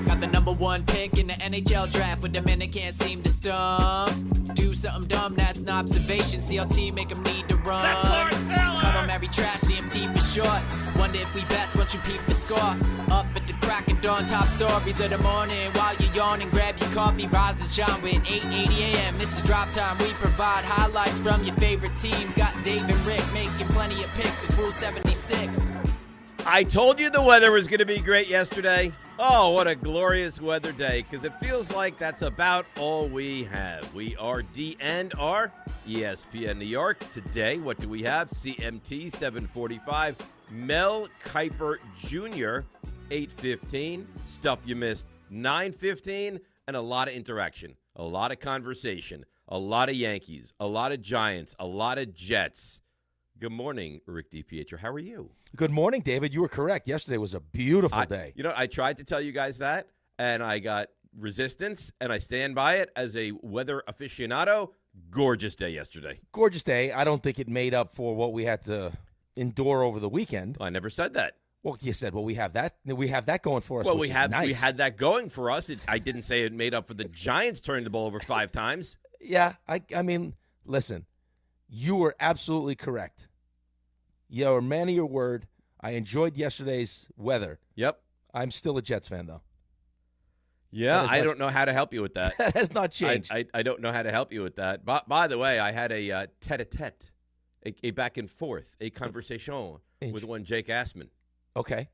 Got the #1 pick in the NHL draft, but the men they can't seem to stump. Do something dumb, that's an observation. CLT make them need to run. That's Lawrence Taylor! Cut on every trash, CMT for short. Wonder if we best once you peep the score. Up at the crack of dawn, top stories of the morning. While you're yawning, grab your coffee, rise and shine with 8:80 a.m. This is Drop Time. We provide highlights from your favorite teams. Got Dave and Rick making plenty of picks. It's Rule 76. I told you the weather was going to be great yesterday. Oh, what a glorious weather day, because it feels like that's about all we have. We are D&R, ESPN New York. Today, what do we have? CMT 745, Mel Kiper Jr., 8:15, stuff you missed, 9:15, and a lot of interaction, a lot of conversation, a lot of Yankees, a lot of Giants, a lot of Jets. Good morning, Rick DiPietro. How are you? Good morning, David. You were correct. Yesterday was a beautiful day. You know, I tried to tell you guys that, and I got resistance, and I stand by it as a weather aficionado. Gorgeous day yesterday. Gorgeous day. I don't think it made up for what we had to endure over the weekend. I never said that. Well, you said, well, we have that. We have that going for us. Well, which we is had nice. we had that going for us. I didn't say it made up for the Giants turning the ball over 5 times. Yeah, I mean, listen, you were absolutely correct. You're a man of your word. I enjoyed yesterday's weather. Yep. I'm still a Jets fan, though. Yeah, I don't know how to help you with that. That has not changed. I don't know how to help you with that. By the way, I had a tete-a-tete, a back and forth, a conversation with one Jake Assman. Okay.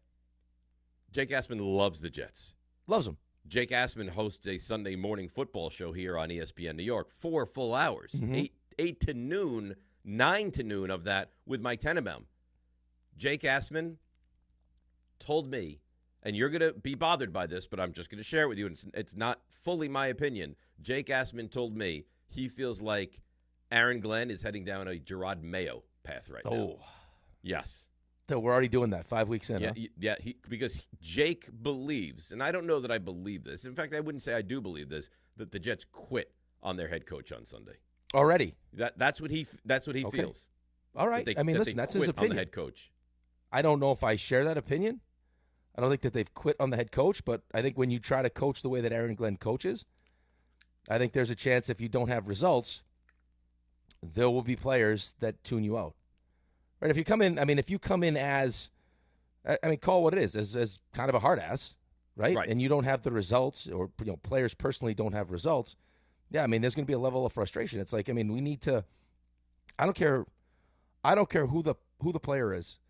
Jake Assman loves the Jets. Loves them. Jake Assman hosts a Sunday morning football show here on ESPN New York, 4 full hours, 8 to noon, 9 to noon of that with Mike Tenenbaum. Jake Assman told me, and you're going to be bothered by this, but I'm just going to share it with you, and it's not fully my opinion. Jake Assman told me he feels like Aaron Glenn is heading down a Gerard Mayo path right now. Oh. Yes. So we're already doing that 5 weeks in, Yeah, huh? because Jake believes, and I don't know that I believe this. In fact, I wouldn't say I do believe this, that the Jets quit on their head coach on Sunday. Already? That's what he feels. All right. I mean, listen, that's his opinion. On the head coach. I don't know if I share that opinion. I don't think that they've quit on the head coach, but I think when you try to coach the way that Aaron Glenn coaches, I think there's a chance if you don't have results, there will be players that tune you out. Right? If you come in as, call it what it is, as kind of a hard ass, right? And you don't have the results, or players personally don't have results. Yeah, I mean, there's going to be a level of frustration. It's like, I mean, we need to. I don't care who the player is.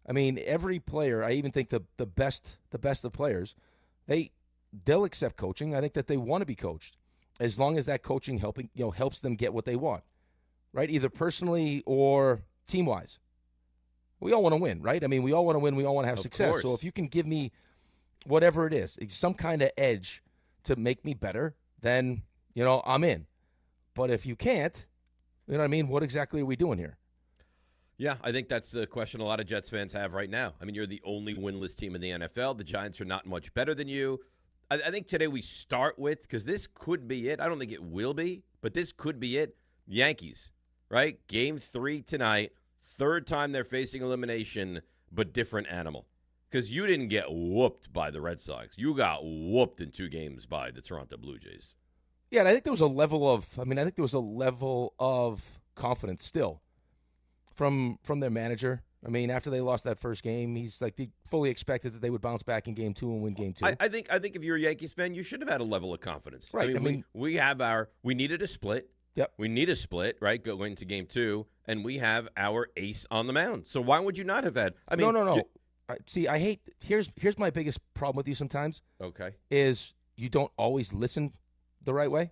I mean, every player. I even think the best of players, they'll accept coaching. I think that they want to be coached, as long as that coaching helps them get what they want, right? Either personally or team wise. We all want to win, right? I mean, we all want to win. We all want to have success. Course. So if you can give me whatever it is, some kind of edge to make me better, then, I'm in. But if you can't, you know what I mean? What exactly are we doing here? Yeah, I think that's the question a lot of Jets fans have right now. I mean, you're the only winless team in the NFL. The Giants are not much better than you. I think today we start with, because this could be it. I don't think it will be, but this could be it. Yankees, right? Game 3 tonight. 3rd time they're facing elimination, but different animal. Because you didn't get whooped by the Red Sox. You got whooped in 2 games by the Toronto Blue Jays. Yeah, and I think there was a level of confidence still from their manager. I mean, after they lost that first game, he's like, they fully expected that they would bounce back in game 2 and win game 2. I think if you're a Yankees fan, you should have had a level of confidence. Right. I mean, we needed a split. Yep. We need a split, right, going into game 2, and we have our ace on the mound. So why would you not have had? I mean, no. See, I hate. Here's my biggest problem with you sometimes. Okay. Is you don't always listen the right way.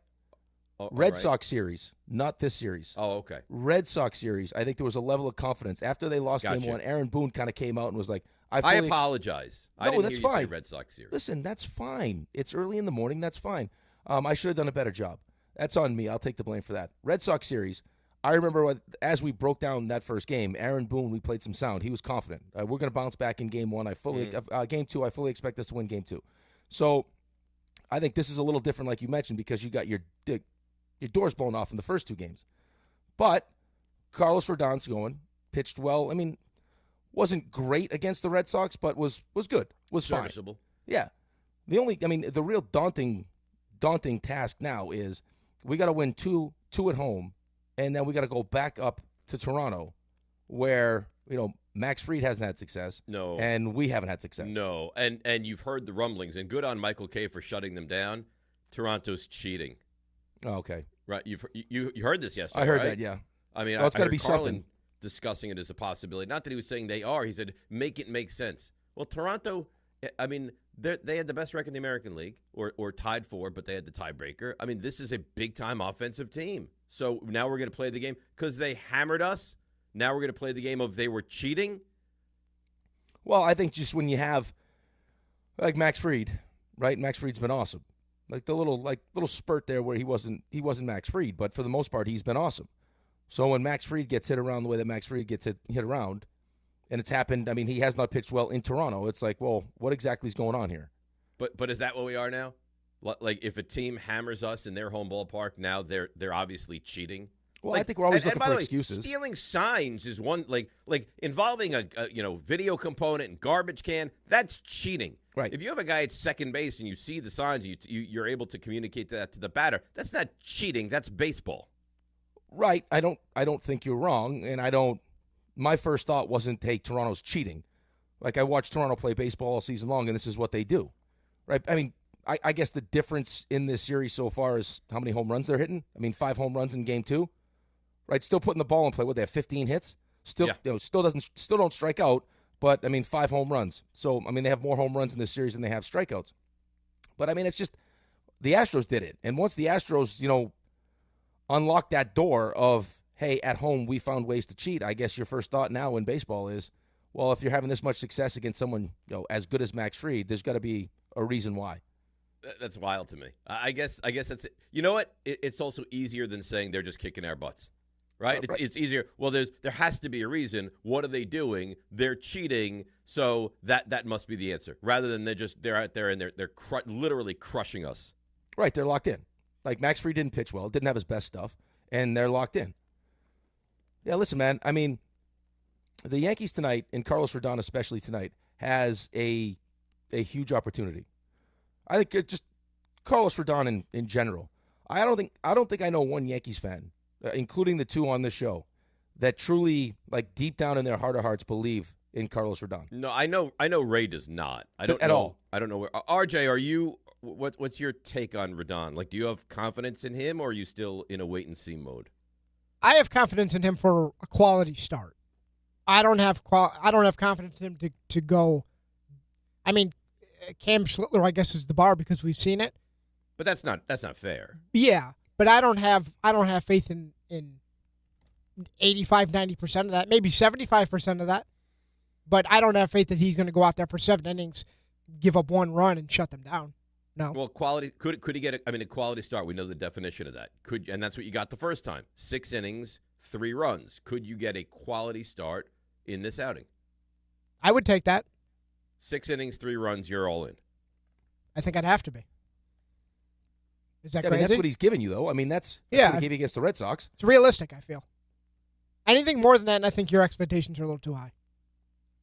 Red Sox series, not this series. Oh, okay. Red Sox series, I think there was a level of confidence. After they lost game 1, Aaron Boone kind of came out and was like, I apologize. I didn't that's hear you fine. say Red Sox series. Listen, that's fine. It's early in the morning. That's fine. I should have done a better job. That's on me. I'll take the blame for that. Red Sox series, I remember as we broke down that first game, Aaron Boone, we played some sound. He was confident. We're going to bounce back in game 1. Game 2, I fully expect us to win game 2. So I think this is a little different, like you mentioned, because you got your doors blown off in the first 2 games. But Carlos Rodon's going, pitched well. I mean, wasn't great against the Red Sox, but was good. Was fine. Serviceable. Yeah. The real daunting task now is we got to win two at home, and then we got to go back up to Toronto, where Max Fried hasn't had success. No, and we haven't had success. No, and you've heard the rumblings, and good on Michael Kay for shutting them down. Toronto's cheating. Oh, okay, right. You heard this yesterday. I heard right? that. Yeah. I mean, it's got to be Carlin something. Discussing it as a possibility. Not that he was saying they are. He said make it make sense. Well, Toronto. I mean, they had the best record in the American League, or tied for, but they had the tiebreaker. I mean, this is a big-time offensive team. So now we're going to play the game because they hammered us. Now we're going to play the game of they were cheating. Well, I think just when you have like Max Fried, right? Max Fried's been awesome. Like the little spurt there where he wasn't Max Fried, but for the most part he's been awesome. So when Max Fried gets hit around the way that Max Fried gets hit around, and it's happened, I mean, he has not pitched well in Toronto. It's like, well, what exactly is going on here? But is that what we are now? Like if a team hammers us in their home ballpark, now they're obviously cheating. Well, I think we're always looking for excuses. Stealing signs is one, like involving a video component and garbage can. That's cheating. Right. If you have a guy at second base and you see the signs, you're able to communicate that to the batter. That's not cheating. That's baseball. Right. I don't think you're wrong, and I don't. My first thought wasn't, hey, Toronto's cheating. Like, I watched Toronto play baseball all season long, and this is what they do. Right? I mean, I guess the difference in this series so far is how many home runs they're hitting. I mean, 5 home runs in game 2. Right? Still putting the ball in play. What, they have 15 hits? Still don't strike out, but, I mean, 5 home runs. So, I mean, they have more home runs in this series than they have strikeouts. But, I mean, it's just the Astros did it. And once the Astros, unlocked that door of, hey, at home we found ways to cheat, I guess your first thought now in baseball is, well, if you're having this much success against someone as good as Max Fried, there's got to be a reason why. That's wild to me. I guess that's it. You know what? It's also easier than saying they're just kicking our butts, right? Right. It's easier. Well, there has to be a reason. What are they doing? They're cheating, so that must be the answer. Rather than they're out there and they're literally crushing us. Right, they're locked in. Like Max Fried didn't pitch well, didn't have his best stuff, and they're locked in. Yeah, listen, man. I mean, the Yankees tonight, and Carlos Rodón especially tonight, has a huge opportunity. I think just Carlos Rodón in general. I don't think I know one Yankees fan, including the two on this show, that truly, like, deep down in their heart of hearts, believe in Carlos Rodón. No, I know Ray does not. I don't at know, all. I don't know where. RJ, are you? What's your take on Rodón? Like, do you have confidence in him, or are you still in a wait and see mode? I have confidence in him for a quality start. I don't have confidence in him to go. I mean, Cam Schlittler, I guess, is the bar because we've seen it. But that's not fair. Yeah, but I don't have faith in 85-90% of that, maybe 75% of that. But I don't have faith that he's going to go out there for 7 innings, give up 1 run, and shut them down. No. Well, quality could he get a quality start? We know the definition of that. And that's what you got the first time. 6 innings, 3 runs. Could you get a quality start in this outing? I would take that. 6 innings, 3 runs, you're all in. I think I'd have to be. Is that crazy? crazy? That's what he's giving you, though. I mean, that's what he gave you against the Red Sox. It's realistic, I feel. Anything more than that, and I think your expectations are a little too high.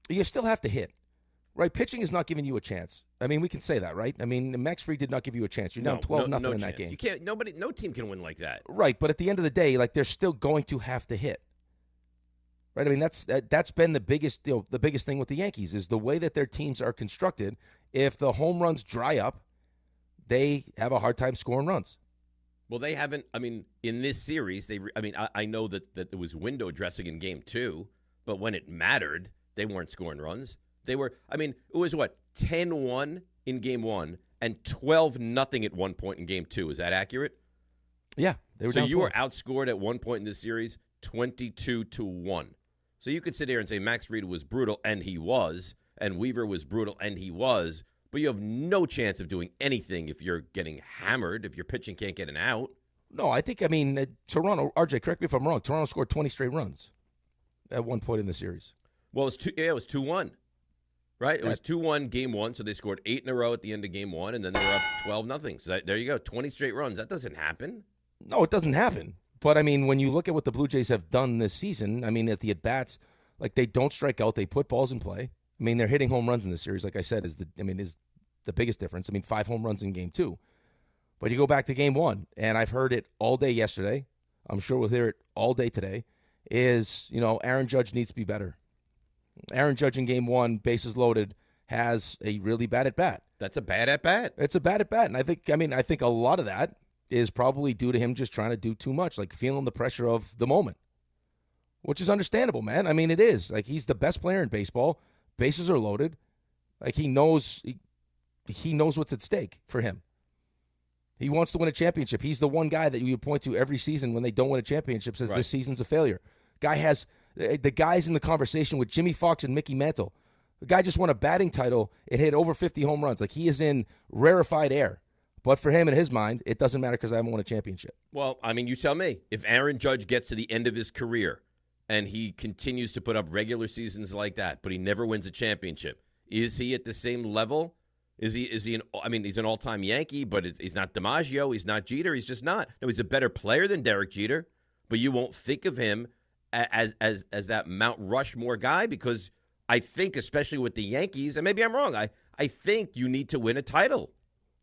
You still have to hit. Right, pitching is not giving you a chance. I mean, we can say that, right? I mean, Max Fried did not give you a chance. You're down 12-0 in that game. You can't. No team can win like that. Right, but at the end of the day, like, they're still going to have to hit. Right? I mean, that's been the biggest thing with the Yankees is the way that their teams are constructed. If the home runs dry up, they have a hard time scoring runs. Well, they haven't. I mean, in this series, I know that there was window dressing in Game 2, but when it mattered, they weren't scoring runs. They were, it was 10-1 in Game 1 and 12-0 at one point in Game 2. Is that accurate? Yeah. They were so down you 12. were outscored at one point in this series 22-1. So you could sit here and say Max Fried was brutal, and he was, and Weaver was brutal, and he was, but you have no chance of doing anything if you're getting hammered, if your pitching can't get an out. No, I think, Toronto, RJ, correct me if I'm wrong, Toronto scored 20 straight runs at one point in the series. Well, it was 2-1. Right? It was 2-1 Game 1, so they scored 8 in a row at the end of Game 1, and then they were up 12-0. So there you go, 20 straight runs. That doesn't happen. No, it doesn't happen. But, when you look at what the Blue Jays have done this season, at the at-bats, like, they don't strike out. They put balls in play. They're hitting home runs in this series, like I said, is the biggest difference. I mean, 5 home runs in game 2. But you go back to game 1, and I've heard it all day yesterday. I'm sure we'll hear it all day today, is, Aaron Judge needs to be better. Aaron Judge in game 1, bases loaded, has a really bad at-bat. That's a bad at-bat. It's a bad at-bat. And I think a lot of that is probably due to him just trying to do too much, like feeling the pressure of the moment, which is understandable, man. I mean, it is. Like, he's the best player in baseball. Bases are loaded. Like, he knows what's at stake for him. He wants to win a championship. He's the one guy that you point to every season when they don't win a championship says this season's a failure. The guy's in the conversation with Jimmy Fox and Mickey Mantle. The guy just won a batting title and hit over 50 home runs. Like, he is in rarefied air. But for him, in his mind, it doesn't matter because I haven't won a championship. Well, I mean, you tell me. If Aaron Judge gets to the end of his career and he continues to put up regular seasons like that, but he never wins a championship, is he at the same level? Is he he's an all-time Yankee, but he's not DiMaggio, he's not Jeter, he's just not. No, he's a better player than Derek Jeter, but you won't think of him as that Mount Rushmore guy because I think, especially with the Yankees, and maybe I'm wrong, I think you need to win a title.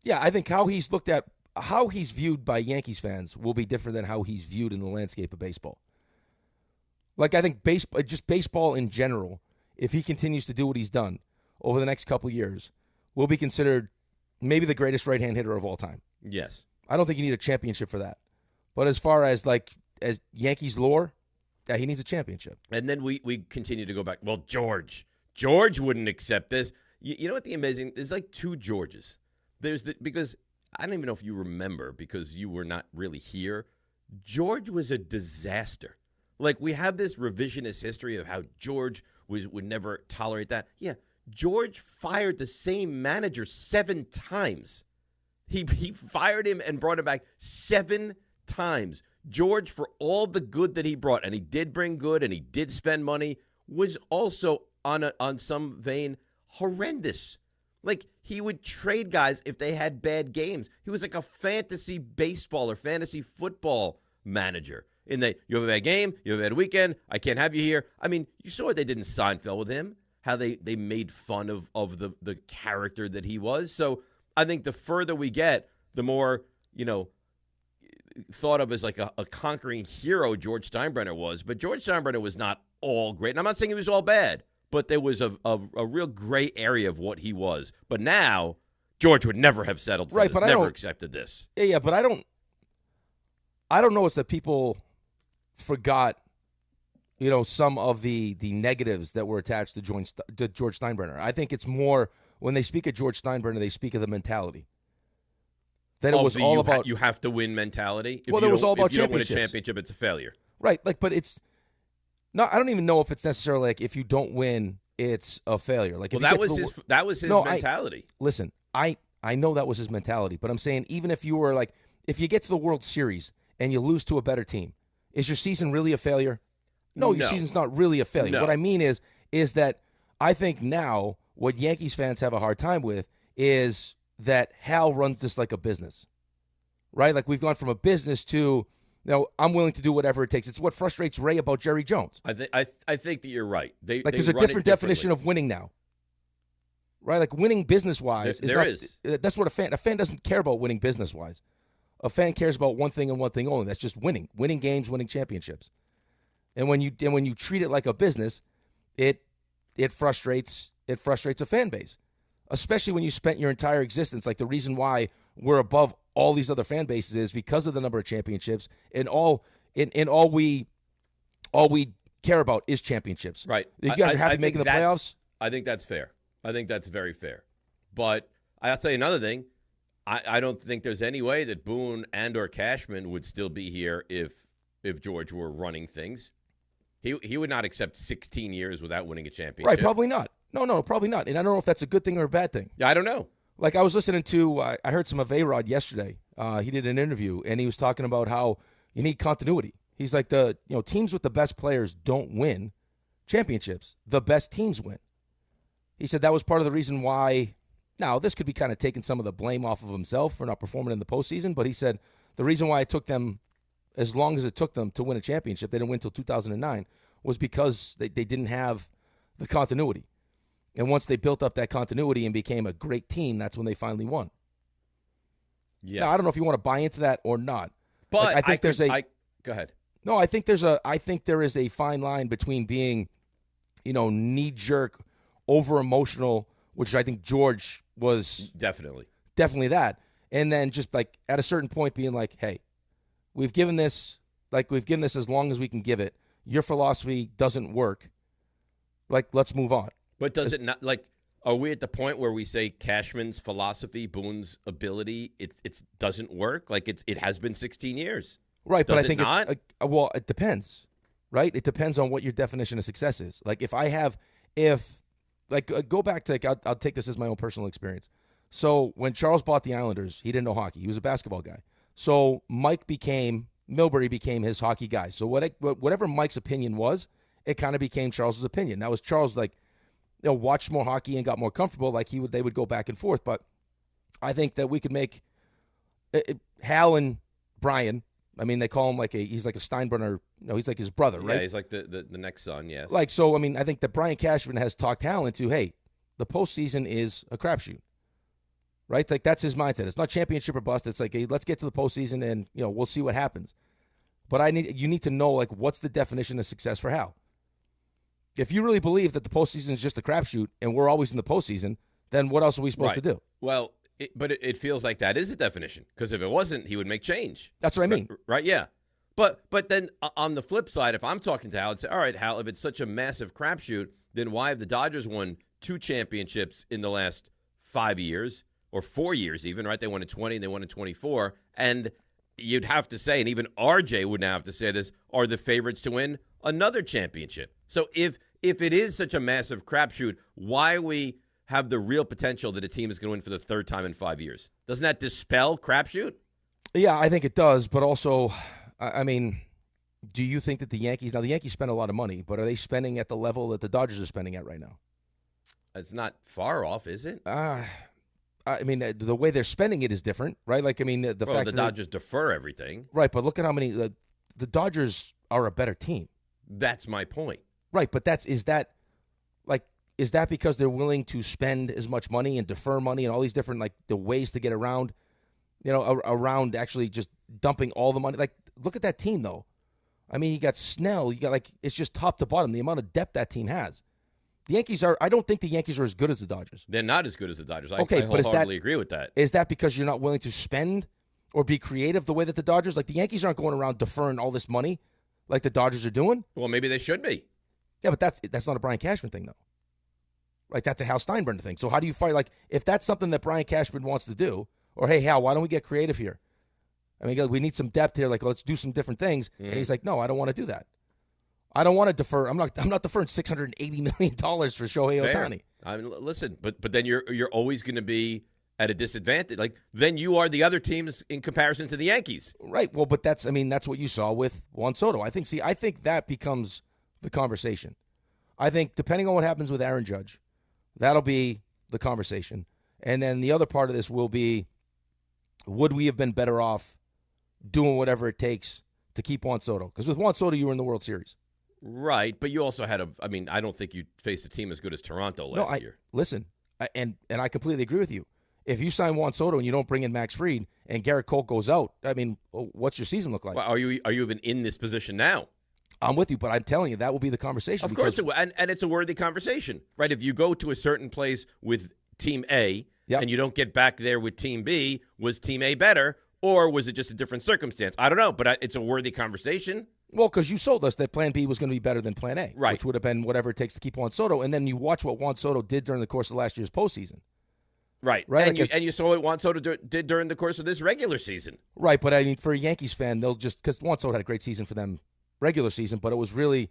Yeah, I think how he's looked at, how he's viewed by Yankees fans will be different than how he's viewed in the landscape of baseball. Like, I think baseball in general, if he continues to do what he's done over the next couple of years, will be considered maybe the greatest right-hand hitter of all time. Yes. I don't think you need a championship for that. But as far as Yankees lore, yeah, he needs a championship. And then we continue to go back. Well, George wouldn't accept this. You know what the amazing, there's like 2 Georges. Because I don't even know if you remember because you were not really here. George was a disaster. Like, we have this revisionist history of how George would never tolerate that. Yeah, George fired the same manager 7 times. He fired him and brought him back 7 times. George, for all the good that he brought, and he did bring good and he did spend money, was also on some vein horrendous. Like, he would trade guys if they had bad games. He was like a fantasy baseball or fantasy football manager. You have a bad game, you have a bad weekend, I can't have you here. I mean, you saw what they did in Seinfeld with him, how they made fun of the character that he was. So I think the further we get, the more, thought of as like a conquering hero George Steinbrenner was. But George Steinbrenner was not all great. And I'm not saying he was all bad, but there was a real gray area of what he was. But now, George would never have settled for this, but never accepted this. Yeah, but I don't know it's that people forgot, some of the negatives that were attached to George Steinbrenner. I think it's more when they speak of George Steinbrenner, they speak of the mentality. That it was all about you have to win mentality. It was all about championships. If you don't win a championship, it's a failure. Right, but it's not. I don't even know if it's necessarily like if you don't win, it's a failure. Like, that was his mentality. Listen, I know that was his mentality, but I'm saying even if you were if you get to the World Series and you lose to a better team, is your season really a failure? No, your season's not really a failure. No. What I mean is that I think now what Yankees fans have a hard time with is that Hal runs this like a business, right? Like, we've gone from a business to, I'm willing to do whatever it takes. It's what frustrates Ray about Jerry Jones. I think that you're right. There's a different definition of winning now, right? Like, winning business-wise that's what a fan doesn't care about winning business-wise. A fan cares about one thing and one thing only. That's just winning games, winning championships. And when you treat it like a business, it frustrates a fan base, especially when you spent your entire existence. Like, the reason why we're above all these other fan bases is because of the number of championships, and all we care about is championships. Right. You guys are happy making the playoffs? I think that's fair. I think that's very fair. But I'll tell you another thing. I don't think there's any way that Boone and or Cashman would still be here if George were running things. He would not accept 16 years without winning a championship. Right, probably not. No, probably not. And I don't know if that's a good thing or a bad thing. Yeah, I don't know. Like, I was listening to, I heard some of A-Rod yesterday. He did an interview, and he was talking about how you need continuity. He's like, teams with the best players don't win championships. The best teams win. He said that was part of the reason why. Now, this could be kind of taking some of the blame off of himself for not performing in the postseason, but he said the reason why it took them as long as it took them to win a championship, they didn't win until 2009, was because they didn't have the continuity. And once they built up that continuity and became a great team, that's when they finally won. Yes. Now, I don't know if you want to buy into that or not. But I think go ahead. No, I think there is a fine line between being, knee-jerk, over-emotional, which I think George was definitely that, and then just like at a certain point being like, hey, we've given this as long as we can give it. Your philosophy doesn't work. Like, let's move on. But does it not, like, are we at the point where we say Cashman's philosophy, Boone's ability, it doesn't work? Like, it has been 16 years. Right, Does but I it think not? it depends, right? It depends on what your definition of success is. Like, go back to, I'll take this as my own personal experience. So when Charles bought the Islanders, he didn't know hockey. He was a basketball guy. So Milbury became his hockey guy. So whatever Mike's opinion was, it kind of became Charles's opinion. Now, as Charles, watched more hockey and got more comfortable, they would go back and forth. But I think that we could make Hal and Brian, they call him he's like a Steinbrenner. He's like his brother, right? Yeah, he's like the next son, yes. I think that Brian Cashman has talked Hal into, hey, the postseason is a crapshoot, right? Like, that's his mindset. It's not championship or bust. It's like, hey, let's get to the postseason and, we'll see what happens. But you need to know, what's the definition of success for Hal? If you really believe that the postseason is just a crapshoot and we're always in the postseason, then what else are we supposed to do? Well, it feels like that is the definition, because if it wasn't, he would make change. That's what I mean. Right? Yeah. But then on the flip side, if I'm talking to Hal, I'd say, all right, Hal, if it's such a massive crapshoot, then why have the Dodgers won 2 championships in the last 5 years or 4 years even, right? They won in 20 and they won in 24. And you'd have to say, and even RJ would now have to say this, are the favorites to win another championship. So if it is such a massive crapshoot, why we have the real potential that a team is going to win for the 3rd time in 5 years? Doesn't that dispel crapshoot? Yeah, I think it does. But also, do you think that the Yankees spend a lot of money, but are they spending at the level that the Dodgers are spending at right now? It's not far off, is it? The way they're spending it is different, right? The fact the Dodgers defer everything. Right, but look at how many the Dodgers are a better team. That's my point. Right, but is that because they're willing to spend as much money and defer money and all these different the ways to get around, around actually just dumping all the money? Look at that team though. You got Snell, you got it's just top to bottom the amount of depth that team has. The Yankees I don't think the Yankees are as good as the Dodgers. They're not as good as the Dodgers. I but wholeheartedly agree with that. Is that because you're not willing to spend or be creative the way that the Dodgers? The Yankees aren't going around deferring all this money like the Dodgers are doing. Well, maybe they should be. Yeah, but that's not a Brian Cashman thing, though. That's a Hal Steinbrenner thing. So how do you fight? If that's something that Brian Cashman wants to do, or, hey, Hal, why don't we get creative here? We need some depth here. Let's do some different things. Mm. And he's like, no, I don't want to do that. I don't want to defer. I'm not deferring $680 million for Shohei Ohtani. Listen, but then you're always going to be at a disadvantage. Then you are the other teams in comparison to the Yankees. Right. Well, but that's what you saw with Juan Soto. I think that becomes the conversation. I think depending on what happens with Aaron Judge, that'll be the conversation. And then the other part of this will be, would we have been better off doing whatever it takes to keep Juan Soto? Because with Juan Soto, you were in the World Series. Right, but you also had I don't think you faced a team as good as Toronto last year. Listen, and I completely agree with you. If you sign Juan Soto and you don't bring in Max Fried and Garrett Cole goes out, what's your season look like? Well, are you even in this position now? I'm with you, but I'm telling you, that will be the conversation. Of course it will, and it's a worthy conversation, right? If you go to a certain place with Team A and you don't get back there with Team B, was Team A better, or was it just a different circumstance? I don't know, but it's a worthy conversation. Well, because you sold us that Plan B was going to be better than Plan A, right? Which would have been whatever it takes to keep Juan Soto, and then you watch what Juan Soto did during the course of last year's postseason. Right. And you saw what Juan Soto did during the course of this regular season. Right, but for a Yankees fan, they'll just – because Juan Soto had a great season for them regular season, but it was really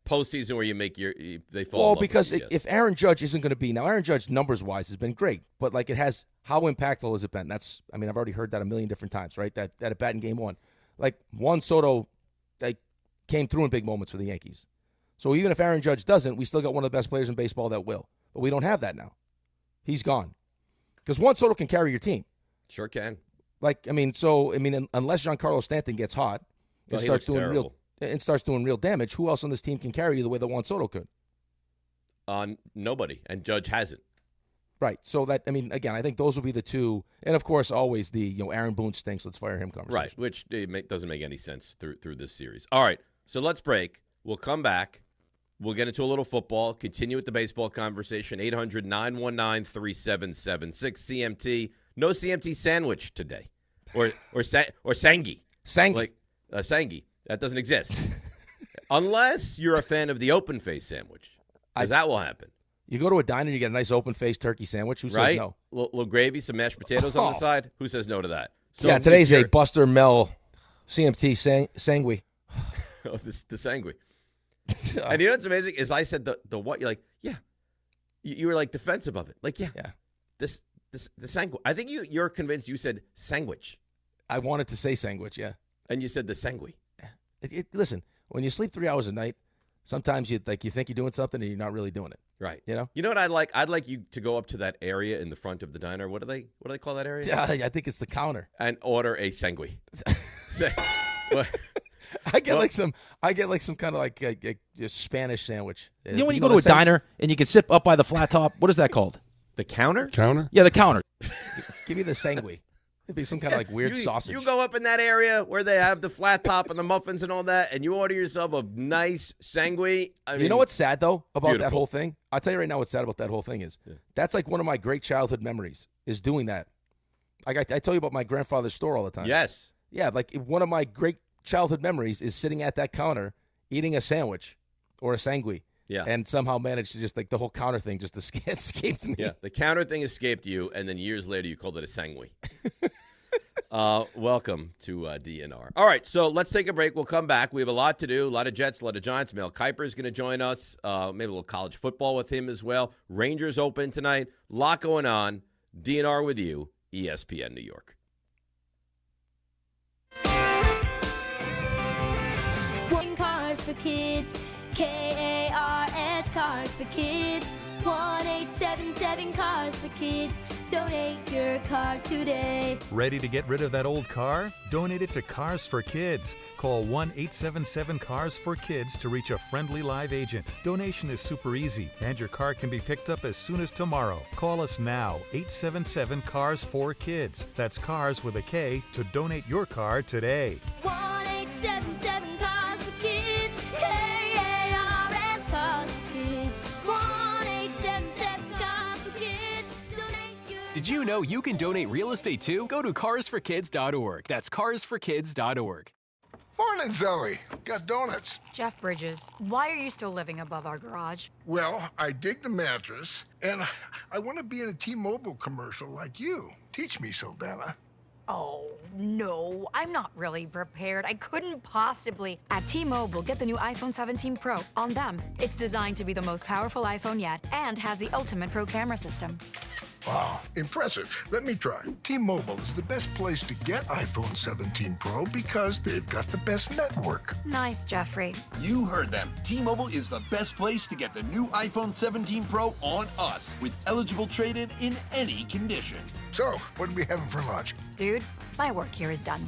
postseason where you make they fall. Well, because if Aaron Judge isn't going to be – now, Aaron Judge numbers-wise has been great, but it has – how impactful has it been? That's – I've already heard that a million different times, right, that at bat in Game 1. Juan Soto came through in big moments for the Yankees. So even if Aaron Judge doesn't, we still got one of the best players in baseball that will. But we don't have that now. He's gone. Because Juan Soto can carry your team. Sure can. Unless Giancarlo Stanton gets hot and starts doing real damage, who else on this team can carry you the way that Juan Soto could? on nobody, and Judge hasn't. Right. So that, I mean, again, I think those will be the two. And, of course, always the, Aaron Boone stinks, let's fire him conversation. Right, which doesn't make any sense through this series. All right, so let's break. We'll come back. We'll get into a little football, continue with the baseball conversation. 800-919-3776. CMT. No CMT sandwich today. Or Sangi. Sangi. Like Sangi. That doesn't exist. Unless you're a fan of the open-face sandwich. Because that will happen. You go to a diner, you get a nice open-faced turkey sandwich. Who says no? Little gravy, some mashed potatoes on the side. Who says no to that? So yeah, today's a Buster Mel CMT Sangui. Oh, the Sangui. And you know what's amazing is I said the what? You're like, yeah. You were like defensive of it. Like, yeah. The Sangui. I think you're convinced you said sandwich. I wanted to say sandwich, yeah. And you said the Sangui. Listen, when you sleep 3 hours a night, sometimes you think you're doing something and you're not really doing it. Right. You know what I'd like? I'd like you to go up to that area in the front of the diner. What do they call that area? I think it's the counter. And order a Sangui. I get some kind of like a Spanish sandwich. You know when you go to a diner and you can sit up by the flat top? What is that called? The counter? Counter? Yeah, the counter. Give me the Sangui. It'd be some kind of like weird sausage. You go up in that area where they have the flat top and the muffins and all that, and you order yourself a nice Sangui. You know what's sad, though, about beautiful. that whole thing? I'll tell you right now what's sad about that whole thing is. Yeah. That's like one of my great childhood memories, is doing that. Like I tell you about my grandfather's store all the time. Yes. Yeah, like one of my great childhood memories is sitting at that counter, eating a sandwich or a Sangui. Yeah. And somehow managed to just, like, the whole counter thing just escaped me. Yeah, the counter thing escaped you, and then years later you called it a Sangui. Welcome to DNR. All right, so let's take a break. We'll come back. We have a lot to do, a lot of Jets, a lot of Giants. Mel Kiper is going to join us. Maybe a little college football with him as well. Rangers open tonight. A lot going on. DNR with you, ESPN New York. Cars for Kids, KARS, Cars for Kids, 1-877 Cars for Kids. Donate your car today. Ready to get rid of that old car? Donate it to Cars for Kids. Call 1-877-CARS-FOR-KIDS to reach a friendly live agent. Donation is super easy, and your car can be picked up as soon as tomorrow. Call us now, 877-CARS-FOR-KIDS. That's cars with a K to donate your car today. 1-877 Cars for Kids, KARS, Cars for Kids, 1-877 Cars for Kids. Donate your. Did you know you can donate real estate too? Go to carsforkids.org. That's carsforkids.org. Morning, Zoe. Got donuts. Jeff Bridges, why are you still living above our garage? Well, I dig the mattress, and I want to be in a T-Mobile commercial like you. Teach me, Saldana. Oh, no, I'm not really prepared. I couldn't possibly. At T-Mobile, get the new iPhone 17 Pro on them. It's designed to be the most powerful iPhone yet and has the ultimate pro camera system. Wow, impressive. Let me try. T-Mobile is the best place to get iPhone 17 Pro because they've got the best network. Nice, Jeffrey. You heard them. T-Mobile is the best place to get the new iPhone 17 Pro on us with eligible trade-in in any condition. So, what are we having for lunch? Dude, my work here is done.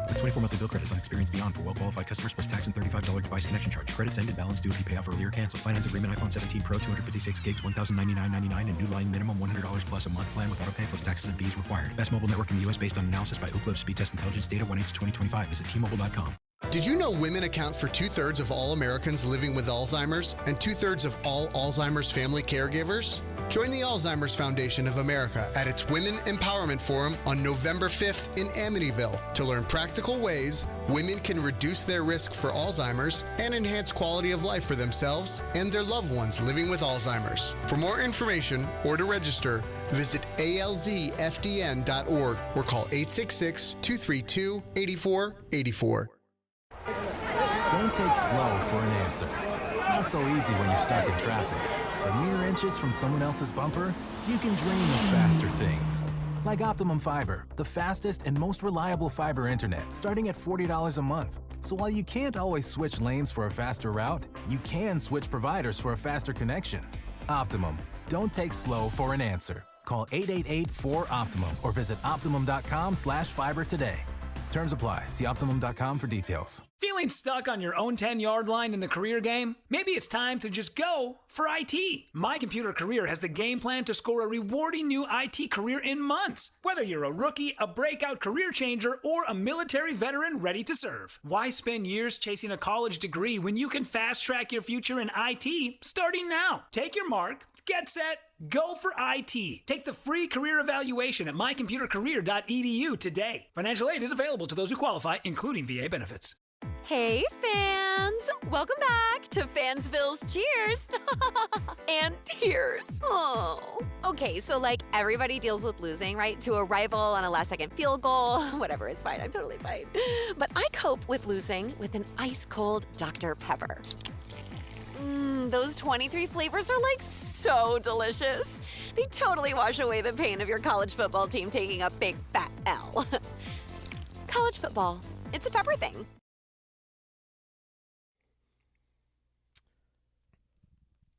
The 24 monthly bill credits on experience beyond for well-qualified customers plus tax and $35 device connection charge. Credits ended, balance due if you pay off earlier. Cancel. Finance agreement iPhone 17 Pro, 256 gigs, $1,099.99 and new line minimum $100 plus a month plan with auto pay plus taxes and fees required. Best mobile network in the U.S. based on analysis by Ookla Speed Test Intelligence data 1H 2025. Visit T-Mobile.com. Did you know women account for 2/3 of all Americans living with Alzheimer's and 2/3 of all Alzheimer's family caregivers? Join the Alzheimer's Foundation of America at its Women Empowerment Forum on November 5th in Amityville to learn practical ways women can reduce their risk for Alzheimer's and enhance quality of life for themselves and their loved ones living with Alzheimer's. For more information or to register, visit alzfdn.org or call 866-232-8484. Don't take slow for an answer. Not so easy when you're stuck in traffic. But mere inches from someone else's bumper, you can dream of faster things. Like Optimum Fiber, the fastest and most reliable fiber internet, starting at $40 a month. So while you can't always switch lanes for a faster route, you can switch providers for a faster connection. Optimum. Don't take slow for an answer. Call 888-4OPTIMUM or visit Optimum.com/fiber today. Terms apply. See Optimum.com for details. Feeling stuck on your own 10-yard line in the career game? Maybe it's time to just go for IT. My Computer Career has the game plan to score a rewarding new IT career in months. Whether you're a rookie, a breakout career changer, or a military veteran ready to serve. Why spend years chasing a college degree when you can fast-track your future in IT starting now? Take your mark, get set, go for IT. Take the free career evaluation at mycomputercareer.edu today. Financial aid is available to those who qualify, including VA benefits. Hey, fans! Welcome back to Fansville's Cheers and Tears. Oh. Okay, so like everybody deals with losing, right? To a rival on a last-second field goal. Whatever, it's fine. I'm totally fine. But I cope with losing with an ice-cold Dr. Pepper. Those 23 flavors are like so delicious. They totally wash away the pain of your college football team taking a big fat L. College football, it's a pepper thing.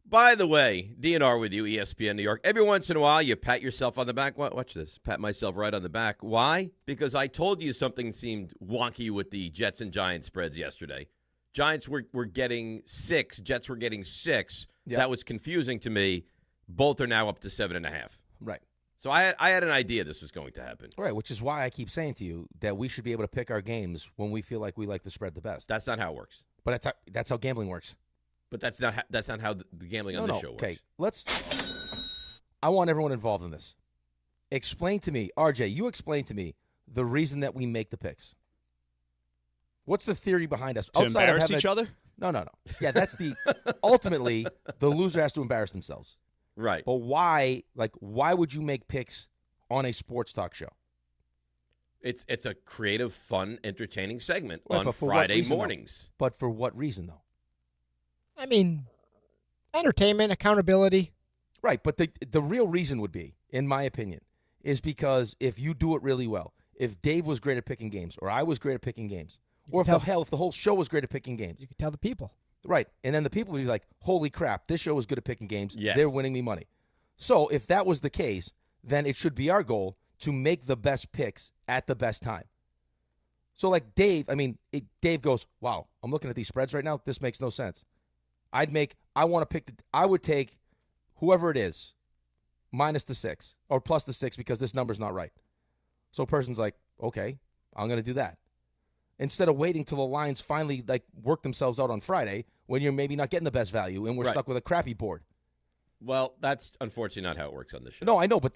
By the way, DNR with you, ESPN New York. Every once in a while, you pat yourself on the back. Watch this. Pat myself right on the back. Why? Because I told you something seemed wonky with the Jets and Giants spreads yesterday. Giants were getting 6. Jets were getting 6. Yep. That was confusing to me. Both are now up to 7.5. Right. So I had an idea this was going to happen. Right, which is why I keep saying to you that we should be able to pick our games when we feel like we like the spread the best. That's not how it works. But that's how gambling works. But that's not how the gambling on this show works. Okay, I want everyone involved in this. Explain to me, RJ, you explain to me the reason that we make the picks. What's the theory behind us? To embarrass each other? No. Yeah, that's ultimately, the loser has to embarrass themselves. Right. But why would you make picks on a sports talk show? It's a creative, fun, entertaining segment Right, on Friday mornings. But for what reason, though? I mean, entertainment, accountability. Right, but the real reason would be, in my opinion, is because if you do it really well, if Dave was great at picking games, or I was great at picking games, or if the whole show was great at picking games. You could tell the people. Right, and then the people would be like, holy crap, this show is good at picking games. Yes. They're winning me money. So if that was the case, then it should be our goal to make the best picks at the best time. So like Dave, Dave goes, wow, I'm looking at these spreads right now. This makes no sense. I would take whoever it is minus the 6 or plus the 6 because this number's not right. So a person's like, okay, I'm going to do that. Instead of waiting till the lines finally work themselves out on Friday when you're maybe not getting the best value and we're stuck with a crappy board. Well, that's unfortunately not how it works on this show. No, I know, but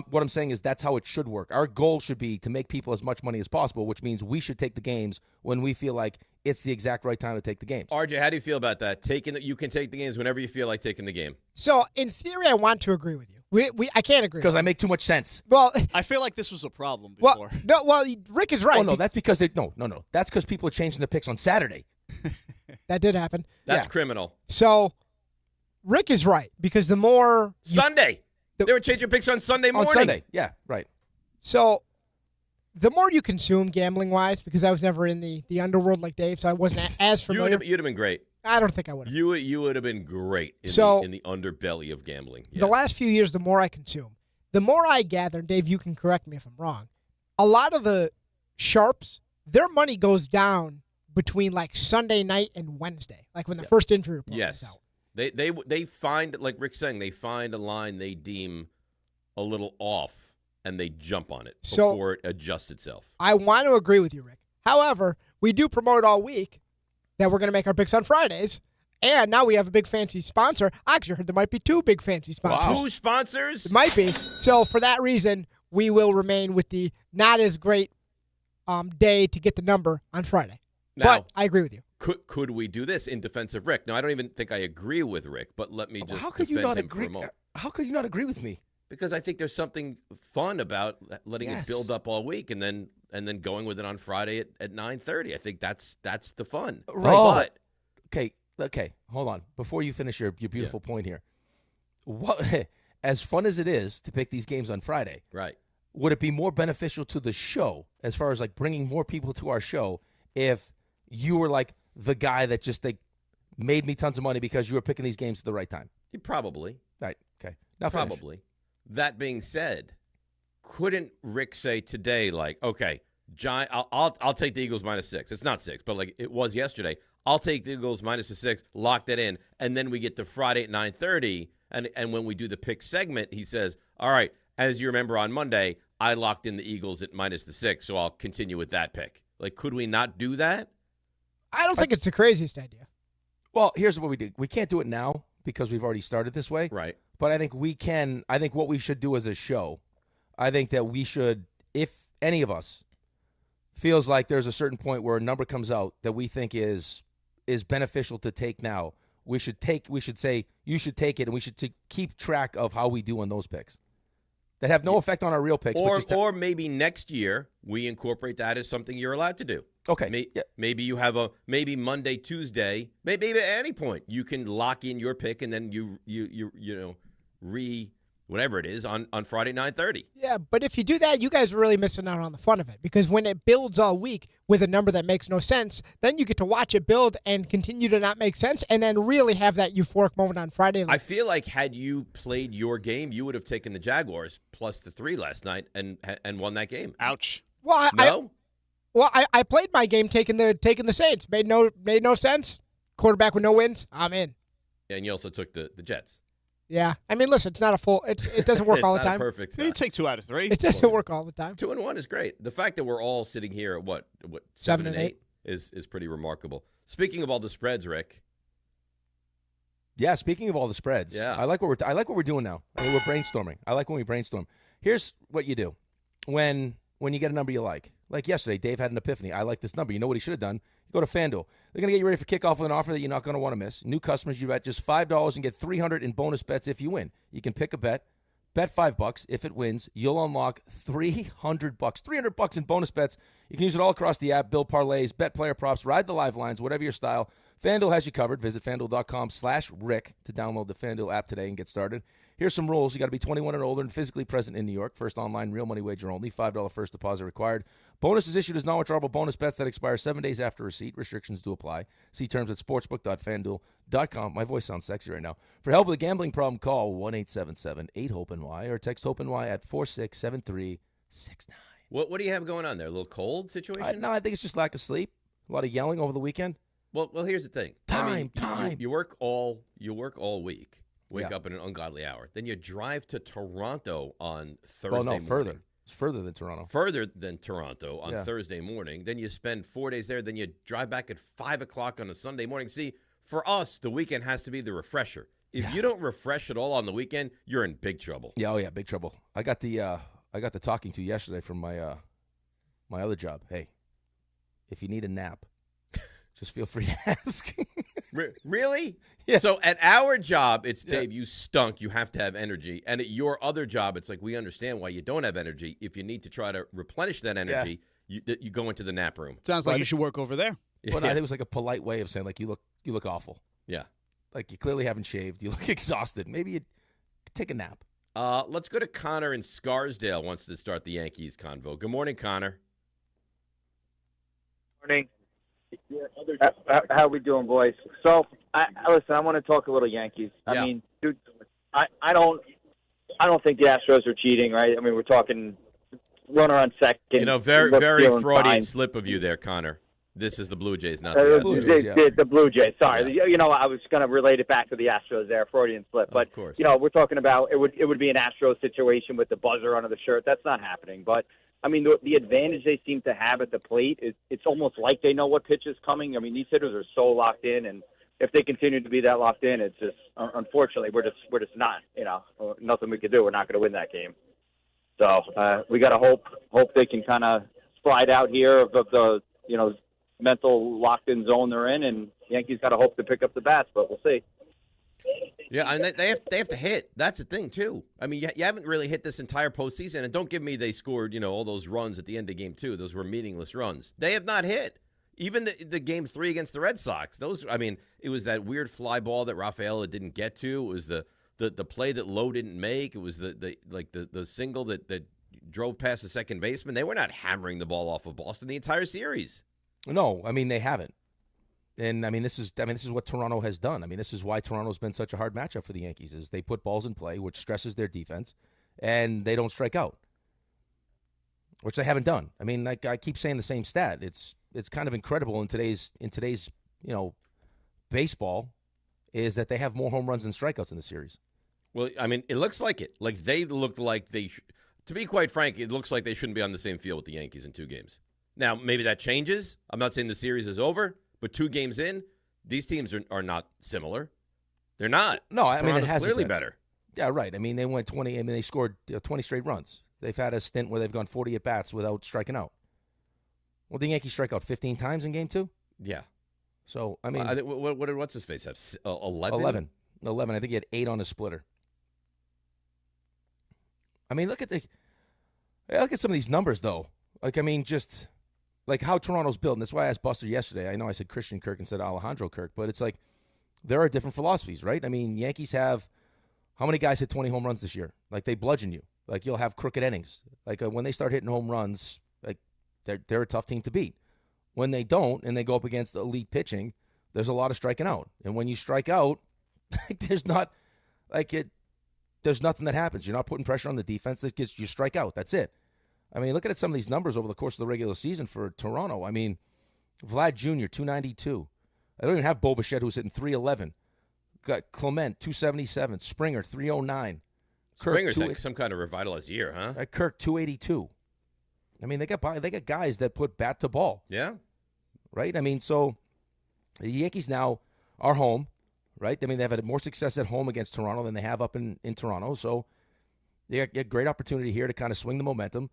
what I'm saying is that's how it should work. Our goal should be to make people as much money as possible, which means we should take the games when we feel like it's the exact right time to take the games. RJ, how do you feel about that? You can take the games whenever you feel like taking the game. So, in theory, I want to agree with you. I can't agree. Because I make too much sense. Well, I feel like this was a problem before. Rick is right. Oh, no, that's because no. That's because people are changing the picks on Saturday. That did happen. That's criminal. So, Rick is right because the more Sunday. They were changing picks on Sunday morning. On Sunday, yeah, right. So, the more you consume gambling-wise, because I was never in the underworld like Dave, so I wasn't as familiar. You'd have been great. I don't think I would have. You would have been great in the underbelly of gambling. Yes. The last few years, the more I consume, the more I gather, and Dave, you can correct me if I'm wrong, a lot of the sharps, their money goes down between Sunday night and Wednesday, when the first injury report comes out. They find, like Rick's saying, they find a line they deem a little off, and they jump on it before it adjusts itself. I want to agree with you, Rick. However, we do promote all week that we're going to make our picks on Fridays, and now we have a big fancy sponsor. I actually heard there might be 2 big fancy sponsors. Wow. 2 sponsors? It might be. So for that reason, we will remain with the not as great day to get the number on Friday. Now, but I agree with you. Could we do this in defense of Rick? Now, I don't even think I agree with Rick, but let me just How could you not agree? For a moment. How could you not agree with me? Because I think there's something fun about letting it build up all week and then going with it on Friday at 9:30. I think that's the fun. Right. But, okay. Hold on. Before you finish your beautiful point here, what as fun as it is to pick these games on Friday, right? Would it be more beneficial to the show as far as bringing more people to our show if you were the guy that just made me tons of money because you were picking these games at the right time? Probably. Right. Okay. Now probably. That being said, couldn't Rick say today, okay, I'll take the Eagles -6. It's not 6, but like it was yesterday. I'll take the Eagles -6, lock that in, and then we get to Friday at 9:30, and when we do the pick segment, he says, all right, as you remember on Monday, I locked in the Eagles at -6, so I'll continue with that pick. Like, could we not do that? I don't think it's the craziest idea. Well, here's what we do. We can't do it now because we've already started this way. Right. But I think we can. I think what we should do as a show, I think that we should, if any of us feels like there's a certain point where a number comes out that we think is beneficial to take now, we should say you should take it, and we should keep track of how we do on those picks that have no effect on our real picks. Or maybe next year we incorporate that as something you're allowed to do. Okay. Maybe you have maybe Monday, Tuesday, maybe at any point you can lock in your pick, and then you whatever it is on Friday 9:30. Yeah, but if you do that, you guys are really missing out on the fun of it, because when it builds all week with a number that makes no sense, then you get to watch it build and continue to not make sense, and then really have that euphoric moment on Friday. I feel like had you played your game, you would have taken the Jaguars plus the 3 last night and won that game. Ouch. Well, I played my game taking the Saints. Made no sense. Quarterback with no wins. I'm in. And you also took the Jets. Yeah, I mean, listen, it's not a full. It doesn't work all the time. Perfect. You take 2 out of 3. It doesn't work all the time. 2-1 is great. The fact that we're all sitting here at what 7 and 8 is pretty remarkable. Speaking of all the spreads, Rick. Yeah, speaking of all the spreads, yeah. I like what we're doing now. I mean, we're brainstorming. I like when we brainstorm. Here's what you do when you get a number you like. Like yesterday, Dave had an epiphany. I like this number. You know what he should have done? You go to FanDuel. They're going to get you ready for kickoff with an offer that you're not going to want to miss. New customers, you bet just $5 and get $300 in bonus bets if you win. You can pick a bet $5. If it wins, you'll unlock $300. $300 in bonus bets. You can use it all across the app. Build parlays, bet player props, ride the live lines, whatever your style. FanDuel has you covered. Visit FanDuel.com/Rick to download the FanDuel app today and get started. Here's some rules. You got to be 21 and older and physically present in New York. First online, real money wager only. $5 first deposit required. Bonus is issued as non-withdrawable bonus bets that expire 7 days after receipt. Restrictions do apply. See terms at sportsbook.fanduel.com. My voice sounds sexy right now. For help with a gambling problem, call 1-877-8-HOPE-NY or text HOPE-NY at 467369. What do you have going on there? A little cold situation? No, I think it's just lack of sleep. A lot of yelling over the weekend. Well, here's the thing. Time. You work all week. Wake up at an ungodly hour. Then you drive to Toronto on Thursday morning. Further. It's further than Toronto. Further than Toronto on Thursday morning. Then you spend 4 days there. Then you drive back at 5 o'clock on a Sunday morning. See, for us, the weekend has to be the refresher. If you don't refresh at all on the weekend, you're in big trouble. Yeah, big trouble. I got the talking to yesterday from my my other job. Hey, if you need a nap, just feel free to ask. Really? Yeah. So at our job, it's, Dave, you stunk. You have to have energy. And at your other job, it's like, we understand why you don't have energy. If you need to try to replenish that energy, you go into the nap room. Sounds like you should work over there. Well, I think it was like a polite way of saying, like, you look awful. Yeah. Like, you clearly haven't shaved. You look exhausted. Maybe you take a nap. Let's go to Connor in Scarsdale wants to start the Yankees convo. Good morning, Connor. Morning. How we doing, boys? So, listen, I want to talk a little Yankees. I mean, dude, I don't think the Astros are cheating, right? I mean, we're talking runner on second. Very Freudian slip of you there, Connor. This is the Blue Jays, not the Astros. The Blue Jays. Sorry, I was going to relate it back to the Astros there, Freudian slip. But of course. We're talking about it would be an Astros situation with the buzzer under the shirt. That's not happening, but. I mean, the advantage they seem to have at the plate is it's almost like they know what pitch is coming. I mean, these hitters are so locked in, and if they continue to be that locked in, it's just unfortunately we're just not. Nothing we could do. We're not going to win that game. So we got to hope they can kind of slide out here of the mental locked in zone they're in, and Yankees got to hope to pick up the bats, but we'll see. Yeah, and they have to hit. That's the thing, too. I mean, you haven't really hit this entire postseason, and don't give me they scored, all those runs at the end of game 2. Those were meaningless runs. They have not hit. Even the game 3 against the Red Sox. It was that weird fly ball that Rafaela didn't get to. It was the play that Lowe didn't make. It was the single that drove past the second baseman. They were not hammering the ball off of Boston the entire series. No, I mean, they haven't. And, this is what Toronto has done. This is why Toronto's been such a hard matchup for the Yankees, is they put balls in play, which stresses their defense, and they don't strike out. which they haven't done. I mean, like I keep saying the same stat. It's kind of incredible in today's baseball is that they have more home runs than strikeouts in the series. Well, I mean, it looks like it. Like they look like they to be quite frank, it looks like they shouldn't be on the same field with the Yankees in 2 games. Now, maybe that changes. I'm not saying the series is over, but 2 games in, these teams are not similar. They're not. No, I mean, it Toronto's hasn't clearly been. better. Yeah, right. I mean, they went 20. I mean, they scored 20 straight runs. They've had a stint where they've gone 40 at-bats without striking out. Well, the Yankees strike out 15 times in Game 2? Yeah. So, I mean. What's his face have? 11? 11. I think he had 8 on a splitter. I mean, look at some of these numbers, though. Like, I mean, just like how Toronto's built. And that's why I asked Buster yesterday. I know I said Christian Kirk instead of Alejandro Kirk, but it's like there are different philosophies, right? I mean, Yankees have how many guys hit 20 home runs this year? Like, they bludgeon you. Like, you'll have crooked innings. Like, when they start hitting home runs, like, they're a tough team to beat. When they don't and they go up against elite pitching, there's a lot of striking out. And when you strike out, there's nothing that happens. You're not putting pressure on the defense. You strike out. That's it. I mean, look at some of these numbers over the course of the regular season for Toronto. I mean, Vlad Jr., 292. I don't even have Bo Bichette, who's hitting 311. Got Clement, 277. Springer, 309. Springer's had some kind of revitalized year, huh? Kirk, 282. I mean, they got guys that put bat to ball. Yeah. Right? I mean, so the Yankees now are home, right? I mean, they've had more success at home against Toronto than they have up in Toronto. So they got a great opportunity here to kind of swing the momentum,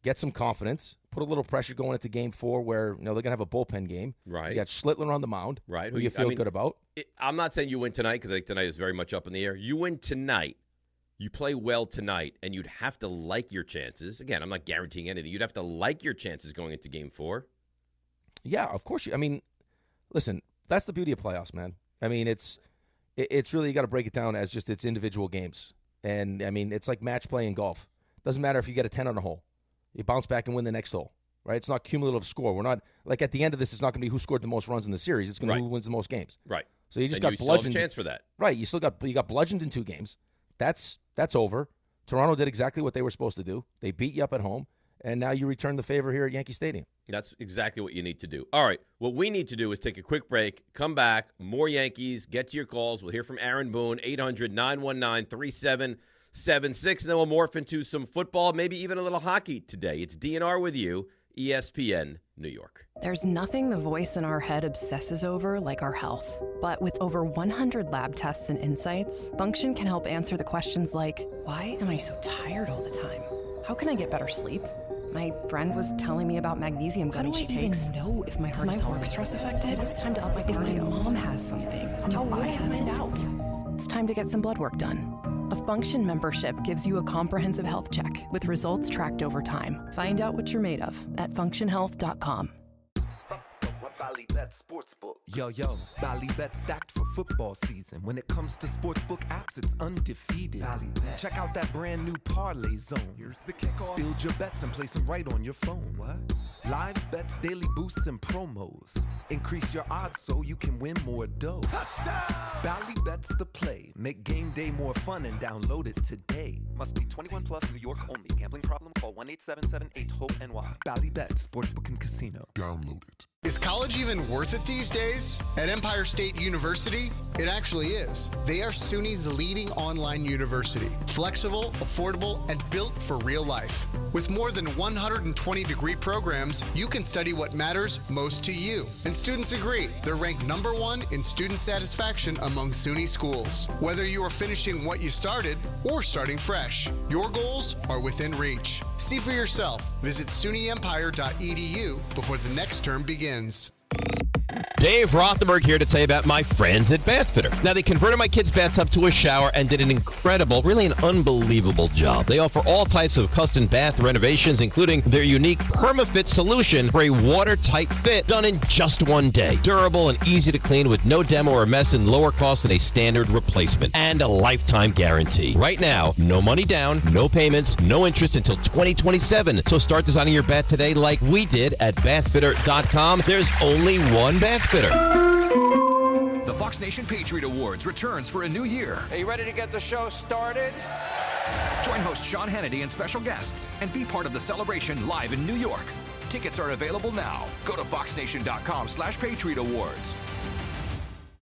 get some confidence, put a little pressure going into Game 4 where, they're going to have a bullpen game. Right. You got Schlittler on the mound. Right. Who you feel good about. I'm not saying you win tonight because I think tonight is very much up in the air. You win tonight. You play well tonight, and you'd have to like your chances. Again, I'm not guaranteeing anything. You'd have to like your chances going into Game 4. Yeah, of course. I mean, listen, that's the beauty of playoffs, man. I mean, it's really, you got to break it down as just it's individual games. And, I mean, it's like match play in golf. Doesn't matter if you get a 10 on a hole. You bounce back and win the next hole, right? It's not cumulative score. We're not, like at the end of this, it's not going to be who scored the most runs in the series. It's going to be who wins the most games. Right. So you just and got you bludgeoned. Still have a chance for that. Right. You got bludgeoned in 2 games. That's over. Toronto did exactly what they were supposed to do. They beat you up at home, and now you return the favor here at Yankee Stadium. That's exactly what you need to do. All right, what we need to do is take a quick break, come back, more Yankees, get to your calls. We'll hear from Aaron Boone, 800-919-3776, and then we'll morph into some football, maybe even a little hockey today. It's DNR with you, ESPN New York. There's nothing the voice in our head obsesses over like our health. But with over 100 lab tests and insights, Function can help answer the questions like, why am I so tired all the time? How can I get better sleep? My friend was telling me about magnesium gummies she takes. Know if my heart is work stress affected? It's time to up my cardio. If my mom has something, how would I find out? It's time to get some blood work done. A Function membership gives you a comprehensive health check with results tracked over time. Find out what you're made of at functionhealth.com. Ballybet Sportsbook. Yo, Ballybet stacked for football season. When it comes to sportsbook apps, it's undefeated. Ballybet. Check out that brand new parlay zone. Here's the kickoff. Build your bets and place them right on your phone. What? Live bets, daily boosts, and promos. Increase your odds so you can win more dough. Touchdown! Ballybet's the play. Make game day more fun and download it today. Must be 21 plus, New York only. Gambling problem? Call 1-877-8-HOPE-NY. Ballybet Sportsbook and Casino. Download it. Is college even worth it these days? At Empire State University, it actually is. They are SUNY's leading online university. Flexible, affordable, and built for real life. With more than 120 degree programs, you can study what matters most to you. And students agree. They're ranked #1 in student satisfaction among SUNY schools. Whether you are finishing what you started or starting fresh, your goals are within reach. See for yourself. Visit SUNYEmpire.edu before the next term begins. Dave Rothenberg here to tell you about my friends at Bath Fitter. Now, they converted my kids' bathtub to a shower and did an incredible, really an unbelievable job. They offer all types of custom bath renovations, including their unique PermaFit solution for a watertight fit done in just 1 day. Durable and easy to clean with no demo or mess and lower cost than a standard replacement. And a lifetime guarantee. Right now, no money down, no payments, no interest until 2027. So start designing your bath today like we did at bathfitter.com. There's only one Bath Fitter. The Fox Nation Patriot Awards returns for a new year. Are you ready to get the show started? Join host Sean Hannity and special guests and be part of the celebration live in New York. Tickets are available now. Go to foxnation.com/Patriot Awards.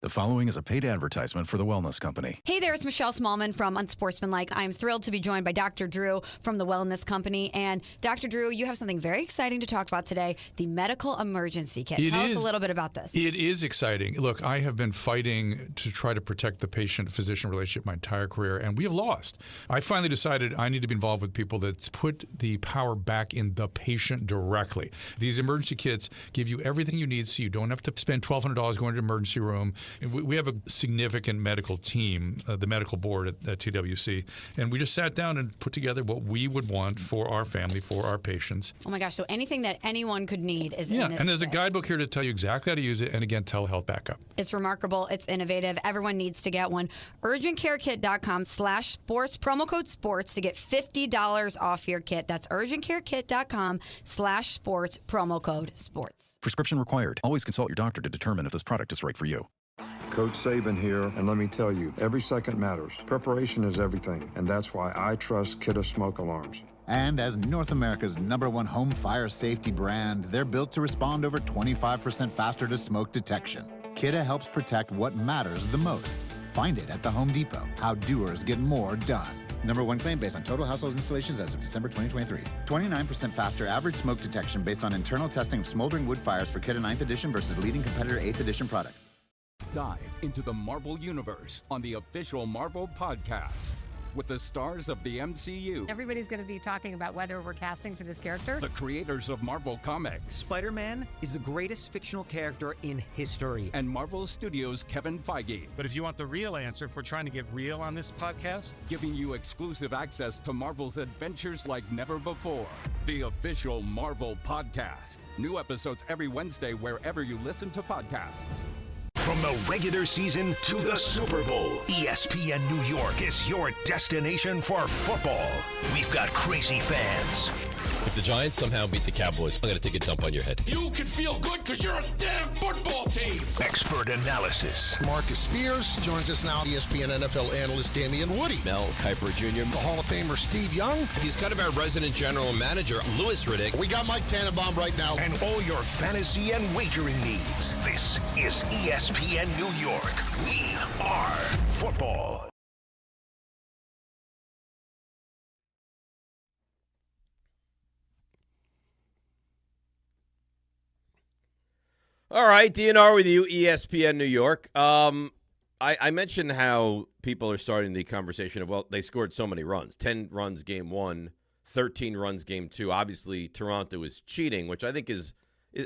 The following is a paid advertisement for the Wellness Company. Hey there, it's Michelle Smallman from Unsportsmanlike. I'm thrilled to be joined by Dr. Drew from the Wellness Company. And Dr. Drew, you have something very exciting to talk about today, the medical emergency kit. Tell us a little bit about this. It is exciting. Look, I have been fighting to try to protect the patient-physician relationship my entire career, and we have lost. I finally decided I need to be involved with people that put the power back in the patient directly. These emergency kits give you everything you need so you don't have to spend $1,200 going to the emergency room. We have a significant medical team, the medical board at TWC, and we just sat down and put together what we would want for our family, for our patients. Oh my gosh, so anything that anyone could need is in this and there's a kit. guidebook here to tell you exactly how to use it, and again, telehealth backup. It's remarkable. It's innovative. Everyone needs to get one. UrgentCareKit.com/sports, promo code sports to get $50 off your kit. That's UrgentCareKit.com/sports, promo code sports. Prescription required. Always consult your doctor to determine if this product is right for you. Coach Saban here, and let me tell you, every second matters. Preparation is everything, and that's why I trust Kidde Smoke Alarms. And as North America's #1 home fire safety brand, they're built to respond over 25% faster to smoke detection. Kidde helps protect what matters the most. Find it at the Home Depot. How doers get more done. #1 claim based on total household installations as of December 2023. 29% faster average smoke detection based on internal testing of smoldering wood fires for Kidde 9th edition versus leading competitor 8th edition products. Dive into the Marvel Universe on the official Marvel Podcast with the stars of the MCU, Everybody's going to be talking about whether we're casting for this character. the creators of Marvel Comics, Spider-Man is the greatest fictional character in history. and Marvel Studios' Kevin Feige. But if you want the real answer, if we're trying to get real on this podcast, Giving you exclusive access to Marvel's adventures like never before. The official Marvel Podcast. New episodes every Wednesday wherever you listen to podcasts. From the regular season to the Super Bowl, ESPN New York is your destination for football. We've got crazy fans. If the Giants somehow beat the Cowboys, I'm going to take a dump on your head. You can feel good because you're a damn football team. Expert analysis. Marcus Spears joins us now. ESPN NFL analyst Damian Woody. Mel Kiper Jr. The Hall of Famer Steve Young. He's kind of our resident general manager, Louis Riddick. We got Mike Tannenbaum right now. And all your fantasy and wagering needs. This is ESPN New York. We are football. All right, DNR with you, ESPN New York. I mentioned how people are starting the conversation of, well, they scored so many runs. 10 runs game one, 13 runs game two. Obviously, Toronto is cheating, which I think is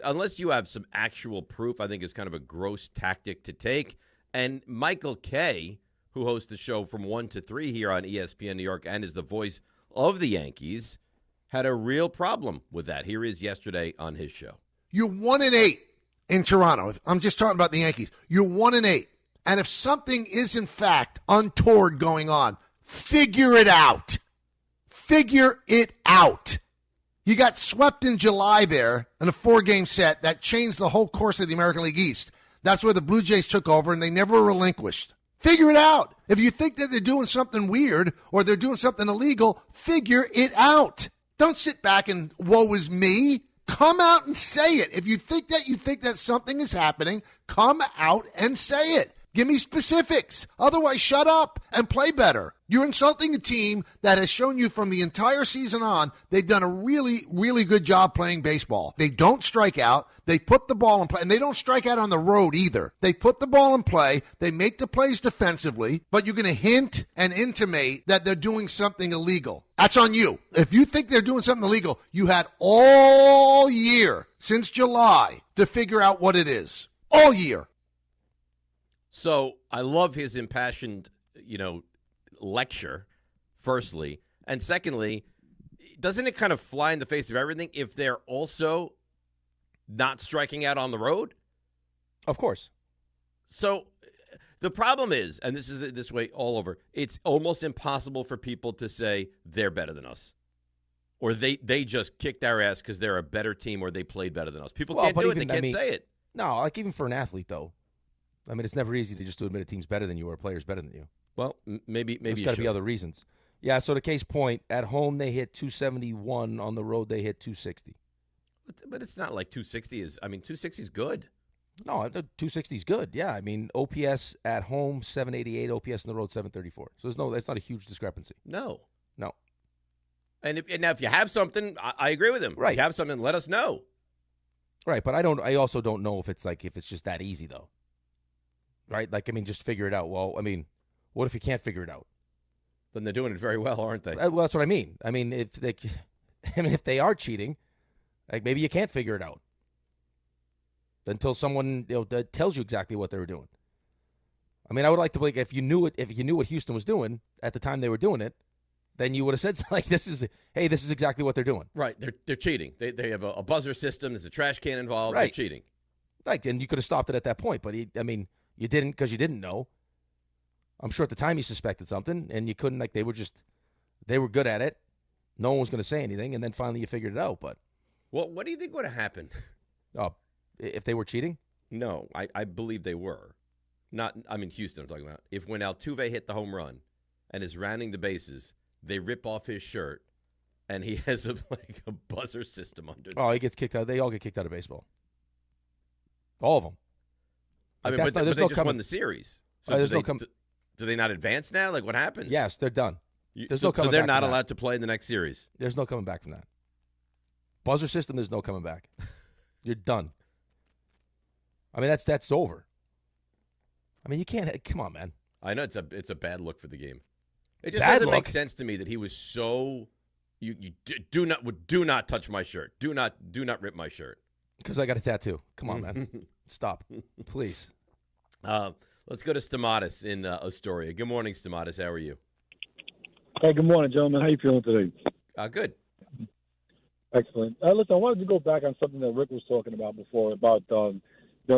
unless you have some actual proof, I think is kind of a gross tactic to take. And Michael Kay, who hosts the show from 1 to 3 here on ESPN New York and is the voice of the Yankees, had a real problem with that. Here he is yesterday on his show. You're 1-8 in Toronto. I'm just talking about the Yankees. You're 1-8. And if something is in fact untoward going on, figure it out. Figure it out. You got swept in July there in a 4-game set that changed the whole course of the American League East. That's where the Blue Jays took over, and they never relinquished. Figure it out. If you think that they're doing something weird or they're doing something illegal, figure it out. Don't sit back and woe is me. Come out and say it. If you think that something is happening, come out and say it. Give me specifics. Otherwise, shut up and play better. You're insulting a team that has shown you from the entire season on they've done a really, really good job playing baseball. They don't strike out. They put the ball in play. And they don't strike out on the road either. They put the ball in play. They make the plays defensively. But you're going to hint and intimate that they're doing something illegal. That's on you. If you think they're doing something illegal, you had all year since July to figure out what it is. All year. So I love his impassioned, lecture, firstly. And secondly, doesn't it kind of fly in the face of everything if they're also not striking out on the road? Of course. So the problem is, and this is this way all over, it's almost impossible for people to say they're better than us. Or they just kicked our ass because they're a better team or they played better than us. People can't do it. They can't say it. No, like even for an athlete, though. I mean, it's never easy to just admit a team's better than you or a player's better than you. Well, maybe there's got to be other reasons. Yeah, so the case point, at home they hit 271. On the road they hit 260. But it's not like 260 is. I mean, 260 is good. No, 260 is good. Yeah, I mean, OPS at home 788, OPS on the road 734. So that's not a huge discrepancy. No. And now, if you have something, I agree with him. Right. If you have something, let us know. Right, but I also don't know if it's just that easy though. Right? Like, I mean, just figure it out. Well, I mean, what if you can't figure it out? Then they're doing it very well, aren't they? Well, that's what I mean. I mean, if they are cheating, like maybe you can't figure it out until someone that tells you exactly what they were doing. I mean, I would like to believe if you knew what Houston was doing at the time they were doing it, then you would have said like, this is exactly what they're doing. Right, they're cheating. They have a buzzer system. There's a trash can involved. Right. They're cheating. Right, and you could have stopped it at that point, but you didn't because you didn't know. I'm sure at the time you suspected something, and you couldn't. Like they were good at it. No one was going to say anything, and then finally you figured it out. But what do you think would have happened? Oh, if they were cheating? No, I believe they were. Houston I'm talking about. If when Altuve hit the home run and is rounding the bases, they rip off his shirt, and he has a buzzer system under. Oh, he gets kicked out. They all get kicked out of baseball. All of them. But they just won the series. So do they not advance now? Like, what happens? Yes, they're done. So they're not allowed to play in the next series? There's no coming back from that. Buzzer system, there's no coming back. You're done. I mean, that's over. I mean, you can't. Come on, man. I know it's a bad look for the game. It just doesn't make sense to me that he was so. You do not touch my shirt. Do not rip my shirt. Because I got a tattoo. Come on, man. Stop, please. Let's go to Stamatis in Astoria. Good morning, Stamatis. How are you? Hey, good morning, gentlemen. How you feeling today? Good. Excellent. Listen, I wanted to go back on something that Rick was talking about before about the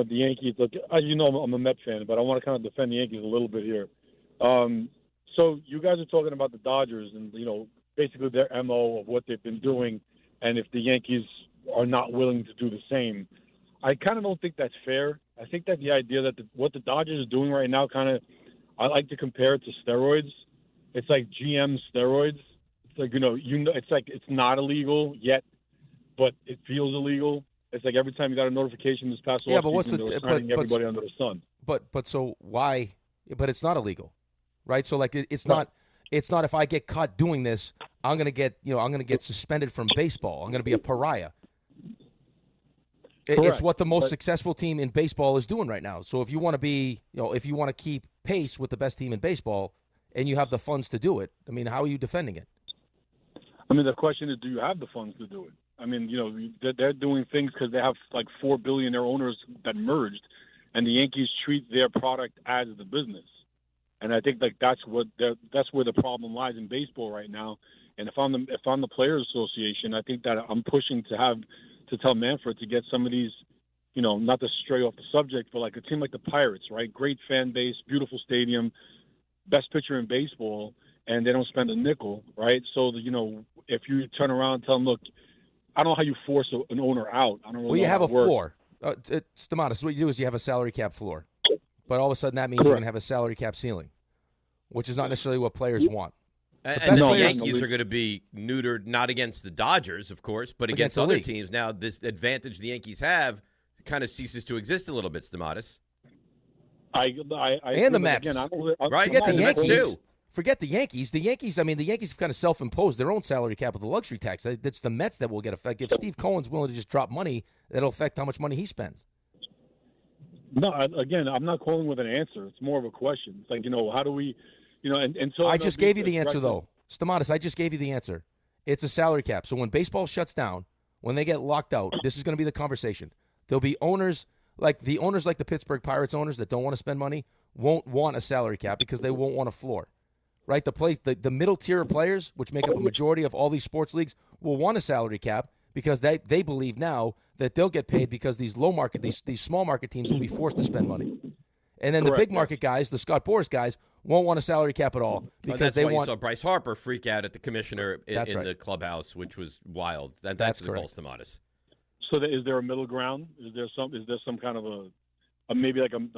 Yankees. Look, as you know, I'm a Met fan, but I want to kind of defend the Yankees a little bit here. So you guys are talking about the Dodgers and, basically their MO of what they've been doing, and if the Yankees are not willing to do the same. I kind of don't think that's fair. I think that the idea that what the Dodgers are doing right now I like to compare it to steroids. It's like GM steroids. It's like, it's like it's not illegal yet, but it feels illegal. It's like every time you got a notification this past offseason, they were signing everybody under the sun. But so why? But it's not illegal, right? So like it's not if I get caught doing this, I'm gonna get suspended from baseball. I'm gonna be a pariah. It's what the most successful team in baseball is doing right now. So if you want to be, if you want to keep pace with the best team in baseball, and you have the funds to do it, I mean, how are you defending it? I mean, the question is, do you have the funds to do it? I mean, they're doing things because they have like 4 billionaire owners that merged, and the Yankees treat their product as the business. And I think that's where the problem lies in baseball right now. And if I'm the Players Association, I think that I'm pushing to tell Manfred to get some of these, not to stray off the subject, but like a team like the Pirates, right? Great fan base, beautiful stadium, best pitcher in baseball, and they don't spend a nickel, right? So, if you turn around and tell them, look, I don't know how you force an owner out. I don't really know you have how a floor. Stamatis, what you do is you have a salary cap floor. But all of a sudden that means you're going to have a salary cap ceiling, which is not necessarily what players want. And the Yankees are going to be neutered, not against the Dodgers, of course, but against other teams. Now, this advantage the Yankees have kind of ceases to exist a little bit, Stamatis. And the Mets. Right? Forget the Yankees. Too. Forget the Yankees. The Yankees have kind of self-imposed their own salary cap with the luxury tax. It's the Mets that will get affected. If Steve Cohen's willing to just drop money, that'll affect how much money he spends. No, again, I'm not calling with an answer. It's more of a question. It's like, how do we, and so I just gave you the answer, though. Stamatis, I just gave you the answer. It's a salary cap. So when baseball shuts down, when they get locked out, this is going to be the conversation. There'll be owners like the Pittsburgh Pirates owners that don't want to spend money won't want a salary cap because they won't want a floor. Right? The middle tier of players, which make up a majority of all these sports leagues, will want a salary cap because they believe now that they'll get paid because these low market, these small market teams will be forced to spend money. And then the big market guys, the Scott Boras guys, won't want a salary cap at all because that's why you saw Bryce Harper freak out at the commissioner in the clubhouse, which was wild. That's the goal, Stamatis. So is there a middle ground? Is there some kind of a maybe I don't,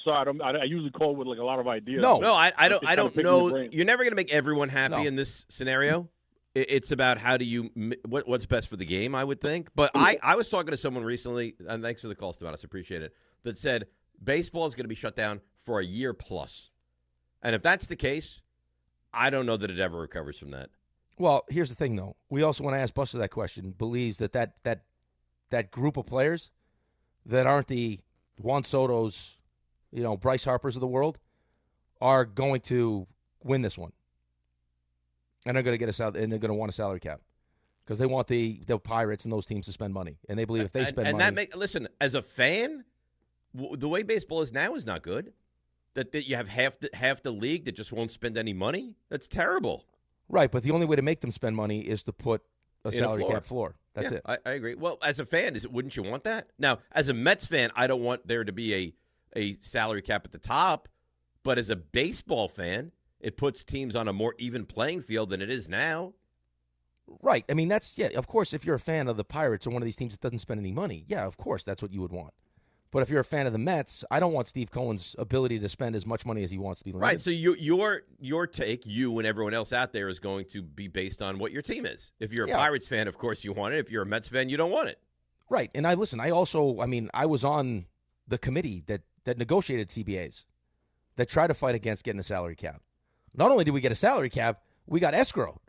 sorry, I usually call with like a lot of ideas. No, I don't know. You're never going to make everyone happy No. in this scenario. It's about how do you what's best for the game, I would think. But I was talking to someone recently, and thanks for the call, Stevanos, appreciate it, that said baseball is going to be shut down for a year plus. And if that's the case, I don't know that it ever recovers from that. Well, here's the thing, though. We also, when I asked Buster that question, believes that group of players that aren't the Juan Soto's, Bryce Harper's of the world are going to win this one. And they're going to get and they're going to want a salary cap because they want the Pirates and those teams to spend money. And they believe if they spend money. Listen, as a fan, the way baseball is now is not good. That you have half the league that just won't spend any money. That's terrible. Right, but the only way to make them spend money is to put a salary cap floor. That's it. I agree. Well, as a fan, wouldn't you want that? Now, as a Mets fan, I don't want there to be a salary cap at the top. But as a baseball fan, it puts teams on a more even playing field than it is now. Right. I mean, of course, if you're a fan of the Pirates or one of these teams that doesn't spend any money, yeah, of course, that's what you would want. But if you're a fan of the Mets, I don't want Steve Cohen's ability to spend as much money as he wants to be limited. Right. So your take, you and everyone else out there, is going to be based on what your team is. If you're a Pirates fan, of course you want it. If you're a Mets fan, you don't want it. Right. And I was on the committee that negotiated CBAs, that tried to fight against getting a salary cap. Not only did we get a salary cap, we got escrow,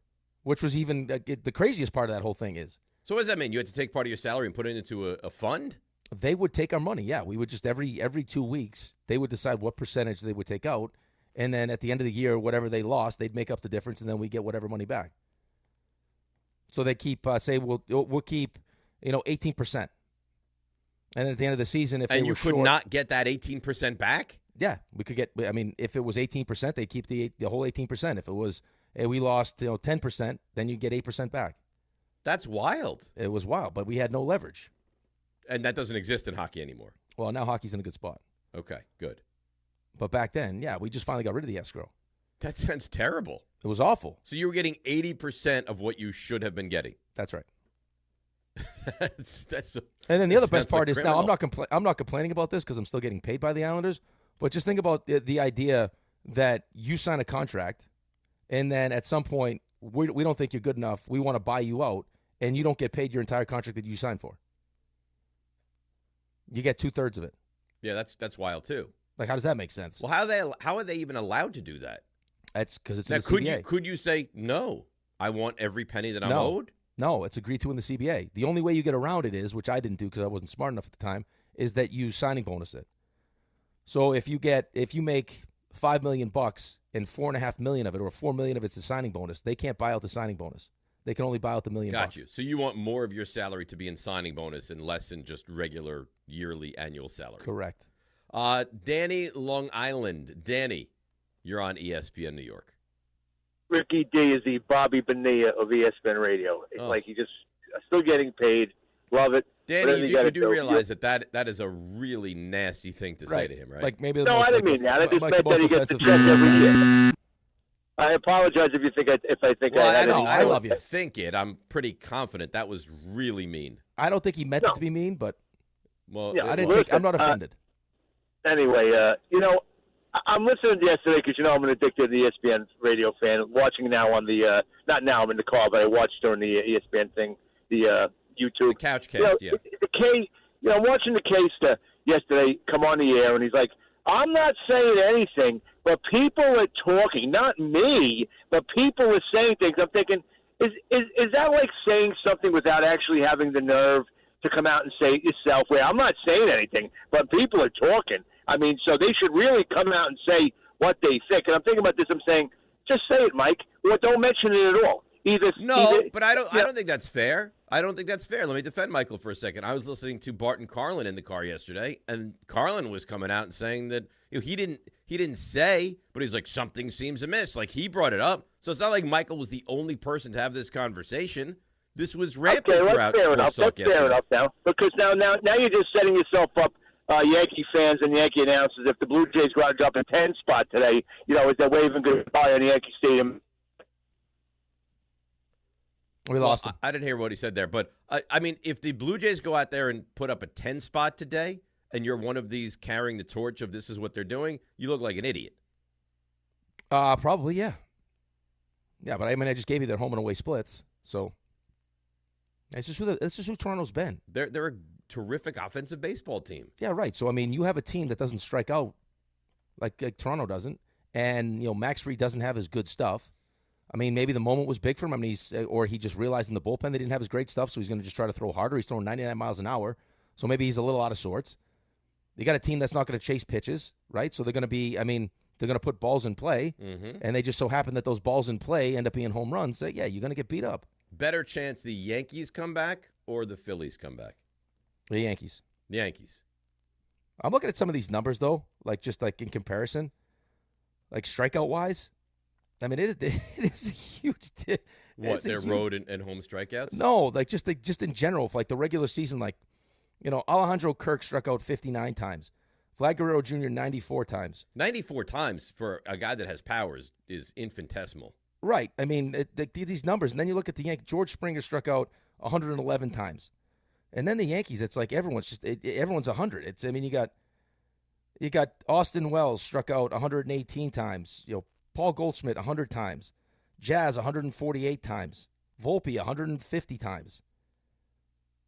which was even the craziest part of that whole thing is. So what does that mean? You had to take part of your salary and put it into a fund? They would take our money, yeah. We would just every 2 weeks, they would decide what percentage they would take out, and then at the end of the year, whatever they lost, they'd make up the difference, and then we get whatever money back. So they keep we'll keep 18%, and then at the end of the season, if they were short, not get that 18% back. Yeah, we could get. I mean, if it was 18%, they keep the whole 18%. If it was we lost 10%, then you get 8% back. That's wild. It was wild, but we had no leverage. And that doesn't exist in hockey anymore. Well, now hockey's in a good spot. Okay, good. But back then, yeah, we just finally got rid of the escrow. That sounds terrible. It was awful. So you were getting 80% of what you should have been getting. That's right. And then the other best part is now I'm not complaining about this because I'm still getting paid by the Islanders. But just think about the idea that you sign a contract, and then at some point we don't think you're good enough. We want to buy you out, and you don't get paid your entire contract that you signed for. You get 2/3 of it. Yeah, that's wild too. Like, how does that make sense? Well, how are they even allowed to do that? That's because it's now, in the CBA. Could you say no? I want every penny that I'm owed. No, it's agreed to in the CBA. The only way you get around it is, which I didn't do because I wasn't smart enough at the time, is that you signing bonus it. So if you make $5 million and $4.5 million of it, or $4 million of it's a signing bonus, they can't buy out the signing bonus. They can only buy out the $1 million. Got you. So you want more of your salary to be in signing bonus and less in just regular yearly annual salary. Correct. Danny, Long Island. Danny, you're on ESPN New York. Ricky D is the Bobby Bonilla of ESPN Radio. It's like he just still getting paid. Love it. Danny, you do realize that is a really nasty thing to say to him, right? Like maybe I didn't mean that. I just meant that he gets the check every year. I apologize if I think I love you. Think it. I'm pretty confident that was really mean. I don't think he meant it to be mean, but I'm not offended. Anyway, I'm listening to yesterday because I'm an addicted ESPN radio fan. Watching now on the not now I'm in the car, but I watched during the ESPN thing, the YouTube. The couch cast, yeah. The K, I'm watching the case yesterday come on the air, and he's like, I'm not saying anything, but people are talking, not me, but people are saying things. I'm thinking, is that like saying something without actually having the nerve to come out and say it yourself? Where I'm not saying anything, but people are talking. I mean, so they should really come out and say what they think. And I'm thinking about this. I'm saying, just say it, Mike, or don't mention it at all. But I don't think that's fair. I don't think that's fair. Let me defend Michael for a second. I was listening to Barton Carlin in the car yesterday, and Carlin was coming out and saying that he didn't say, but he's like, something seems amiss. Like, he brought it up. So it's not like Michael was the only person to have this conversation. This was rampant throughout Sports Talk yesterday. Fair enough now, because now you're just setting yourself up, Yankee fans and Yankee announcers. If the Blue Jays go out and drop a 10 spot today, as they're waving goodbye on Yankee Stadium. We lost him. I didn't hear what he said there, but I mean, if the Blue Jays go out there and put up a 10 spot today, and you're one of these carrying the torch of this is what they're doing, you look like an idiot. Probably, yeah. Yeah, but I mean, I just gave you their home and away splits, so it's just who Toronto's been. They're a terrific offensive baseball team. Yeah, right. So I mean, you have a team that doesn't strike out like Toronto doesn't, and Max Fried doesn't have his good stuff. I mean, maybe the moment was big for him. I mean, he just realized in the bullpen they didn't have his great stuff, so he's going to just try to throw harder. He's throwing 99 miles an hour, so maybe he's a little out of sorts. You got a team that's not going to chase pitches, right? So they're going to be, they're going to put balls in play, and they just so happen that those balls in play end up being home runs. So, yeah, you're going to get beat up. Better chance the Yankees come back or the Phillies come back? The Yankees. The Yankees. I'm looking at some of these numbers, though, just in comparison, like strikeout-wise. I mean, it is a huge What, their road and home strikeouts? No, just in general, for the regular season, Alejandro Kirk struck out 59 times. Vlad Guerrero Jr. 94 times. 94 times for a guy that has powers is infinitesimal. Right. I mean, these numbers, and then you look at the Yankees. George Springer struck out 111 times. And then the Yankees, it's like everyone's 100. You got Austin Wells struck out 118 times. Paul Goldschmidt 100 times. Jazz 148 times. Volpe 150 times.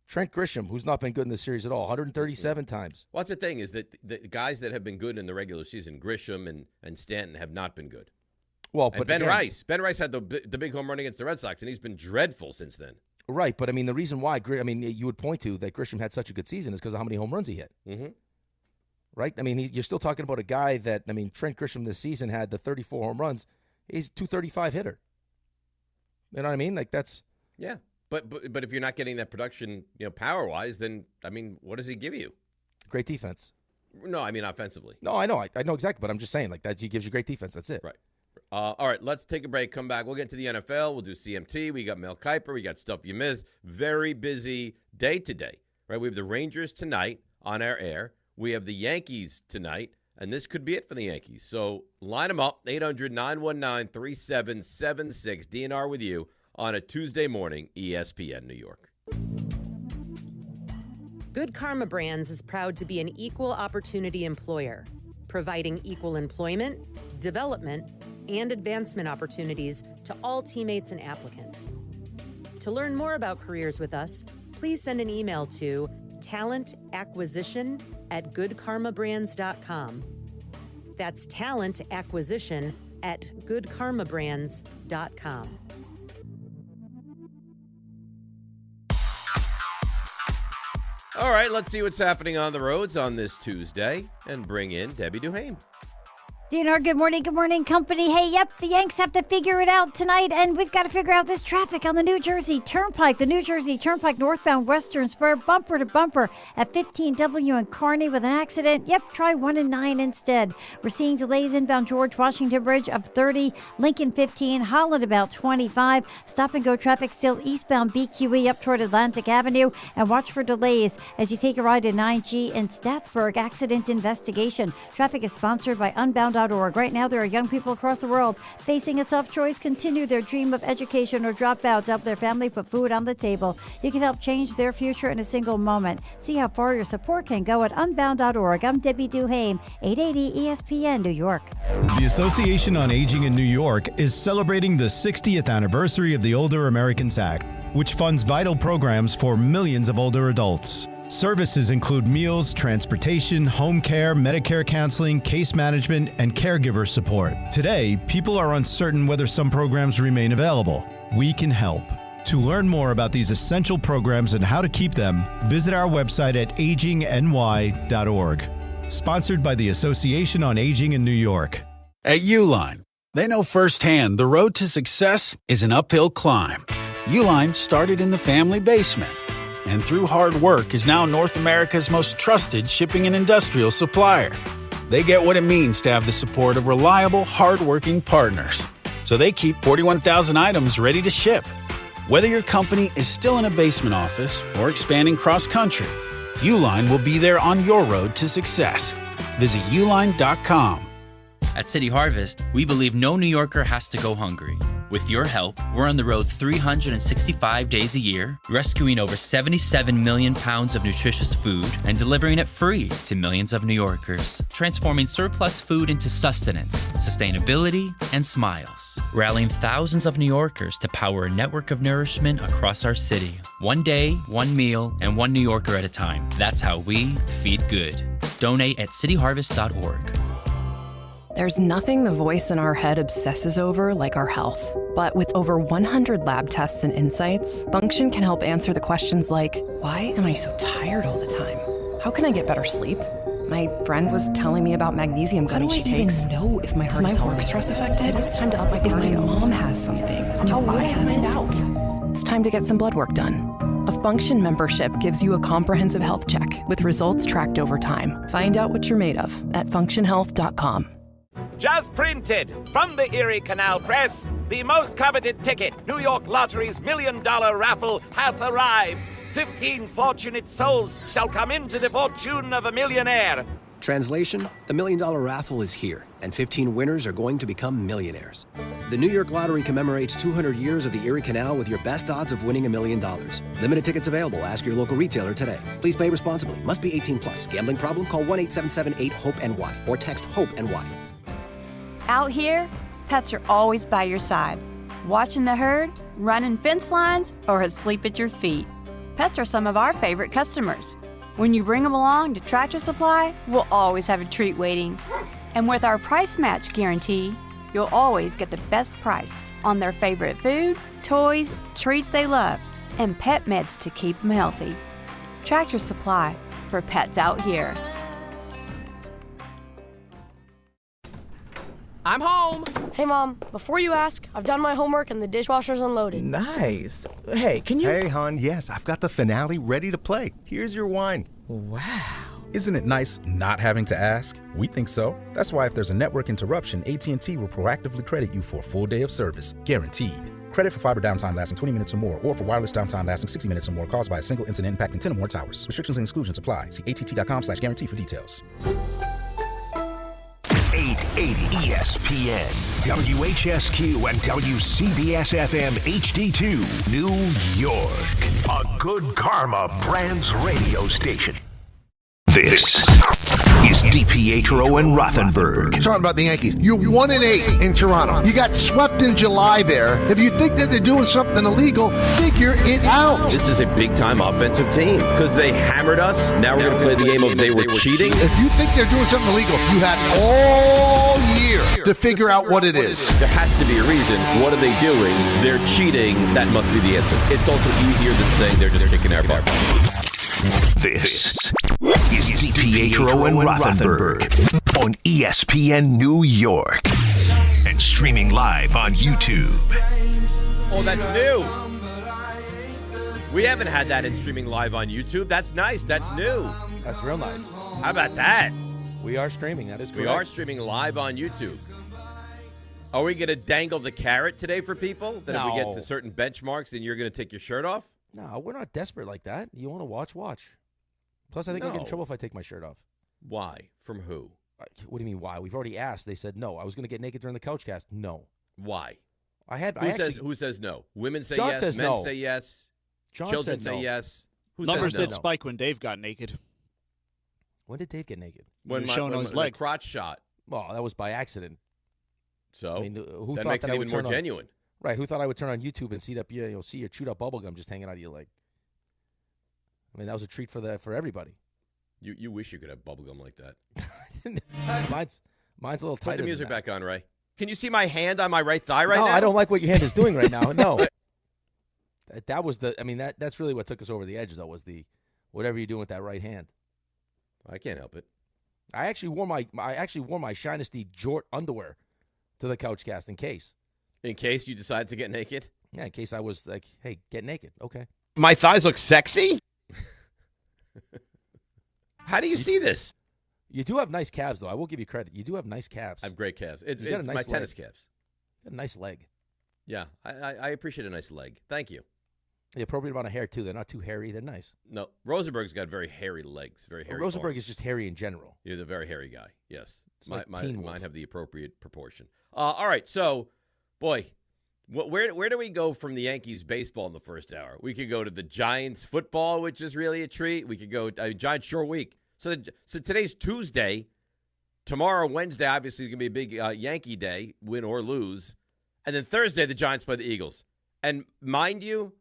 Trent Grisham, who's not been good in this series at all, 137 times. Well, that's the thing is that the guys that have been good in the regular season, Grisham and Stanton, have not been good. Well, but Ben Rice had the big home run against the Red Sox, and he's been dreadful since then. Right, but I mean the reason why you would point to that Grisham had such a good season is because of how many home runs he hit. Mm-hmm. Right, I mean you're still talking about a guy that Trent Grisham this season had the 34 home runs. He's a 235 hitter. You know what I mean? That's yeah. But if you're not getting that production, power wise, then what does he give you? Great defense. No, I mean offensively. No, I know exactly, but I'm just saying that he gives you great defense. That's it. Right. All right, let's take a break. Come back. We'll get to the NFL. We'll do CMT. We got Mel Kiper. We got stuff you missed. Very busy day today. Right. We have the Rangers tonight on our air. We have the Yankees tonight, and this could be it for the Yankees. So line them up. 800-919-3776. DNR with you on a Tuesday morning, ESPN New York. Good Karma Brands is proud to be an equal opportunity employer, providing equal employment, development, and advancement opportunities to all teammates and applicants. To learn more about careers with us, please send an email to talentacquisition@goodkarmabrands.com. That's talentacquisition@goodkarmabrands.com. All right, let's see what's happening on the roads on this Tuesday and bring in Debbie Duhame. DNR, good morning, company. Hey, yep, the Yanks have to figure it out tonight, and we've got to figure out this traffic on the New Jersey Turnpike. The New Jersey Turnpike northbound Western Spur, bumper to bumper at 15W in Kearney with an accident. Yep, try 1 and 9 instead. We're seeing delays inbound George Washington Bridge of 30, Lincoln 15, Holland about 25. Stop and go traffic still eastbound BQE up toward Atlantic Avenue, and watch for delays as you take a ride in 9G in Statsburg. Accident investigation. Traffic is sponsored by Unbound.org. Right now, there are young people across the world facing a tough choice: continue their dream of education or drop out to help their family put food on the table. You can help change their future in a single moment. See how far your support can go at Unbound.org. I'm Debbie Duhame, 880 ESPN New York. The Association on Aging in New York is celebrating the 60th anniversary of the Older Americans Act, which funds vital programs for millions of older adults. Services include meals, transportation, home care, Medicare counseling, case management, and caregiver support. Today, people are uncertain whether some programs remain available. We can help. To learn more about these essential programs and how to keep them, visit our website at agingny.org. Sponsored by the Association on Aging in New York. At Uline, they know firsthand the road to success is an uphill climb. Uline started in the family basement, and through hard work is now North America's most trusted shipping and industrial supplier. They get what it means to have the support of reliable, hard-working partners. So they keep 41,000 items ready to ship. Whether your company is still in a basement office or expanding cross-country, Uline will be there on your road to success. Visit uline.com. At City Harvest, we believe no New Yorker has to go hungry. With your help, we're on the road 365 days a year, rescuing over 77 million pounds of nutritious food and delivering it free to millions of New Yorkers, transforming surplus food into sustenance, sustainability, and smiles, rallying thousands of New Yorkers to power a network of nourishment across our city. One day, one meal, and one New Yorker at a time. That's how we feed good. Donate at cityharvest.org. There's nothing the voice in our head obsesses over like our health. But with over 100 lab tests and insights, Function can help answer the questions like, why am I so tired all the time? How can I get better sleep? My friend was telling me about magnesium gummies she takes. I don't even know if my heart is work stress affected. It's time to up my cardio. If my mom has something, how would I find out? It's time to get some blood work done. A Function membership gives you a comprehensive health check with results tracked over time. Find out what you're made of at functionhealth.com. Just printed from the Erie Canal Press, the most coveted ticket, New York Lottery's $1 million raffle, hath arrived. 15 fortunate souls shall come into the fortune of a millionaire. Translation, the $1 million raffle is here, and 15 winners are going to become millionaires. The New York Lottery commemorates 200 years of the Erie Canal with your best odds of winning $1 million. Limited tickets available. Ask your local retailer today. Please play responsibly. Must be 18 plus. Gambling problem? Call 1-877-8-HOPE-NY or text HOPE-NY. Out here, pets are always by your side, watching the herd, running fence lines, or asleep at your feet. Pets are some of our favorite customers. When you bring them along to Tractor Supply, we'll always have a treat waiting. And with our price match guarantee, you'll always get the best price on their favorite food, toys, treats they love, and pet meds to keep them healthy. Tractor Supply, for pets out here. I'm home. Hey, Mom, before you ask, I've done my homework and the dishwasher's unloaded. Nice. Hey, can you... Hey, hon, yes, I've got the finale ready to play. Here's your wine. Wow. Isn't it nice not having to ask? We think so. That's why if there's a network interruption, AT&T will proactively credit you for a full day of service. Guaranteed. Credit for fiber downtime lasting 20 minutes or more, or for wireless downtime lasting 60 minutes or more caused by a single incident impacting 10 or more towers. Restrictions and exclusions apply. See att.com/guarantee for details. 880 ESPN, WHSQ, and WCBS-FM HD2, New York. A Good Karma Brands radio station. This is DiPietro and Rothenberg. Talking about the Yankees. You're 1-8 in Toronto. You got swept in July there. If you think that they're doing something illegal, figure it out. This is a big-time offensive team because they hammered us. Now we're going to play the game of they were cheating. If you think they're doing something illegal, you had all year to figure out what it is. There has to be a reason. What are they doing? They're cheating. That must be the answer. It's also easier than saying they're just kicking our butts. This is DiPietro and Rothenberg on ESPN New York and streaming live on YouTube. Oh, that's new. We haven't had that in streaming live on YouTube. That's nice. That's new. That's real nice. How about that? We are streaming. That is correct. We are streaming live on YouTube. Are we going to dangle the carrot today for people? That if we get to certain benchmarks, then you're going to take your shirt off? No, we're not desperate like that. You want to watch. Plus, I think I'll get in trouble if I take my shirt off. Why? From who? What do you mean, why? We've already asked. They said no. I was going to get naked during the Couchcast. No. Why? Who says no? Women say John yes. Says men no. say yes. John Children said no. say yes. Who Numbers says no? did spike when Dave got naked. When did Dave get naked? When he was showing his leg. Crotch shot. Well, that was by accident. So I mean, who that thought makes that it I even would more turn genuine. Right? Who thought I would turn on YouTube and see your chewed up bubble gum just hanging out of your leg? I mean, that was a treat for everybody. You wish you could have bubble gum like that. mine's a little tighter. Put the music back on, Ray. Can you see my hand on my right thigh right now? No, I don't like what your hand is doing right now. No. That was that's really what took us over the edge, though, was the whatever you're doing with that right hand. I can't help it. I actually wore my Shinesty Jort underwear to the Couchcast in case. In case you decided to get naked? Yeah, in case I was like, hey, get naked. Okay. My thighs look sexy? How do you see this? You do have nice calves, though. I will give you credit. You do have nice calves. I have great calves. It's nice my tennis calves. You got a nice leg. Yeah, I appreciate a nice leg. Thank you. The appropriate amount of hair, too. They're not too hairy. They're nice. No, Rosenberg's got very hairy legs, very hairy. Rosenberg is just hairy in general. He's a very hairy guy, yes. Like mine have the appropriate proportion. All right, so, boy, Where do we go from the Yankees baseball in the first hour? We could go to the Giants football, which is really a treat. We could go Giants short week. So today's Tuesday. Tomorrow, Wednesday, obviously, is going to be a big Yankee day, win or lose. And then Thursday, the Giants play the Eagles. And mind you,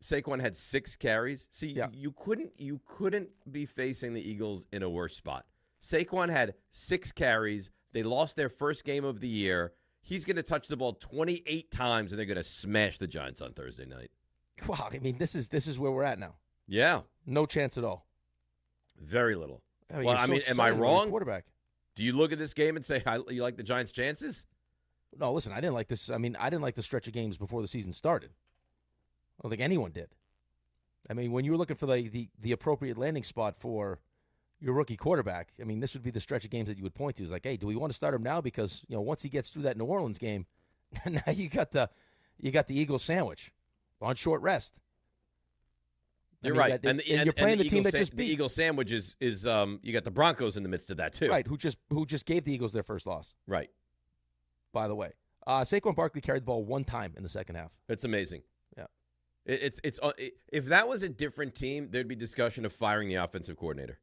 Saquon had 6 carries. See, you couldn't be facing the Eagles in a worse spot. Saquon had 6 carries. They lost their first game of the year. He's going to touch the ball 28 times, and they're going to smash the Giants on Thursday night. Wow, I mean, this is where we're at now. Yeah. No chance at all. Very little. Oh, well, I mean, am I wrong? Quarterback. Do you look at this game and say you like the Giants' chances? No, listen, I didn't like this. I mean, I didn't like the stretch of games before the season started. I don't think anyone did. I mean, when you were looking for the appropriate landing spot for your rookie quarterback, I mean, this would be the stretch of games that you would point to. It's like, hey, do we want to start him now? Because once he gets through that New Orleans game, now you got the Eagles sandwich on short rest. You're right, and you're playing the team that just beat. The Eagles sandwich is you got the Broncos in the midst of that too, right? Who just gave the Eagles their first loss, right? By the way, Saquon Barkley carried the ball 1 time in the second half. It's amazing. Yeah, it's if that was a different team, there'd be discussion of firing the offensive coordinator.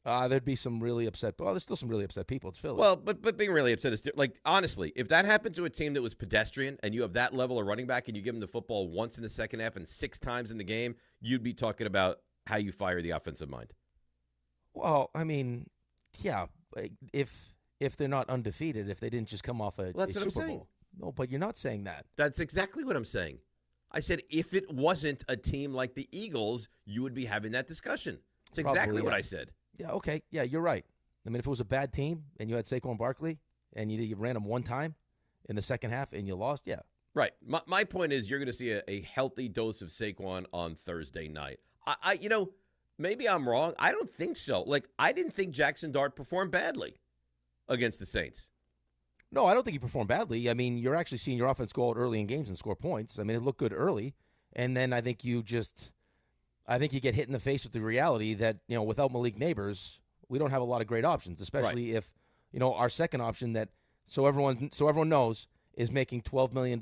There'd be some really upset. Well, there's still some really upset people. It's Philly. Well, but being really upset is like, honestly, if that happened to a team that was pedestrian and you have that level of running back and you give them the football once in the second half and 6 times in the game, you'd be talking about how you fire the offensive mind. Well, I mean, yeah, if they're not undefeated, if they didn't just come off a Super Bowl. No, but you're not saying that. That's exactly what I'm saying. I said if it wasn't a team like the Eagles, you would be having that discussion. It's exactly what I said. Yeah, okay. Yeah, you're right. I mean, if it was a bad team and you had Saquon Barkley and you ran him 1 time in the second half and you lost, yeah. Right. My point is you're going to see a healthy dose of Saquon on Thursday night. I maybe I'm wrong. I don't think so. Like, I didn't think Jackson Dart performed badly against the Saints. No, I don't think he performed badly. I mean, you're actually seeing your offense go out early in games and score points. I mean, it looked good early. And then I think you get hit in the face with the reality that, without Malik Neighbors, we don't have a lot of great options, especially if, our second option that, so everyone knows, is making $12 million,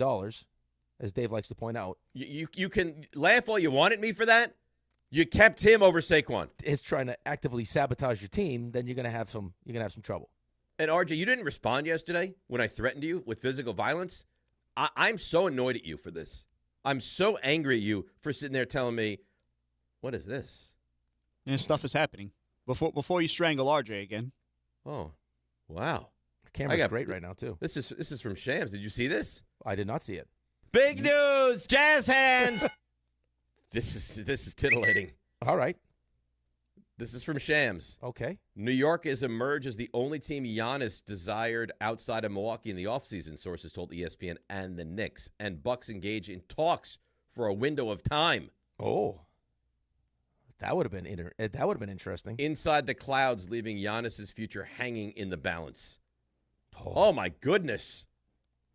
as Dave likes to point out. You can laugh all you want at me for that. You kept him over Saquon. Is trying to actively sabotage your team, then you're going to have some trouble. And RJ, you didn't respond yesterday when I threatened you with physical violence. I'm so annoyed at you for this. I'm so angry at you for sitting there telling me, what is this? And stuff is happening. Before you strangle RJ again. Oh, wow. The camera's great right now, too. This is from Shams. Did you see this? I did not see it. Big news! Jazz hands! This is titillating. All right. This is from Shams. Okay. New York has emerged as the only team Giannis desired outside of Milwaukee in the offseason, sources told ESPN and the Knicks. And Bucks engage in talks for a window of time. Oh. That would have been interesting. Inside the clouds, leaving Giannis's future hanging in the balance. Oh my goodness.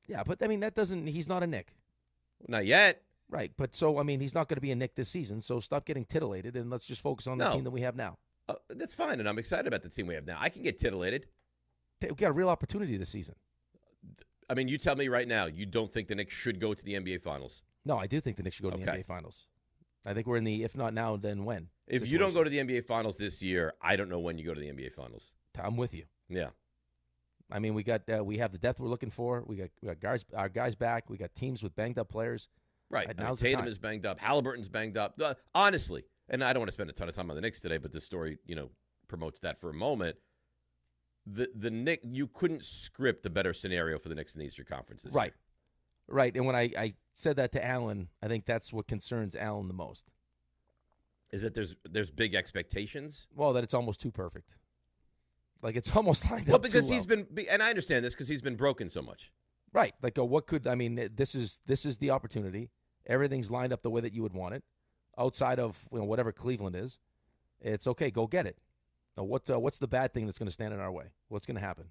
Yeah, but I mean he's not a Knick. Not yet. Right, but so, I mean, he's not going to be a Knick this season, so stop getting titillated and let's just focus on the team that we have now. That's fine, and I'm excited about the team we have now. I can get titillated. We've got a real opportunity this season. I mean, you tell me right now, you don't think the Knicks should go to the NBA Finals? No, I do think the Knicks should go to the NBA Finals. I think we're in the if not now, then when. If you don't go to the NBA Finals this year, I don't know when you go to the NBA Finals. I'm with you. Yeah. I mean, we have the depth we're looking for. We got our guys back. We got teams with banged up players. Right. Tatum is banged up. Halliburton's banged up. Honestly, and I don't want to spend a ton of time on the Knicks today, but this story, promotes that for a moment. The Knicks, you couldn't script a better scenario for the Knicks in the Eastern Conference this year. Right. And when I said that to Alan, I think that's what concerns Alan the most. Is that there's big expectations? Well, that it's almost too perfect. Like it's almost lined up. Well, because he's been, and I understand this because he's been broken so much. Right. Like, this is the opportunity. Everything's lined up the way that you would want it. Outside of whatever Cleveland is, it's okay. Go get it. Now, what's the bad thing that's going to stand in our way? What's going to happen?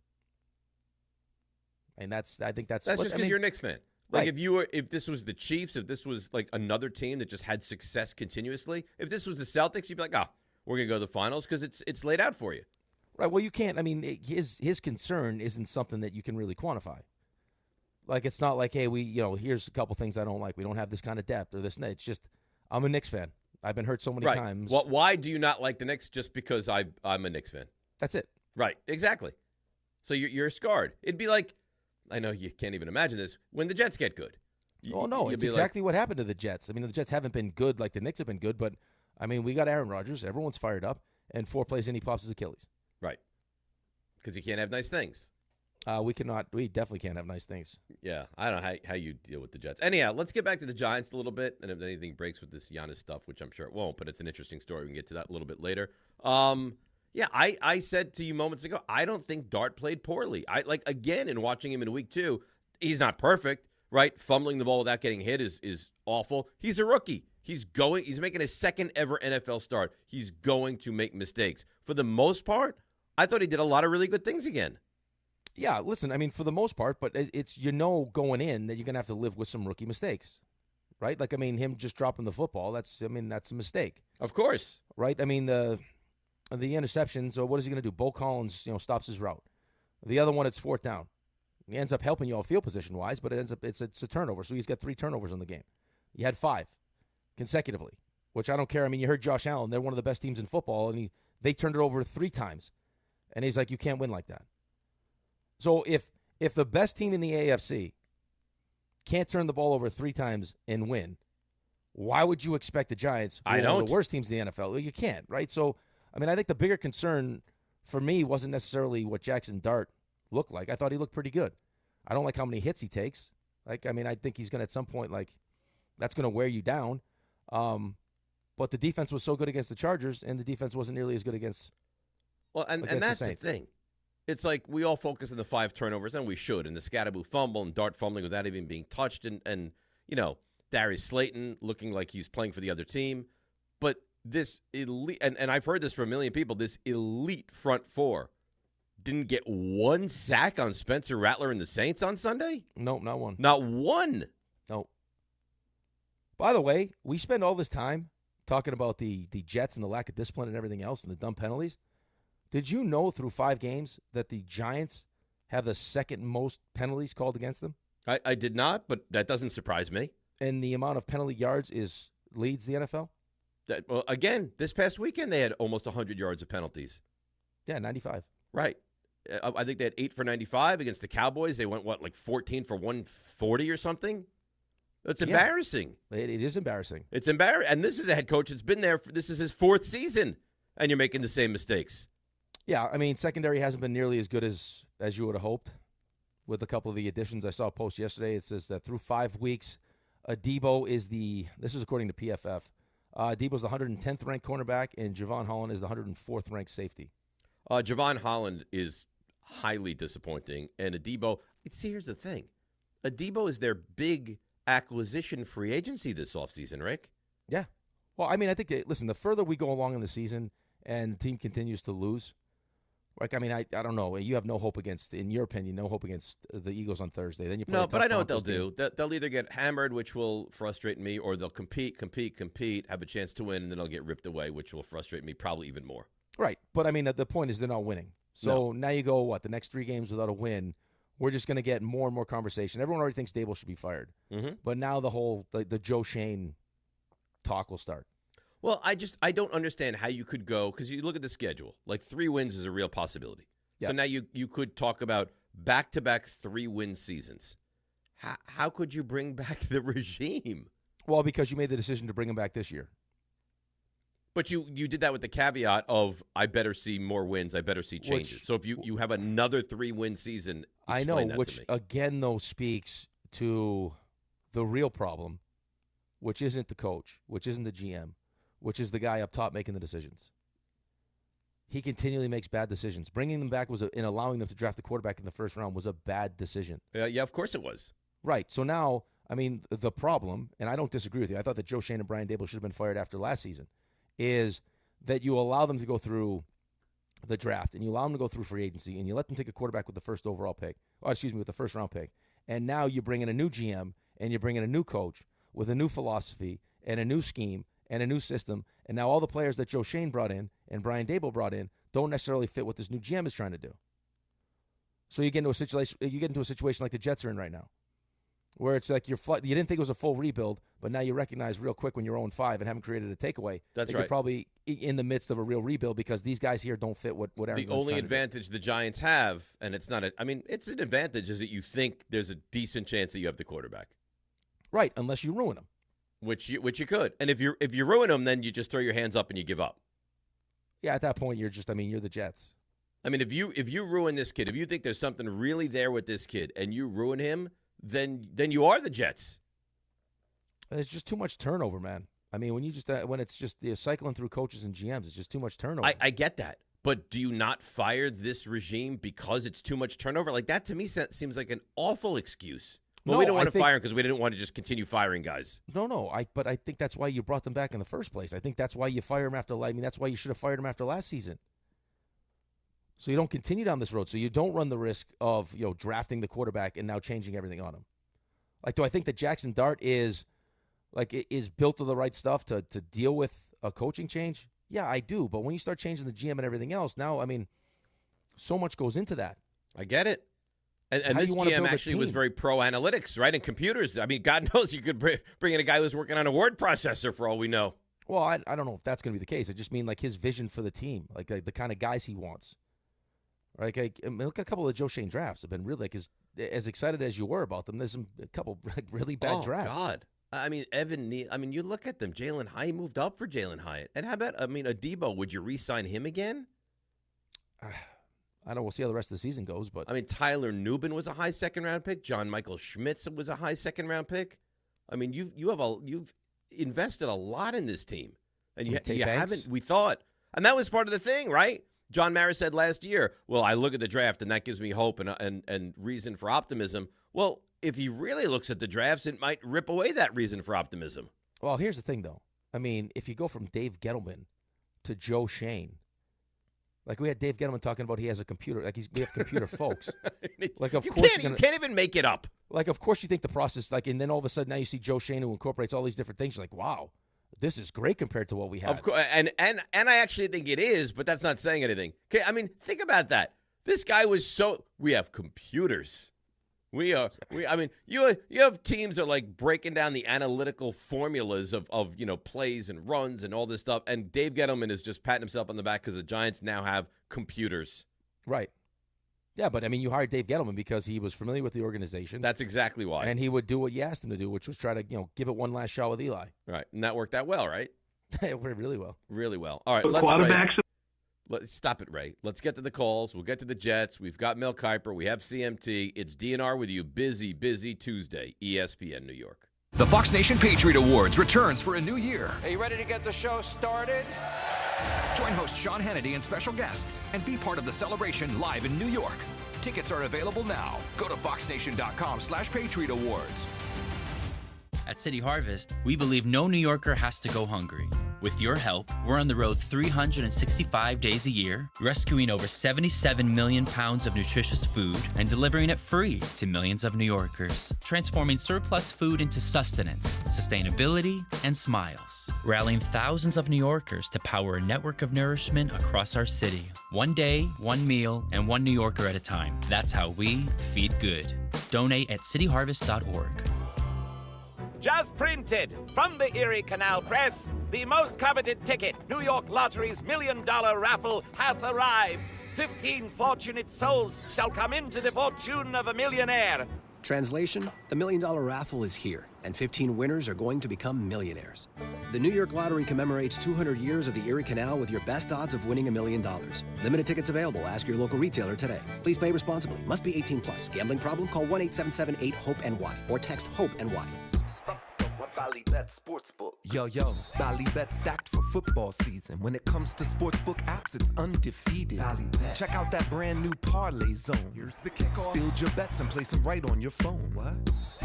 And I think that's just because you're a Knicks fan. Like right. if this was the Chiefs, if this was like another team that just had success continuously, if this was the Celtics, you'd be like, we're going to go to the finals because it's laid out for you. Right. Well, you can't. I mean, his concern isn't something that you can really quantify. Like, it's not like, hey, here's a couple things I don't like. We don't have this kind of depth or this and that. It's just, I'm a Knicks fan. I've been hurt so many times. Well, why do you not like the Knicks? Just because I'm a Knicks fan. That's it. Right, exactly. So you're scarred. It'd be like, I know you can't even imagine this, when the Jets get good. Oh, no, it's exactly what happened to the Jets. I mean, the Jets haven't been good like the Knicks have been good, but, I mean, we got Aaron Rodgers. Everyone's fired up, and 4 plays in, he pops his Achilles. Right, because you can't have nice things. We definitely can't have nice things. Yeah, I don't know how you deal with the Jets. Anyhow, let's get back to the Giants a little bit, and if anything breaks with this Giannis stuff, which I'm sure it won't, but it's an interesting story. We can get to that a little bit later. Yeah, I said to you moments ago, I don't think Dart played poorly. Again, in watching him in week 2, he's not perfect, right? Fumbling the ball without getting hit is awful. He's a rookie. He's making his second ever NFL start. He's going to make mistakes. For the most part, I thought he did a lot of really good things again. Yeah, listen, I mean, for the most part, but it's going in that you're going to have to live with some rookie mistakes, right? Like, I mean, him just dropping the football, that's a mistake. Of course. Right? I mean, the interceptions, so what is he going to do? Bo Collins, stops his route. The other one, it's 4th down. He ends up helping you all field position-wise, but it's a turnover, so he's got 3 turnovers on the game. He had 5 consecutively, which I don't care. I mean, you heard Josh Allen. They're one of the best teams in football, and they turned it over 3 times. And he's like, you can't win like that. So if the best team in the AFC can't turn the ball over 3 times and win, why would you expect the Giants, who are one of the worst teams in the NFL? You can't, right? So, I mean, I think the bigger concern for me wasn't necessarily what Jackson Dart looked like. I thought he looked pretty good. I don't like how many hits he takes. Like, I mean, I think he's going to at some point, like, that's going to wear you down. But the defense was so good against the Chargers, and the defense wasn't nearly as good against and that's the thing. It's like we all focus on the 5 turnovers, and we should, and the Scatterboo fumble and Dart fumbling without even being touched, and Darius Slayton looking like he's playing for the other team. But this elite, and I've heard this from a million people, this elite front 4 didn't get 1 sack on Spencer Rattler and the Saints on Sunday? Nope, not one. Not one. Nope. By the way, we spend all this time talking about the Jets and the lack of discipline and everything else and the dumb penalties. Did you know through 5 games that the Giants have the 2nd most penalties called against them? I did not, but that doesn't surprise me. And the amount of penalty yards leads the NFL? Well, again, this past weekend they had almost 100 yards of penalties. Yeah, 95. Right. I think they had 8 for 95 against the Cowboys. They went, 14 for 140 or something? That's embarrassing. It is embarrassing. It's embarrassing. And this is a head coach that's been there. This is his 4th season, and you're making the same mistakes. Yeah, I mean, secondary hasn't been nearly as good as you would have hoped with a couple of the additions. I saw a post yesterday. It says that through 5 weeks, Adebo is this is according to PFF, Adebo's the 110th ranked cornerback, and Javon Holland is the 104th ranked safety. Javon Holland is highly disappointing, and Adebo, here's the thing. Adebo is their big acquisition free agency this offseason, Rick. Yeah. Well, I mean, I think, listen, the further we go along in the season and the team continues to lose, like, I mean, I don't know. You have no hope against, in your opinion, no hope against the Eagles on Thursday. Then you play No, but I know what they'll do. They'll either get hammered, which will frustrate me, or they'll compete, have a chance to win, and then they'll get ripped away, which will frustrate me probably even more. Right. But, I mean, the point is they're not winning. So now you go, the next 3 games without a win, we're just going to get more and more conversation. Everyone already thinks Dable should be fired. Mm-hmm. But now the whole, the Joe Shane talk will start. Well, I don't understand how you could go, because you look at the schedule, 3 wins is a real possibility. Yep. So now you could talk about back-to-back 3-win seasons. How could you bring back the regime? Well, because you made the decision to bring him back this year. But you did that with the caveat of, I better see more wins, I better see changes. So if you have another 3-win season, I know, which again, though, speaks to the real problem, which isn't the coach, which isn't the GM, which is the guy up top making the decisions. He continually makes bad decisions. Bringing them back and allowing them to draft the quarterback in the 1st round was a bad decision. Yeah, of course it was. Right. So now, I mean, the problem, and I don't disagree with you, I thought that Joe Shane and Brian Dable should have been fired after last season, is that you allow them to go through the draft, and you allow them to go through free agency, and you let them take a quarterback with the 1st overall pick, with the 1st round pick. And now you bring in a new GM, and you bring in a new coach with a new philosophy and a new scheme and a new system, and now all the players that Joe Shane brought in and Brian Dable brought in don't necessarily fit what this new GM is trying to do. So you get into a situation like the Jets are in right now. where it's like you didn't think it was a full rebuild, but now you recognize real quick when you're 0-5 and haven't created a takeaway. That's that right. You're probably in the midst of a real rebuild because these guys here don't fit what Aaron The Glenn's only trying to do. advantage the Giants have, and it's not it's an advantage, is that you think there's a decent chance that you have the quarterback. Right, unless you ruin them. Which you could. And if you ruin them, then you just throw your hands up and you give up. Yeah, at that point you're the Jets. I mean, if you ruin this kid, if you think there's something really there with this kid and you ruin him, then you are the Jets. There's just too much turnover, man. I mean, when it's just cycling through coaches and GMs, it's just too much turnover. I get that. But do you not fire this regime because it's too much turnover? Like, that to me seems like an awful excuse. Well, we don't want to fire him because we didn't want to just continue firing guys. No. But I think that's why you brought them back in the first place. I think that's why you fire him that's why you should have fired him after last season. So you don't continue down this road. So you don't run the risk of drafting the quarterback and now changing everything on him. Like, do I think that Jackson Dart is built to the right stuff to deal with a coaching change? Yeah, I do. But when you start changing the GM and everything else, now, I mean, so much goes into that. I get it. And this GM actually was very pro analytics, right? And computers. I mean, God knows you could bring in a guy who's working on a word processor for all we know. Well, I don't know if that's going to be the case. I just mean like his vision for the team, like the kind of guys he wants. Right? I mean, look at a couple of Joe Shane drafts. Have been really as excited as you were about them. There's a couple really bad drafts. Oh, God. I mean, Evan Neal. I mean, you look at them. Jalen Hyatt moved up for Jalen Hyatt. And how about, Adebo? Would you re-sign him again? I don't know. We'll see how the rest of the season goes. But I mean, Tyler Nubin was a high second-round pick. John Michael Schmitz was a high second-round pick. I mean, you've invested a lot in this team. And you haven't, we thought. And that was part of the thing, right? John Mara said last year, well, I look at the draft, and that gives me hope and reason for optimism. Well, if he really looks at the drafts, it might rip away that reason for optimism. Well, here's the thing, though. I mean, if you go from Dave Gettleman to Joe Shane, like we had Dave Gettleman talking about he has a computer, like we have computer folks. Like, of course you can't even make it up. Like, of course you think the process, like, and then all of a sudden now you see Joe Shane who incorporates all these different things. You're like, wow. This is great compared to what we have. Of course, and I actually think it is, but that's not saying anything. Okay, I mean, think about that. This guy was we have computers. You have teams that are like breaking down the analytical formulas of plays and runs and all this stuff, and Dave Gettleman is just patting himself on the back because the Giants now have computers. Right. Yeah, but I mean, you hired Dave Gettleman because he was familiar with the organization. That's exactly why. And he would do what you asked him to do, which was try to, give it one last shot with Eli. Right. And that worked out well, right? It worked really well. Really well. All right. Let's stop it, Ray. Let's get to the calls. We'll get to the Jets. We've got Mel Kiper. We have CMT. It's DNR with you. Busy, busy Tuesday. ESPN New York. The Fox Nation Patriot Awards returns for a new year. Are you ready to get the show started? Join host Sean Hannity and special guests and be part of the celebration live in New York. Tickets are available now. Go to foxnation.com/Patriot Awards. At City Harvest, we believe no New Yorker has to go hungry. With your help, we're on the road 365 days a year, rescuing over 77 million pounds of nutritious food and delivering it free to millions of New Yorkers, transforming surplus food into sustenance, sustainability, and smiles, rallying thousands of New Yorkers to power a network of nourishment across our city. One day, one meal, and one New Yorker at a time. That's how we feed good. Donate at cityharvest.org. Just printed from the Erie Canal Press, the most coveted ticket, New York Lottery's $1 million raffle, hath arrived. 15 fortunate souls shall come into the fortune of a millionaire. Translation, the $1 million raffle is here, and 15 winners are going to become millionaires. The New York Lottery commemorates 200 years of the Erie Canal with your best odds of winning $1 million. Limited tickets available. Ask your local retailer today. Please play responsibly. Must be 18 plus. Gambling problem? Call 1-877-8-HOPE-NY or text HOPE-NY. Bally Bet Sportsbook. Yo, Bally Bet stacked for football season. When it comes to sportsbook apps, it's undefeated. Check out that brand new Parlay Zone. Here's the kickoff. Build your bets and place them right on your phone. What?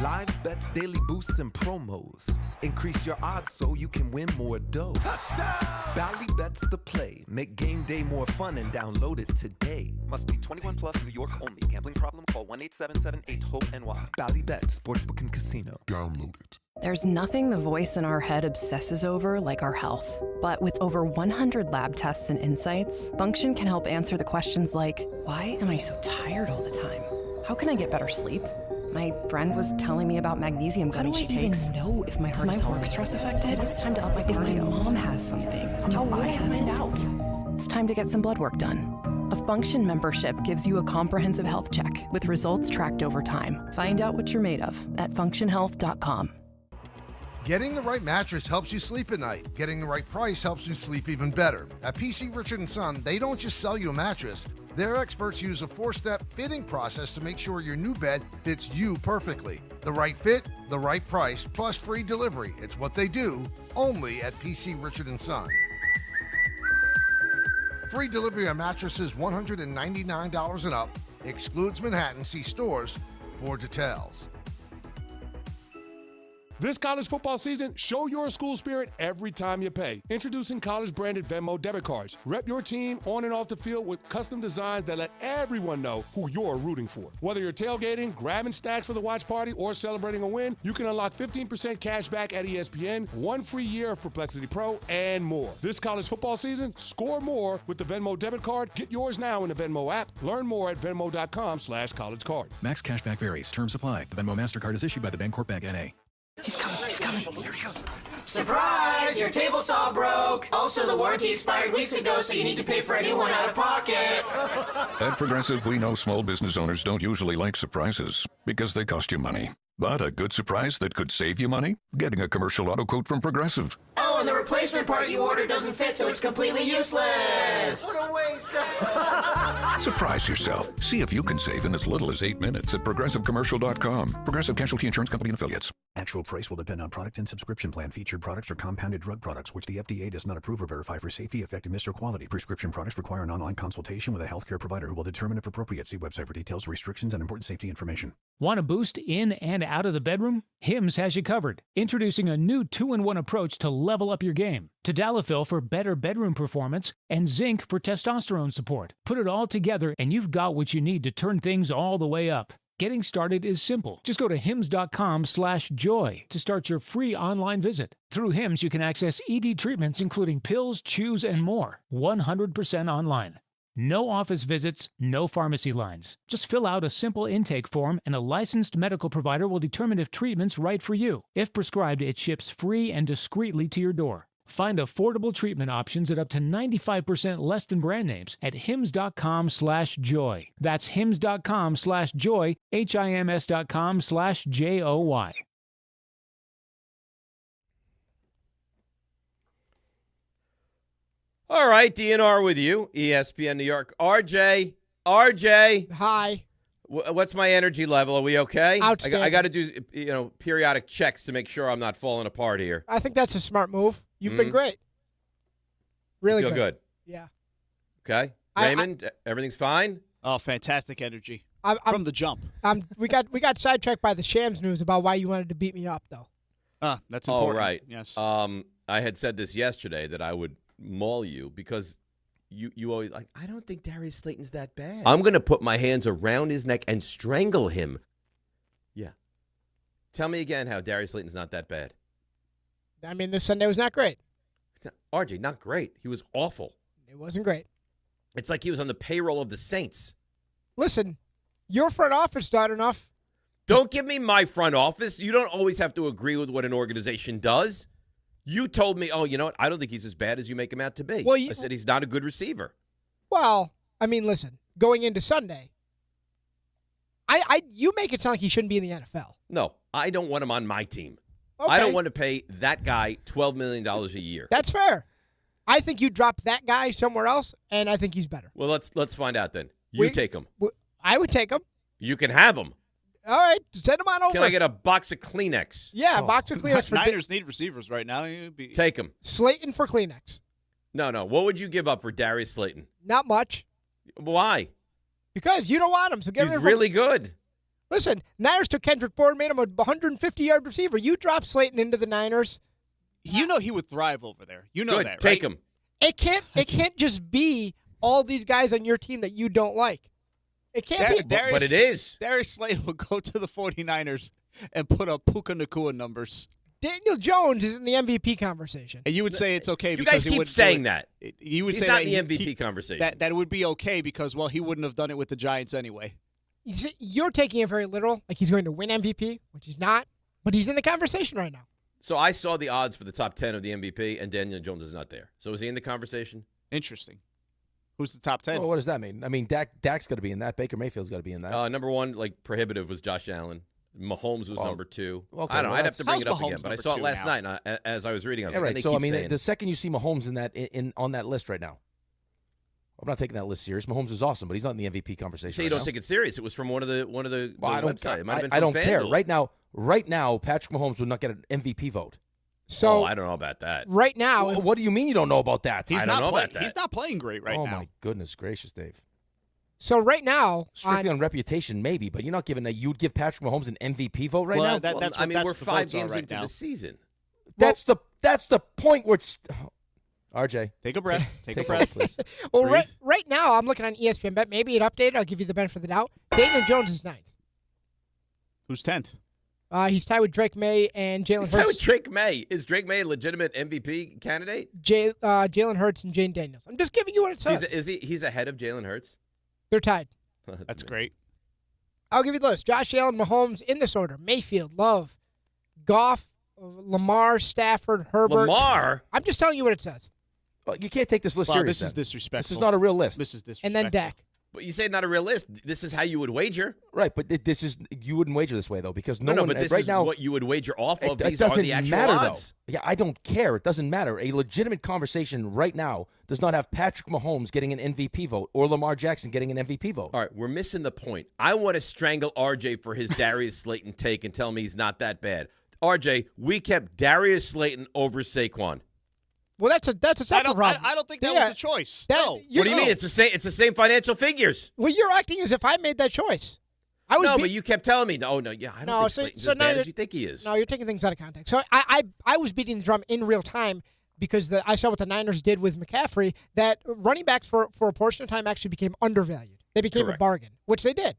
Live bets, daily boosts, and promos. Increase your odds so you can win more dough. Touchdown! Bally Bet's the play. Make game day more fun and download it today. Must be 21 plus, New York only. Gambling problem? Call 1-877-8-HOPE-NY. Bally Bet Sportsbook and Casino. Download it. There's nothing the voice in our head obsesses over like our health. But with over 100 lab tests and insights, Function can help answer the questions like, why am I so tired all the time? How can I get better sleep? My friend was telling me about magnesium gummies she takes. know if my Does my work stress affect it? It's time to up my If my cardio. mom has something, do How would I I have find it? out? It's time to get some blood work done. A Function membership gives you a comprehensive health check with results tracked over time. Find out what you're made of at functionhealth.com. Getting the right mattress helps you sleep at night. Getting the right price helps you sleep even better. At PC Richard & Son, they don't just sell you a mattress. Their experts use a 4-step fitting process to make sure your new bed fits you perfectly. The right fit, the right price, plus free delivery. It's what they do, only at PC Richard & Son. Free delivery on mattresses $199 and up. Excludes Manhattan. See stores for details. This college football season, show your school spirit every time you pay. Introducing college-branded Venmo debit cards. Rep your team on and off the field with custom designs that let everyone know who you're rooting for. Whether you're tailgating, grabbing snacks for the watch party, or celebrating a win, you can unlock 15% cash back at ESPN, 1 free year of Perplexity Pro, and more. This college football season, score more with the Venmo debit card. Get yours now in the Venmo app. Learn more at venmo.com/collegecard. Max cashback varies. Terms apply. The Venmo MasterCard is issued by the Bancorp Bank N.A. He's coming. He's coming. Here he goes. Surprise! Your table saw broke. Also, the warranty expired weeks ago, so you need to pay for a new one out of pocket. At Progressive, we know small business owners don't usually like surprises because they cost you money. But a good surprise that could save you money? Getting a commercial auto quote from Progressive. Oh, and the replacement part you ordered doesn't fit, so it's completely useless. What a waste. Surprise yourself. See if you can save in as little as 8 minutes at ProgressiveCommercial.com. Progressive Casualty Insurance Company and Affiliates. Actual price will depend on product and subscription plan. Featured products are compounded drug products, which the FDA does not approve or verify for safety, effectiveness, or quality. Prescription products require an online consultation with a healthcare provider who will determine if appropriate. See website for details, restrictions, and important safety information. Want a boost in and out of the bedroom? Hims has you covered. Introducing a new 2-in-1 approach to level up your game. Tadalafil for better bedroom performance and zinc for testosterone support. Put it all together and you've got what you need to turn things all the way up. Getting started is simple. Just go to hims.com/joy to start your free online visit. Through Hims, you can access ED treatments including pills, chews, and more. 100% online. No office visits, no pharmacy lines. Just fill out a simple intake form and a licensed medical provider will determine if treatment's right for you. If prescribed, it ships free and discreetly to your door. Find affordable treatment options at up to 95% less than brand names at hims.com/joy. That's hims.com/joy, HIMS.com/JOY. All right, DNR with you, ESPN New York. RJ. Hi. What's my energy level? Are we okay? Outstanding. I got to do, periodic checks to make sure I'm not falling apart here. I think that's a smart move. You've been great. Really Feel good. Yeah. Okay. Raymond, everything's fine? Oh, fantastic energy. From the jump. We got sidetracked by the Shams news about why you wanted to beat me up, though. That's important. Oh, right. Yes. I had said this yesterday that I would maul you because you always I don't think Darius Slayton's that bad. I'm going to put my hands around his neck and strangle him. Yeah. Tell me again how Darius Slayton's not that bad. I mean, this Sunday was not great. RJ, not great. He was awful. It wasn't great. It's like he was on the payroll of the Saints. Listen, your front office done enough. Don't give me my front office. You don't always have to agree with what an organization does. You told me, oh, you know what? I don't think he's as bad as you make him out to be. Well, I said he's not a good receiver. Well, I mean, listen, going into Sunday, you make it sound like he shouldn't be in the NFL. No, I don't want him on my team. Okay. I don't want to pay that guy $12 million a year. That's fair. I think you drop that guy somewhere else, and I think he's better. Well, let's find out then. You take him. I would take him. You can have him. All right, send him on over. Can I get a box of Kleenex? Yeah, a box of Kleenex. Niners need receivers right now. Take him. Slayton for Kleenex. No. What would you give up for Darius Slayton? Not much. Why? Because you don't want him. So get rid of him. He's really good. Listen, Niners took Kendrick Bourne, made him a 150-yard receiver. You drop Slayton into the Niners. You know he would thrive over there. You know good. that, right? Take him. It can't just be all these guys on your team that you don't like. It can't be. But it is. Darius Slayton will go to the 49ers and put up Puka Nacua numbers. Daniel Jones is in the MVP conversation. And you would say it's okay you because guys keep saying that. You would He's say not that in the MVP conversation. That it would be okay because, well, he wouldn't have done it with the Giants anyway. You're taking it very literal, like he's going to win MVP, which he's not, but he's in the conversation right now. So I saw the odds for the top 10 of the MVP, and Daniel Jones is not there. So is he in the conversation? Interesting. Who's the top 10? Well, what does that mean? I mean, Dak's got to be in that. Baker Mayfield's got to be in that. Number one, like prohibitive, was Josh Allen. Mahomes was number two. Okay, I don't know. well, I'd have to bring it up Mahomes again, but I number saw it two last now? night and as I was reading. I was Yeah, like, right. they So keep I mean, saying the second you see Mahomes on that list right now, I'm not taking that list serious. Mahomes is awesome, but he's not in the MVP conversation. So you don't take it serious. It was from one of the Well, I don't, websites. It might have been I from don't care. FanDuel. Right now, Patrick Mahomes would not get an MVP vote. So I don't know about that. right now, What do you mean you don't know about that? He's I don't not know play- about that. He's not playing great right oh now. my goodness gracious, Dave. so right now, Strictly on reputation, maybe, but you're not giving you'd give Patrick Mahomes an MVP vote right Well, now. that- that's I what- mean, that's we're what the 5 votes are games right into now. the season. That's the point where it's. RJ, Take a breath. Take a over, breath. please. well, Breathe. right now, I'm looking on ESPN Bet. Maybe it updated. I'll give you the benefit of the doubt. Daniel Jones is 9th. Who's 10th? He's tied with Drake May and Jalen He's tied with Hurts. Drake May. Is Drake May a legitimate MVP candidate? Jalen Hurts and Jane Daniels. I'm just giving you what it says. He's ahead of Jalen Hurts? They're tied. That's great. I'll give you the list. Josh Allen, Mahomes in this order. Mayfield, Love, Goff, Lamar, Stafford, Herbert. Lamar? I'm just telling you what it says. Well, you can't take this list Well, serious. this is then. disrespectful. This is not a real list. This is disrespectful. And then Dak. But you say not a real list. This is how you would wager. Right, but this is you wouldn't wager this way though because no one but this right is now what you would wager off of. it These are doesn't the actual matter odds. though. Yeah, I don't care. It doesn't matter. A legitimate conversation right now does not have Patrick Mahomes getting an MVP vote or Lamar Jackson getting an MVP vote. All right, we're missing the point. I want to strangle RJ for his Darius Slayton take and tell me he's not that bad. RJ, we kept Darius Slayton over Saquon. Well, that's a separate problem. I don't think that was a choice. No. What do you mean? It's the same financial figures. Well, you're acting as if I made that choice. But you kept telling me, I don't think Slayton's as bad as you think he is. No, you're taking things out of context. So I was beating the drum in real time because I saw what the Niners did with McCaffrey, that running backs for a portion of time actually became undervalued. They became a bargain, which they did.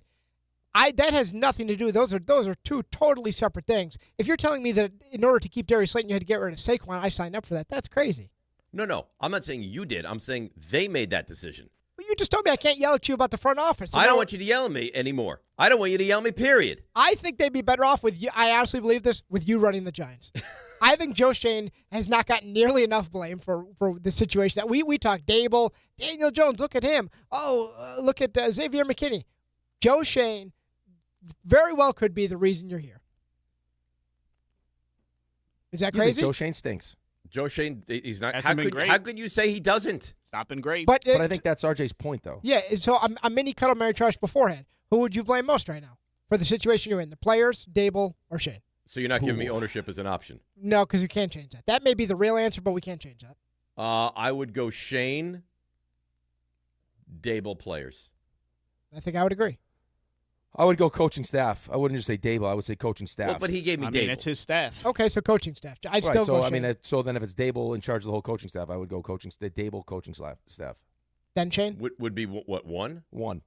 That has nothing to do. Those are two totally separate things. If you're telling me that in order to keep Darius Slayton, you had to get rid of Saquon, I signed up for that. That's crazy. No. I'm not saying you did. I'm saying they made that decision. Well, you just told me I can't yell at you about the front office. I don't want you to yell at me anymore. I don't want you to yell at me, period. I think they'd be better off with you. I honestly believe this, with you running the Giants. I think Joe Shane has not gotten nearly enough blame for the situation that we talked. Dable, Daniel Jones, look at him. Look at Xavier McKinney. Joe Shane very well could be the reason you're here. Is that crazy? Joe Shane stinks. Joe Shane, he's not. Hasn't been great. How could you say he doesn't? It's not been great. But I think that's RJ's point, though. Yeah, so I'm mini cuddle Mary Trash beforehand. Who would you blame most right now for the situation you're in? The players, Dable, or Shane? So you're not giving me ownership as an option? No, because you can't change that. That may be the real answer, but we can't change that. I would go Shane, Dable, players. I think I would agree. I would go coaching staff. I wouldn't just say Dable. I would say coaching staff. Well, but he gave me Dable. I mean, it's his staff. Okay, so coaching staff. I'd right, still so go I Shane. mean, so then if it's Dable in charge of the whole coaching staff, I would go Dable coaching staff. Then Shane? Would be what, one? One.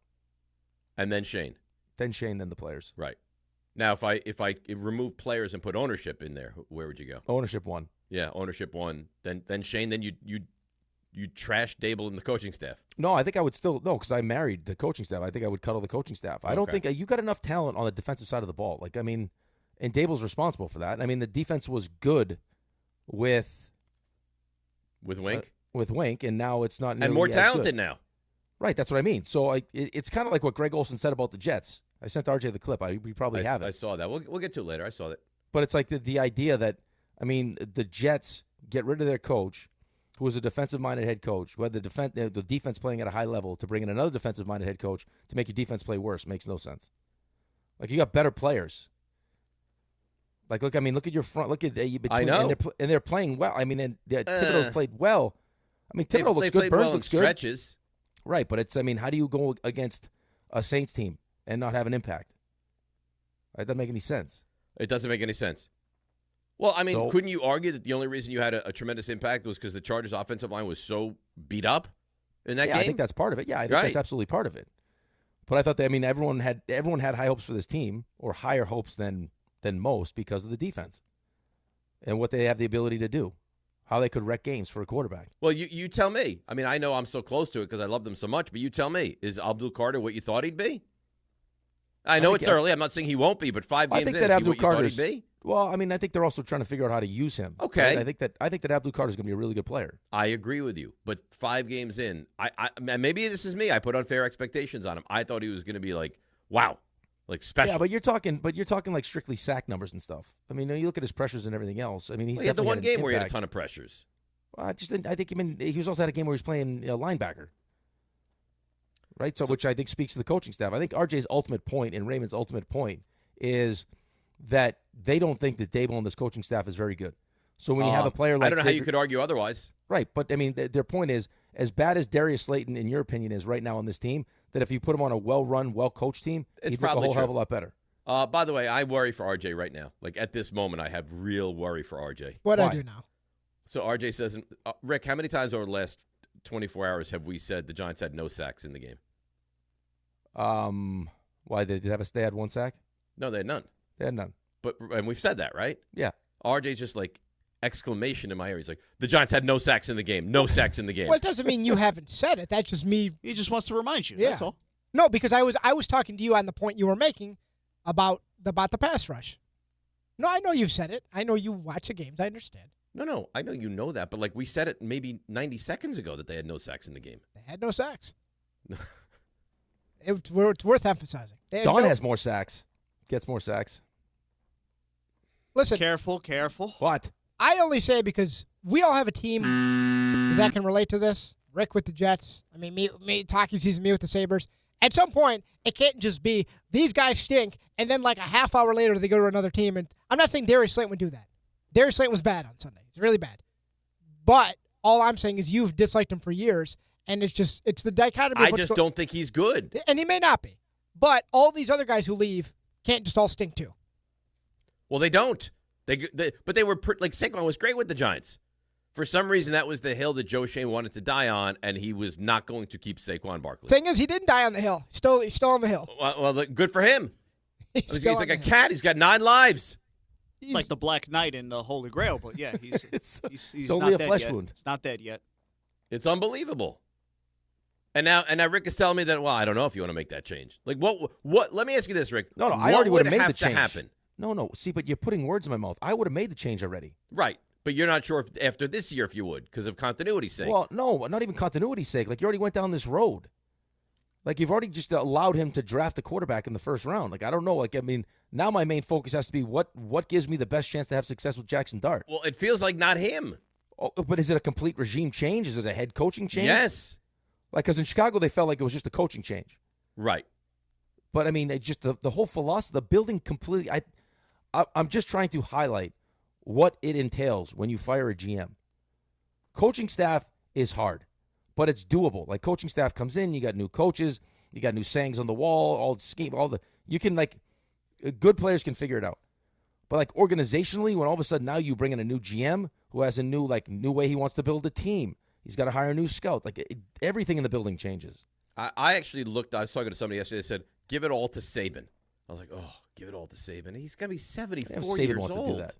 And then Shane. Then Shane, then the players. Right. Now, if I remove players and put ownership in there, where would you go? Ownership one. Yeah, ownership one. Then Shane. Then you trash Dable and the coaching staff. No, I think I would still because I married the coaching staff. I think I would cuddle the coaching staff. I don't think you got enough talent on the defensive side of the ball. Like I mean, and Dable's responsible for that. I mean, the defense was good with Wink, with Wink, and now it's not and more as talented good. now. Right, that's what I mean. So it's kind of like what Greg Olson said about the Jets. I sent RJ the clip. We probably have it. I saw that. We'll get to it later. I saw that. But it's like the idea that, I mean, the Jets get rid of their coach, who was a defensive-minded head coach, who had the defense playing at a high level, to bring in another defensive-minded head coach to make your defense play worse makes no sense. Like, you got better players. Like, look at your front. Look at between, I know. And they're playing well. I mean, and Thibodeau's played well. I mean, Thibodeau looks they good. Burns well looks in good. stretches. Right, but it's, I mean, how do you go against a Saints team and not have an impact? It doesn't make any sense. It doesn't make any sense. Well, I mean, couldn't you argue that the only reason you had a tremendous impact was because the Chargers' offensive line was so beat up in that game? I think that's part of it. Yeah, I think that's absolutely part of it. But I thought that, I mean, everyone had high hopes for this team, or higher hopes than most, because of the defense and what they have the ability to do, how they could wreck games for a quarterback. Well, you tell me. I mean, I know I'm so close to it because I love them so much, but you tell me, is Abdul Carter what you thought he'd be? I know it's early. I'm not saying he won't be, but 5 games I think in, that is he Abdul what you thought Carter's. he'd be? Well, I mean, I think they're also trying to figure out how to use him. Okay. Right? I think that Abdul Carter's going to be a really good player. I agree with you, but 5 games in, I maybe this is me. I put unfair expectations on him. I thought he was going to be like, wow, like special. Yeah, but you're talking like strictly sack numbers and stuff. I mean, you look at his pressures and everything else. I mean, he's he had the one game where he had a impact. ton of pressures. Well, I think he was also had a game where he was playing linebacker. Right, so which I think speaks to the coaching staff. I think RJ's ultimate point and Raymond's ultimate point is that they don't think that Dable and this coaching staff is very good. So when you have a player like I don't know how you could argue otherwise. Right, but I mean, their point is, as bad as Darius Slayton, in your opinion, is right now on this team, that if you put him on a well-run, well-coached team, he'd look a whole hell of a lot better. By the way, I worry for RJ right now. Like at this moment, I have real worry for RJ. What I do now? So RJ says, Rick, how many times over the last 24 hours have we said the Giants had no sacks in the game? Why they had 1 sack? No, they had none. They had none. And we've said that, right? Yeah. RJ's just like exclamation in my ear. He's like, the Giants had no sacks in the game. No sacks in the game. Well, it doesn't mean you haven't said it. That's just me. He just wants to remind you. Yeah. That's all. No, because I was talking to you on the point you were making about the pass rush. No, I know you've said it. I know you watch the games. I understand. No, I know you know that, but like we said it maybe 90 seconds ago that they had no sacks in the game. They had no sacks. It's worth emphasizing. Don has more sacks. Gets more sacks. Listen. Careful. What? I only say because we all have a team that can relate to this. Rick with the Jets. I mean, me Taki season, me with the Sabres. At some point, it can't just be these guys stink, and then like a half hour later they go to another team. And I'm not saying Darius Slayton would do that. Darius Slayton was bad on Sunday. It's really bad. But all I'm saying is you've disliked him for years, and it's the dichotomy. I just don't think he's good. And he may not be. But all these other guys who leave can't just all stink too. Well, they don't. But they were like Saquon was great with the Giants. For some reason, that was the hill that Joe Shane wanted to die on, and he was not going to keep Saquon Barkley. Thing is, he didn't die on the hill. He's still on the hill. Well, good for him. He's like a hill. cat. He's got 9 lives. It's like the Black Knight in the Holy Grail, but yeah, he's it's only not a flesh dead wound. Yet. It's not dead yet. It's unbelievable. And now Rick is telling me that, well, I don't know if you want to make that change. Like, what? Let me ask you this, Rick. No, I already would have made the to change. Happen? No. See, but you're putting words in my mouth. I would have made the change already. Right. But you're not sure if after this year if you would because of continuity's sake. Well, no, not even continuity's sake. Like, you already went down this road. Like, you've already just allowed him to draft a quarterback in the first round. Like, I don't know. Like, I mean, now my main focus has to be what gives me the best chance to have success with Jackson Dart. Well, it feels like not him. Oh, but is it a complete regime change? Is it a head coaching change? Yes. Like, because in Chicago, they felt like it was just a coaching change. Right. But, I mean, it just the whole philosophy, the building completely, I'm just trying to highlight what it entails when you fire a GM. Coaching staff is hard, but it's doable. Like, coaching staff comes in, you got new coaches, you got new sayings on the wall, all the scheme, you can, like, good players can figure it out. But, like, organizationally, when all of a sudden now you bring in a new GM who has a new way he wants to build a team, he's got to hire a new scout. Like, everything in the building changes. I actually I was talking to somebody yesterday that said, give it all to Saban. I was like, oh, give it all to Saban. He's going to be 74 Saban years wants old. to do that.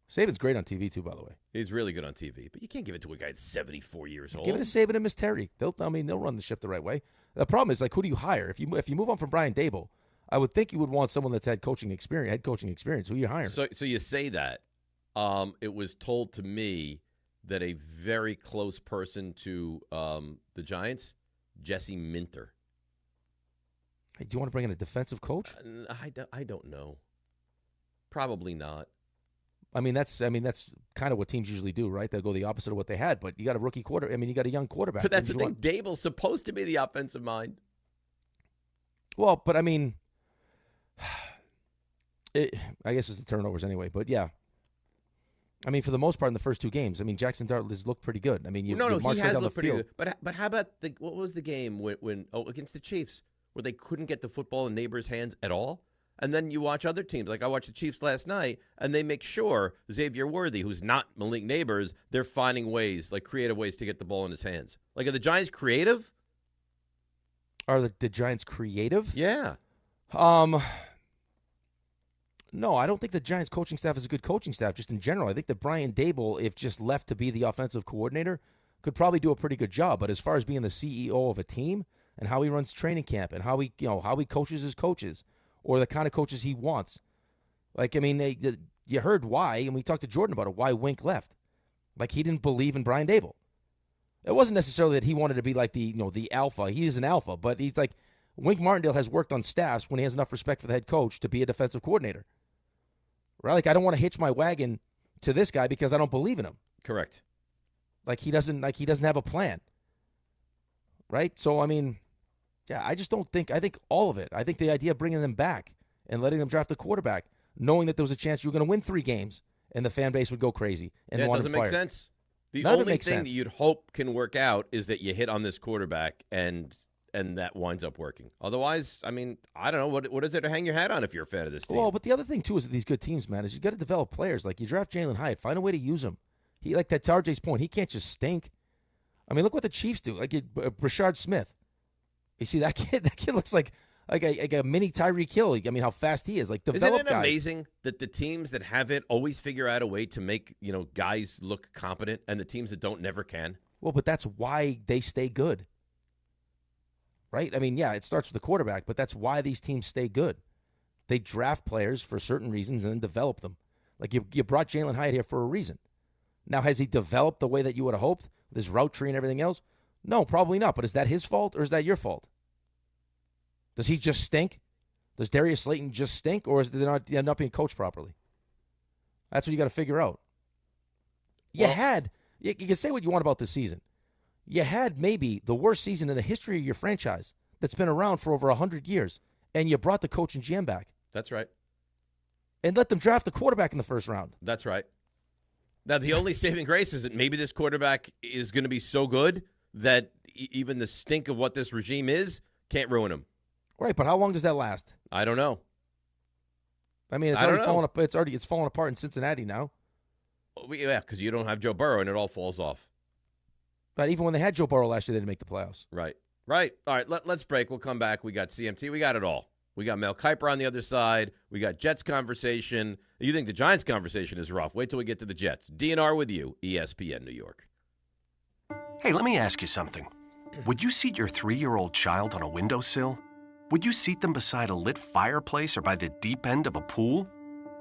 Saban's great on TV, too, by the way. He's really good on TV. But you can't give it to a guy that's 74 years old. Give it to Saban and Miss Terry. They'll run the ship the right way. The problem is, like, who do you hire? If you move on from Brian Dable, I would think you would want someone that's had coaching experience. Who you hiring? So you say that. It was told to me that a very close person to the Giants, Jesse Minter. Hey, do you want to bring in a defensive coach? I don't know. Probably not. I mean, that's kind of what teams usually do, right? They'll go the opposite of what they had, but you got a rookie quarterback. I mean, you got a young quarterback. But that's the thing. Dable's supposed to be the offensive mind. Well, but I mean, I guess it's the turnovers anyway. But yeah, I mean, for the most part, in the first 2 games, I mean, Jackson Dart has looked pretty good. I mean, he has looked pretty good. But how about what was the game when against the Chiefs where they couldn't get the football in neighbors' hands at all? And then you watch other teams. Like I watched the Chiefs last night, and they make sure Xavier Worthy, who's not Malik Neighbors, they're finding ways, like creative ways to get the ball in his hands. Like, are the Giants creative? Are the Giants creative? Yeah. No, I don't think the Giants coaching staff is a good coaching staff, just in general. I think that Brian Dable, if just left to be the offensive coordinator, could probably do a pretty good job. But as far as being the CEO of a team and how he runs training camp and how he coaches his coaches, or the kind of coaches he wants. Like, I mean, you heard why, and we talked to Jordan about it, why Wink left. Like, he didn't believe in Brian Daboll. It wasn't necessarily that he wanted to be like the alpha. He is an alpha, but he's like, Wink Martindale has worked on staffs when he has enough respect for the head coach to be a defensive coordinator. Right? Like, I don't want to hitch my wagon to this guy because I don't believe in him. Correct. Like, he doesn't have a plan. Right? So, I mean, yeah, I just don't think, I think all of it. I think the idea of bringing them back and letting them draft a quarterback, knowing that there was a chance you were going to win 3 games and the fan base would go crazy and it want doesn't him make fired. sense. The None of it only makes thing sense. that you'd hope can work out is that you hit on this quarterback and that winds up working. Otherwise, I mean, I don't know. What is there to hang your hat on if you're a fan of this team? Well, but the other thing, too, is that these good teams, man, is you got to develop players. Like, you draft Jalen Hyatt, find a way to use him. He, like, that to RJ's point, he can't just stink. I mean, look what the Chiefs do. Like, Brashard Smith. You see that kid? That kid looks like a mini Tyreek Hill. I mean, how fast he is. Like, develop Isn't it guys. amazing that the teams that have it always figure out a way to make, guys look competent, and the teams that don't never can? Well, but that's why they stay good. Right? I mean, yeah, it starts with the quarterback, but that's why these teams stay good. They draft players for certain reasons and then develop them. Like, you brought Jalen Hyatt here for a reason. Now, has he developed the way that you would have hoped, with his route tree and everything else? No, probably not. But is that his fault or is that your fault? Does he just stink? Does Darius Slayton just stink, or is they not being coached properly? That's what you got to figure out. You can say what you want about this season. You had maybe the worst season in the history of your franchise that's been around for over 100 years, and you brought the coach and GM back. That's right. And let them draft the quarterback in the first round. That's right. Now, the only saving grace is that maybe this quarterback is going to be so good that even the stink of what this regime is can't ruin him. Right, but how long does that last? I don't know. I mean, it's falling apart in Cincinnati now. Yeah, because you don't have Joe Burrow and it all falls off. But even when they had Joe Burrow last year, they didn't make the playoffs. Right. All right, let's break. We'll come back. We got CMT. We got it all. We got Mel Kiper on the other side. We got Jets conversation. You think the Giants conversation is rough. Wait till we get to the Jets. DNR with you, ESPN New York. Hey, let me ask you something. Would you seat your 3-year-old child on a windowsill? Would you seat them beside a lit fireplace or by the deep end of a pool?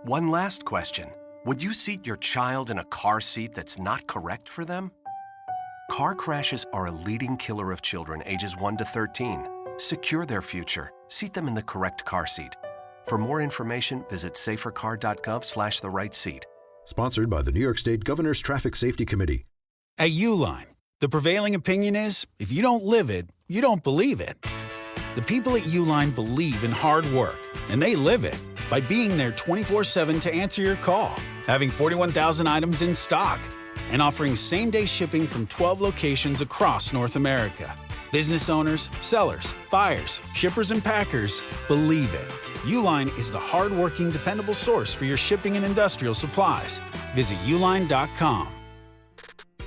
One last question. Would you seat your child in a car seat that's not correct for them? Car crashes are a leading killer of children ages 1 to 13. Secure their future. Seat them in the correct car seat. For more information, visit safercar.gov/the right seat. Sponsored by the New York State Governor's Traffic Safety Committee. At Uline, the prevailing opinion is, if you don't live it, you don't believe it. The people at Uline believe in hard work, and they live it by being there 24/7 to answer your call, having 41,000 items in stock, and offering same-day shipping from 12 locations across North America. Business owners, sellers, buyers, shippers, and packers believe it. Uline is the hard-working, dependable source for your shipping and industrial supplies. Visit uline.com.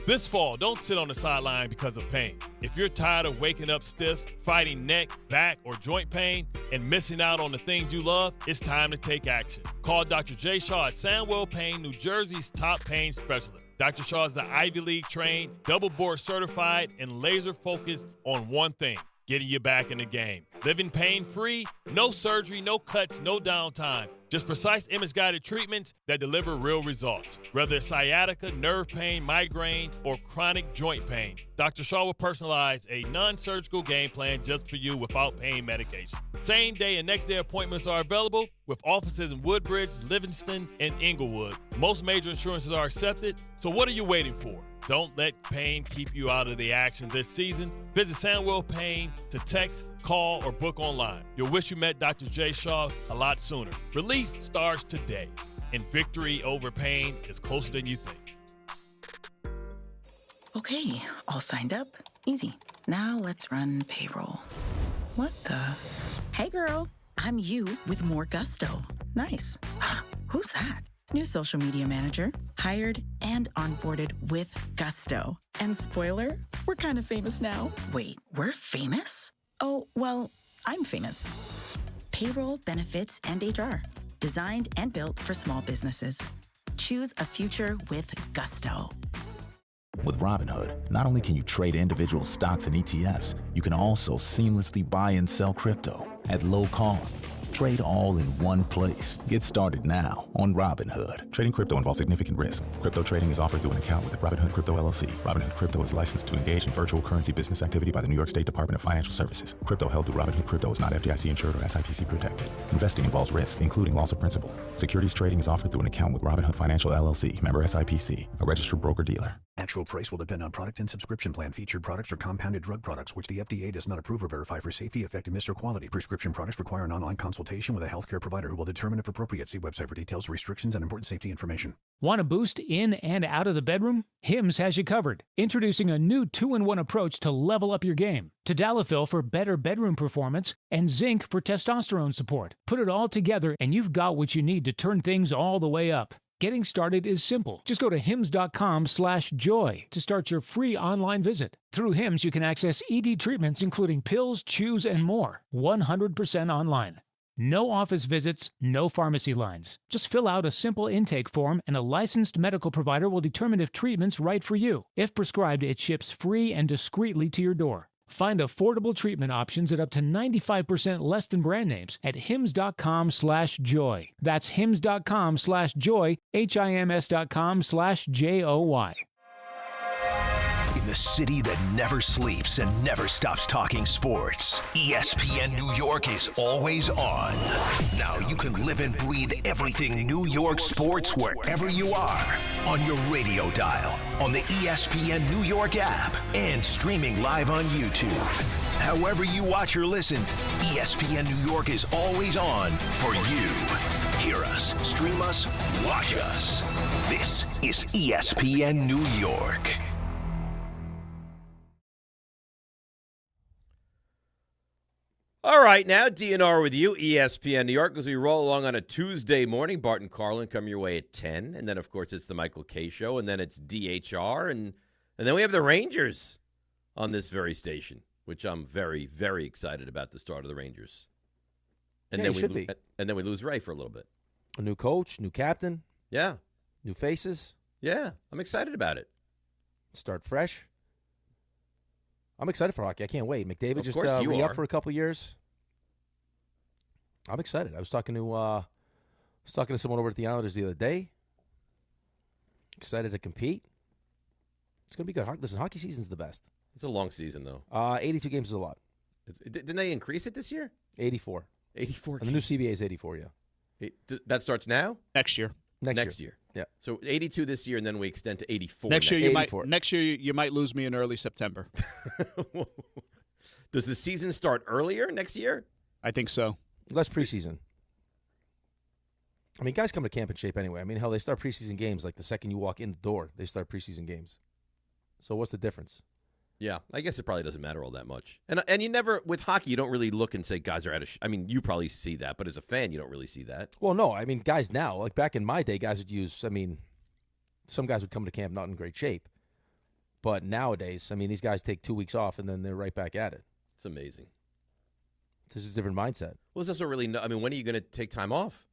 This fall, don't sit on the sideline because of pain. If you're tired of waking up stiff, fighting neck, back, or joint pain, and missing out on the things you love, it's time to take action. Call Dr. Jay Shaw at Sandwell Pain, New Jersey's top pain specialist. Dr. Shaw is the Ivy League trained, double board certified, and laser focused on one thing: getting you back in the game. Living pain-free, no surgery, no cuts, no downtime. Just precise image-guided treatments that deliver real results. Whether it's sciatica, nerve pain, migraine, or chronic joint pain, Dr. Shaw will personalize a non-surgical game plan just for you without pain medication. Same-day and next-day appointments are available with offices in Woodbridge, Livingston, and Inglewood. Most major insurances are accepted, so what are you waiting for? Don't let pain keep you out of the action this season. Visit Sandwell Pain to text, call, or book online. You'll wish you met Dr. Jay Shaw a lot sooner. Relief starts today, and victory over pain is closer than you think. Okay, all signed up. Easy. Now let's run payroll. What the? Hey girl, I'm you with more gusto. Nice. Who's that? New social media manager, hired and onboarded with gusto. And spoiler, we're kind of famous now. Wait, we're famous? Oh, well, I'm famous. Payroll, benefits, and HR. Designed and built for small businesses. Choose a future with gusto. With Robinhood, not only can you trade individual stocks and ETFs, you can also seamlessly buy and sell crypto. at low costs. Trade all in one place. Get started now on Robinhood. Trading crypto involves significant risk. Crypto trading is offered through an account with Robinhood Crypto LLC. Robinhood Crypto is licensed to engage in virtual currency business activity by the New York State Department of Financial Services. Crypto held through Robinhood Crypto is not FDIC insured or SIPC protected. Investing involves risk, including loss of principal. Securities trading is offered through an account with Robinhood Financial LLC, member SIPC, a registered broker-dealer. Actual price will depend on product and subscription plan. Featured products or compounded drug products, which the FDA does not approve or verify for safety, effectiveness, or quality. Prescription products require an online consultation with a healthcare provider who will determine if appropriate. See website for details, restrictions, and important safety information. Want to boost in and out of the bedroom? Hims has you covered. Introducing a new 2-in-1 approach to level up your game. Tadalafil for better bedroom performance and zinc for testosterone support. Put it all together and you've got what you need to turn things all the way up. Getting started is simple. Just go to hims.com/joy to start your free online visit. Through Hims, you can access ED treatments including pills, chews, and more. 100% online. No office visits, no pharmacy lines. Just fill out a simple intake form and a licensed medical provider will determine if treatment's right for you. If prescribed, it ships free and discreetly to your door. Find affordable treatment options at up to 95% less than brand names at hims.com/joy. That's hims.com/joy, hims.com/joy. In the city that never sleeps and never stops talking sports, ESPN New York is always on. Now you can live and breathe everything New York sports wherever you are. On your radio dial, on the ESPN New York app, and streaming live on YouTube. However you watch or listen, ESPN New York is always on for you. Hear us, stream us, watch us. This is ESPN New York. All right, now DNR with you, ESPN New York, as we roll along on a Tuesday morning. Bart and Carlin come your way at 10, and then, of course, it's the Michael K. Show, and then it's DHR, and then we have the Rangers on this very station, which I'm very, very excited about the start of the Rangers. And Yeah, then you should be. And then we lose Ray for a little bit. A new coach, new captain. Yeah. New faces. Yeah, I'm excited about it. Start fresh. I'm excited for hockey. I can't wait. McDavid Of just course you re-up are. for a couple years. I'm excited. I was talking to someone over at the Islanders the other day. Excited to compete. It's going to be good. Listen, hockey season's the best. It's a long season, though. 82 games is a lot. Didn't they increase it this year? 84. 84 And the new CBA is 84, yeah. That starts now? Next year. Next year. Yeah. So 82 this year, and then we extend to 84. Next year you might lose me in early September. Does the season start earlier next year? I think so. Less preseason. I mean, guys come to camp in shape anyway. I mean, hell, they start preseason games like the second you walk in the door. They start preseason games. So what's the difference? Yeah, I guess it probably doesn't matter all that much. And you never, with hockey, you don't really look and say guys are out of I mean, you probably see that, but as a fan, you don't really see that. Well, no. I mean, guys now, like back in my day, guys would use, I mean, some guys would come to camp not in great shape. But nowadays, I mean, these guys take 2 weeks off and then they're right back at it. It's amazing. This is a different mindset. Well, it's also really, I mean, when are you going to take time off?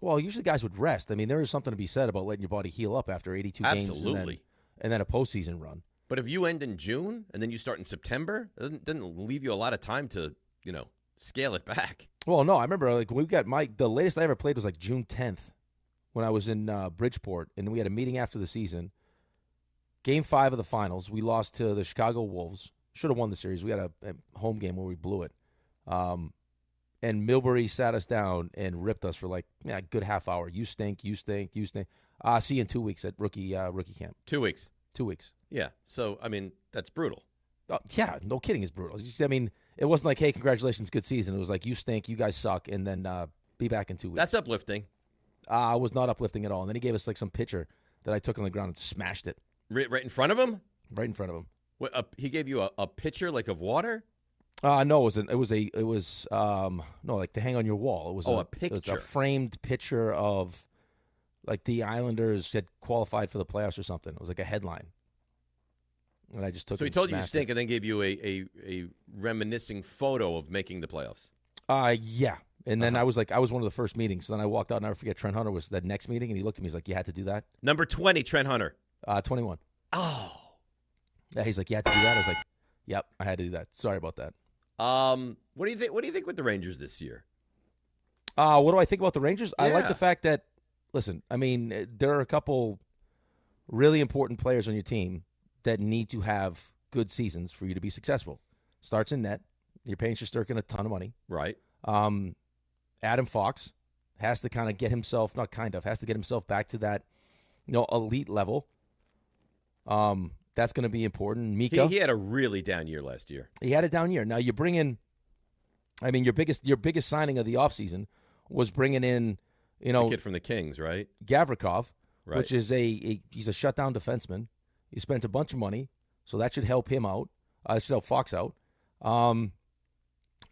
Well, usually guys would rest. I mean, there is something to be said about letting your body heal up after 82 games. Absolutely. And then a postseason run. But if you end in June and then you start in September, it doesn't leave you a lot of time to, scale it back. Well, no, I remember like the latest I ever played was like June 10th when I was in Bridgeport, and we had a meeting after the season. Game 5 of the finals, we lost to the Chicago Wolves. Should have won the series. We had a home game where we blew it. And Milbury sat us down and ripped us for like a good half hour. You stink, you stink, you stink. See you in 2 weeks at rookie camp. 2 weeks. 2 weeks. Yeah. So, I mean, that's brutal. Yeah, no kidding, it's brutal. I mean, it wasn't like, hey, congratulations, good season. It was like, you stink, you guys suck, and then be back in 2 weeks. That's uplifting. I was not uplifting at all. And then he gave us like some pitcher that I took on the ground and smashed it. Right in front of him? Right in front of him. What, he gave you a pitcher like of water? No, it was like to hang on your wall. It was a picture. It was a framed picture of like the Islanders had qualified for the playoffs or something. It was like a headline. And I just took. So he told you stink, and then gave you a reminiscing photo of making the playoffs. Yeah. And then I was one of the first meetings. So then I walked out, and I never forget, Trent Hunter was that next meeting, and he looked at me. He's like, "You had to do that." Number 20, Trent Hunter. 21. Oh. Yeah, he's like, "You had to do that." I was like, "Yep, I had to do that. Sorry about that." What do you think? What do you think with the Rangers this year? What do I think about the Rangers? Yeah. I like the fact that, listen, I mean, there are a couple really important players on your team that need to have good seasons for you to be successful. Starts in net. You're paying Shesterkin a ton of money. Right. Adam Fox has to kind of get himself, has to get himself back to that, elite level. That's going to be important. Mika. He had a really down year last year. He had a down year. Now you bring in, I mean, your biggest signing of the offseason was bringing in, the kid from the Kings, right? Gavrikov, right. Which is he's a shutdown defenseman. You spent a bunch of money, so that should help him out. It should help Fox out.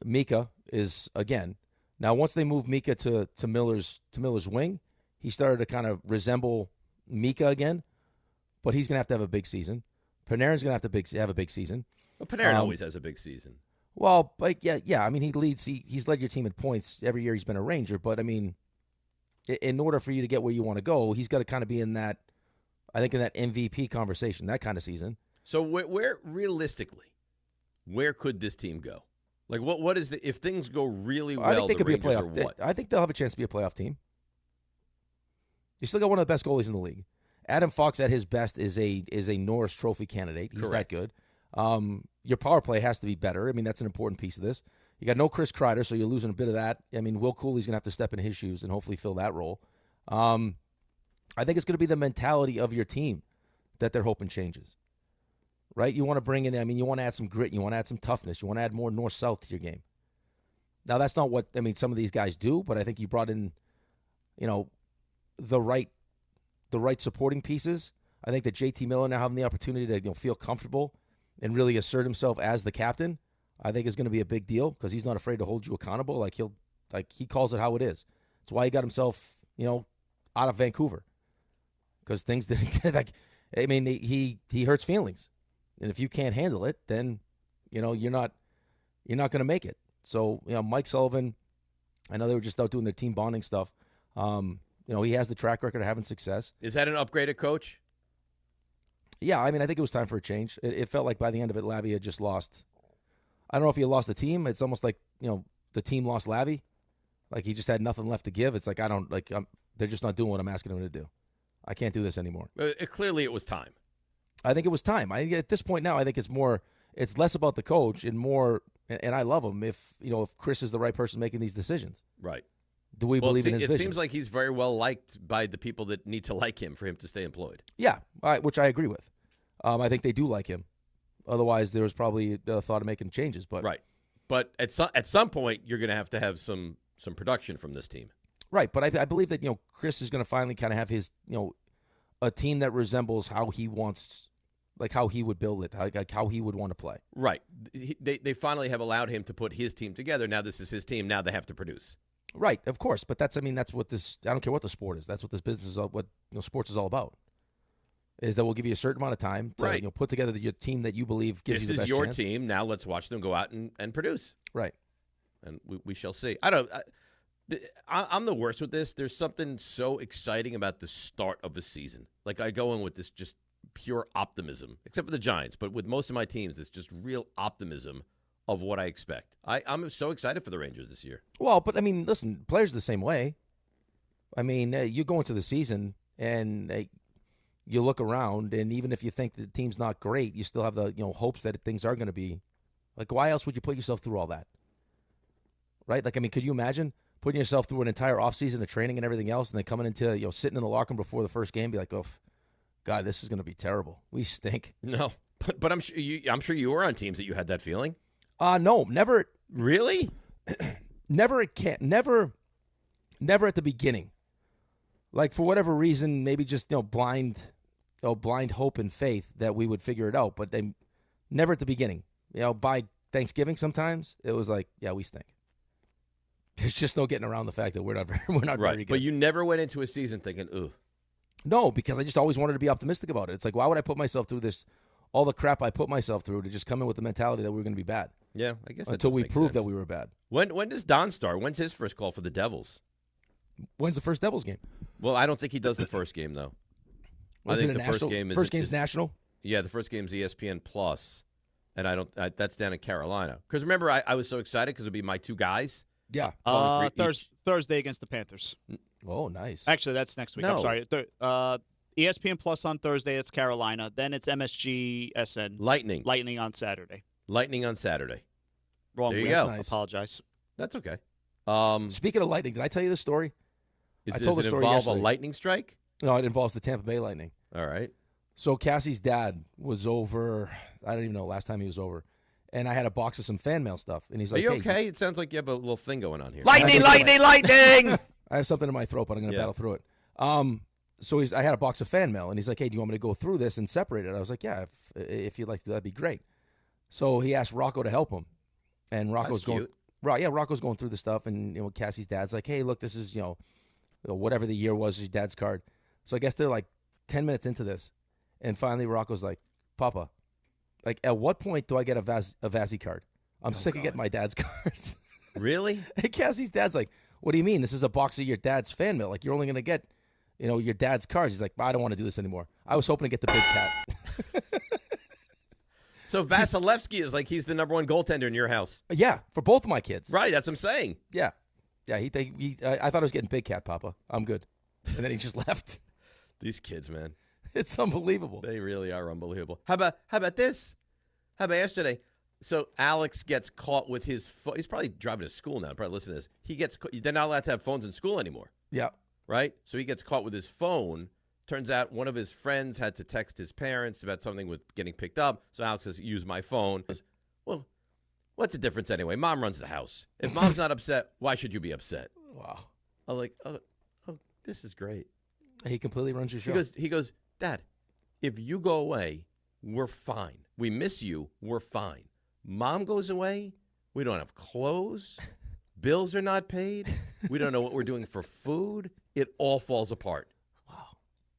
Mika is, again, now once they moved Mika to Miller's wing, he started to kind of resemble Mika again, but he's going to have a big season. Panarin's going to have a big season. Well, Panarin always has a big season. Well, but yeah. I mean, he's led your team in points every year he's been a Ranger. But I mean, in order for you to get where you want to go, he's got to kind of be in that, I think, in that MVP conversation, that kind of season. So where realistically, where could this team go? Like what is if things go really well? I think they could be a Rangers playoff. I think they'll have a chance to be a playoff team. You still got one of the best goalies in the league. Adam Fox at his best is a Norris Trophy candidate. He's Correct. that good. Your power play has to be better. I mean, that's an important piece of this. You got no Chris Kreider, so you're losing a bit of that. I mean, Will Cooley's going to have to step in his shoes and hopefully fill that role. I think it's going to be the mentality of your team that they're hoping changes. Right? You want to bring in, I mean, you want to add some grit. You want to add some toughness. You want to add more north-south to your game. Now, that's not what, I mean, some of these guys do, but I think you brought in, the right supporting pieces. I think that JT Miller now having the opportunity to feel comfortable and really assert himself as the captain, I think is going to be a big deal because he's not afraid to hold you accountable. He calls it how it is. That's why he got himself, out of Vancouver because things didn't I mean, he hurts feelings, and if you can't handle it, then you're not going to make it. So Mike Sullivan, I know they were just out doing their team bonding stuff. He has the track record of having success. Is that an upgraded coach? Yeah, I mean, I think it was time for a change. It felt like by the end of it, Lavi had just lost. I don't know if he lost the team. It's almost like, the team lost Lavi. Like he just had nothing left to give. It's like, they're just not doing what I'm asking them to do. I can't do this anymore. Clearly it was time. I think it was time. At this point now, I think it's less about the coach and more, and I love him if Chris is the right person making these decisions. Right. Do we believe in his vision? It seems like he's very well liked by the people that need to like him for him to stay employed. Yeah, which I agree with. I think they do like him. Otherwise, there was probably the thought of making changes. But right. But at some point, you're going to have some production from this team. Right. But I believe that Chris is going to finally kind of have his a team that resembles how he wants, like how he would build it, like how he would want to play. Right. They finally have allowed him to put his team together. Now this is his team. Now they have to produce. Right, of course, but that's what this. I don't care what the sport is. That's what this business is. What sports is all about. Is that we'll give you a certain amount of time to put together your team that you believe gives you the best chance. This is your team. Now let's watch them go out and produce. Right, and we shall see. I'm the worst with this. There's something so exciting about the start of the season. Like I go in with this just pure optimism, except for the Giants. But with most of my teams, it's just real optimism of what I expect. I'm so excited for the Rangers this year. Well, but I mean, listen, players are the same way. I mean, you go into the season and you look around, and even if you think the team's not great, you still have the hopes that things are going to be. Like, why else would you put yourself through all that? Right? Like, I mean, could you imagine putting yourself through an entire offseason of training and everything else, and then coming into sitting in the locker room before the first game, be like, oh, God, this is going to be terrible. We stink. No, but I'm sure you were on teams that you had that feeling. No, never. Really? Never at the beginning. Like for whatever reason, maybe just blind hope and faith that we would figure it out. But they never at the beginning. By Thanksgiving, sometimes it was like, yeah, we stink. There's just no getting around the fact that we're not right. Very good. But you never went into a season thinking, ooh. No, because I just always wanted to be optimistic about it. It's like, why would I put myself through this? All the crap I put myself through to just come in with the mentality that we were going to be bad. Yeah, I guess until we proved that we were bad. When does Don start? When's his first call for the Devils? When's the first Devils game? Well, I don't think he does the first game though. I think the first game is national. Yeah, the first game's ESPN Plus. And I don't. That's down in Carolina. Because remember, I was so excited because it would be my two guys. Yeah. Thursday against the Panthers. Oh, nice. Actually, that's next week. No. I'm sorry. ESPN Plus on Thursday. It's Carolina. Then it's MSG SN. Lightning on Saturday. Lightning on Saturday. Wrong There you week. go. Nice. Apologize. That's okay. Speaking of lightning, did I tell you the story? Does told it the story involve yesterday. a lightning strike? No, it involves the Tampa Bay Lightning. All right. So Cassie's dad was over. I don't even know last time he was over, and I had a box of some fan mail stuff, and he's Are like, you "Hey, okay? It sounds like you have a little thing going on here. Lightning! lightning! I have something in my throat, but I'm going to battle through it. So I had a box of fan mail, and he's like, "Hey, do you want me to go through this and separate it?" I was like, "Yeah, if you'd like to, that'd be great." So he asked Rocco to help him, and Rocco's That's cute. Rocco's going through the stuff, and Cassie's dad's like, "Hey, look, this is whatever the year was, your dad's card." So I guess they're like 10 minutes into this, and finally Rocco's like, "Papa, like, at what point do I get a Vazzy card? I'm sick of getting my dad's cards." Really? And Cassie's dad's like, "What do you mean? This is a box of your dad's fan mail. Like, you're only going to get, your dad's cards." He's like, "I don't want to do this anymore. I was hoping to get the big cat." So Vasilevsky is like he's the number one goaltender in your house. Yeah, for both of my kids. Right, that's what I'm saying. Yeah. Yeah, I thought I was getting big cat, Papa. I'm good. And then he just left. These kids, man. It's unbelievable. They really are unbelievable. How about this? How about yesterday? So Alex gets caught with his phone. He's probably driving to school now. Probably listening to this. They're not allowed to have phones in school anymore. Yeah. Right? So he gets caught with his phone. Turns out one of his friends had to text his parents about something with getting picked up. So Alex says, "Use my phone." He goes, "Well, what's the difference anyway? Mom runs the house. If mom's not upset, why should you be upset?" Wow. I'm like, oh, this is great. He completely runs your show. He goes, "Dad, if you go away, we're fine. We miss you. We're fine. Mom goes away, we don't have clothes. Bills are not paid. We don't know what we're doing for food. It all falls apart." Wow.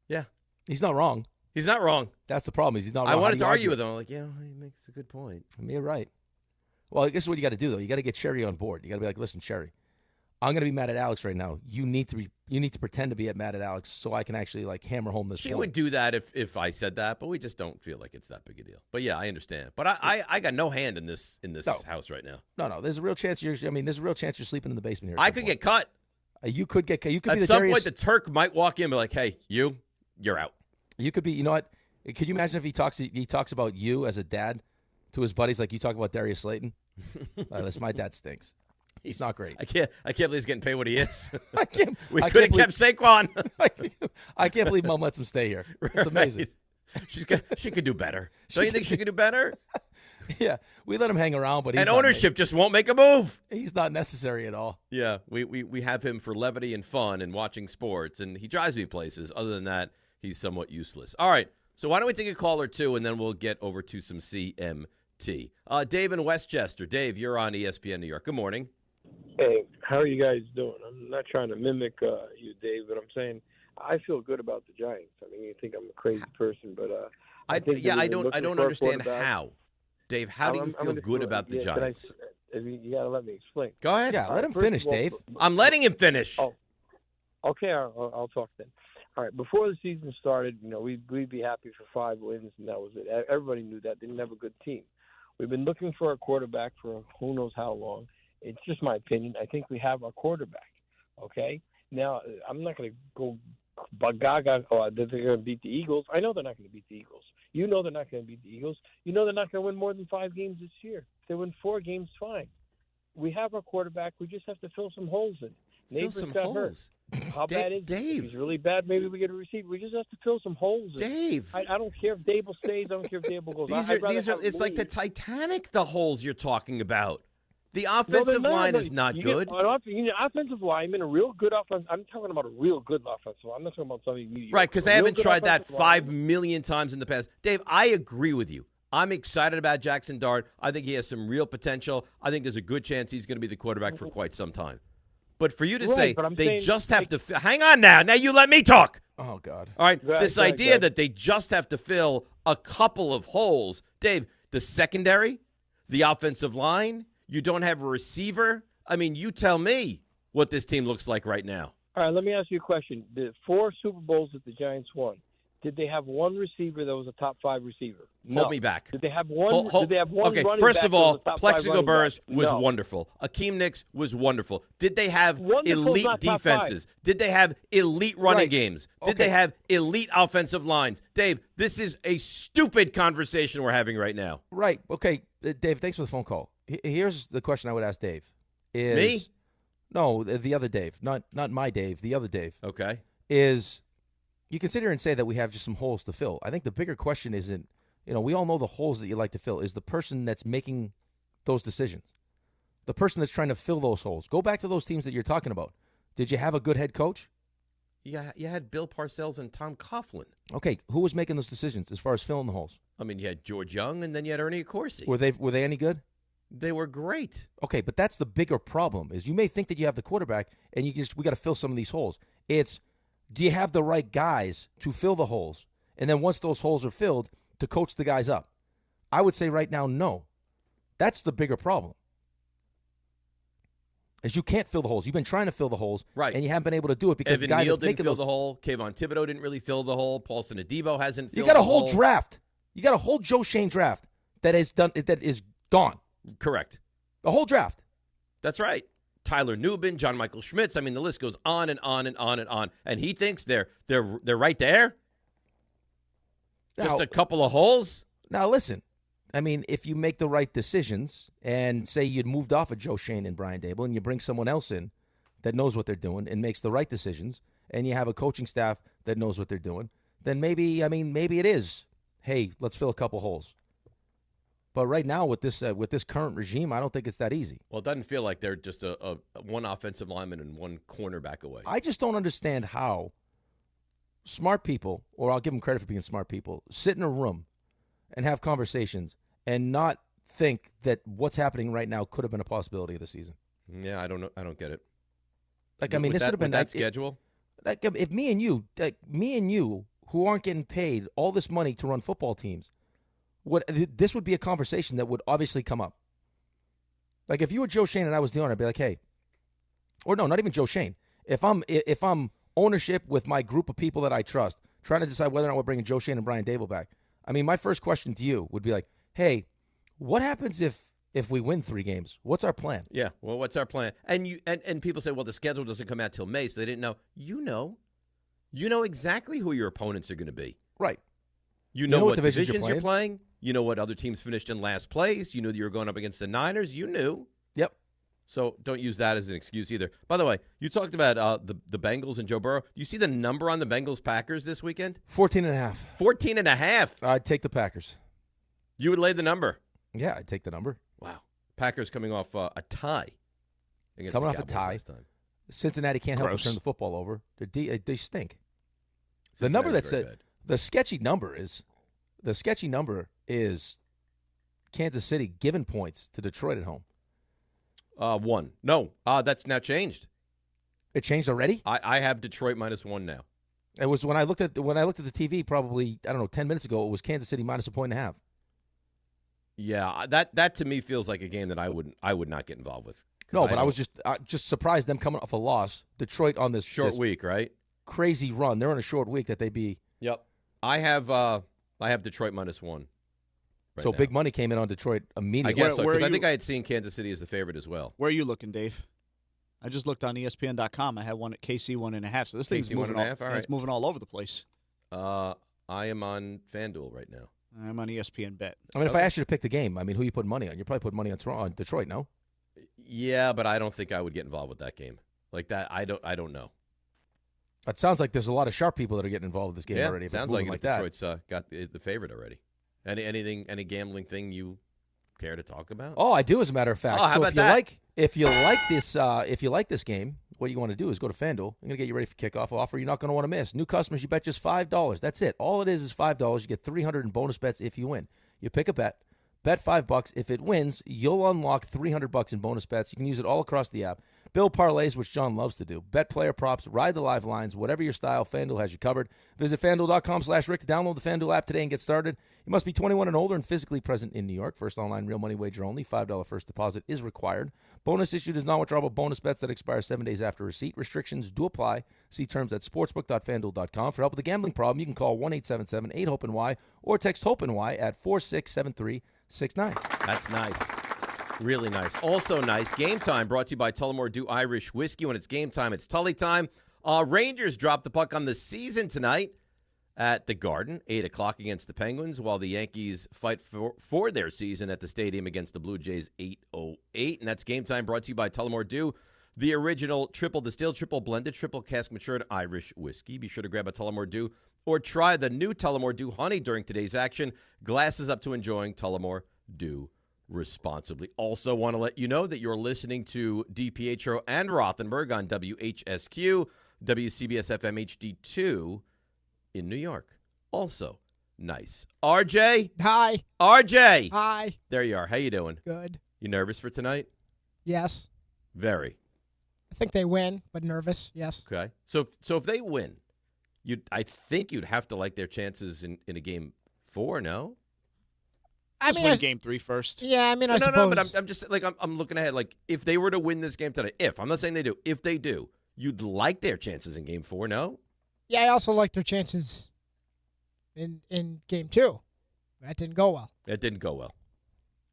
Yeah. He's not wrong. He's not wrong. That's the problem. He's not wrong. I How wanted do to you argue with him. I'm like, he makes a good point. I mean, you're right. Well, I guess what you got to do, though, you got to get Sherry on board. You got to be like, "Listen, Sherry, I'm going to be mad at Alex right now. You need to pretend to be mad at Alex so I can actually hammer home this She point." would do that if I said that, but we just don't feel like it's that big a deal. But yeah, I understand. But I got no hand in this house right now. No. There's a real chance you're sleeping in the basement here. I could get cut. You could get cut. You could At be the some Darius. point, the Turk might walk in and be like, "Hey, you're out." You could be. You know what? Could you imagine if he talks about you as a dad to his buddies like you talk about Darius Slayton? Listen, my dad stinks. He's not great. I can't believe he's getting paid what he is. We I could have can't kept Saquon. I can't believe Mom lets him stay here. It's amazing. She could do better. Don't you think she could do better? Yeah, we let him hang around, but and ownership just won't make a move. He's not necessary at all. Yeah, we have him for levity and fun and watching sports, and he drives me places. Other than that, he's somewhat useless. All right, so why don't we take a call or two, and then we'll get over to some CMT. Dave in Westchester. Dave, you're on ESPN New York. Good morning. Hey, how are you guys doing? I'm not trying to mimic you, Dave, but I'm saying I feel good about the Giants. I mean, you think I'm a crazy person, but I don't understand how. Dave, how do you feel good about the Giants? You got to let me explain. Go ahead. Yeah, let him finish, Dave. I'm letting him finish. Oh, okay, I'll talk then. All right, before the season started, we'd be happy for 5 wins, and that was it. Everybody knew that. They didn't have a good team. We've been looking for a quarterback for who knows how long. It's just my opinion. I think we have our quarterback, okay? Now, I'm not going to go gaga, that they're going to beat the Eagles. I know they're not going to beat the Eagles. You know they're not going to beat the Eagles. You know they're not going to win more than 5 games this year. If they win 4 games, fine. We have our quarterback. We just have to fill some holes in. Neighbors got hurt. How bad is Dave? If he's really bad, maybe we get a receiver. We just have to fill some holes in. Dave. I don't care if Dable stays. I don't care if Dable goes. It's like the Titanic, the holes you're talking about. The offensive line is not good. Offensive lineman, a real good offense. I'm talking about a real good offensive line. I'm not talking about something mediocre. Right, because they haven't tried that 5 million times in the past. Dave, I agree with you. I'm excited about Jackson Dart. I think he has some real potential. I think there's a good chance he's going to be the quarterback for quite some time. But for you to say they just have to hang on now. Now you let me talk. Oh, God. All right, this idea that they just have to fill a couple of holes. Dave, the secondary, the offensive line, you don't have a receiver. I mean, you tell me what this team looks like right now. All right, let me ask you a question. The 4 Super Bowls that the Giants won, Did they have one receiver that was a top 5 receiver? No. Hold me back. Did they have one? Did they have one okay, running first back of that all, was a top 5 Plexico running Burress back? was No. wonderful. Akeem Nicks was wonderful. Did they have Wonderful's elite not top 5. defenses? Did they have elite running Right. games? Did Okay. they have elite offensive lines? Dave, this is a stupid conversation we're having right now. Right. Okay, Dave, thanks for the phone call. Here's the question I would ask Dave. Me? No, the other Dave. Not my Dave, the other Dave. Okay. Is you can sit here and say that we have just some holes to fill. I think the bigger question isn't, we all know the holes that you like to fill, is the person that's making those decisions. The person that's trying to fill those holes. Go back to those teams that you're talking about. Did you have a good head coach? Yeah, you had Bill Parcells and Tom Coughlin. Okay, who was making those decisions as far as filling the holes? I mean, you had George Young, and then you had Ernie Accorsi. Were they any good? They were great. Okay, but that's the bigger problem. Is you may think that you have the quarterback, and we got to fill some of these holes. It's, do you have the right guys to fill the holes? And then once those holes are filled, to coach the guys up? I would say right now, no. That's the bigger problem. Is you can't fill the holes. You've been trying to fill the holes, right? And you haven't been able to do it because Evan the guy Neal that's didn't making fill those, the hole. Kayvon Thibodeau didn't really fill the hole. Paulson Adebo hasn't filled you got a the whole hole. draft. You got a whole Joe Shane draft that is gone. Correct. The whole draft. That's right. Tyler Nubin, John Michael Schmitz. I mean, the list goes on and on and on and on. And he thinks they're right there. Just a couple of holes. Now listen, I mean, if you make the right decisions and say you'd moved off of Joe Shane and Brian Dable and you bring someone else in that knows what they're doing and makes the right decisions, and you have a coaching staff that knows what they're doing, then maybe it is, hey, let's fill a couple holes. But right now with this current regime, I don't think it's that easy. Well, it doesn't feel like they're just a one offensive lineman and one cornerback away. I just don't understand how smart people, or I'll give them credit for being smart people, sit in a room and have conversations and not think that what's happening right now could have been a possibility of the season. Yeah, I don't know. I don't get it. Like, I mean, this would have been that schedule. Like, if me and you, who aren't getting paid all this money to run football teams, this would be a conversation that would obviously come up. Like, if you were Joe Shane and I was the owner, I'd be like, hey, or no, not even Joe Shane. If I'm ownership with my group of people that I trust, trying to decide whether or not we're bringing Joe Shane and Brian Dable back, I mean, my first question to you would be like, hey, what happens if we win 3 games? What's our plan? Yeah, well, what's our plan? And people say, well, the schedule doesn't come out till May, so they didn't know. You know exactly who your opponents are going to be. Right. You know what divisions you're playing. You know what other teams finished in last place. You knew that you were going up against the Niners. You knew. Yep. So don't use that as an excuse either. By the way, you talked about the Bengals and Joe Burrow. Do you see the number on the Bengals-Packers this weekend? 14.5. 14.5. I'd take the Packers. You would lay the number? Yeah, I'd take the number. Wow. Packers coming off a tie. Coming off a tie. Cincinnati can't help but turn the football over. They stink. The number that said the sketchy number is Kansas City giving points to Detroit at home. 1. No, that's now changed. It changed already? I have Detroit -1 now. It was when I looked at the TV probably 10 minutes ago. It was Kansas City -1.5. Yeah, that to me feels like a game that I would not get involved with. No, but I was just surprised them coming off a loss. Detroit on this short week, right? Crazy run. They're on a short week that they be. Yep. I have Detroit -1. So now. Big money came in on Detroit immediately. I guess so, because I think I had seen Kansas City as the favorite as well. Where are you looking, Dave? I just looked on ESPN.com. I had one at KC 1.5. So this thing's moving all right. It's moving all over the place. I am on FanDuel right now. I'm on ESPN Bet. I mean, if I asked you to pick the game, I mean, who you putting money on? You're probably putting money on Detroit, no? Yeah, but I don't think I would get involved with that game. Like that, I don't know. It sounds like there's a lot of sharp people that are getting involved with this game already. It sounds like that. Detroit's got the favorite already. Any gambling thing you care to talk about? Oh, I do, as a matter of fact. Oh, how about that? If you like this game, what you want to do is go to FanDuel. I'm going to get you ready for kickoff offer you're not going to want to miss. New customers, you bet just $5. That's it. All it is $5. You get $300 in bonus bets if you win. You pick a bet $5. If it wins, you'll unlock $300 in bonus bets. You can use it all across the app. build parlays, which John loves to do. Bet player props, ride the live lines, whatever your style, FanDuel has you covered. Visit FanDuel.com/Rick to download the FanDuel app today and get started. You must be 21 and older and physically present in New York. First online real money wager only. $5 first deposit is required. Bonus issued is non-withdrawable bonus bets that expire 7 days after receipt. Restrictions do apply. See terms at sportsbook.fanduel.com. For help with a gambling problem, you can call 1-877-8-HOPE-NY or text HOPE-NY at 467-369. That's nice. Really nice. Also nice. Game Time brought to you by Tullamore Dew Irish Whiskey. When it's game time, it's Tully time. Rangers drop the puck on the season tonight at the Garden, 8 o'clock against the Penguins, while the Yankees fight for their season at the Stadium against the Blue Jays, 8:08. And that's Game Time brought to you by Tullamore Dew, the original triple distilled, triple blended, triple cask matured Irish whiskey. Be sure to grab a Tullamore Dew or try the new Tullamore Dew Honey during today's action. Glasses up to enjoying Tullamore Dew responsibly. Also want to let you know that you're listening to DiPietro and Rothenberg on WHSQ, WCBS FM HD2 in New York. Also nice. RJ? Hi. RJ? Hi. There you are. How you doing? Good. You nervous for tonight? Yes. Very. I think they win, but nervous, yes. Okay. So if they win, I think you'd have to like their chances in a game 4, no? Just win game 3 first. Yeah, I mean, I suppose. No, but I'm just, like, I'm looking ahead. Like, if they were to win this game tonight, I'm not saying they do, if they do, you'd like their chances in game 4, no? Yeah, I also like their chances in game 2. That didn't go well. It didn't go well.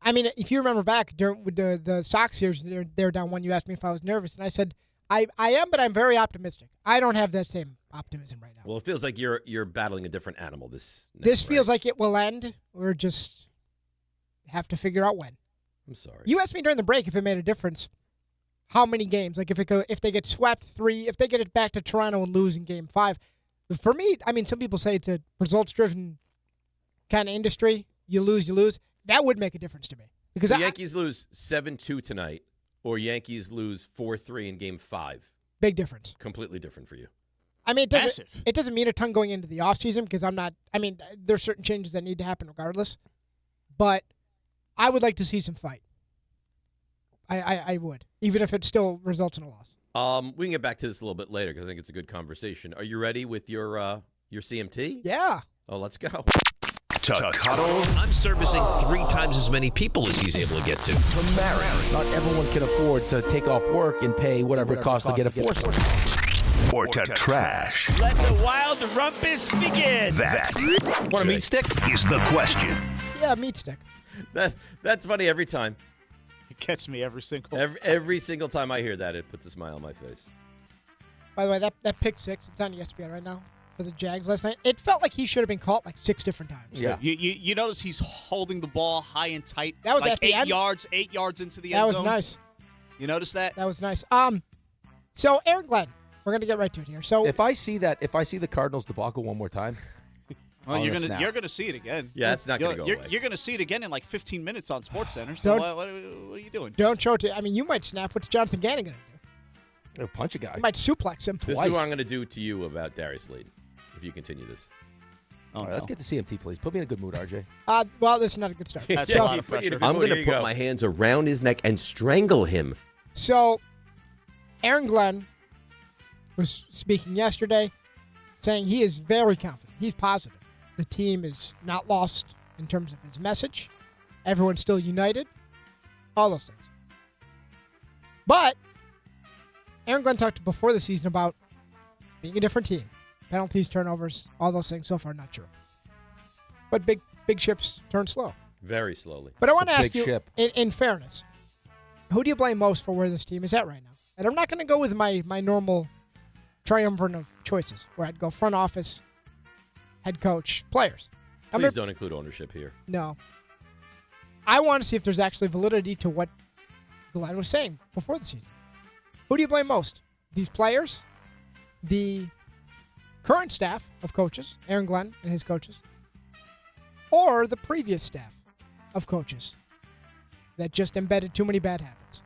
I mean, if you remember back during with the Sox series, they're down 1. You asked me if I was nervous, and I said, I am, but I'm very optimistic. I don't have that same optimism right now. Well, it feels like you're battling a different animal This feels like it will end. We're just have to figure out when. I'm sorry. You asked me during the break if it made a difference. How many games? Like if they get swept 3, if they get it back to Toronto and lose in game 5. For me, I mean, some people say it's a results-driven kind of industry. You lose. That would make a difference to me. Because the Yankees lose 7-2 tonight, or Yankees lose 4-3 in game 5. Big difference. Completely different for you. I mean, it doesn't mean a ton going into the offseason because there's certain changes that need to happen regardless. But I would like to see some fight. I would, even if it still results in a loss. We can get back to this a little bit later because I think it's a good conversation. Are you ready with your CMT? Yeah. Oh, let's go. To cuddle. I'm servicing 3 times as many people as he's able to get to. To marry. Not everyone can afford to take off work and pay whatever it costs to get a foursome. Or to trash. Let the wild rumpus begin. That. Want a meat stick? Is the question. Yeah, meat stick. That's funny every time. It gets me every single time I hear that, it puts a smile on my face. By the way, that pick 6, it's on ESPN right now for the Jags last night. It felt like he should have been caught like 6 different times. Yeah. You notice he's holding the ball high and tight. That was like at the 8 end? yards, 8 yards into the end zone. That was nice. You notice that? That was nice. So Aaron Glenn, we're gonna get right to it here. So if I see the Cardinals debacle one more time, well, you're gonna see it again. Yeah, it's not gonna go away. You're gonna see it again in like 15 minutes on SportsCenter. So what are you doing? Don't show it. I mean, you might snap. What's Jonathan Gannon gonna do? He'll punch a guy. You might suplex him This twice. is what I'm gonna do to you about Darius Slayton if you continue this. All right, let's get to CMT, please. Put me in a good mood, RJ. Well, this is not a good start. That's a lot of pressure. I'm going to put my hands around his neck and strangle him. So, Aaron Glenn was speaking yesterday, saying he is very confident. He's positive. The team is not lost in terms of his message. Everyone's still united. All those things. But Aaron Glenn talked before the season about being a different team. Penalties, turnovers, all those things. So far, not true. But big ships turn slow. Very slowly. But I want to ask you, in fairness, who do you blame most for where this team is at right now? And I'm not going to go with my normal triumvirate of choices, where I'd go front office, head coach, players. Please don't include ownership here. No. I want to see if there's actually validity to what Glenn was saying before the season. Who do you blame most? These players? The current staff of coaches, Aaron Glenn and his coaches, or the previous staff of coaches that just embedded too many bad habits?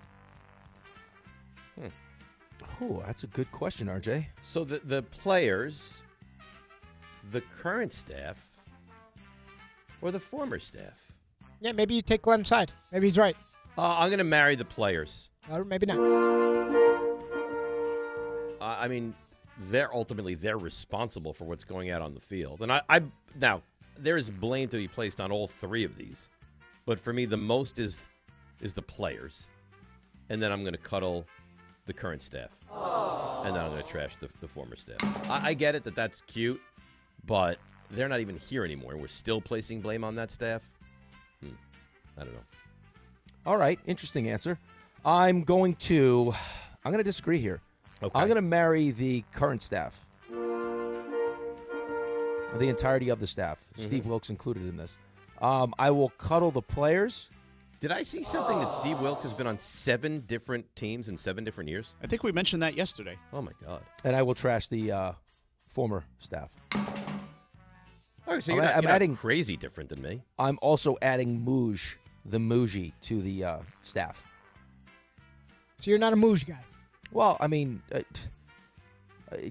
Oh, that's a good question, RJ. So the players, the current staff, or the former staff? Yeah, maybe you take Glenn's side. Maybe he's right. I'm going to marry the players. Or maybe not. I mean, they're responsible for what's going out on the field. And now there is blame to be placed on all three of these, but for me, the most is the players, and then I'm going to cuddle the current staff, and then I'm going to trash the former staff. I get it that's cute, but they're not even here anymore. We're still placing blame on that staff. I don't know. All right, interesting answer. I'm going to disagree here. Okay. I'm going to marry the current staff. The entirety of the staff. Steve Wilkes included in this. I will cuddle the players. Did I see something that Steve Wilkes has been on 7 different teams in 7 different years? I think we mentioned that yesterday. Oh, my God. And I will trash the former staff. Oh, so you're not adding crazy different than me. I'm also adding the Muji to the staff. So you're not a Muji guy? Well, I mean,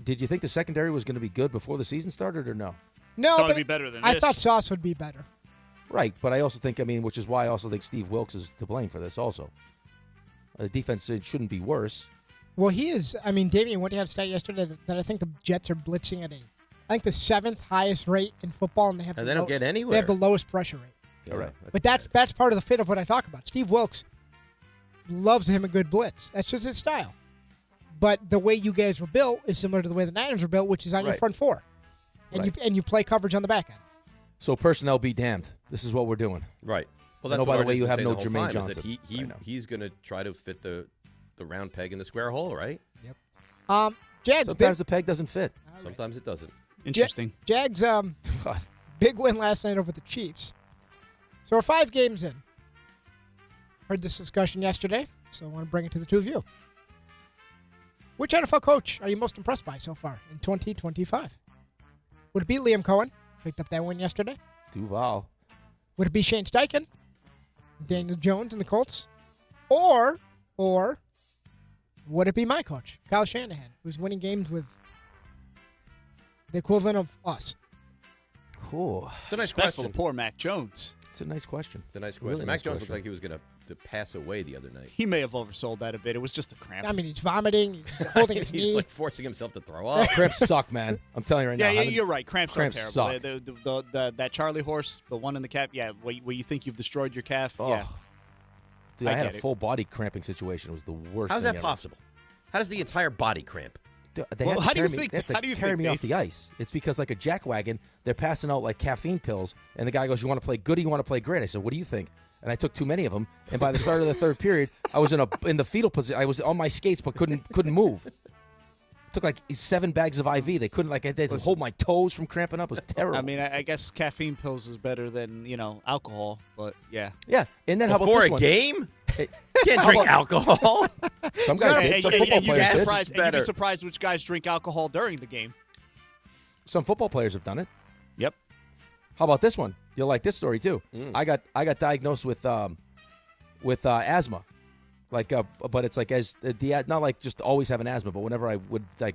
did you think the secondary was going to be good before the season started or no? No, but it'd be better than I this. thought Sauce would be better. Right, but I also think, which is why I also think Steve Wilkes is to blame for this also. The defense shouldn't be worse. Well, he is. I mean, Damian, what do you have to stat yesterday that I think the Jets are blitzing at I think the 7th highest rate in football, and they have don't get anywhere. They have the lowest pressure rate. All right. But that's part of the fit of what I talk about. Steve Wilkes loves him a good blitz. That's just his style. But the way you guys were built is similar to the way the Niners were built, which is on your front four. And you play coverage on the back end. So personnel be damned. This is what we're doing. Right. Well, that's by the way, you have no Jermaine Johnson. He's going to try to fit the round peg in the square hole, right? Yep. Jags. Sometimes the peg doesn't fit. Sometimes it doesn't. Interesting. Jags. Big win last night over the Chiefs. So we're 5 games in. Heard this discussion yesterday, so I want to bring it to the two of you. Which NFL coach are you most impressed by so far in 2025? Would it be Liam Cohen? Picked up that win yesterday. Duval. Would it be Shane Steichen? Daniel Jones and the Colts? Or would it be my coach, Kyle Shanahan, who's winning games with the equivalent of us? Cool. It's a nice Respectful question. to poor Mac Jones. It's a nice question. It's a nice question. Really Mac nice Jones question. looked like he was going to pass away the other night. He may have oversold that a bit. It was just a cramp. I mean, he's vomiting. He's holding his He's knee. like forcing himself to throw up. Cramps suck, man. I'm telling you right now. Yeah, you're right. Cramps are terrible. Suck. That Charlie horse, the one in the calf, where you think you've destroyed your calf. Oh. Yeah. Dude, I had a full body cramping situation. It was the worst How's thing that ever. possible? How does the entire body cramp? Dude, they Well, had to how do you carry me- think- they had to how do you carry think, me off Dave? the ice. It's because like a jackwagon, they're passing out like caffeine pills, and the guy goes, "You want to play good or you want to play great?" I said, "What do you think?" And I took too many of them, and by the start of the third period, I was in the fetal position. I was on my skates but couldn't move. Took like 7 bags of IV. They couldn't they had to hold my toes from cramping up. It was terrible. I mean, I guess caffeine pills is better than alcohol, but yeah. Yeah, and then how about Before this a one? game? Can't drink alcohol. Some guys did. Some football players did. You'd be surprised which guys drink alcohol during the game. Some football players have done it. Yep. How about this one? You'll like this story too. I got diagnosed with asthma, but it's like not like just always having asthma, but whenever I would I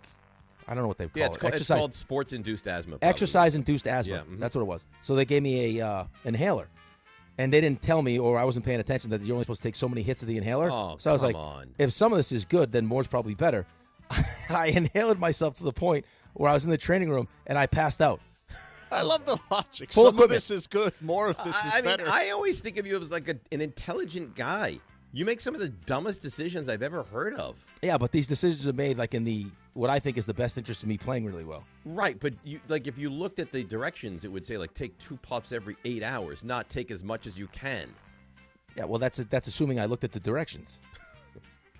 don't know what they call it. It's called sports-induced asthma. Probably. Exercise-induced asthma. Yeah, That's what it was. So they gave me a inhaler, and they didn't tell me, or I wasn't paying attention, that you're only supposed to take so many hits of the inhaler. Oh, so I was come like, on. if some of this is good, then more's probably better. I inhaled myself to the point where I was in the training room and I passed out. I love the logic. Full Some equipment. of this is good. More of this is better. I always think of you as like an intelligent guy. You make some of the dumbest decisions I've ever heard of. Yeah, but these decisions are made like in what I think is the best interest of me playing really well. Right, but if you looked at the directions, it would say take 2 puffs every 8 hours, not take as much as you can. Yeah, well, that's assuming I looked at the directions.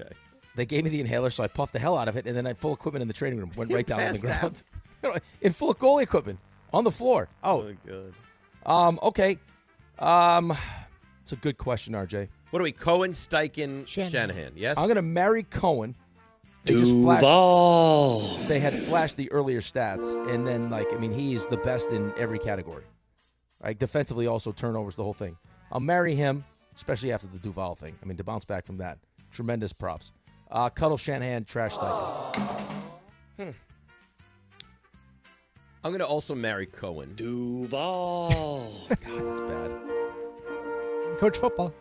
Okay. They gave me the inhaler, so I puffed the hell out of it, and then I had full equipment in the training room, went right down on the ground. In full goalie equipment, on the floor. Oh, good. Okay. It's a good question, RJ. What are we, Cohen, Steichen, Shanahan? Yes? I'm going to marry Cohen. They had flashed the earlier stats, and then, he's the best in every category. Defensively, also turnovers, the whole thing. I'll marry him, especially after the Duval thing. To bounce back from that. Tremendous props. Cuddle Shanahan, trash Steichen. I'm going to also marry Cohen. Duval. God, that's bad. Coach football.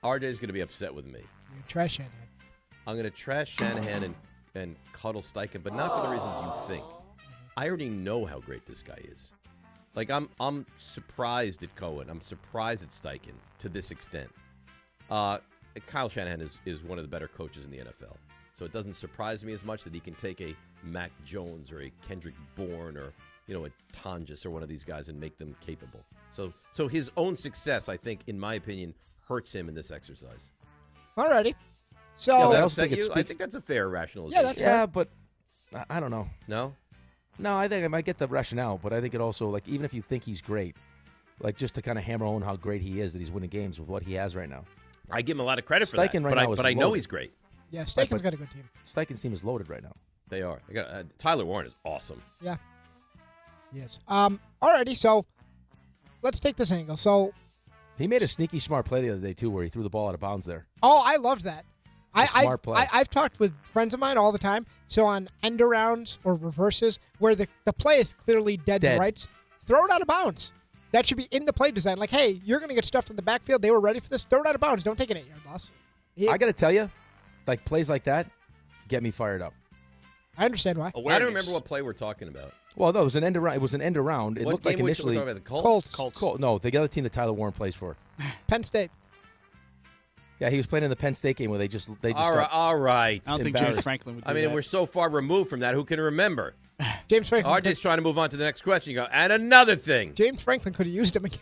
RJ's going to be upset with me. You trash Shanahan. I'm going to trash Shanahan and cuddle Steichen, but not for the reasons you think. I already know how great this guy is. Like, I'm surprised at Cohen. I'm surprised at Steichen to this extent. Kyle Shanahan is one of the better coaches in the NFL. So it doesn't surprise me as much that he can take a Mac Jones or a Kendrick Bourne or, a Tonjes or one of these guys and make them capable. So his own success, I think, in my opinion, hurts him in this exercise. Alrighty. So I think that's a fair rationalization. Yeah, that's fair. but I don't know. No? No, I think I might get the rationale, but I think it also, like, even if you think he's great, like, just to kind of hammer home how great he is, that he's winning games with what he has right now. I give him a lot of credit for Steichen that, right now but I know he's great. Yeah, Steichen's got a good team. Steichen's team is loaded right now. They are. Tyler Warren is awesome. Yeah. Yes. Alrighty, so let's take this angle. So he made a sneaky smart play the other day, too, where he threw the ball out of bounds there. Oh, I loved that. Smart play. I've talked with friends of mine all the time. So on end arounds or reverses, where the play is clearly dead to rights, throw it out of bounds. That should be in the play design. Like, hey, you're going to get stuffed in the backfield. They were ready for this. Throw it out of bounds. Don't take an 8-yard loss. I got to tell you, like, plays like that get me fired up. I understand why. I don't remember what play we're talking about. Well, no, it was an end around. It was an end around. It What looked like game initially were we talking about? The Colts? No, the other team that Tyler Warren plays for. Penn State. Yeah, he was playing in the Penn State game where they just all right. I don't think James Franklin would do that. We're so far removed from that. Who can remember? James Franklin. RJ's trying to move on to the next question. You go, and another thing. James Franklin could have used him again.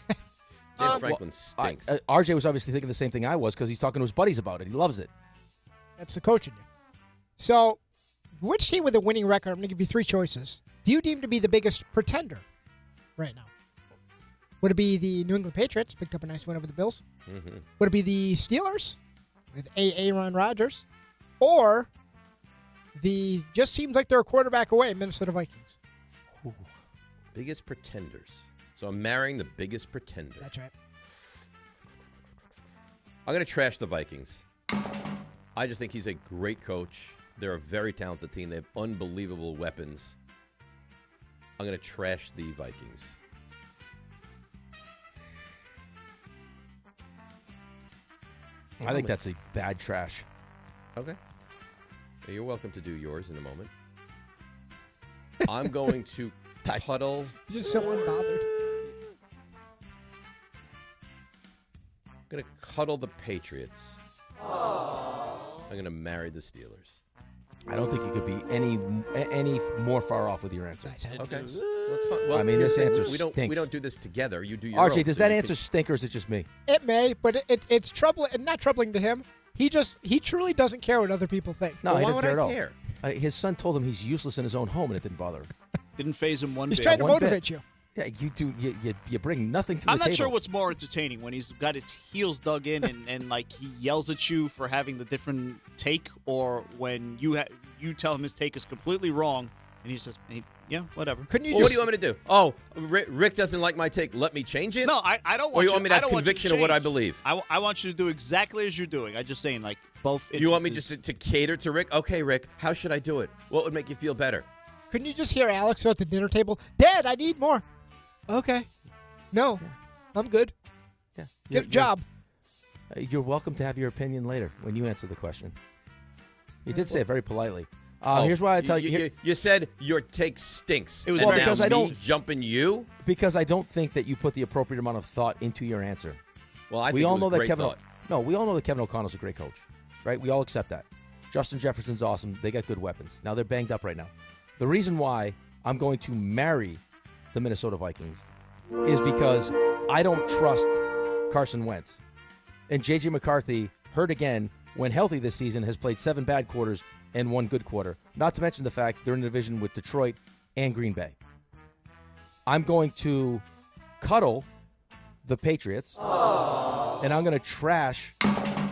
James Franklin stinks. RJ was obviously thinking the same thing I was because he's talking to his buddies about it. He loves it. That's the coach in you. So, which team with a winning record, I'm going to give you three choices, do you deem to be the biggest pretender right now? Would it be the New England Patriots, picked up a nice win over the Bills? Mm-hmm. Would it be the Steelers with Aaron Rodgers? Or the just seems like they're a quarterback away, Minnesota Vikings? Ooh. Biggest pretenders. So I'm marrying the biggest pretender. That's right. I'm going to trash the Vikings. I just think he's a great coach. They're a very talented team. They have unbelievable weapons. I'm going to trash the Vikings. I think that's a bad trash. Okay. You're welcome to do yours in a moment. I'm going to cuddle. You're just so unbothered. I'm going to cuddle the Patriots. I'm going to marry the Steelers. I don't think you could be any more far off with your answer. Nice. Okay. That's fine. Well, I mean, this answer we stinks. don't do this together. You do your own. RJ, does that answer stink, or is it just me? It may, but it's troubling. Not troubling to him. He truly doesn't care what other people think. No, he why doesn't would care I at all. care? His son told him he's useless in his own home, and it didn't bother him. Didn't phase him one He's bit. trying to One motivate bit. you. Yeah, you do. You bring nothing to the I'm table. not sure what's more entertaining, when he's got his heels dug in and like he yells at you for having the different take, or when you tell him his take is completely wrong and he says, yeah, whatever. Couldn't you Well, what just? do you want me to do? Oh, Rick doesn't like my take. Let me change it? No, I don't want Or you want me to I have don't want you conviction of what I change. believe? I want you to do exactly as you're doing. I'm just saying, like, both You want me instances- just to cater to Rick? Okay, Rick, how should I do it? What would make you feel better? Couldn't you just hear Alex at the dinner table? Dad, I need more. Okay. No, I'm good. Yeah, Get a job. You're welcome to have your opinion later when you answer the question. You did say it very politely. Here's why I tell you. You said your take stinks. It was and very now because I me don't- jumping you. Because I don't think that you put the appropriate amount of thought into your answer. Well, I think we all it was know that great Kevin. thought. No, we all know that Kevin O'Connell's a great coach, right? We all accept that. Justin Jefferson's awesome. They got good weapons. Now they're banged up right now. The reason why I'm going to marry the Minnesota Vikings is because I don't trust Carson Wentz. And J.J. McCarthy, hurt again, when healthy this season, has played 7 bad quarters and 1 good quarter. Not to mention the fact they're in a division with Detroit and Green Bay. I'm going to cuddle the Patriots, and I'm going to trash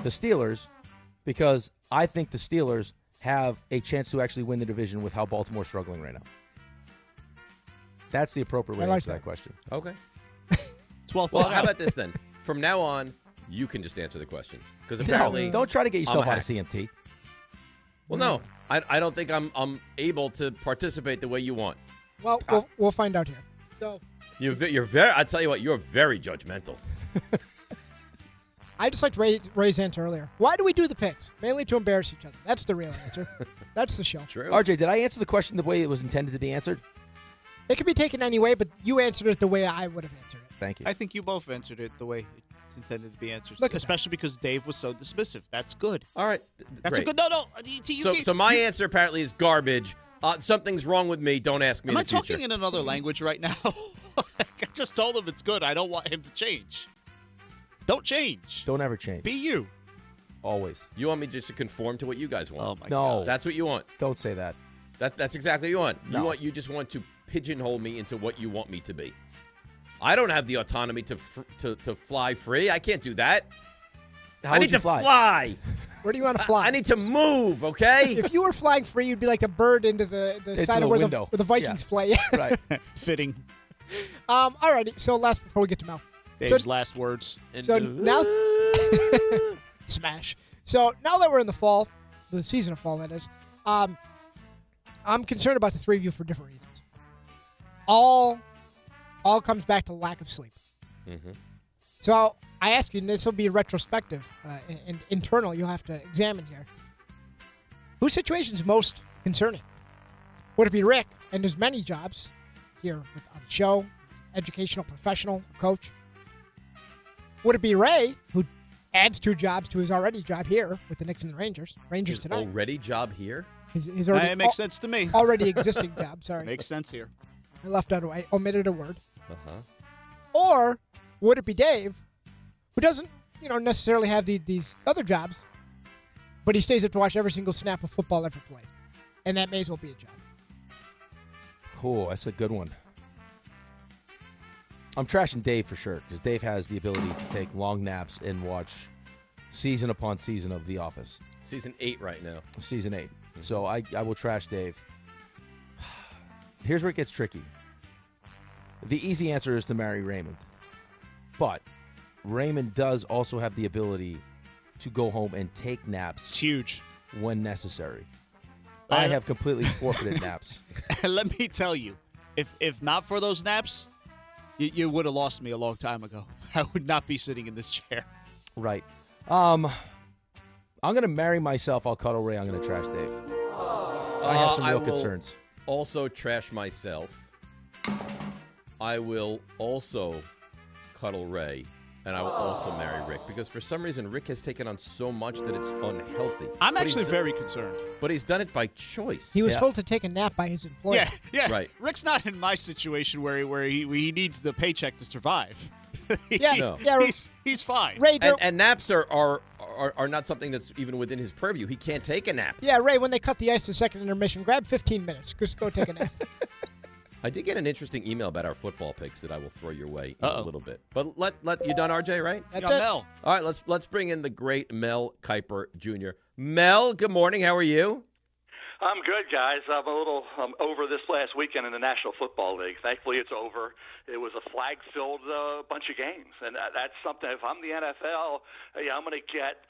the Steelers because I think the Steelers have a chance to actually win the division with how Baltimore's struggling right now. That's the appropriate way to answer that question. Okay. It's well Well, thought how out. about this then? From now on, you can just answer the questions. Because No, apparently, don't try to get yourself I'm a out of hack. CMT. Well, no. I don't think I'm able to participate the way you want. Well, we'll find out here. So You're very. I tell you what, you're very judgmental. I just liked Ray's answer earlier. Why do we do the picks? Mainly to embarrass each other. That's the real answer. That's the show. True. RJ, did I answer the question the way it was intended to be answered? It could be taken any way, but you answered it the way I would have answered it. Thank you. I think you both answered it the way it's intended to be answered. Look at especially because Dave was so dismissive. That's good. All right. That's great. a good. No. So my answer apparently is garbage. Something's wrong with me. Don't ask me Am in I the future. talking in another language right now? I just told him it's good. I don't want him to change. Don't change. Don't ever change. Be you. Always. You want me just to conform to what you guys want? Oh my No. God. That's what you want. Don't say that. That's exactly what you want. No. You just want to pigeonhole me into what you want me to be. I don't have the autonomy to fly free. I can't do that. How I would need you to fly? Where do you want to fly? I need to move, okay? If you were flying free, you'd be like the bird into the Into side the of where window. the Vikings play. Right. Fitting. Alrighty. So last before we get to Mel. Dave's last words. So now, smash. So now that we're in the fall, the season of fall, that is, I'm concerned about the three of you for different reasons. All comes back to lack of sleep. Mm-hmm. So I ask you, and this will be retrospective and internal. You'll have to examine here. Whose situation is most concerning? Would it be Rick and his many jobs here on the show, educational professional, coach? Would it be Ray, who adds 2 jobs to his already job here with the Knicks and the Rangers? Rangers His tonight. already job here? His already, It makes sense to me. Already existing job, sorry. Makes sense here. I omitted a word. Uh-huh. Or would it be Dave, who doesn't, necessarily have these other jobs, but he stays up to watch every single snap of football ever played, and that may as well be a job. Oh, that's a good one. I'm trashing Dave for sure, because Dave has the ability to take long naps and watch season upon season of The Office. Season 8 right now. Season 8. So I will trash Dave. Here's where it gets tricky. The easy answer is to marry Raymond. But Raymond does also have the ability to go home and take naps. It's huge. When necessary. I have completely forfeited naps. Let me tell you, if not for those naps, you would have lost me a long time ago. I would not be sitting in this chair. Right. I'm going to marry myself. I'll cuddle Ray. I'm going to trash Dave. I have some real concerns. Also trash myself. I will also cuddle Ray, and I will also marry Rick, because for some reason Rick has taken on so much that it's unhealthy. I'm actually very concerned. But he's done it by choice. He was told to take a nap by his employer. Yeah. Right. Rick's not in my situation where he needs the paycheck to survive. Yeah, he's fine. Ray, and naps are not something that's even within his purview. He can't take a nap. Yeah, Ray, when they cut the ice the second intermission, grab 15 minutes. Just go take a nap. I did get an interesting email about our football picks that I will throw your way in a little bit. But let you done, RJ, right? That's it. Mel. All right, let's bring in the great Mel Kiper Jr. Mel, good morning. How are you? I'm good, guys. I'm a little over this last weekend in the National Football League. Thankfully, it's over. It was a flag-filled bunch of games, and that's something. If I'm the NFL, I'm going to get,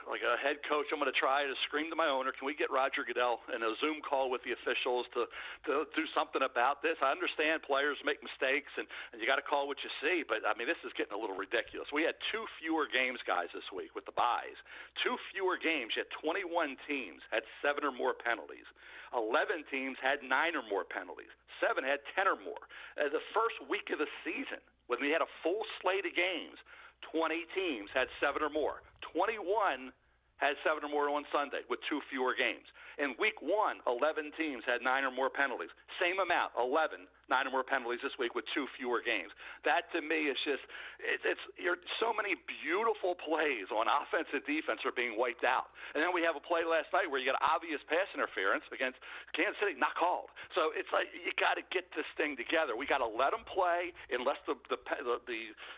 like a head coach, I'm going to try to scream to my owner, can we get Roger Goodell in a Zoom call with the officials to do something about this? I understand players make mistakes, and you got to call what you see, but, this is getting a little ridiculous. We had 2 fewer games, guys, this week with the byes. 2 fewer games, yet 21 teams had 7 or more penalties. 11 teams had 9 or more penalties. 7 had 10 or more. The first week of the season, when we had a full slate of games, 20 teams had 7 or more. 21 had 7 or more on Sunday with 2 fewer games. In week 1, 11 teams had 9 or more penalties. Same amount, 11, 9 or more penalties this week with 2 fewer games. That, to me, is just so many beautiful plays on offense and defense are being wiped out. And then we have a play last night where you got obvious pass interference against Kansas City, not called. So it's like you got to get this thing together. We got to let them play unless the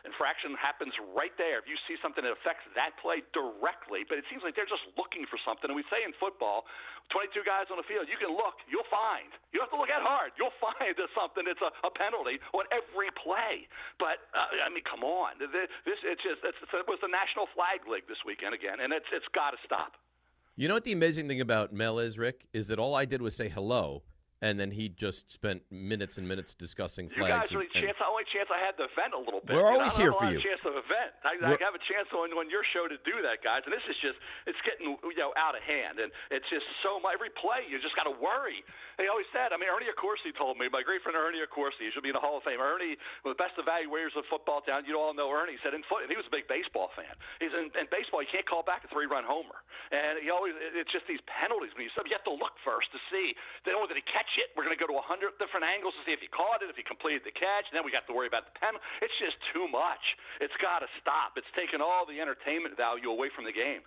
infraction happens right there. If you see something that affects that play directly, but it seems like they're just looking for something. And we say in football, 22 guys on the field, you can look, you'll find. You don't have to look that hard. You'll find there's something that's a penalty on every play. But, come on. It was the National Flag League this weekend again, and it's got to stop. You know what the amazing thing about Mel is, Rick, is that all I did was say hello, and then he just spent minutes and minutes discussing You flags. guys are the only chance I had to vent a little bit. We're always here for you. I don't have a chance to vent. I have a chance on your show to do that, guys. And this is just, it's getting out of hand. And it's just so much. Every play, you just got to worry. They always said, Ernie Accorsi told me, my great friend Ernie Accorsi, he should be in the Hall of Fame. Ernie, one of the best evaluators of football down. You all know Ernie. He said, and he was a big baseball fan. He's in baseball, you can't call back a 3-run homer. And it's just these penalties. When you have to look first to see, did he catch it? We're going to go to 100 different angles to see if he caught it, if he completed the catch, and then we got to worry about the penalty. It's just too much. It's got to stop. It's taken all the entertainment value away from the game.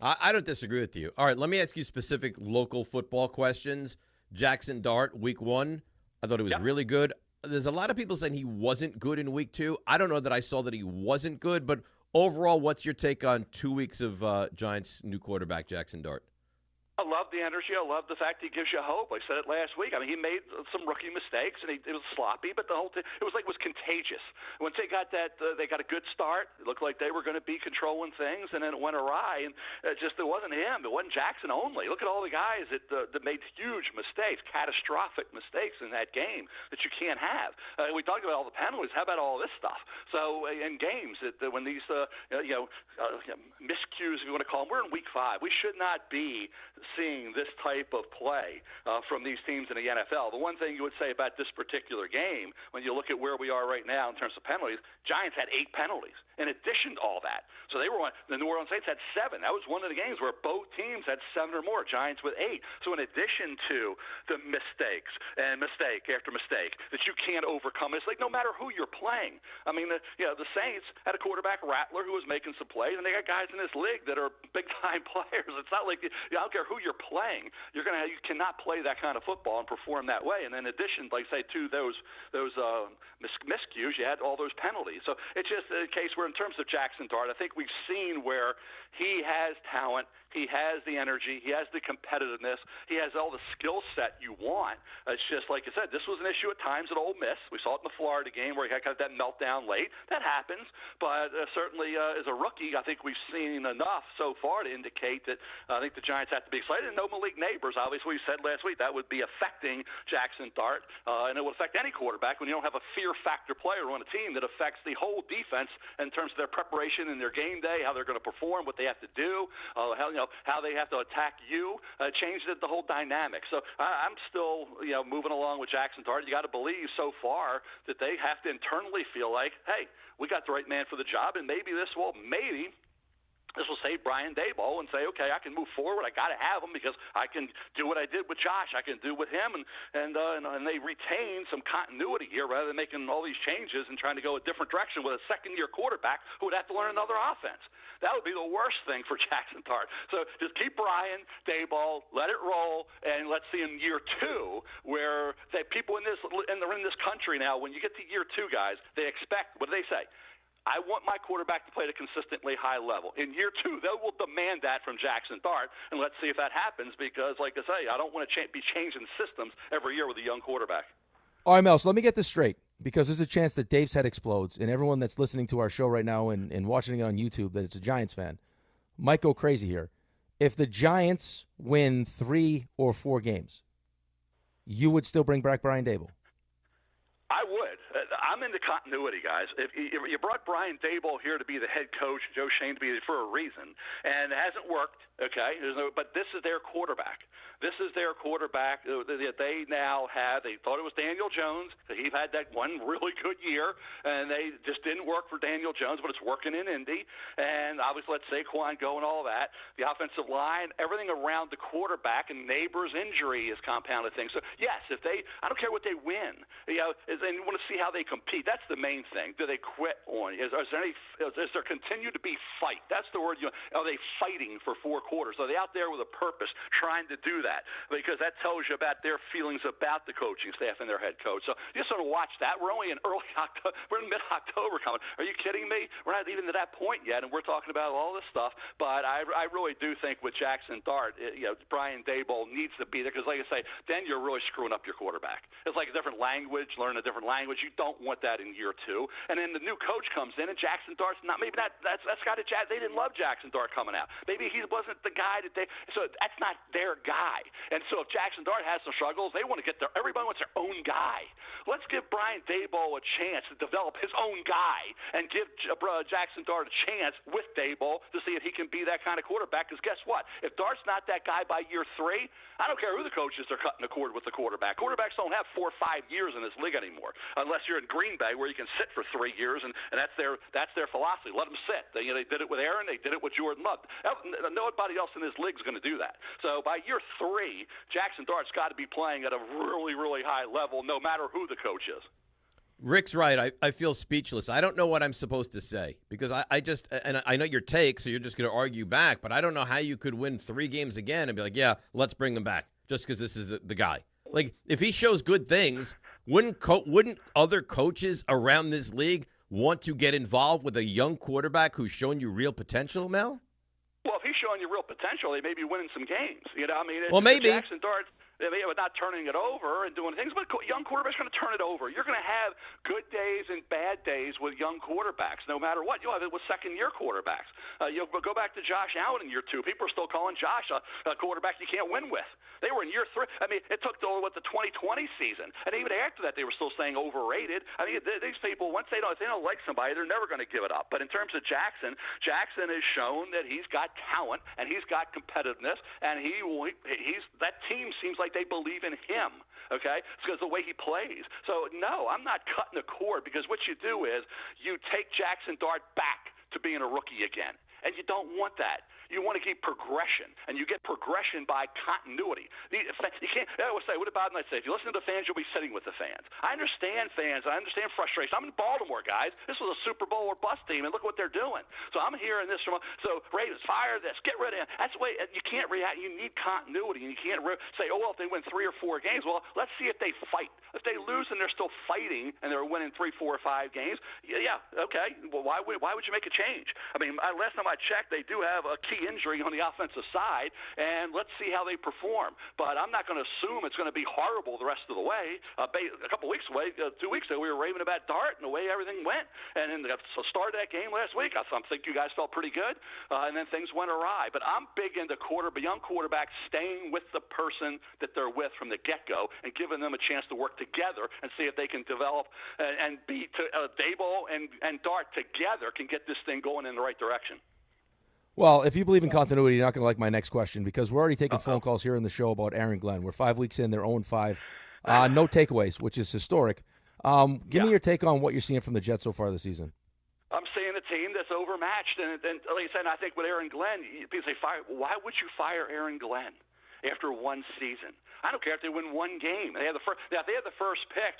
I don't disagree with you. All right, let me ask you specific local football questions. Jackson Dart, week 1, I thought he was really good. There's a lot of people saying he wasn't good in week 2. I don't know that I saw that he wasn't good, but overall, what's your take on 2 weeks of Giants' new quarterback, Jackson Dart? I love the energy. I love the fact he gives you hope. I said it last week. He made some rookie mistakes, and it was sloppy, but the whole thing, it was contagious. Once they got they got a good start. It looked like they were going to be controlling things, and then it went awry. And it wasn't him. It wasn't Jackson only. Look at all the guys that made huge mistakes, catastrophic mistakes in that game that you can't have. We talked about all the penalties. How about all this stuff? So in games, when these miscues, if you want to call them, we're in week 5. We should not be seeing this type of play from these teams in the NFL. The one thing you would say about this particular game, when you look at where we are right now in terms of penalties, Giants had 8 penalties in addition to all that. So the New Orleans Saints had 7. That was one of the games where both teams had 7 or more, Giants with 8. So in addition to the mistakes and mistake after mistake that you can't overcome, it's like no matter who you're playing. The Saints had a quarterback, Rattler, who was making some plays, and they got guys in this league that are big-time players. It's not like I don't care who you're playing, you cannot play that kind of football and perform that way. And in addition, like say to those miscues, you had all those penalties. So it's just a case where, in terms of Jackson Dart, I think we've seen where he has talent, he has the energy, he has the competitiveness, he has all the skill set you want. It's just like I said, this was an issue at times at Ole Miss. We saw it in the Florida game where he had kind of that meltdown late. That happens, but certainly as a rookie, I think we've seen enough so far to indicate that I think the Giants have to be excited. And no Malik Neighbors, obviously, we said last week that would be affecting Jackson Dart, and it would affect any quarterback when you don't have a fear factor player on a team that affects the whole defense in terms of their preparation and their game day, how they're going to perform, what they have to do, how they have to attack you. Changed the whole dynamic. So I'm still moving along with Jackson Dart. You got to believe so far that they have to internally feel like, hey, we got the right man for the job, and maybe this will save Brian Daboll and say, okay, I can move forward. I got to have him because I can do what I did with Josh. I can do with him, and they retain some continuity here rather than making all these changes and trying to go a different direction with a second-year quarterback who would have to learn another offense. That would be the worst thing for Jackson Dart. So just keep Brian Daboll, let it roll, and let's see in year 2 where people in this country now, when you get to year 2, guys, they expect, what do they say? I want my quarterback to play at a consistently high level. In year 2, they will demand that from Jackson Dart, and let's see if that happens because, like I say, I don't want to be changing systems every year with a young quarterback. All right, Mel, so let me get this straight because there's a chance that Dave's head explodes, and everyone that's listening to our show right now and watching it on YouTube that it's a Giants fan might go crazy here. If the Giants win 3 or 4 games, you would still bring back Brian Daboll? I would. I'm into continuity, guys. If you brought Brian Daboll here to be the head coach, Joe Shane to be for a reason, and it hasn't worked, okay? But this is their quarterback. This is their quarterback that they now have. They thought it was Daniel Jones. He had that one really good year, and they just didn't work for Daniel Jones, but it's working in Indy. And obviously let Saquon go and all that. The offensive line, everything around the quarterback, and Neighbors' injury is compounded things. So, yes, I don't care what they win. And you want to see how they compete. That's the main thing. Do they quit on you? Is there continue to be fight? That's the word. Are they fighting for 4 quarters? Are they out there with a purpose trying to do that? Because that tells you about their feelings about the coaching staff and their head coach. So you just sort of watch that. We're only in early October. We're in mid-October coming. Are you kidding me? We're not even to that point yet, and we're talking about all this stuff. But I really do think with Jackson Dart, Brian Daboll needs to be there because, like I say, then you're really screwing up your quarterback. It's like a different language, learn a different language. You don't want want that in year 2. And then the new coach comes in, and Jackson Dart's not. Maybe that's got to. They didn't love Jackson Dart coming out. Maybe he wasn't the guy that they. So that's not their guy. And so if Jackson Dart has some struggles, they want to get their. Everybody wants their own guy. Let's give Brian Daboll a chance to develop his own guy, and give Jackson Dart a chance with Daboll to see if he can be that kind of quarterback. Because guess what? If Dart's not that guy by year 3, I don't care who the coaches are cutting the cord with the quarterback. Quarterbacks don't have 4 or 5 years in this league anymore, unless you're in Green Bay where you can sit for 3 years, and that's their philosophy. Let them sit. They did it with Aaron. They did it with Jordan Love. Nobody else in this league is going to do that. So by year 3, Jackson Dart's got to be playing at a really, really high level, no matter who the coach is. Rick's right. I feel speechless. I don't know what I'm supposed to say because I just – and I know your take, so you're just going to argue back, but I don't know how you could win 3 games again and be like, yeah, let's bring them back just because this is the guy. Like, if he shows good things, wouldn't other coaches around this league want to get involved with a young quarterback who's showing you real potential, Mel? Well, if he's showing you real potential, they may be winning some games. Well, maybe. Jackson Dart – not turning it over and doing things, but young quarterback's going to turn it over. You're going to have good days and bad days with young quarterbacks, no matter what. You'll have it with second-year quarterbacks. You'll go back to Josh Allen in year 2. People are still calling Josh a quarterback you can't win with. They were in year 3. I mean, it took till the 2020 season, and even after that, they were still saying overrated. I mean, these people, once if they don't like somebody, they're never going to give it up. But in terms of Jackson has shown that he's got talent and he's got competitiveness, and he's that team seems like they believe in him, okay? It's because of the way he plays. So, no, I'm not cutting the cord, because what you do is you take Jackson Dart back to being a rookie again, and you don't want that. You want to keep progression, and you get progression by continuity. You can't. I would say, what about I say? If you listen to the fans, you'll be sitting with the fans. I understand fans. I understand frustration. I'm in Baltimore, guys. This was a Super Bowl or bust team, and look what they're doing. So I'm hearing this from. So Ravens, fire this, get rid of him. That's the way you can't react. You need continuity, and you can't say, oh well, if they win 3 or 4 games, well, let's see if they fight. If they lose and they're still fighting and they're winning 3, 4, or 5 games, yeah, okay. Well, why would you make a change? I mean, last time I checked, they do have a key injury on the offensive side, and let's see how they perform. But I'm not going to assume it's going to be horrible the rest of the way. A couple weeks away, 2 weeks ago, we were raving about Dart and the way everything went. And in the start of that game last week, I think you guys felt pretty good, and then things went awry. But I'm big into young quarterbacks staying with the person that they're with from the get-go and giving them a chance to work together and see if they can develop and be Daboll and Dart together can get this thing going in the right direction. Well, if you believe in continuity, you're not going to like my next question, because we're already taking phone calls here in the show about Aaron Glenn. We're 5 weeks in, they're 0-5. No takeaways, which is historic. Give me your take on what you're seeing from the Jets so far this season. I'm seeing a team that's overmatched. And like I said, I think with Aaron Glenn, people say, why would you fire Aaron Glenn after one season? I don't care if they win 1 game. They have the first pick.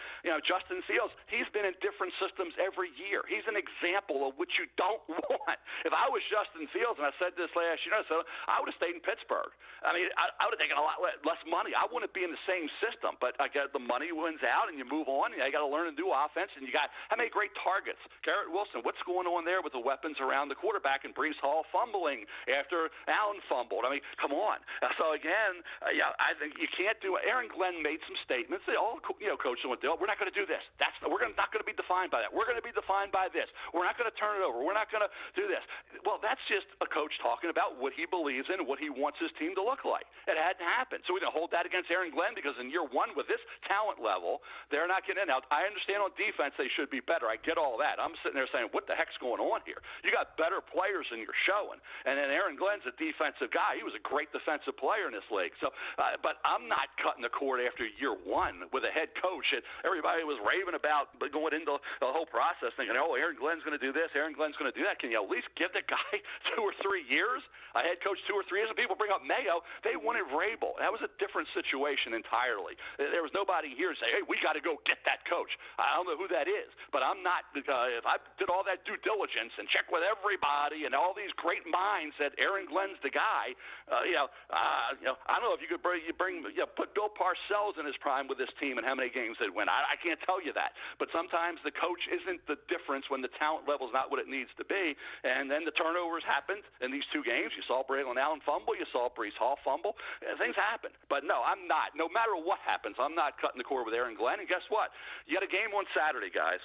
Justin Fields, he's been in different systems every year. He's an example of what you don't want. If I was Justin Fields, and I said this last year, so I would have stayed in Pittsburgh. I mean, I would have taken a lot less money. I wouldn't be in the same system, but I got the money wins out, and you move on. You got to learn a new offense, and you got how many great targets? Garrett Wilson, what's going on there with the weapons around the quarterback, and Breece Hall fumbling after Allen fumbled? I mean, come on. So again, I think you can't do it. Aaron Glenn made some statements. They all, coaches went, we're not going to do this. We're not going to be defined by that. We're going to be defined by this. We're not going to turn it over. We're not going to do this. Well, that's just a coach talking about what he believes in and what he wants his team to look like. It hadn't happened. So we don't hold that against Aaron Glenn, because in year 1 with this talent level, they're not getting in. Now, I understand on defense they should be better. I get all that. I'm sitting there saying, what the heck's going on here? You got better players than you're showing. And then Aaron Glenn's a defensive guy. He was a great defensive player in this league. So, but I'm not cutting the cord after year 1 with a head coach. And everybody was raving about going into the whole process thinking, Aaron Glenn's going to do this, Aaron Glenn's going to do that. Can you at least give the guy 2 or 3 years? A head coach 2 or 3 years? And people bring up Mayo. They wanted Vrabel. That was a different situation entirely. There was nobody here to say, hey, we got to go get that coach. I don't know who that is, but I'm not. If I did all that due diligence and check with everybody and all these great minds that Aaron Glenn's the guy, I don't know if you could put Bill Parcells in his prime with this team and how many games they'd win. I can't tell you that. But sometimes the coach isn't the difference when the talent level is not what it needs to be. And then the turnovers happened in these 2 games. You saw Braylon Allen fumble. You saw Breece Hall fumble. Things happen. But no, I'm not. No matter what happens, I'm not cutting the cord with Aaron Glenn. And guess what? You got a game on Saturday, guys.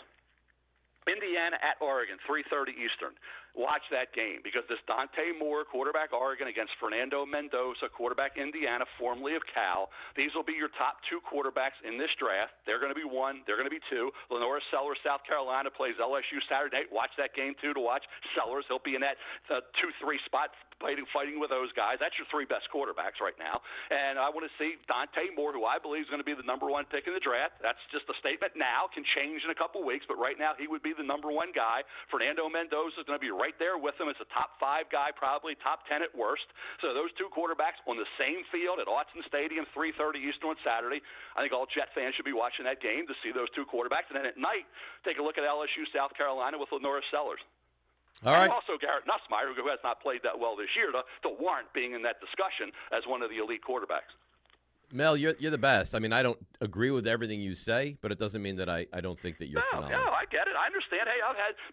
Indiana at Oregon, 3:30 Eastern. Watch that game because this Dante Moore, quarterback Oregon, against Fernando Mendoza, quarterback Indiana, formerly of Cal. These will be your top two quarterbacks in this draft. They're going to be one. They're going to be two. Lenora Sellers, South Carolina, plays LSU Saturday night. Watch that game, too, to watch Sellers. He'll be in that 2-3 spot fighting with those guys. That's your three best quarterbacks right now. And I want to see Dante Moore, who I believe is going to be the number one pick in the draft. That's just a statement now. Can change in a couple weeks, but right now he would be the number one guy. Fernando Mendoza is going to be right there with him. It's a top 5 guy, probably top 10 at worst. So those two quarterbacks on the same field at Autzen Stadium, 3:30 Eastern on Saturday. I think all Jet fans should be watching that game to see those two quarterbacks. And then at night, take a look at LSU South Carolina with Lenora Sellers. All right. And also Garrett Nussmeier, who has not played that well this year, to warrant being in that discussion as one of the elite quarterbacks. Mel, you're the best. I mean, I don't agree with everything you say, but it doesn't mean that I don't think that you're phenomenal. No, I get it. I understand. Hey,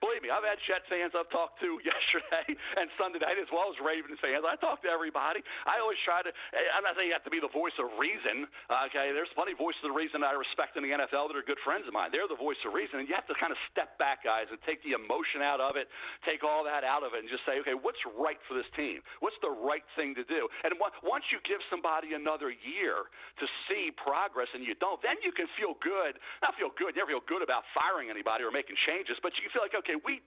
believe me, I've had Jet fans I've talked to yesterday and Sunday night as well as Ravens fans. I talk to everybody. I always try to, I'm not saying you have to be the voice of reason, okay? There's plenty of voices of reason I respect in the NFL that are good friends of mine. They're the voice of reason, and you have to kind of step back, guys, and take the emotion out of it, take all that out of it, and just say, okay, what's right for this team? What's the right thing to do? And once you give somebody another year to see progress and you don't, then you can feel good. Not feel good, you never feel good about firing anybody or making changes, but you feel like, okay, we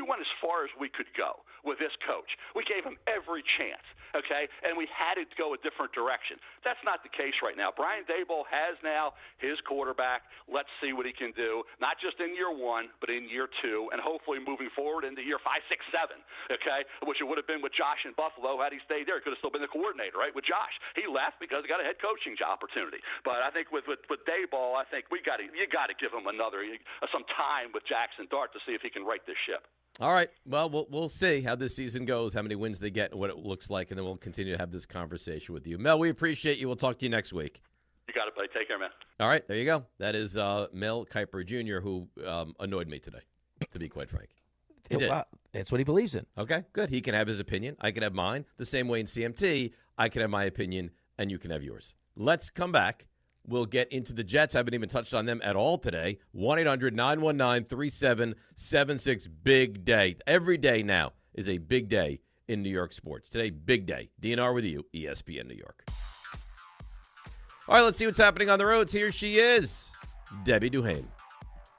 went as far as we could go with this coach. We gave him every chance, okay, and we had to go a different direction. That's not the case right now. Brian Daboll has now his quarterback. Let's see what he can do, not just in year 1, but in year 2, and hopefully moving forward into year 5, 6, 7, okay, which it would have been with Josh in Buffalo had he stayed there. He could have still been the coordinator, right, with Josh. He left because he got a head coaching job opportunity. But I think with Daboll, I think you got to give him some time with Jackson Dart to see if he can right this ship. All right. Well, we'll see how this season goes, how many wins they get, and what it looks like, and then we'll continue to have this conversation with you. Mel, we appreciate you. We'll talk to you next week. You got it, buddy. Take care, man. All right. There you go. That is Mel Kiper Jr., who annoyed me today, to be quite frank. He did. That's what he believes in. Okay, good. He can have his opinion. I can have mine. The same way in CMT, I can have my opinion, and you can have yours. Let's come back. We'll get into the Jets. I haven't even touched on them at all today. 1-800-919-3776. Big day. Every day now is a big day in New York sports. Today, big day. DNR with you, ESPN New York. All right, let's see what's happening on the roads. Here she is, Debbie Duhane.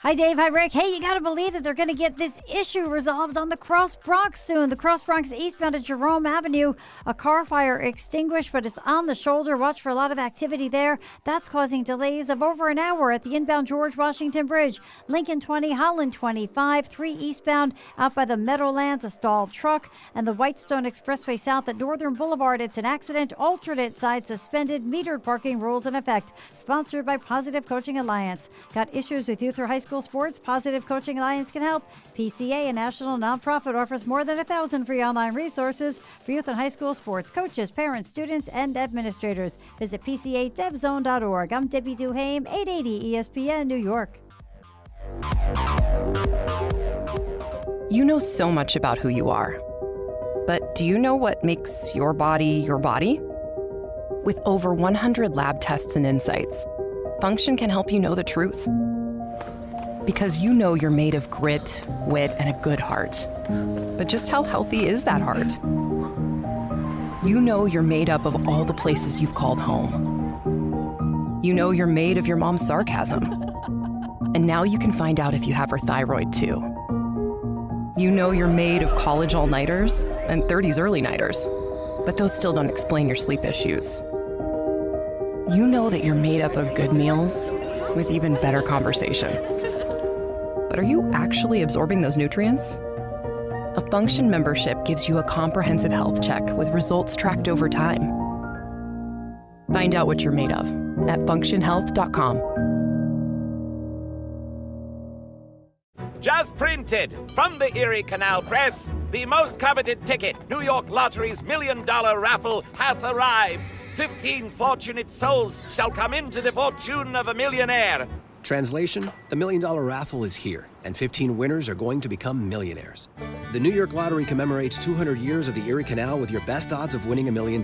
Hi, Dave. Hi, Rick. Hey, you got to believe that they're going to get this issue resolved on the Cross Bronx soon. The Cross Bronx eastbound at Jerome Avenue. A car fire extinguished, but it's on the shoulder. Watch for a lot of activity there. That's causing delays of over an hour at the inbound George Washington Bridge. Lincoln 20, Holland 25, 3 eastbound out by the Meadowlands, a stalled truck. And the Whitestone Expressway south at Northern Boulevard. It's an accident. Alternate side suspended. Metered parking rules in effect. Sponsored by Positive Coaching Alliance. Got issues with youth or high school sports? Positive Coaching Alliance can help. PCA, a national nonprofit, offers more than 1,000 free online resources for youth and high school sports coaches, parents, students, and administrators. Visit PCADevZone.org. I'm Debbie Duhame, 880 ESPN New York. You know so much about who you are. But do you know what makes your body your body? With over 100 lab tests and insights, Function can help you know the truth. Because you know you're made of grit, wit, and a good heart. But just how healthy is that heart? You know you're made up of all the places you've called home. You know you're made of your mom's sarcasm. And now you can find out if you have her thyroid too. You know you're made of college all-nighters and 30s early-nighters. But those still don't explain your sleep issues. You know that you're made up of good meals with even better conversation. But are you actually absorbing those nutrients? A Function membership gives you a comprehensive health check with results tracked over time. Find out what you're made of at functionhealth.com. Just printed from the Erie Canal Press, the most coveted ticket, New York Lottery's $1 million raffle, hath arrived. 15 fortunate souls shall come into the fortune of a millionaire. Translation, the $1 million raffle is here, and 15 winners are going to become millionaires. The New York Lottery commemorates 200 years of the Erie Canal with your best odds of winning $1 million.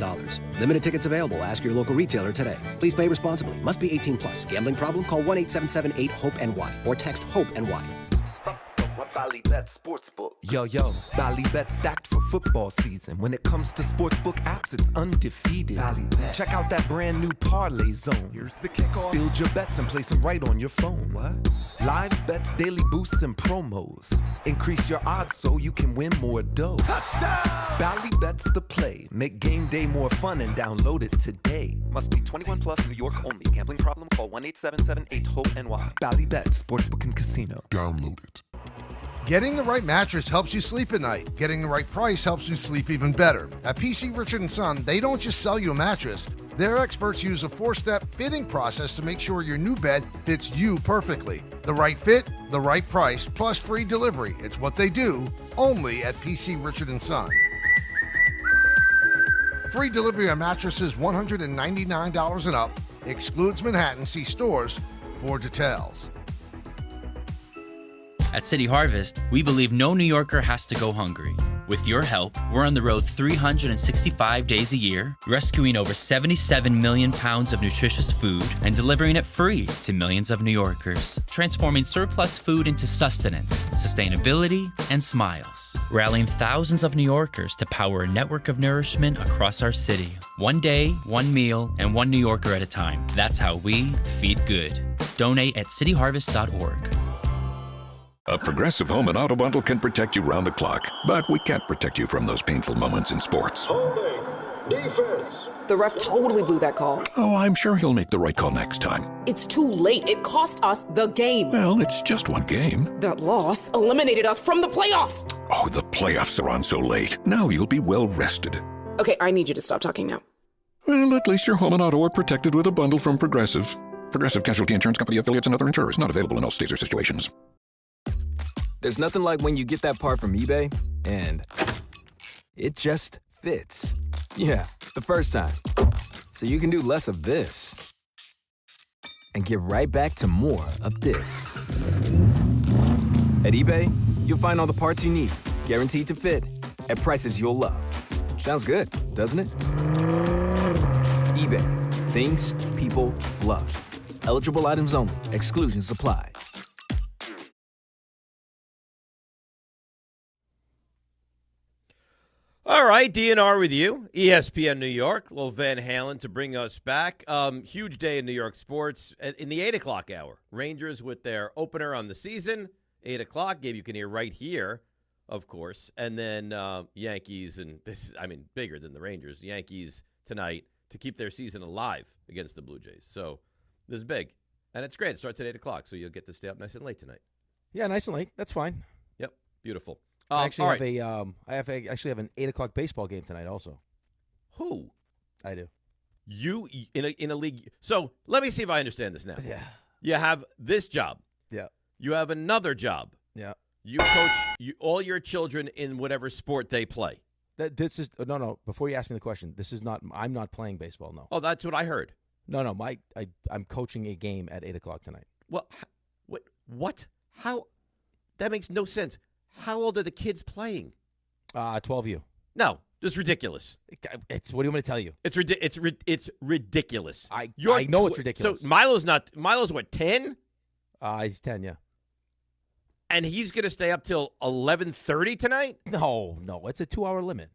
Limited tickets available. Ask your local retailer today. Please play responsibly. Must be 18 plus. Gambling problem? Call 1-877-8-HOPE-NY or text HOPE-NY. Ballybet Sportsbook. Yo, Ballybet stacked for football season. When it comes to sportsbook apps, it's undefeated. Ballybet. Check out that brand new parlay zone. Here's the kickoff. Build your bets and place them right on your phone. What? Live bets, daily boosts, and promos. Increase your odds so you can win more dough. Touchdown! Ballybet's the play. Make game day more fun and download it today. Must be 21 plus, New York only. Gambling problem? Call 1-877-8-HOPE-NY. Ballybet, Sportsbook and Casino. Download it. Getting the right mattress helps you sleep at night. Getting the right price helps you sleep even better. At PC Richard & Son, they don't just sell you a mattress. Their experts use a 4-step fitting process to make sure your new bed fits you perfectly. The right fit, the right price, plus free delivery. It's what they do, only at PC Richard & Son. Free delivery on mattresses $199 and up. Excludes Manhattan. See stores for details. At City Harvest, we believe no New Yorker has to go hungry. With your help, we're on the road 365 days a year, rescuing over 77 million pounds of nutritious food and delivering it free to millions of New Yorkers, transforming surplus food into sustenance, sustainability, and smiles, rallying thousands of New Yorkers to power a network of nourishment across our city. One day, one meal, and one New Yorker at a time. That's how we feed good. Donate at cityharvest.org. A Progressive Home and Auto Bundle can protect you round the clock, but we can't protect you from those painful moments in sports. Holding. Defense. The ref totally blew that call. Oh, I'm sure he'll make the right call next time. It's too late. It cost us the game. Well, it's just one game. That loss eliminated us from the playoffs. Oh, the playoffs are on so late. Now you'll be well rested. Okay, I need you to stop talking now. Well, at least your home and auto are protected with a bundle from Progressive. Progressive Casualty Insurance Company affiliates and other insurers. Not available in all states or situations. There's nothing like when you get that part from eBay and it just fits. Yeah, the first time. So you can do less of this and get right back to more of this. At eBay, you'll find all the parts you need, guaranteed to fit, at prices you'll love. Sounds good, doesn't it? eBay, things people love. Eligible items only. Exclusions apply. All right, DNR with you, ESPN New York, little Van Halen to bring us back. Huge day in New York sports in the 8 o'clock hour. Rangers with their opener on the season, 8 o'clock, game you can hear right here, of course. And then Yankees, and this, I mean, bigger than the Rangers, Yankees tonight to keep their season alive against the Blue Jays. So this is big, and it's great. It starts at 8 o'clock, so you'll get to stay up nice and late tonight. Yeah, nice and late. That's fine. Yep, beautiful. I actually have an 8 o'clock baseball game tonight also. Who? I do. You in a league. So let me see if I understand this now. Yeah. You have this job. Yeah. You have another job. Yeah. You coach all your children in whatever sport they play. This is no. Before you ask me the question, this is not. I'm not playing baseball. No. Oh, that's what I heard. No. I'm coaching a game at 8 o'clock tonight. Well, what? How? That makes no sense. How old are the kids playing? 12U. No, this is ridiculous. It's what do you want me to tell you? It's ridiculous. I know it's ridiculous. So Milo's what, 10? He's 10, yeah. And he's going to stay up till 11:30 tonight? No, it's a 2-hour limit.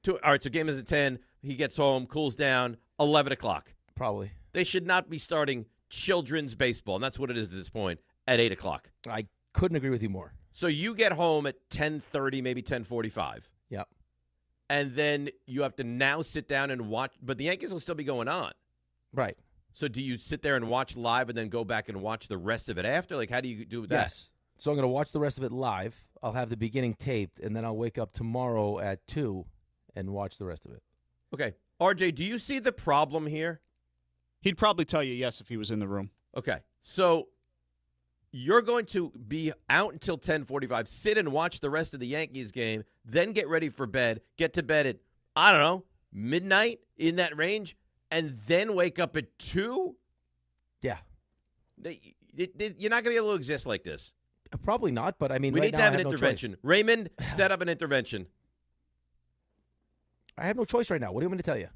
All right, so game is at 10. He gets home, cools down, 11 o'clock. Probably. They should not be starting children's baseball, and that's what it is at this point, at 8 o'clock. I couldn't agree with you more. So you get home at 10:30, maybe 10:45. Yep. And then you have to now sit down and watch. But the Yankees will still be going on. Right. So do you sit there and watch live and then go back and watch the rest of it after? Like, how do you do that? Yes. So I'm going to watch the rest of it live. I'll have the beginning taped, and then I'll wake up tomorrow at 2 and watch the rest of it. Okay. RJ, do you see the problem here? He'd probably tell you yes if he was in the room. Okay. So you're going to be out until 10:45, sit and watch the rest of the Yankees game, then get ready for bed, get to bed at, I don't know, midnight, in that range, and then wake up at 2? Yeah. You're not going to be able to exist like this. Probably not, but I mean, we right need now to have I an have intervention. No choice. Raymond, set up an intervention. I have no choice right now. What do you want me to tell you?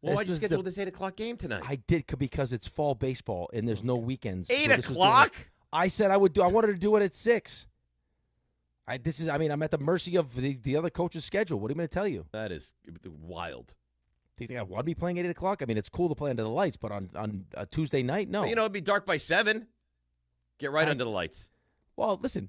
Well, why'd you schedule this 8 o'clock game tonight? I did because it's fall baseball and there's no weekends. 8 o'clock? I said I would do. I wanted to do it at 6. I'm at the mercy of the other coach's schedule. What am I going to tell you? That is wild. Do you think I want to be playing at 8 o'clock? I mean, it's cool to play under the lights, but on a Tuesday night, no. But, it'd be dark by 7. Get right under the lights. Well, listen,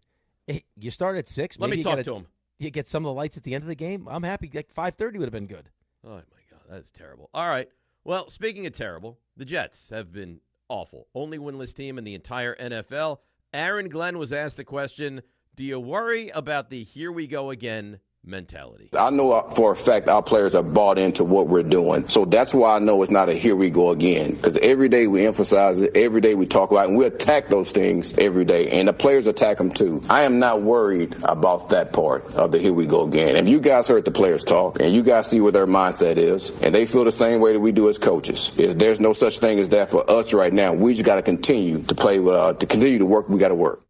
you start at 6. Let me talk to him. You get some of the lights at the end of the game. I'm happy. Like 5:30 would have been good. Oh, my God. That's terrible. All right. Well, speaking of terrible, the Jets have been awful. Only winless team in the entire NFL. Aaron Glenn was asked the question, do you worry about the here we go again mentality? I know for a fact our players are bought into what we're doing. So that's why I know it's not a here we go again. Because every day we emphasize it, every day we talk about it, and we attack those things every day. And the players attack them too. I am not worried about that part of the here we go again. If you guys heard the players talk and you guys see what their mindset is, and they feel the same way that we do as coaches, there's no such thing as that for us right now. We just got to continue to play, to continue to work. We got to work.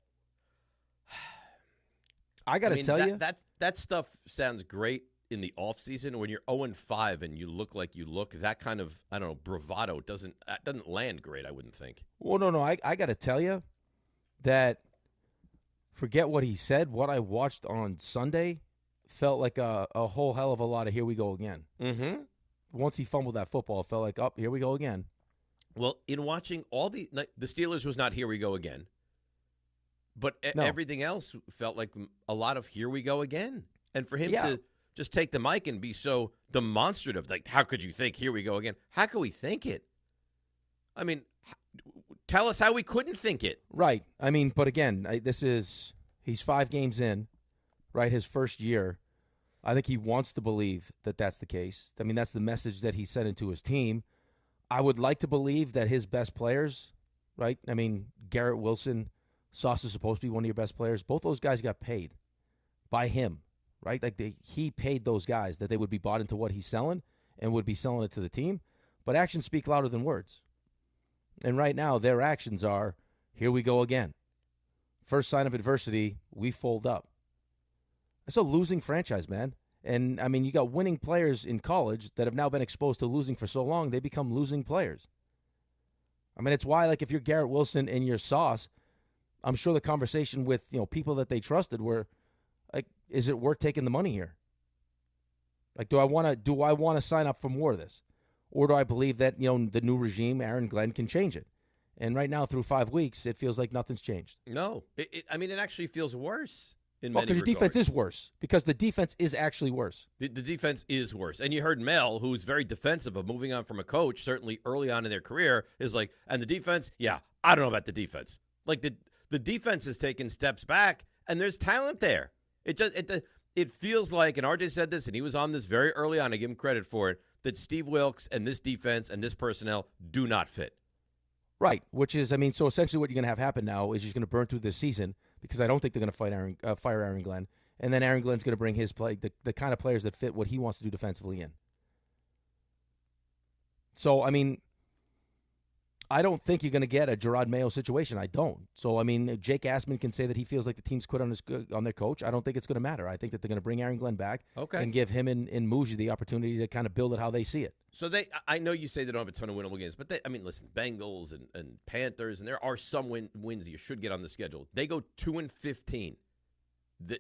I got to tell you. That stuff sounds great in the offseason. When you're 0-5 and you look like you look, that kind of, bravado doesn't land great, I wouldn't think. Well, no. I got to tell you that forget what he said. What I watched on Sunday felt like a whole hell of a lot of here we go again. Mm-hmm. Once he fumbled that football, it felt like, here we go again. Well, in watching all the Steelers was not here we go again. But everything else felt like a lot of here we go again. And for him to just take the mic and be so demonstrative, like, how could you think here we go again? How could we think it? I mean, tell us how we couldn't think it. Right. I mean, but again, he's 5 games in, right, his first year. I think he wants to believe that that's the case. I mean, that's the message that he sent into his team. I would like to believe that his best players, right, I mean, Garrett Wilson, Sauce is supposed to be one of your best players. Both those guys got paid by him, right? Like he paid those guys that they would be bought into what he's selling and would be selling it to the team. But actions speak louder than words. And right now, their actions are, here we go again. First sign of adversity, we fold up. It's a losing franchise, man. And, I mean, you got winning players in college that have now been exposed to losing for so long, they become losing players. I mean, it's why, like, if you're Garrett Wilson and you're Sauce, I'm sure the conversation with, people that they trusted were like, is it worth taking the money here? Like, do I want to sign up for more of this? Or do I believe that, the new regime, Aaron Glenn, can change it? And right now, through 5 weeks, it feels like nothing's changed. No. It actually feels worse in many regards. Because your defense is worse. Because the defense is actually worse. The defense is worse. And you heard Mel, who's very defensive of moving on from a coach, certainly early on in their career, is like, and the defense, I don't know about the defense. Like, the defense has taken steps back, and there's talent there. It feels like, and RJ said this, and he was on this very early on, I give him credit for it, that Steve Wilks and this defense and this personnel do not fit. Right, which is, so essentially what you're going to have happen now is he's going to burn through this season because I don't think they're going to fire Aaron Glenn, and then Aaron Glenn's going to bring his play, the kind of players that fit what he wants to do defensively in. So, I don't think you're going to get a Gerard Mayo situation. I don't. So, Jake Assman can say that he feels like the team's quit on their coach. I don't think it's going to matter. I think that they're going to bring Aaron Glenn back and give him and Muji the opportunity to kind of build it how they see it. So I know you say they don't have a ton of winnable games, but listen, Bengals and Panthers, and there are some wins you should get on the schedule. They go 2-15.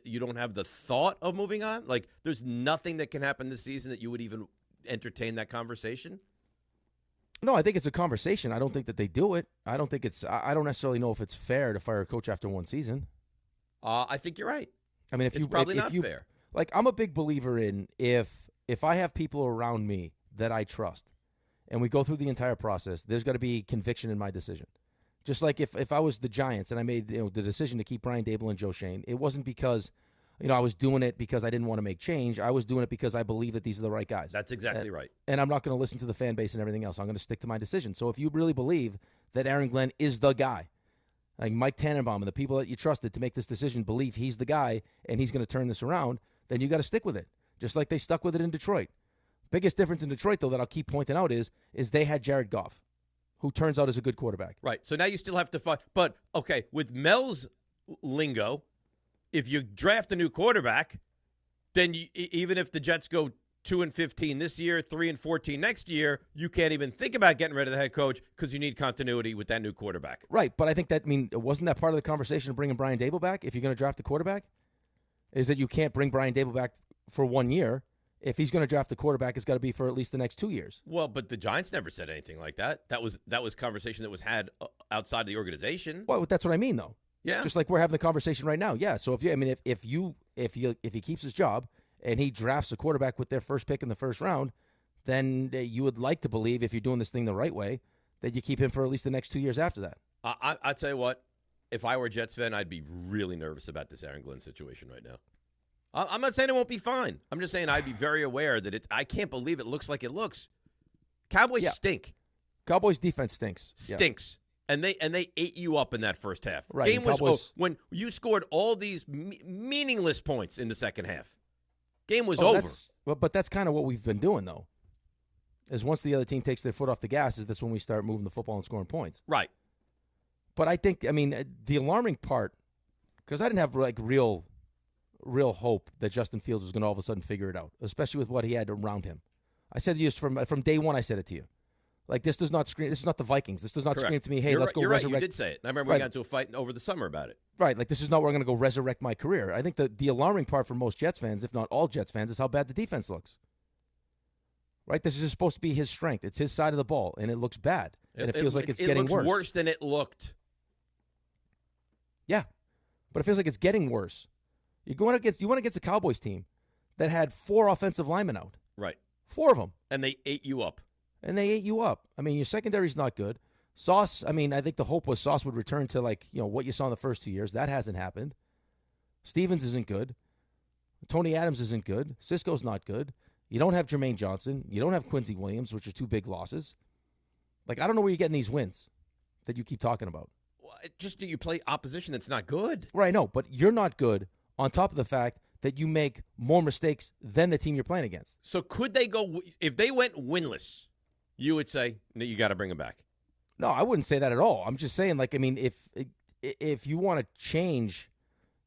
You don't have the thought of moving on? Like, there's nothing that can happen this season that you would even entertain that conversation? No, I think it's a conversation. I don't think that they do it. I don't necessarily know if it's fair to fire a coach after one season. I think you're right. It's probably not fair. Like, I'm a big believer in if I have people around me that I trust and we go through the entire process, there's got to be conviction in my decision. Just like if I was the Giants and I made the decision to keep Brian Daboll and Joe Schoen, it wasn't because I was doing it because I didn't want to make change. I was doing it because I believe that these are the right guys. That's exactly right. And I'm not going to listen to the fan base and everything else. I'm going to stick to my decision. So if you really believe that Aaron Glenn is the guy, like Mike Tannenbaum and the people that you trusted to make this decision believe he's the guy and he's going to turn this around, then you got to stick with it, just like they stuck with it in Detroit. Biggest difference in Detroit, though, that I'll keep pointing out is they had Jared Goff, who turns out is a good quarterback. Right. So now you still have to fight. But, okay, with Mel's lingo, if you draft a new quarterback, then even if the Jets go 2-15 this year, 3-14 next year, you can't even think about getting rid of the head coach because you need continuity with that new quarterback. Right, but I think wasn't that part of the conversation of bringing Brian Daboll back if you're going to draft a quarterback? is that you can't bring Brian Dable back for 1 year. If he's going to draft a quarterback, it's got to be for at least the next 2 years. Well, but the Giants never said anything like that. That was conversation that was had outside the organization. Well, that's what I mean, though. Yeah. Just like we're having the conversation right now. Yeah. So if he keeps his job and he drafts a quarterback with their first pick in the first round, then you would like to believe, if you're doing this thing the right way, that you keep him for at least the next 2 years after that. I'll tell you what. If I were a Jets fan, I'd be really nervous about this Aaron Glenn situation right now. I'm not saying it won't be fine. I'm just saying I'd be very aware that I can't believe it looks like it looks. Cowboys stink. Cowboys defense stinks. Stinks. Yeah. And they ate you up in that first half. Right. Game was when you scored all these meaningless points in the second half. Game was over. But that's kind of what we've been doing, though. Is once the other team takes their foot off the gas, that's when we start moving the football and scoring points. Right. But I think, the alarming part, because I didn't have real hope that Justin Fields was going to all of a sudden figure it out, especially with what he had around him. I said to you from day one, I said it to you. Like, this does not scream. This is not the Vikings. This does not scream to me, hey, let's go resurrect. Right. You did say it. I remember we got into a fight over the summer about it. Right. Like, this is not where I'm going to go resurrect my career. I think the alarming part for most Jets fans, if not all Jets fans, is how bad the defense looks. Right? This is supposed to be his strength. It's his side of the ball, and it looks bad. And it feels like it's getting worse. It looks worse than it looked. Yeah. But it feels like it's getting worse. You want against a Cowboys team that had 4 offensive linemen out. Right. 4 of them. And they ate you up. Your secondary's not good. Sauce, I think the hope was Sauce would return to, what you saw in the first 2 years. That hasn't happened. Stevens isn't good. Tony Adams isn't good. Cisco's not good. You don't have Jermaine Johnson. You don't have Quincy Williams, which are 2 big losses. I don't know where you're getting these wins that you keep talking about. Just do you play opposition that's not good? Right, no, but you're not good on top of the fact that you make more mistakes than the team you're playing against. So could they go – if they went winless, you would say, no, you got to bring them back? No, I wouldn't say that at all. I'm just saying, if you want to change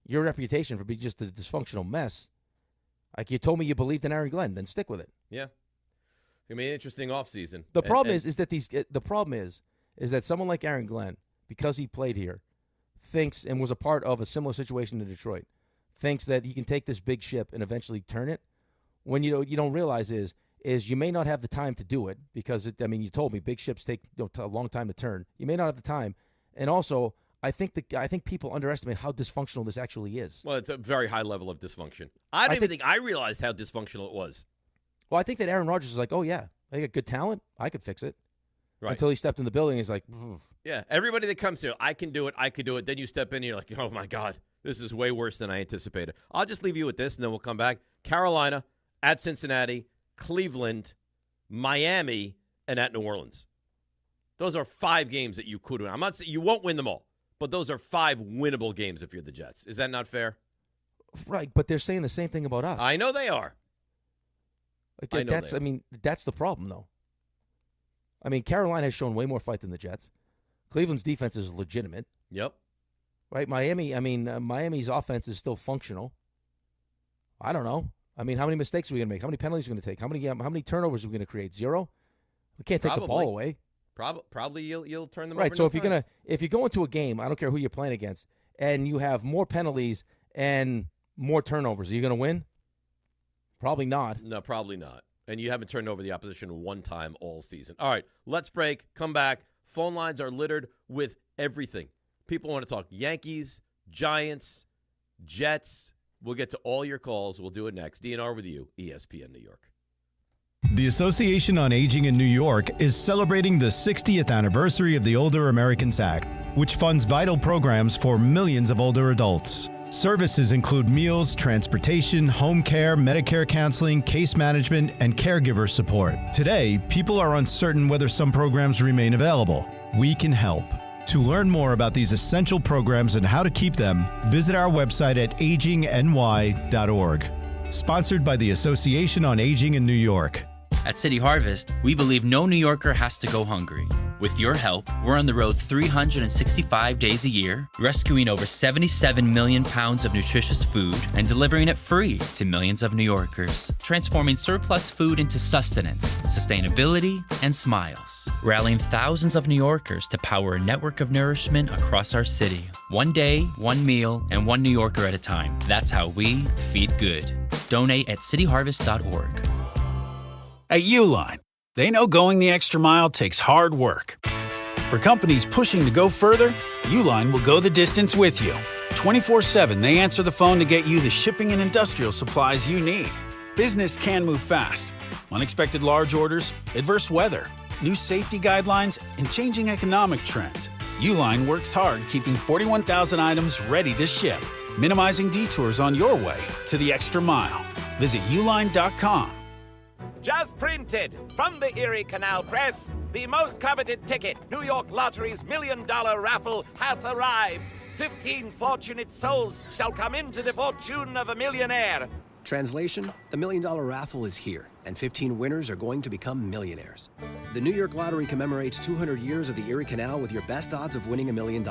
your reputation for being just a dysfunctional mess, like you told me you believed in Aaron Glenn, then stick with it. Yeah. It's going to be an interesting offseason. The problem is that someone like Aaron Glenn, because he played here, thinks and was a part of a similar situation in Detroit, thinks that he can take this big ship and eventually turn it. When you don't realize is you may not have the time to do it because you told me big ships take a long time to turn. You may not have the time, and also I think people underestimate how dysfunctional this actually is. Well, it's a very high level of dysfunction. I don't even think I realized how dysfunctional it was. Well, I think that Aaron Rodgers is like, oh yeah, I got good talent, I could fix it. Right. Until he stepped in the building, he's like, yeah, everybody that comes here, I can do it, I could do it. Then you step in and you're like, oh, my God, this is way worse than I anticipated. I'll just leave you with this, and then we'll come back. Carolina, at Cincinnati, Cleveland, Miami, and at New Orleans. Those are 5 games that you could win. I'm not saying you won't win them all, but those are 5 winnable games if you're the Jets. Is that not fair? Right, but they're saying the same thing about us. I know they are. That's the problem, though. Carolina has shown way more fight than the Jets. Cleveland's defense is legitimate. Yep. Right? Miami's offense is still functional. I don't know. How many mistakes are we going to make? How many penalties are we going to take? How many turnovers are we going to create? 0? We can't take the ball away. Probably you'll turn them right, over. So if you go into a game, I don't care who you're playing against, and you have more penalties and more turnovers, are you going to win? Probably not. No, probably not. And you haven't turned over the opposition one time all season. All right, let's break. Come back. Phone lines are littered with everything. People want to talk Yankees, Giants, Jets. We'll get to all your calls. We'll do it next. DNR with you, ESPN New York. The Association on Aging in New York is celebrating the 60th anniversary of the Older Americans Act, which funds vital programs for millions of older adults. Services include meals, transportation, home care, Medicare counseling, case management, and caregiver support. Today, people are uncertain whether some programs remain available. We can help. To learn more about these essential programs and how to keep them, visit our website at agingny.org. Sponsored by the Association on Aging in New York. At City Harvest, we believe no New Yorker has to go hungry. With your help, we're on the road 365 days a year, rescuing over 77 million pounds of nutritious food and delivering it free to millions of New Yorkers, transforming surplus food into sustenance, sustainability, and smiles, rallying thousands of New Yorkers to power a network of nourishment across our city. One day, one meal, and one New Yorker at a time. That's how we feed good. Donate at cityharvest.org. At Uline, they know going the extra mile takes hard work. For companies pushing to go further, Uline will go the distance with you. 24/7, they answer the phone to get you the shipping and industrial supplies you need. Business can move fast. Unexpected large orders, adverse weather, new safety guidelines, and changing economic trends. Uline works hard keeping 41,000 items ready to ship, minimizing detours on your way to the extra mile. Visit uline.com. Just printed from the Erie Canal Press, the most coveted ticket, New York Lottery's $1 million raffle, hath arrived. 15 fortunate souls shall come into the fortune of a millionaire. Translation, the $1 million raffle is here, and 15 winners are going to become millionaires. The New York Lottery commemorates 200 years of the Erie Canal with your best odds of winning $1 million.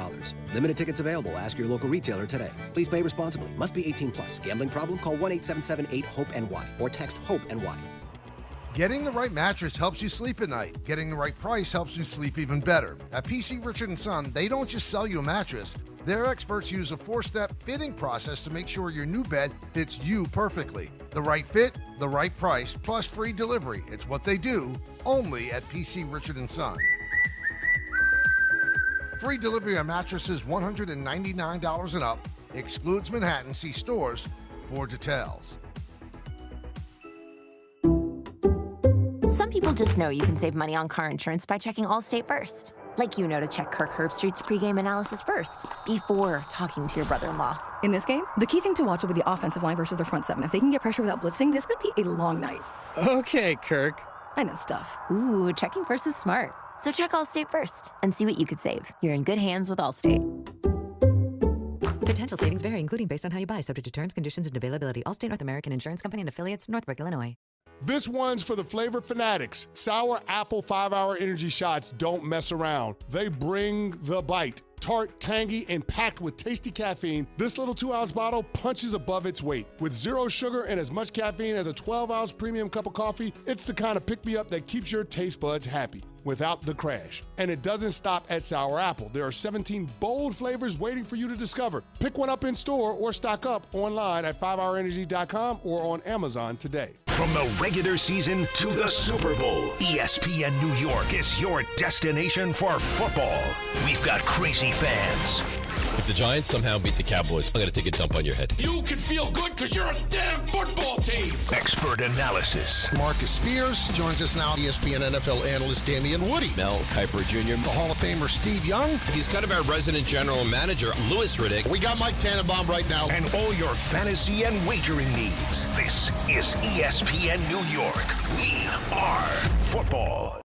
Limited tickets available. Ask your local retailer today. Please play responsibly. Must be 18 plus. Gambling problem? Call 1-877-8-HOPE-NY or text HOPE-NY. Getting the right mattress helps you sleep at night. Getting the right price helps you sleep even better. At PC Richard & Son, they don't just sell you a mattress. Their experts use a 4-step fitting process to make sure your new bed fits you perfectly. The right fit, the right price, plus free delivery. It's what they do, only at PC Richard & Son. Free delivery on mattresses $199 and up. Excludes Manhattan. See stores for details. Some people just know you can save money on car insurance by checking Allstate first. Like you know to check Kirk Herbstreit's pregame analysis first, before talking to your brother-in-law. In this game, the key thing to watch will be the offensive line versus their front seven. If they can get pressure without blitzing, this could be a long night. Okay, Kirk. I know stuff. Ooh, checking first is smart. So check Allstate first and see what you could save. You're in good hands with Allstate. Potential savings vary, including based on how you buy, subject to terms, conditions, and availability. Allstate North American Insurance Company and affiliates, Northbrook, Illinois. This one's for the flavor fanatics. Sour apple 5-hour energy shots don't mess around. They bring the bite. Tart, tangy, and packed with tasty caffeine, this little 2-ounce bottle punches above its weight. With 0 sugar and as much caffeine as a 12-ounce premium cup of coffee, it's the kind of pick-me-up that keeps your taste buds happy without the crash. And it doesn't stop at sour apple. There are 17 bold flavors waiting for you to discover. Pick one up in store or stock up online at 5hourenergy.com or on Amazon today. From the regular season to the Super Bowl, ESPN New York is your destination for football. We've got crazy fans. If the Giants somehow beat the Cowboys, I'm going to take a dump on your head. You can feel good because you're a damn football team. Expert analysis. Marcus Spears joins us now. ESPN NFL analyst Damian Woody. Mel Kiper Jr. The Hall of Famer Steve Young. He's kind of our resident general manager, Louis Riddick. We got Mike Tannenbaum right now. And all your fantasy and wagering needs. This is ESPN New York. We are football.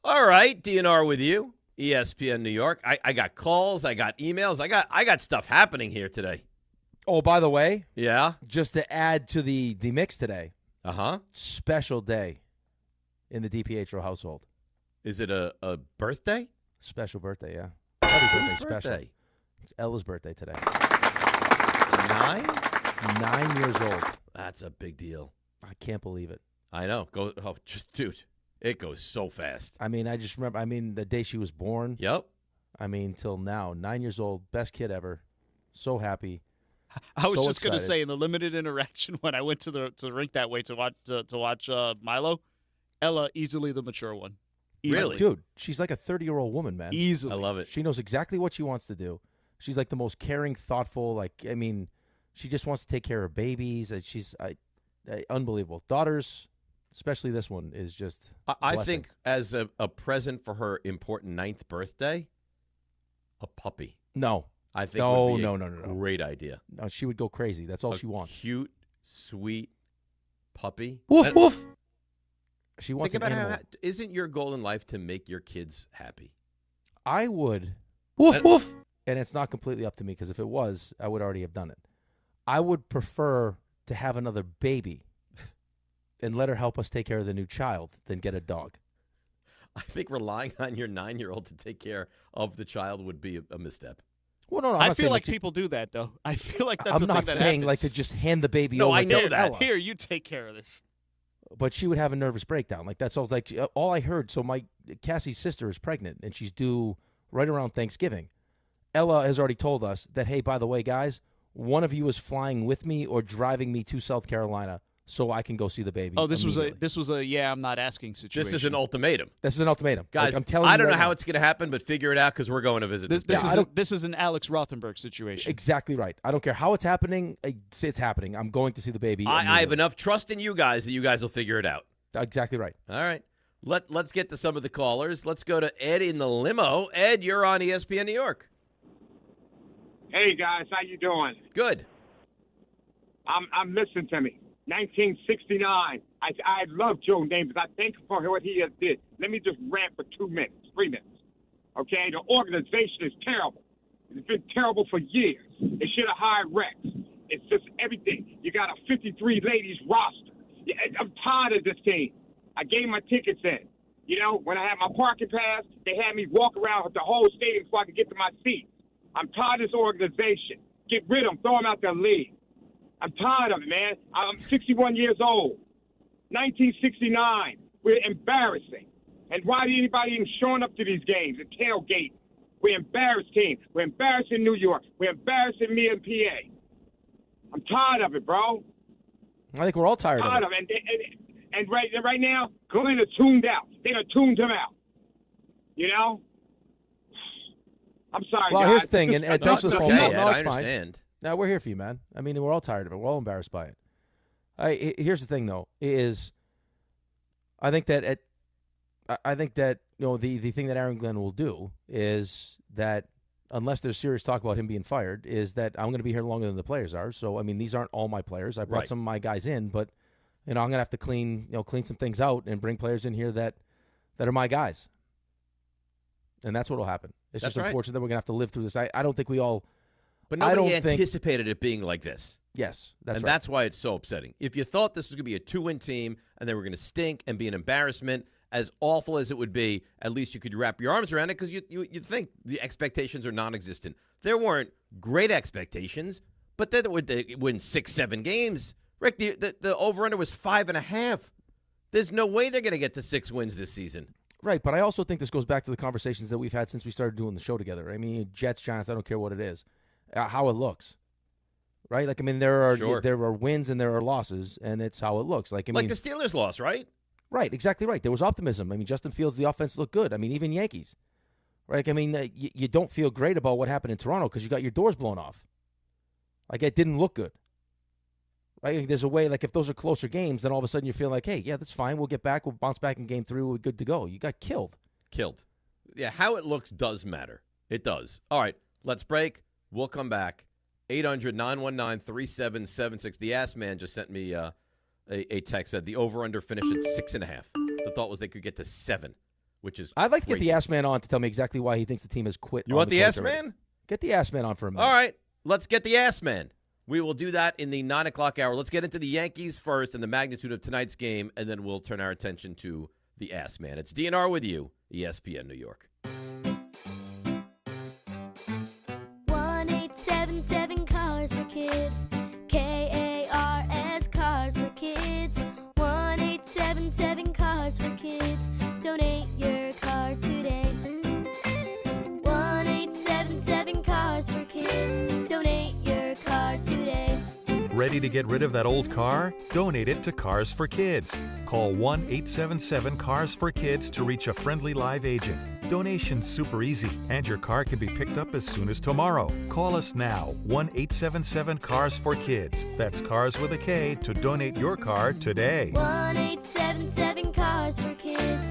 All right, DNR with you, ESPN New York. I got calls, I got emails, I got stuff happening here today. Oh, by the way, yeah, just to add to the mix today. Uh-huh. Special day in the DiPietro household. Is it a birthday? Special birthday, yeah. Happy birthday, Whose special. birthday? It's Ella's birthday today. 9? 9 years old. That's a big deal. I can't believe it. I know. Dude, it goes so fast. I mean, I just remember, the day she was born. Yep. Till now, 9 years old, best kid ever. So happy. I was so just going to excited. say, in the limited interaction when I went to the rink that way to watch Milo, Ella easily the mature one. Easily. Really? Dude, she's like a 30-year-old woman, man. Easily. I love it. She knows exactly what she wants to do. She's like the most caring, thoughtful, she just wants to take care of babies. She's unbelievable. Daughters, especially this one, is just I blessing. think as a present for her important 9th birthday, a puppy. No. I think No. would be a great idea. No, she would go crazy. That's all she wants. Cute, sweet puppy. Woof, woof. She wants Think an about animal. isn't your goal in life to make your kids happy? I would. Woof, woof. and it's not completely up to me because if it was, I would already have done it. I would prefer to have another baby and let her help us take care of the new child than get a dog. I think relying on your 9-year-old to take care of the child would be a misstep. Well, no, I feel like people do that, though. I feel like that's I'm not saying like to just hand the baby over. No, I know to that. Ella. Here, you take care of this. But she would have a nervous breakdown. Like that's all. Like all I heard. So Cassie's sister is pregnant, and she's due right around Thanksgiving. Ella has already told us that, hey, by the way, guys, one of you is flying with me or driving me to South Carolina so I can go see the baby. Oh, this was a I'm not asking situation. This is an ultimatum. This is an ultimatum. Guys, like, I'm telling I you don't know right how now. it's going to happen, but figure it out because we're going to visit This is an Alex Rothenberg situation. Exactly right. I don't care how it's happening. It's happening. I'm going to see the baby. I have enough trust in you guys that you guys will figure it out. Exactly right. All right. Let's get to some of the callers. Let's go to Ed in the limo. Ed, you're on ESPN New York. Hey guys, how you doing? Good. I'm listening to me. 1969. I love Joe Namath. I thank him for what he has did. Let me just rant for 3 minutes. Okay, the organization is terrible. It's been terrible for years. They should have hired Rex. It's just everything. You got a 53 ladies roster. I'm tired of this team. I gave my tickets in. You know, when I had my parking pass, they had me walk around with the whole stadium so I could get to my seat. I'm tired of this organization. Get rid of them. Throw them out the league. I'm tired of it, man. I'm 61 years old. 1969. We're embarrassing. And why did anybody even showing up to these games and tailgate? We're embarrassed team. We're embarrassing New York. We're embarrassing me and PA. I'm tired of it, bro. I think we're all tired of it. And right now, Glenn is tuned out. They done tuned him out. You know? I'm sorry, Well, guys. here's the thing, and thanks for the phone. okay, No, Ed, it's I fine. understand. No, we're here for you, man. I mean, we're all tired of it. We're all embarrassed by it. Here's the thing, though, is I think that you know the thing that Aaron Glenn will do is that unless there's serious talk about him being fired, is that I'm going to be here longer than the players are. So I mean, these aren't all my players. I brought Right. some of my guys in, but you know I'm going to have to clean some things out and bring players in here that are my guys. And that's what will happen. It's That's just right. unfortunate that we're going to have to live through this. I don't think we all. But I nobody don't think- anticipated it being like this. Yes, that's and right. that's why it's so upsetting. If you thought this was going to be a 2-win team and they were going to stink and be an embarrassment, as awful as it would be, at least you could wrap your arms around it because you'd think the expectations are non-existent. There weren't great expectations, but they would win 6-7 games. Rick, the over-under was 5.5. There's no way they're going to get to 6 wins this season. Right, but I also think this goes back to the conversations that we've had since we started doing the show together. I mean, Jets, Giants, I don't care what it is, how it looks. Right? Like, I mean, there are wins and there are losses, and it's how it looks. Like, I mean, the Steelers lost, right? Right, exactly right. There was optimism. I mean, Justin Fields, the offense looked good. I mean, even Yankees. Right? I mean, you don't feel great about what happened in Toronto because you got your doors blown off. Like, it didn't look good. Right? There's a way, like, if those are closer games, then all of a sudden you feel like, hey, yeah, that's fine. We'll get back. We'll bounce back in game 3. We're good to go. You got killed. Yeah, how it looks does matter. It does. All right, let's break. We'll come back. 800-919-3776. The Ass Man just sent me a text. Said the over-under finished at 6.5. The thought was they could get to 7, which is I'd like to get crazy. the Ass Man on to tell me exactly why he thinks the team has quit. You on want the coach Ass already. Man? Get the Ass Man on for a minute. All right, let's get the Ass Man. We will do that in the 9 o'clock hour. Let's get into the Yankees first and the magnitude of tonight's game, and then we'll turn our attention to the Ass Man. It's DNR with you, ESPN New York. 1-877 Cars for Kids. KARS Cars for Kids. 1-877 Cars for Kids. Donate your car today. 1-877 Cars for Kids. Donate your car today. Ready to get rid of that old car? Donate it to Cars for Kids. Call 1-877-CARS-FOR-KIDS to reach a friendly live agent. Donation's super easy, and your car can be picked up as soon as tomorrow. Call us now, 1-877-CARS-FOR-KIDS. That's Cars with a K to donate your car today. 1-877 Cars for Kids.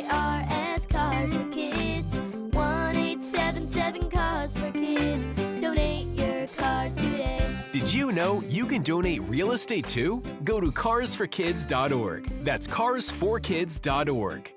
KARS Cars for Kids. 1-877 Cars for Kids. Donate your car today. Did you know you can donate real estate too? Go to carsforkids.org. That's carsforkids.org.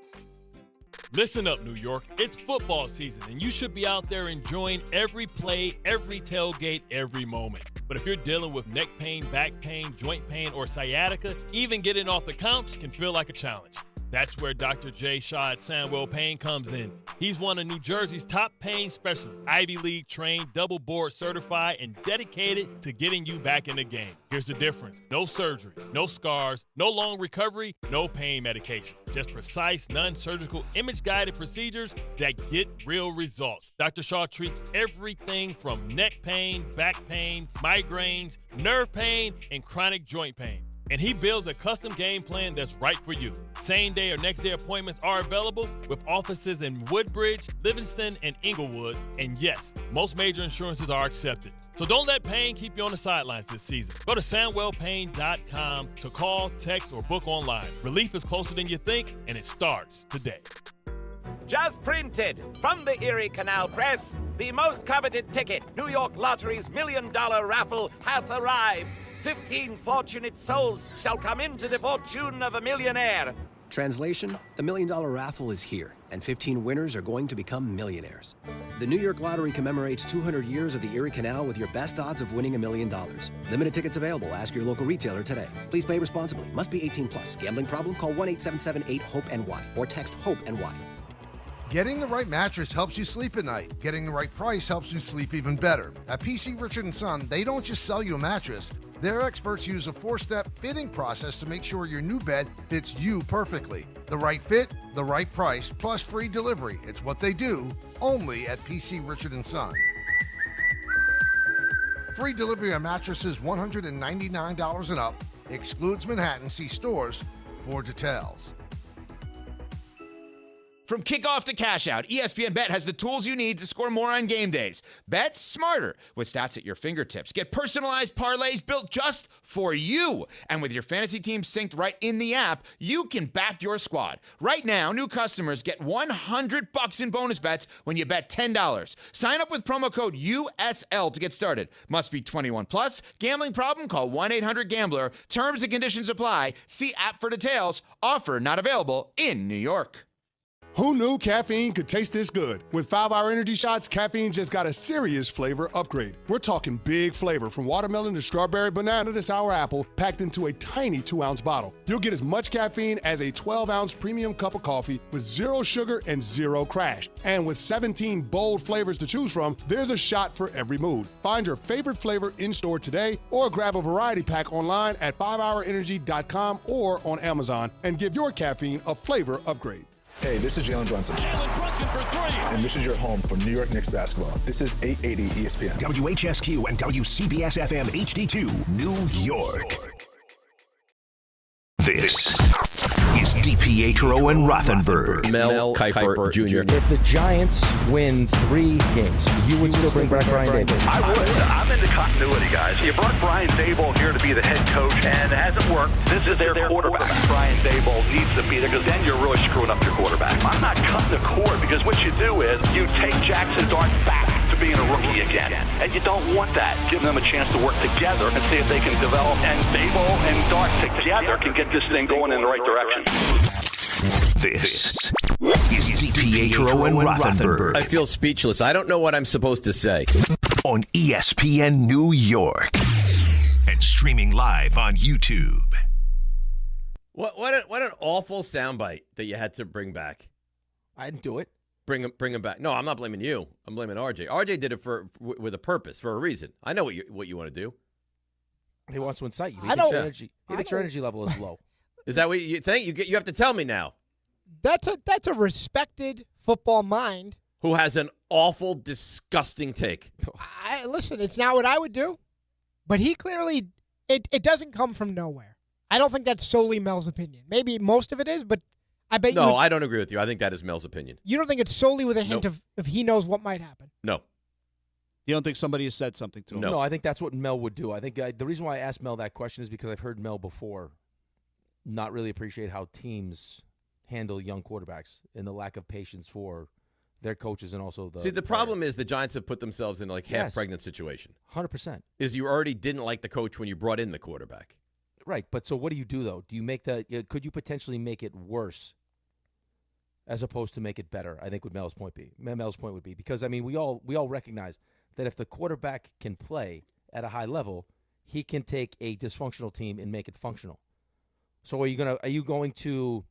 Listen up, New York. It's football season, and you should be out there enjoying every play, every tailgate, every moment. But if you're dealing with neck pain, back pain, joint pain, or sciatica, even getting off the couch can feel like a challenge. That's where Dr. Jay Shaw at Sandwell Pain comes in. He's one of New Jersey's top pain specialists, Ivy League trained, double board certified, and dedicated to getting you back in the game. Here's the difference. No surgery, no scars, no long recovery, no pain medication. Just precise, non-surgical, image-guided procedures that get real results. Dr. Shaw treats everything from neck pain, back pain, migraines, nerve pain, and chronic joint pain. And he builds a custom game plan that's right for you. Same day or next day appointments are available with offices in Woodbridge, Livingston, and Inglewood. And yes, most major insurances are accepted. So don't let pain keep you on the sidelines this season. Go to SandwellPain.com to call, text, or book online. Relief is closer than you think, and it starts today. Just printed from the Erie Canal Press, the most coveted ticket, New York Lottery's $1 million raffle, hath arrived. 15 fortunate souls shall come into the fortune of a millionaire. Translation, the $1 million raffle is here, and 15 winners are going to become millionaires. The New York Lottery commemorates 200 years of the Erie Canal with your best odds of winning $1 million. Limited tickets available. Ask your local retailer today. Please play responsibly. Must be 18 plus. Gambling problem? Call 1-877-8-HOPE-NY or text HOPE-NY. Getting the right mattress helps you sleep at night. Getting the right price helps you sleep even better. At PC Richard & Son, they don't just sell you a mattress. Their experts use a 4-step fitting process to make sure your new bed fits you perfectly. The right fit, the right price, plus free delivery. It's what they do, only at PC Richard & Son. Free delivery on mattresses $199 and up. Excludes Manhattan. See stores for details. From kickoff to cash out, ESPN Bet has the tools you need to score more on game days. Bet smarter with stats at your fingertips. Get personalized parlays built just for you. And with your fantasy team synced right in the app, you can back your squad. Right now, new customers get $100 in bonus bets when you bet $10. Sign up with promo code USL to get started. Must be 21 plus. Gambling problem? Call 1-800-GAMBLER. Terms and conditions apply. See app for details. Offer not available in New York. Who knew caffeine could taste this good? With 5-Hour Energy Shots, caffeine just got a serious flavor upgrade. We're talking big flavor, from watermelon to strawberry, banana to sour apple, packed into a tiny 2-ounce bottle. You'll get as much caffeine as a 12-ounce premium cup of coffee with 0 sugar and 0 crash. And with 17 bold flavors to choose from, there's a shot for every mood. Find your favorite flavor in-store today or grab a variety pack online at 5hourenergy.com or on Amazon and give your caffeine a flavor upgrade. Hey, this is Jalen Brunson. Jalen Brunson for 3. And this is your home for New York Knicks basketball. This is 880 ESPN. WHSQ and WCBS FM HD2, New York. This is DiPietro and Rothenberg. Mel Kiper Jr. If the Giants win 3 games, you would still bring back Brian Daboll? I would. I'm into continuity, guys. You brought Brian Daboll here to be the head coach, and it hasn't worked. This is their quarterback. Brian Daboll needs to be there, because then you're really screwing up your quarterback. I'm not cutting the cord, because what you do is you take Jackson Dart back to being a rookie again, and you don't want that. Give them a chance to work together and see if they can develop, and Daboll and Dart together can get this thing going in the right direction. This is DiPietro and Rothenberg. I feel speechless. I don't know what I'm supposed to say. On ESPN New York and streaming live on YouTube. What an awful soundbite that you had to bring back. I didn't do it. Bring him back. No, I'm not blaming you. I'm blaming RJ. RJ did it with a purpose, for a reason. I know what you want to do. He wants to incite you. I don't. He thinks your energy level is low. Is that what you think? You have to tell me now. That's a respected football mind. Who has an awful, disgusting take. Listen, it's not what I would do, but he clearly, it doesn't come from nowhere. I don't think that's solely Mel's opinion. Maybe most of it is, but I bet you. No, I don't agree with you. I think that is Mel's opinion. You don't think it's solely with a hint of if he knows what might happen? No. You don't think somebody has said something to him? No, I think that's what Mel would do. I think the reason why I asked Mel that question is because I've heard Mel before not really appreciate how teams handle young quarterbacks and the lack of patience for their coaches and also the. See, the problem is the Giants have put themselves in like half-pregnant situation. 100%. Is you already didn't like the coach when you brought in the quarterback. Right, but so what do you do, though? Do you make could you potentially make it worse as opposed to make it better. I think would Mel's point would be because I mean we all recognize that if the quarterback can play at a high level, he can take a dysfunctional team and make it functional. So are you going to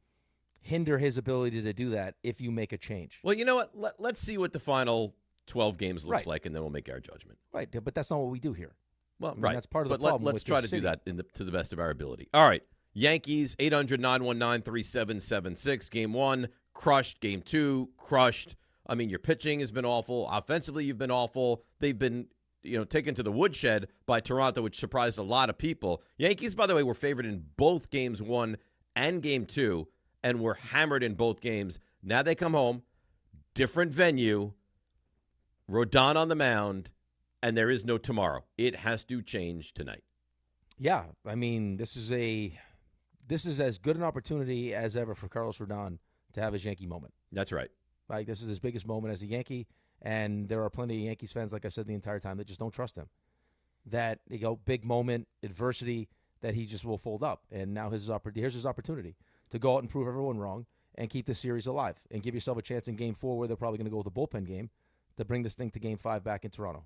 hinder his ability to do that if you make a change? Well, you know what? Let's see what the final 12 games looks like, and then we'll make our judgment. Right, but that's not what we do here. Well, I mean, right. That's part of the but problem. Let's try to do that to the best of our ability. All right. Yankees, 800-919-3776. Game 1, crushed. Game 2, crushed. I mean, your pitching has been awful. Offensively, you've been awful. They've been, taken to the woodshed by Toronto, which surprised a lot of people. Yankees, by the way, were favored in both Games 1 and Game 2, and were hammered in both games. Now they come home, different venue, Rodón on the mound, and there is no tomorrow. It has to change tonight. Yeah, I mean, this is as good an opportunity as ever for Carlos Rodón to have his Yankee moment. That's right. Like, this is his biggest moment as a Yankee, and there are plenty of Yankees fans, like I said the entire time, that just don't trust him. That, big moment, adversity, that he just will fold up. And now here's his opportunity to go out and prove everyone wrong and keep the series alive and give yourself a chance in Game 4 where they're probably going to go with a bullpen game to bring this thing to Game 5 back in Toronto.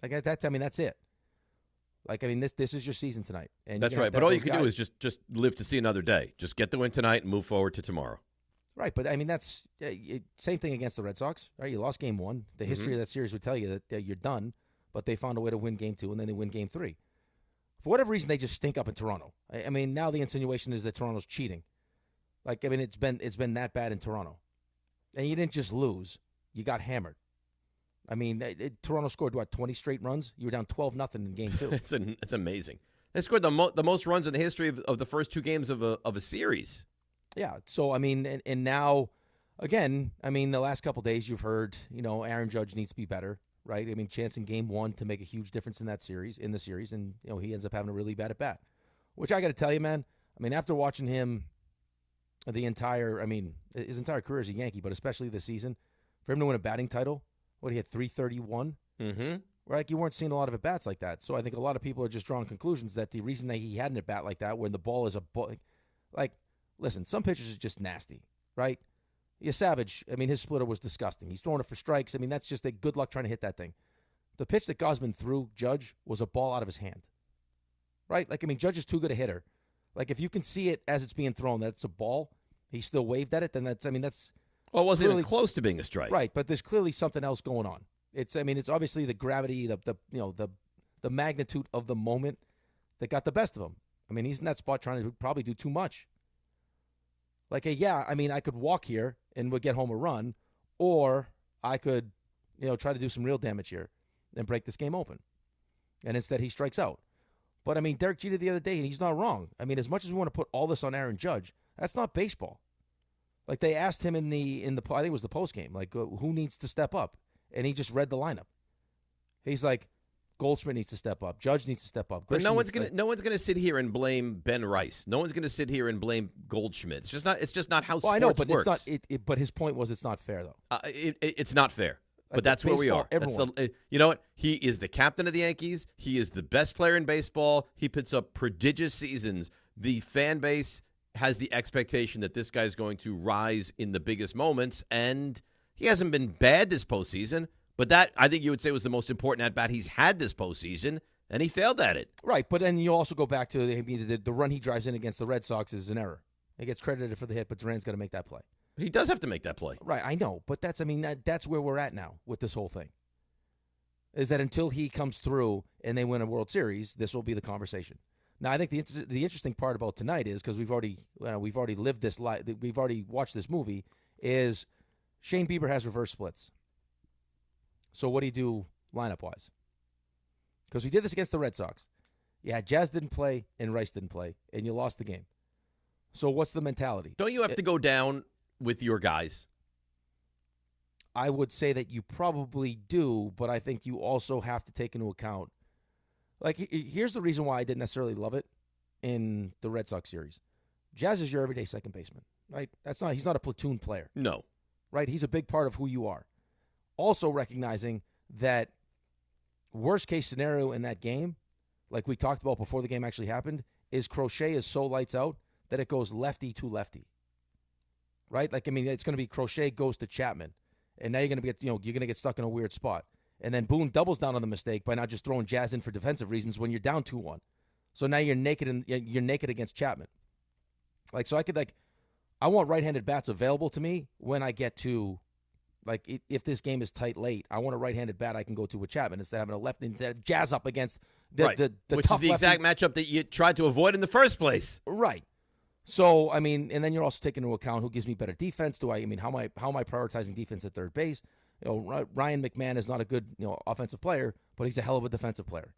Like, that's it. Like, I mean, this is your season tonight. And that's right. But all you can do is just live to see another day. Just get the win tonight and move forward to tomorrow. Right, but I mean, that's same thing against the Red Sox. Right, you lost Game 1. The history of that series would tell you that you're done, but they found a way to win Game 2, and then they win Game 3. For whatever reason, they just stink up in Toronto. I mean, now the insinuation is that Toronto's cheating. Like, I mean, it's been that bad in Toronto, and you didn't just lose; you got hammered. I mean, Toronto scored 20 straight runs. You were down 12-0 in Game 2. It's amazing. They scored the most runs in the history of the first two games of a series. Yeah. So I mean, and now, again, I mean, the last couple of days you've heard, Aaron Judge needs to be better, right? I mean, chance in Game 1 to make a huge difference in the series, and he ends up having a really bad at bat. Which I got to tell you, man. I mean, after watching him his entire career as a Yankee, but especially this season, for him to win a batting title. What, he had 331? Mm-hmm. Like, you weren't seeing a lot of at-bats like that. So I think a lot of people are just drawing conclusions that the reason that he had an at-bat like that, when the ball is listen, some pitchers are just nasty, right? Yeah, Savage, I mean, his splitter was disgusting. He's throwing it for strikes. I mean, that's just a good luck trying to hit that thing. The pitch that Gosman threw Judge was a ball out of his hand, right? Like, I mean, Judge is too good a hitter. Like, if you can see it as it's being thrown, that it's a ball, he still waved at it, then that's. Well, it wasn't even close to being a strike. Right, but there's clearly something else going on. It's obviously the gravity, the magnitude of the moment that got the best of him. I mean, he's in that spot trying to probably do too much. Like, I mean, I could walk here and would get home a run, or I could, try to do some real damage here and break this game open. And instead he strikes out. But, I mean, Derek Jeter the other day, and he's not wrong. I mean, as much as we want to put all this on Aaron Judge, that's not baseball. Like, they asked him in the I think it was the post game, like, who needs to step up? And he just read the lineup. He's like, Goldschmidt needs to step up. Judge needs to step up. But no one's gonna sit here and blame Ben Rice. No one's gonna sit here and blame Goldschmidt. It's just not how sports I know, but works. It's not. But his point was it's not fair though. It's not fair. But that's where we are. You know what? He is the captain of the Yankees. He is the best player in baseball. He puts up prodigious seasons. The fan base has the expectation that this guy is going to rise in the biggest moments, and he hasn't been bad this postseason. But that, I think you would say, was the most important at-bat he's had this postseason, and he failed at it. Right, but then you also go back to the run he drives in against the Red Sox is an error. He gets credited for the hit, but Duran's got to make that play. He does have to make that play. Right, I know, but that's where we're at now with this whole thing. Is that until he comes through and they win a World Series, this will be the conversation. Now, I think the interesting part about tonight is, because we've already lived this we've already watched this movie, is Shane Bieber has reverse splits. So what do you do lineup-wise? Because we did this against the Red Sox. Yeah, Jazz didn't play and Rice didn't play, and you lost the game. So what's the mentality? Don't you have to go down with your guys? I would say that you probably do, but I think you also have to take into account. Like, here's the reason why I didn't necessarily love it in the Red Sox series. Jazz is your everyday second baseman, right? He's not a platoon player. No. Right? He's a big part of who you are. Also recognizing that worst case scenario in that game, like we talked about before the game actually happened, is Crochet is so lights out that it goes lefty to lefty. right? Like, I mean, it's going to be Crochet goes to Chapman. And now you're going to get, you're going to get stuck in a weird spot. And then Boone doubles down on the mistake by not just throwing Jazz in for defensive reasons when you're down 2-1. So now you're naked against Chapman. Like, so I want right-handed bats available to me when I get to, like, if this game is tight late, I want a right-handed bat I can go to with Chapman instead of having a left-handed Jazz up against the which tough is the exact matchup that you tried to avoid in the first place. Right. So, I mean, and then you're also taking into account who gives me better defense. How am I prioritizing defense at third base? Ryan McMahon is not a good, offensive player, but he's a hell of a defensive player.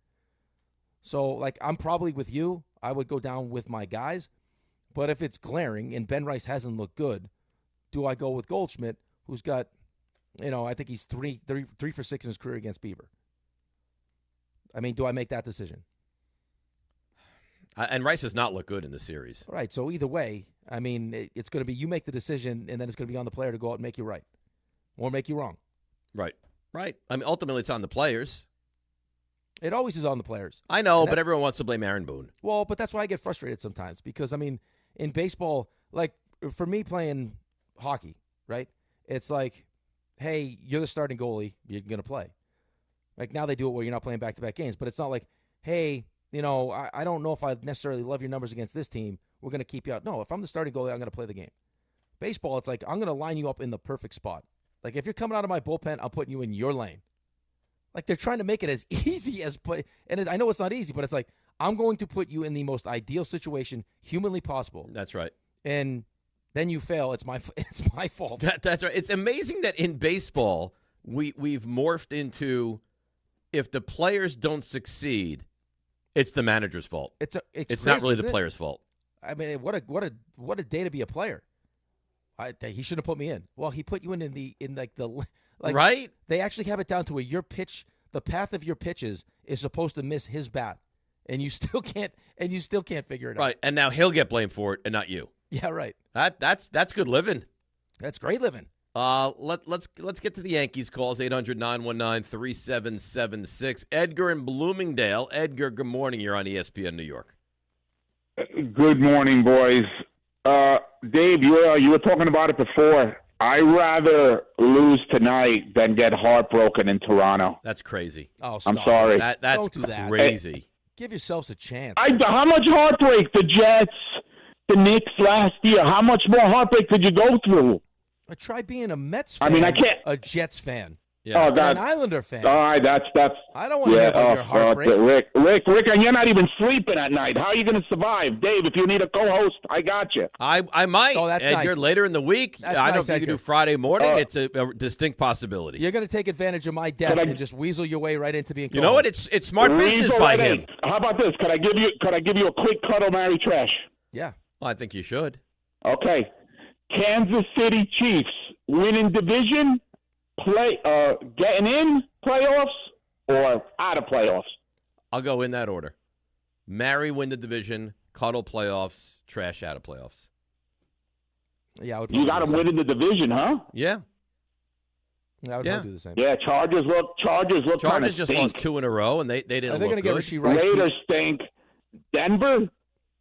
So, like, I'm probably with you. I would go down with my guys. But if it's glaring and Ben Rice hasn't looked good, do I go with Goldschmidt, who's got, I think he's 3 for 6 in his career against Bieber? I mean, do I make that decision? And Rice has not looked good in the series. All right, so either way, I mean, it's going to be you make the decision, and then it's going to be on the player to go out and make you right or make you wrong. Right. I mean, ultimately, it's on the players. It always is on the players. I know, but everyone wants to blame Aaron Boone. Well, but that's why I get frustrated sometimes because, I mean, in baseball, like, for me playing hockey, right, it's like, hey, you're the starting goalie, you're going to play. Like, now they do it where you're not playing back-to-back games, but it's not like, hey, I don't know if I necessarily love your numbers against this team. We're going to keep you out. No, if I'm the starting goalie, I'm going to play the game. Baseball, it's like, I'm going to line you up in the perfect spot. Like, if you're coming out of my bullpen, I'm putting you in your lane. Like, they're trying to make it as easy as play. And I know it's not easy, but it's like, I'm going to put you in the most ideal situation humanly possible. That's right. And then you fail. It's my fault. That's right. It's amazing that in baseball, we've morphed into, if the players don't succeed, it's the manager's fault. It's crazy, not really the player's fault. I mean, what a day to be a player. He shouldn't have put me in. Well, he put you in right. They actually have it down to where your pitch, the path of your pitches is supposed to miss his bat, and you still can't figure it out. Right, and now he'll get blamed for it, and not you. Yeah, right. That's good living. That's great living. Let's get to the Yankees calls, 800-919-3776. Edgar in Bloomingdale. Edgar, good morning. You're on ESPN New York. Good morning, boys. Dave, you were talking about it before. I'd rather lose tonight than get heartbroken in Toronto. That's crazy. Oh, stop. I'm sorry. That's Don't do that. crazy. Give yourselves a chance. How much heartbreak the Jets, the Knicks last year? How much more heartbreak could you go through? Try being a Mets fan. I mean, I can't. A Jets fan. Yeah. Oh, an Islander fan. All right, that's. I don't want to hear about your heartbreak. Rick, and you're not even sleeping at night. How are you going to survive, Dave? If you need a co-host, I got you. I might. Oh, that's Edgar, nice. Later in the week. That's I don't nice, know if you can Edgar. do Friday morning. It's a distinct possibility. You're going to take advantage of my death and just weasel your way right into being. You know what? It's smart business by him. How about this? Could I give you a quick cuddle, marry, trash? Yeah. Well, I think you should. Okay. Kansas City Chiefs winning division, getting in playoffs, or out of playoffs? I'll go in that order. Marry, win the division, cuddle playoffs, trash out of playoffs. Yeah, you got to win in the division, huh? Yeah. I would probably do the same. Yeah, Chargers look Chargers just lost 2 in a row, and they didn't look good. Get Rasheed Rice Raiders stink. Denver?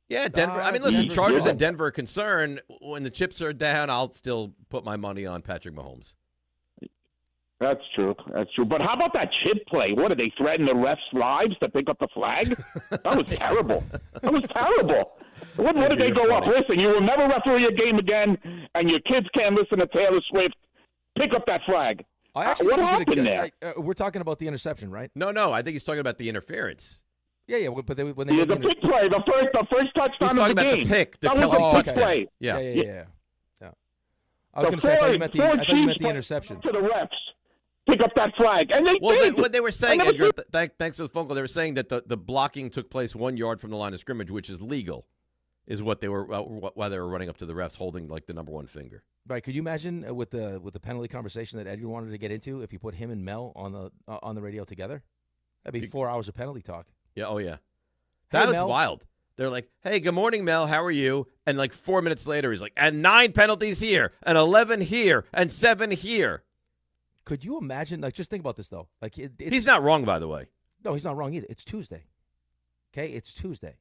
Yeah, Denver. I mean, listen, Chargers and Denver are concerned. When the chips are down, I'll still put my money on Patrick Mahomes. That's true. But how about that chip play? What, did they threaten the refs' lives to pick up the flag? That was terrible. What did they go up? Listen, you will never referee a game again, and your kids can't listen to Taylor Swift. Pick up that flag. What happened there? We're talking about the interception, right? No. I think he's talking about the interference. Yeah. But when they the pick play, the first touchdown he's of the game. He's talking about the pick. That was the pick play. Yeah. I was going to say, I thought you meant the interception. To the refs. Pick up that flag. And they did. What they were saying, Edgar, thanks for the phone call, they were saying that the blocking took place 1 yard from the line of scrimmage, which is legal, is what they were why they were running up to the refs holding like the number 1 finger. Right. Could you imagine with the penalty conversation that Edgar wanted to get into if you put him and Mel on the radio together? That'd be 4 hours of penalty talk. Yeah. Oh, yeah. That was wild. They're like, hey, good morning, Mel. How are you? And like 4 minutes later, he's like, and 9 penalties here, and 11 here, and 7 here. Could you imagine? Like, just think about this, though. Like, he's not wrong, by the way. No, he's not wrong either. It's Tuesday. Okay? It's Tuesday.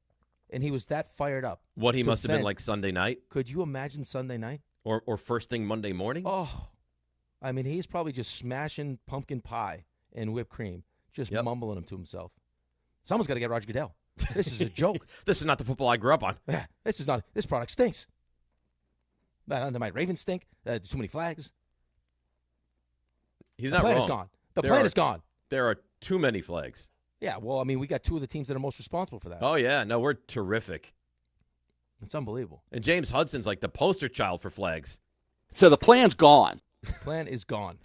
And he was that fired up. What he must have been like Sunday night? Could you imagine Sunday night? Or first thing Monday morning? Oh, I mean, he's probably just smashing pumpkin pie and whipped cream, just mumbling them to himself. Someone's got to get Roger Goodell. This is a joke. This is not the football I grew up on. Yeah, this product stinks. My Ravens stink. Too many flags. He's not wrong. wrong. Is gone. The plan is gone. There are too many flags. Yeah, well, I mean, we got two of the teams that are most responsible for that. Oh, yeah. No, we're terrific. It's unbelievable. And James Hudson's like the poster child for flags. So the plan's gone. The plan is gone.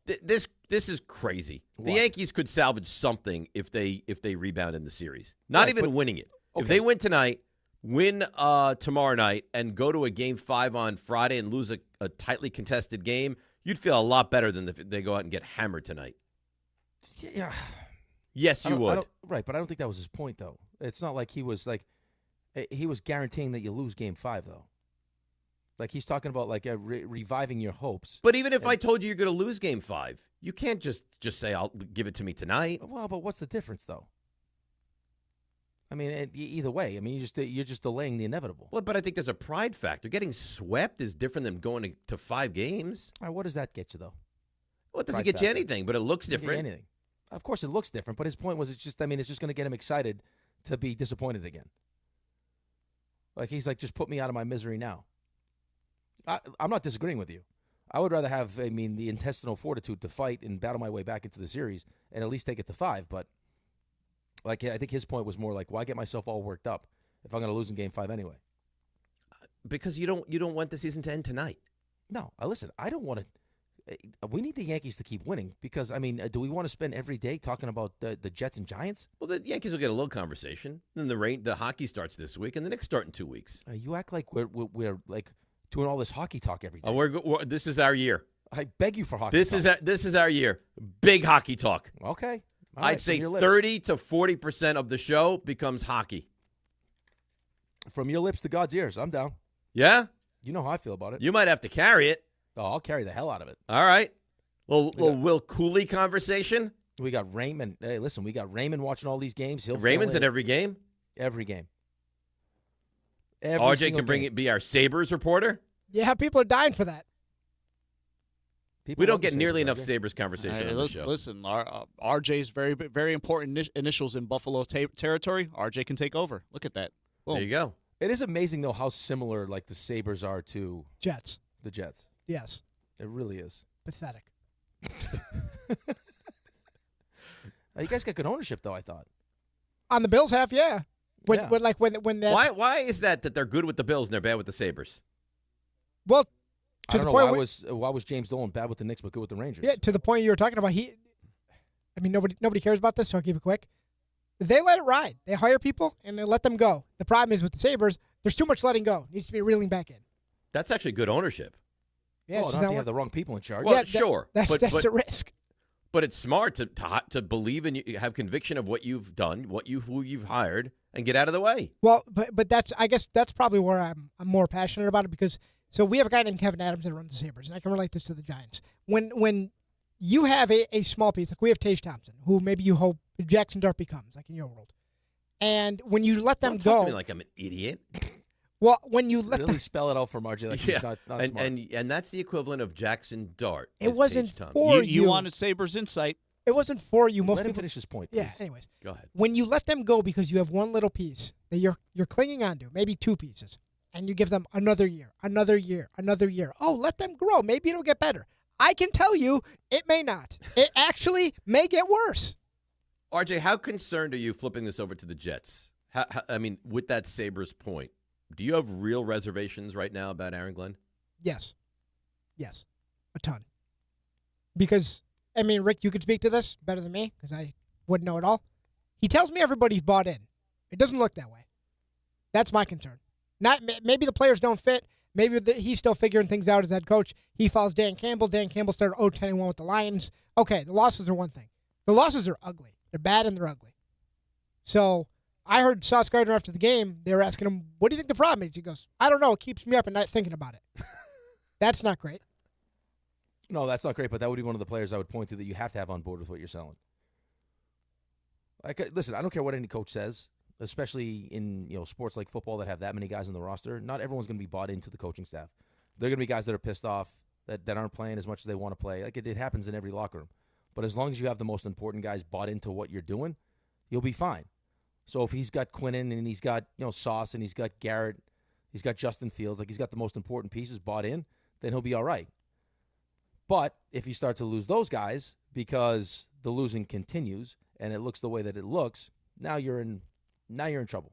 This is crazy. What? The Yankees could salvage something if they rebound in the series. Not even winning it. Okay. If they win tonight, win tomorrow night, and go to a Game 5 on Friday and lose a tightly contested game, you'd feel a lot better than if they go out and get hammered tonight. Yeah. Yes, you would. Right, but I don't think that was his point, though. It's not like he was guaranteeing that you lose Game 5, though. Like, he's talking about, like, reviving your hopes. But even if I told you you're going to lose Game 5, you can't just say, I'll give it to me tonight. Well, but what's the difference, though? I mean, either way. I mean, you're just delaying the inevitable. Well, but I think there's a pride factor. Getting swept is different than going to 5 games. What does that get you, though? Well, it doesn't get you anything, but it looks different. Anything. Of course, it looks different, but his point was it's just going to get him excited to be disappointed again. Like, he's like, just put me out of my misery now. I'm not disagreeing with you. I would rather have, the intestinal fortitude to fight and battle my way back into the series and at least take it to 5. But, like, I think his point was more like, why get myself all worked up if I'm going to lose in Game 5 anyway? Because you don't want the season to end tonight. No, listen, I don't want to. We need the Yankees to keep winning because, do we want to spend every day talking about the Jets and Giants? Well, the Yankees will get a little conversation. Then the hockey starts this week, and the Knicks start in 2 weeks. You act like we're like doing all this hockey talk every day. This is our year. I beg you for hockey talk. This is our year. Big hockey talk. Okay. I'd say 30 to 40% of the show becomes hockey. From your lips to God's ears. I'm down. Yeah? You know how I feel about it. You might have to carry it. Oh, I'll carry the hell out of it. All right. Little Will Cooley conversation. We got Raymond. Hey, listen, we got Raymond watching all these games. Raymond's at every game? Every game. RJ can be our Sabres reporter? Yeah, people are dying for that. We don't get nearly enough Sabres conversation on the show. Listen, RJ's very, very important initials in Buffalo territory. RJ can take over. Look at that. Boom. There you go. It is amazing, though, how similar like the Sabres are to Jets. The Jets. Yes. It really is. Pathetic. You guys got good ownership, though, I thought. On the Bills half, yeah. When that's... Why is that they're good with the Bills and they're bad with the Sabres? Well, to the point why was James Dolan bad with the Knicks but good with the Rangers? Yeah, to the point you were talking about. Nobody cares about this, so I'll keep it quick. They let it ride. They hire people and they let them go. The problem is with the Sabres, there's too much letting go. It needs to be reeling back in. That's actually good ownership. Yeah, not if you have the wrong people in charge. Well, sure. That's a risk. But it's smart to believe in you, have conviction of what you've done, who you've hired, and get out of the way. Well, but I guess that's probably where I'm more passionate about it because we have a guy named Kevin Adams that runs the Sabres, and I can relate this to the Giants. When you have a small piece, like we have Tage Thompson, who maybe you hope Jackson Dart becomes, like in your world, and when you let them go, talk to me like I'm an idiot. Well, when you let them spell it out for RJ, like he's not smart. And that's the equivalent of Jackson Dart. It wasn't for you. You wanted Sabres insight. It wasn't for you. Most let him people finish his point. Please. Yeah. Anyways, go ahead. When you let them go because you have one little piece that you're clinging onto, maybe two pieces, and you give them another year. Oh, let them grow. Maybe it'll get better. I can tell you, it may not. It actually may get worse. RJ, how concerned are you flipping this over to the Jets? With that Sabres point, do you have real reservations right now about Aaron Glenn? Yes, a ton. Because, Rick, you could speak to this better than me because I wouldn't know it all. He tells me everybody's bought in. It doesn't look that way. That's my concern. Maybe the players don't fit. Maybe he's still figuring things out as head coach. He follows Dan Campbell. Dan Campbell started 0-10-1 with the Lions. Okay, the losses are one thing. The losses are ugly. They're bad and they're ugly. So I heard Sauce Gardner after the game. They were asking him, what do you think the problem is? He goes, I don't know. It keeps me up at night thinking about it. That's not great. No, that's not great, but that would be one of the players I would point to that you have to have on board with what you're selling. Listen, I don't care what any coach says, especially in sports like football that have that many guys on the roster. Not everyone's going to be bought into the coaching staff. There are going to be guys that are pissed off that aren't playing as much as they want to play. Like it happens in every locker room. But as long as you have the most important guys bought into what you're doing, you'll be fine. So if he's got Quinnen and he's got Sauce and he's got Garrett, he's got Justin Fields, like he's got the most important pieces bought in, then he'll be all right. But if you start to lose those guys because the losing continues and it looks the way that it looks, now you're in trouble.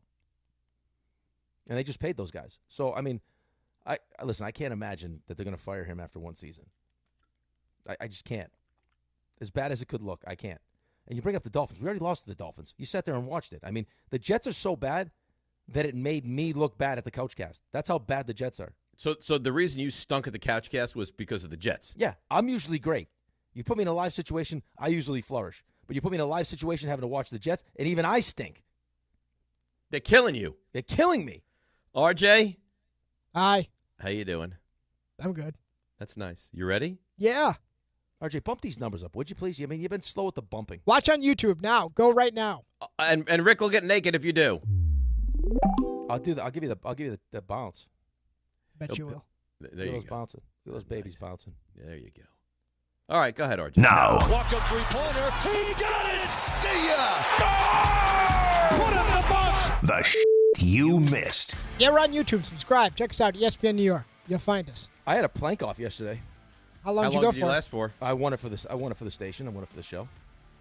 And they just paid those guys. So I mean, listen, I can't imagine that they're going to fire him after one season. I just can't. As bad as it could look, I can't. And you bring up the Dolphins. We already lost to the Dolphins. You sat there and watched it. I mean, the Jets are so bad that it made me look bad at the Couchcast. That's how bad the Jets are. So the reason you stunk at the Couchcast was because of the Jets? Yeah, I'm usually great. You put me in a live situation, I usually flourish. But you put me in a live situation having to watch the Jets, and even I stink. They're killing you. They're killing me. RJ? Hi. How you doing? I'm good. That's nice. You ready? Yeah. RJ, bump these numbers up, would you please? I mean, you've been slow with the bumping. Watch on YouTube now. Go right now. And Rick will get naked if you do. I'll do that. I'll give you the bounce. Bet you will. There you go. Bouncing. Look at those babies bouncing. There you go. All right, go ahead, RJ. Now. Walk-up three-pointer. He got it. See ya. Put him in the box. The you missed. Yeah, we're on YouTube. Subscribe. Check us out. ESPN New York. You'll find us. I had a plank off yesterday. How long did you go for? Last for? I won it for this. I won it for the station. I won it for the show.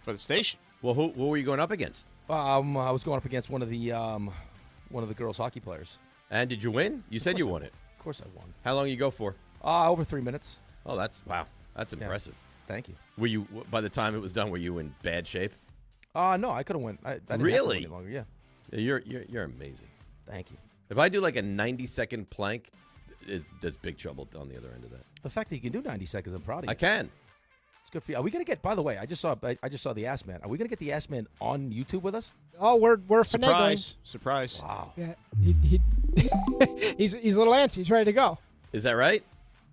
For the station. Well, who were you going up against? I was going up against one of the girls' hockey players. And did you win? You said you won it. Of course I won. How long you go for? Over 3 minutes. Oh, that's impressive. Thank you. Were you, by the time it was done, were you in bad shape? No, I could have went. I didn't Really? have to win any longer. Yeah. You're amazing. Thank you. If I do like a 90-second plank, there's big trouble on the other end of that. The fact that you can do 90 seconds, I'm proud of you. I can. It's good for you. Are we gonna get? By the way, I just saw the Ass Man. Are we gonna get the Ass Man on YouTube with us? Oh, we're finagling. Surprise. Wow. Yeah, he's a little antsy. He's ready to go. Is that right?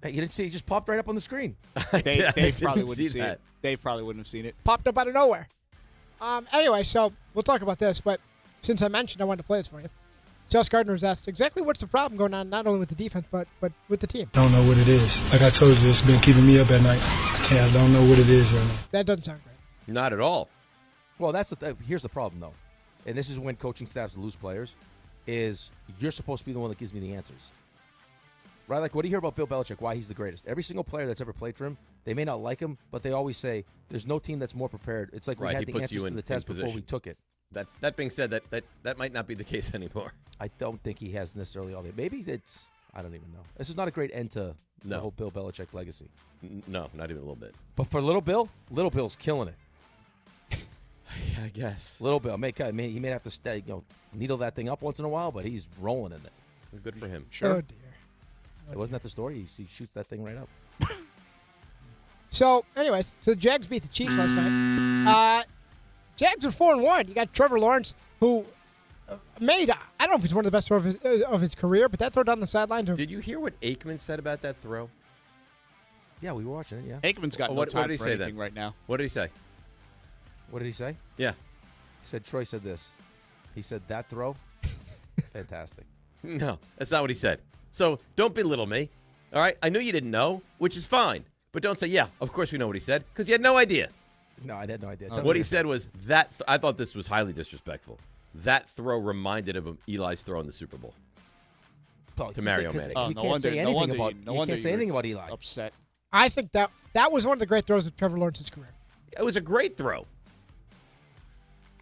Hey, you didn't see? He just popped right up on the screen. Dave probably wouldn't see see that. it. Dave probably wouldn't have seen it. Popped up out of nowhere. Anyway, so we'll talk about this, but since I mentioned I wanted to play this for you. Josh Gardner was asked exactly what's the problem going on, not only with the defense, but with the team. Don't know what it is. Like I told you, it's been keeping me up at night. I don't know what it is right now. That doesn't sound great. Not at all. Well, here's the problem, though. And this is when coaching staffs lose players, is you're supposed to be the one that gives me the answers. Right? Like, what do you hear about Bill Belichick, why he's the greatest? Every single player that's ever played for him, they may not like him, but they always say, there's no team that's more prepared. It's like we had the answers to the test before we took it. That being said, that might not be the case anymore. I don't think he has necessarily all the. Maybe it's. I don't even know. This is not a great end to the whole Bill Belichick legacy. No, not even a little bit. But for Little Bill's killing it. I guess. Little Bill, he may have to stay, needle that thing up once in a while, but he's rolling in it. Good for him. Sure. Oh, dear. Wasn't that the story? He shoots that thing right up. So, anyways, the Jags beat the Chiefs last night. Jags are 4-1. You got Trevor Lawrence, who made, I don't know if it's one of the best throws of his career, but that throw down the sideline. Did you hear what Aikman said about that throw? Yeah, we were watching it, yeah. Aikman's got no time for anything right now. What did he say? What did he say? Yeah. He said, Troy said this. He said, that throw, fantastic. No, that's not what he said. So don't belittle me, all right? I knew you didn't know, which is fine. But don't say, yeah, of course we know what he said, because you had no idea. No, I had no idea. What he said was that I thought this was highly disrespectful. That throw reminded him of Eli's throw in the Super Bowl to Mario Manning. You can't say anything about Eli. Upset. I think that was one of the great throws of Trevor Lawrence's career. It was a great throw.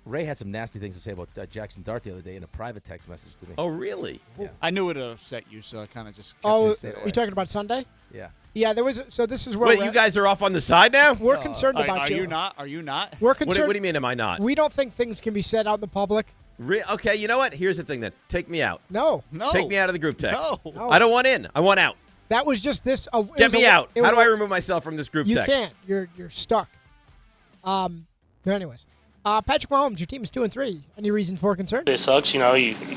Ray had some nasty things to say about Jackson Dart the other day in a private text message to me. Oh, really? Yeah. I knew it would upset you, so I kind of just kept you talking about Sunday? Yeah. Yeah, there was. So this is where. Wait, you guys are off on the side now? We're concerned about you. Are you not? Are you not? We're concerned. What do you mean? Am I not? We don't think things can be said out in the public. Okay, you know what? Here's the thing then. Take me out. No. Take me out of the group text. No. I don't want in. I want out. That was just this. Get me out. How do I remove myself from this group you text? You can't. You're stuck. But anyways, Patrick Mahomes, your team is 2-3. Any reason for concern? It sucks. You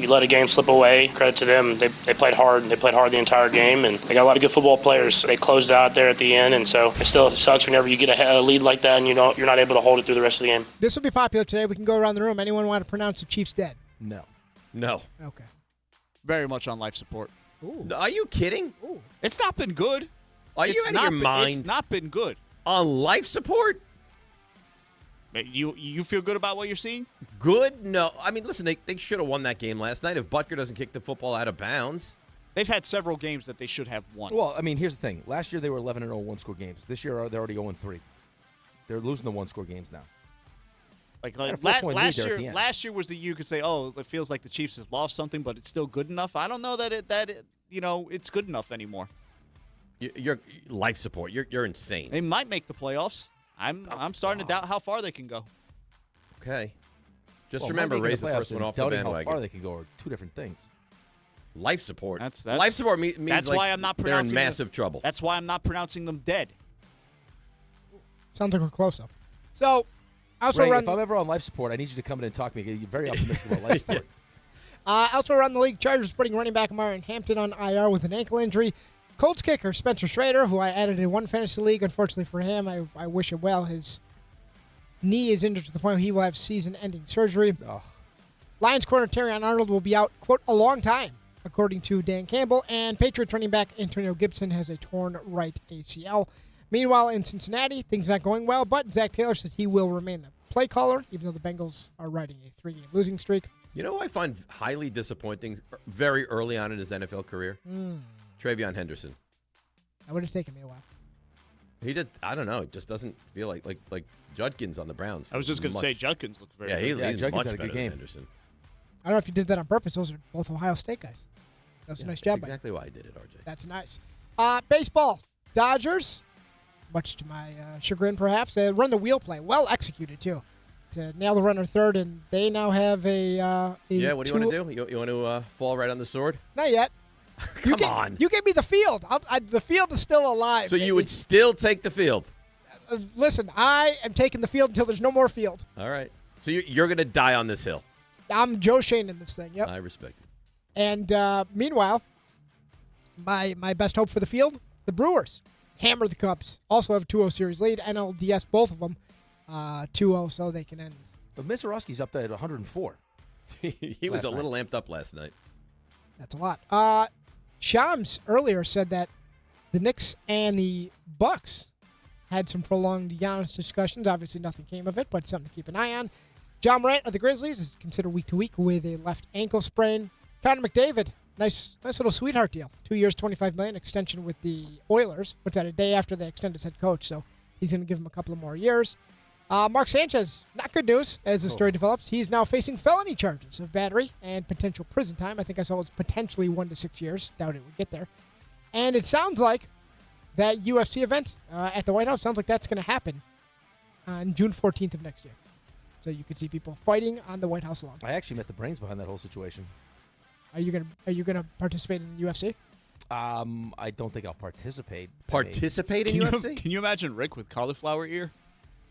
let a game slip away. Credit to them. They played hard. They played hard the entire game, and they got a lot of good football players. They closed out there at the end, and so it still sucks whenever you get a lead like that and you're not able to hold it through the rest of the game. This will be popular today. We can go around the room. Anyone want to pronounce the Chiefs dead? No. No. Okay. Very much on life support. Are you kidding? Ooh. It's not been good. Are you out of your mind? It's not been good. On life support? You feel good about what you're seeing? Good? No. I mean, listen, they should have won that game last night if Butker doesn't kick the football out of bounds. They've had several games that they should have won. Well, I mean, here's the thing. Last year they were 11-0 one-score games. This year they're already 0-3. They're losing the one-score games now. Last year was the year you could say, oh, it feels like the Chiefs have lost something, but it's still good enough. I don't know that it's good enough anymore. Your life support. You're insane. They might make the playoffs. I'm starting to doubt how far they can go. Okay. Just remember, raise the first one off the bandwagon. How far they can go are two different things. Life support. That's life support means that's like why I'm not they're in pronouncing massive trouble. That's why I'm not pronouncing them dead. Sounds like we're close though. So, I also Ray, if I'm ever on life support, I need you to come in and talk to me. You're very optimistic about life support. Also around the league, Chargers putting running back Myron Hampton on IR with an ankle injury. Colts kicker Spencer Schrader, who I added in one fantasy league. Unfortunately for him, I wish him well. His knee is injured to the point where he will have season-ending surgery. Oh. Lions corner Terrion Arnold will be out, quote, a long time, according to Dan Campbell. And Patriots running back Antonio Gibson has a torn right ACL. Meanwhile, in Cincinnati, things not going well, but Zach Taylor says he will remain the play caller, even though the Bengals are riding a 3-game losing streak. You know who I find highly disappointing very early on in his NFL career? Travion Henderson. That would have taken me a while. He did. I don't know. It just doesn't feel like Judkins on the Browns. I was just going to say Judkins looked very good. He's Judkins much had a good better game. than Henderson. I don't know if you did that on purpose. Those are both Ohio State guys. That was a nice job. That's exactly why I did it, RJ. That's nice. Baseball. Dodgers, much to my chagrin perhaps, they run the wheel play. Well executed, too, to nail the runner third, and they now have a what do you want to do? You want to fall right on the sword? Not yet. Come on. You gave me the field. The field is still alive. So you would still take the field? Listen, I am taking the field until there's no more field. All right. So you're going to die on this hill. I'm Joe Shane in this thing, yep. I respect it. And meanwhile, my best hope for the field, the Brewers. Hammer the Cubs. Also have a 2-0 series lead. NLDS, both of them, 2-0, so they can end. But Misorowski's up there at 104. He was a little amped up last night. That's a lot. Shams earlier said that the Knicks and the Bucks had some prolonged Giannis discussions. Obviously, nothing came of it, but something to keep an eye on. John Morant of the Grizzlies is considered week to week with a left ankle sprain. Connor McDavid, nice little sweetheart deal. 2 years, $25 million extension with the Oilers. What's that, a day after they extend his head coach, so he's going to give him a couple of more years. Mark Sanchez, not good news as the story develops. He's now facing felony charges of battery and potential prison time. I think I saw it was potentially 1 to 6 years. Doubt it would get there. And it sounds like that UFC event at the White House, sounds like that's going to happen on June 14th of next year. So you could see people fighting on the White House lawn. I actually met the brains behind that whole situation. Are you gonna participate in the UFC? I don't think I'll participate. Participate in UFC? Can you imagine Rick with cauliflower ear?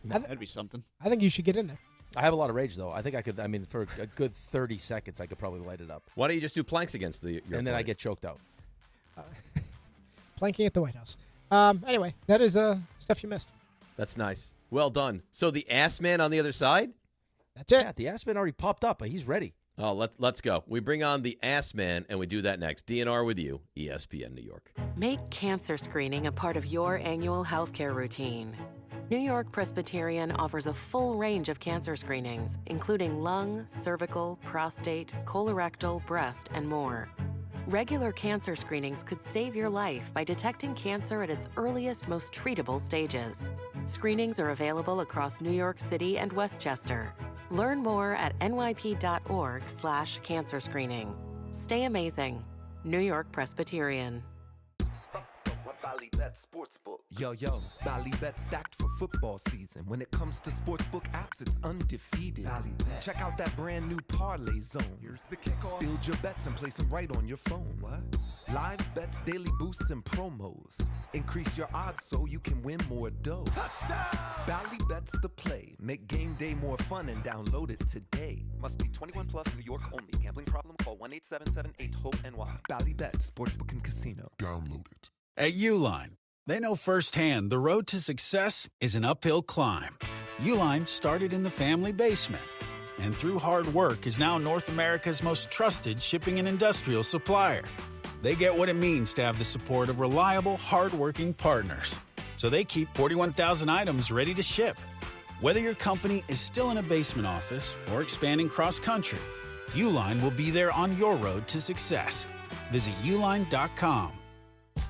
No. That'd be something. I think you should get in there. I have a lot of rage, though. I think I could, for a good 30 seconds, I could probably light it up. Why don't you just do planks against your And then I get choked out. Planking at the White House. Anyway, that is stuff you missed. That's nice. Well done. So the ass man on the other side? That's it. Yeah, the ass man already popped up, but he's ready. Oh, let's go. We bring on the ass man, and we do that next. DNR with you, ESPN New York. Make cancer screening a part of your annual healthcare routine. New York Presbyterian offers a full range of cancer screenings, including lung, cervical, prostate, colorectal, breast, and more. Regular cancer screenings could save your life by detecting cancer at its earliest, most treatable stages. Screenings are available across New York City and Westchester. Learn more at nyp.org/cancer screening. Stay amazing. New York Presbyterian. Ballybet Sportsbook. Yo, Ballybet stacked for football season. When it comes to sportsbook apps, it's undefeated. Ballybet. Check out that brand new parlay zone. Here's the kickoff. Build your bets and place them right on your phone. What? Live bets, daily boosts, and promos. Increase your odds so you can win more dough. Touchdown! Ballybet's the play. Make game day more fun and download it today. Must be 21 plus, New York only. Gambling problem? Call 1-877-8-HOPE-NY. Ballybet Sportsbook and Casino. Download it. At Uline, they know firsthand the road to success is an uphill climb. Uline started in the family basement, and through hard work is now North America's most trusted shipping and industrial supplier. They get what it means to have the support of reliable, hardworking partners. So they keep 41,000 items ready to ship. Whether your company is still in a basement office or expanding cross-country, Uline will be there on your road to success. Visit uline.com.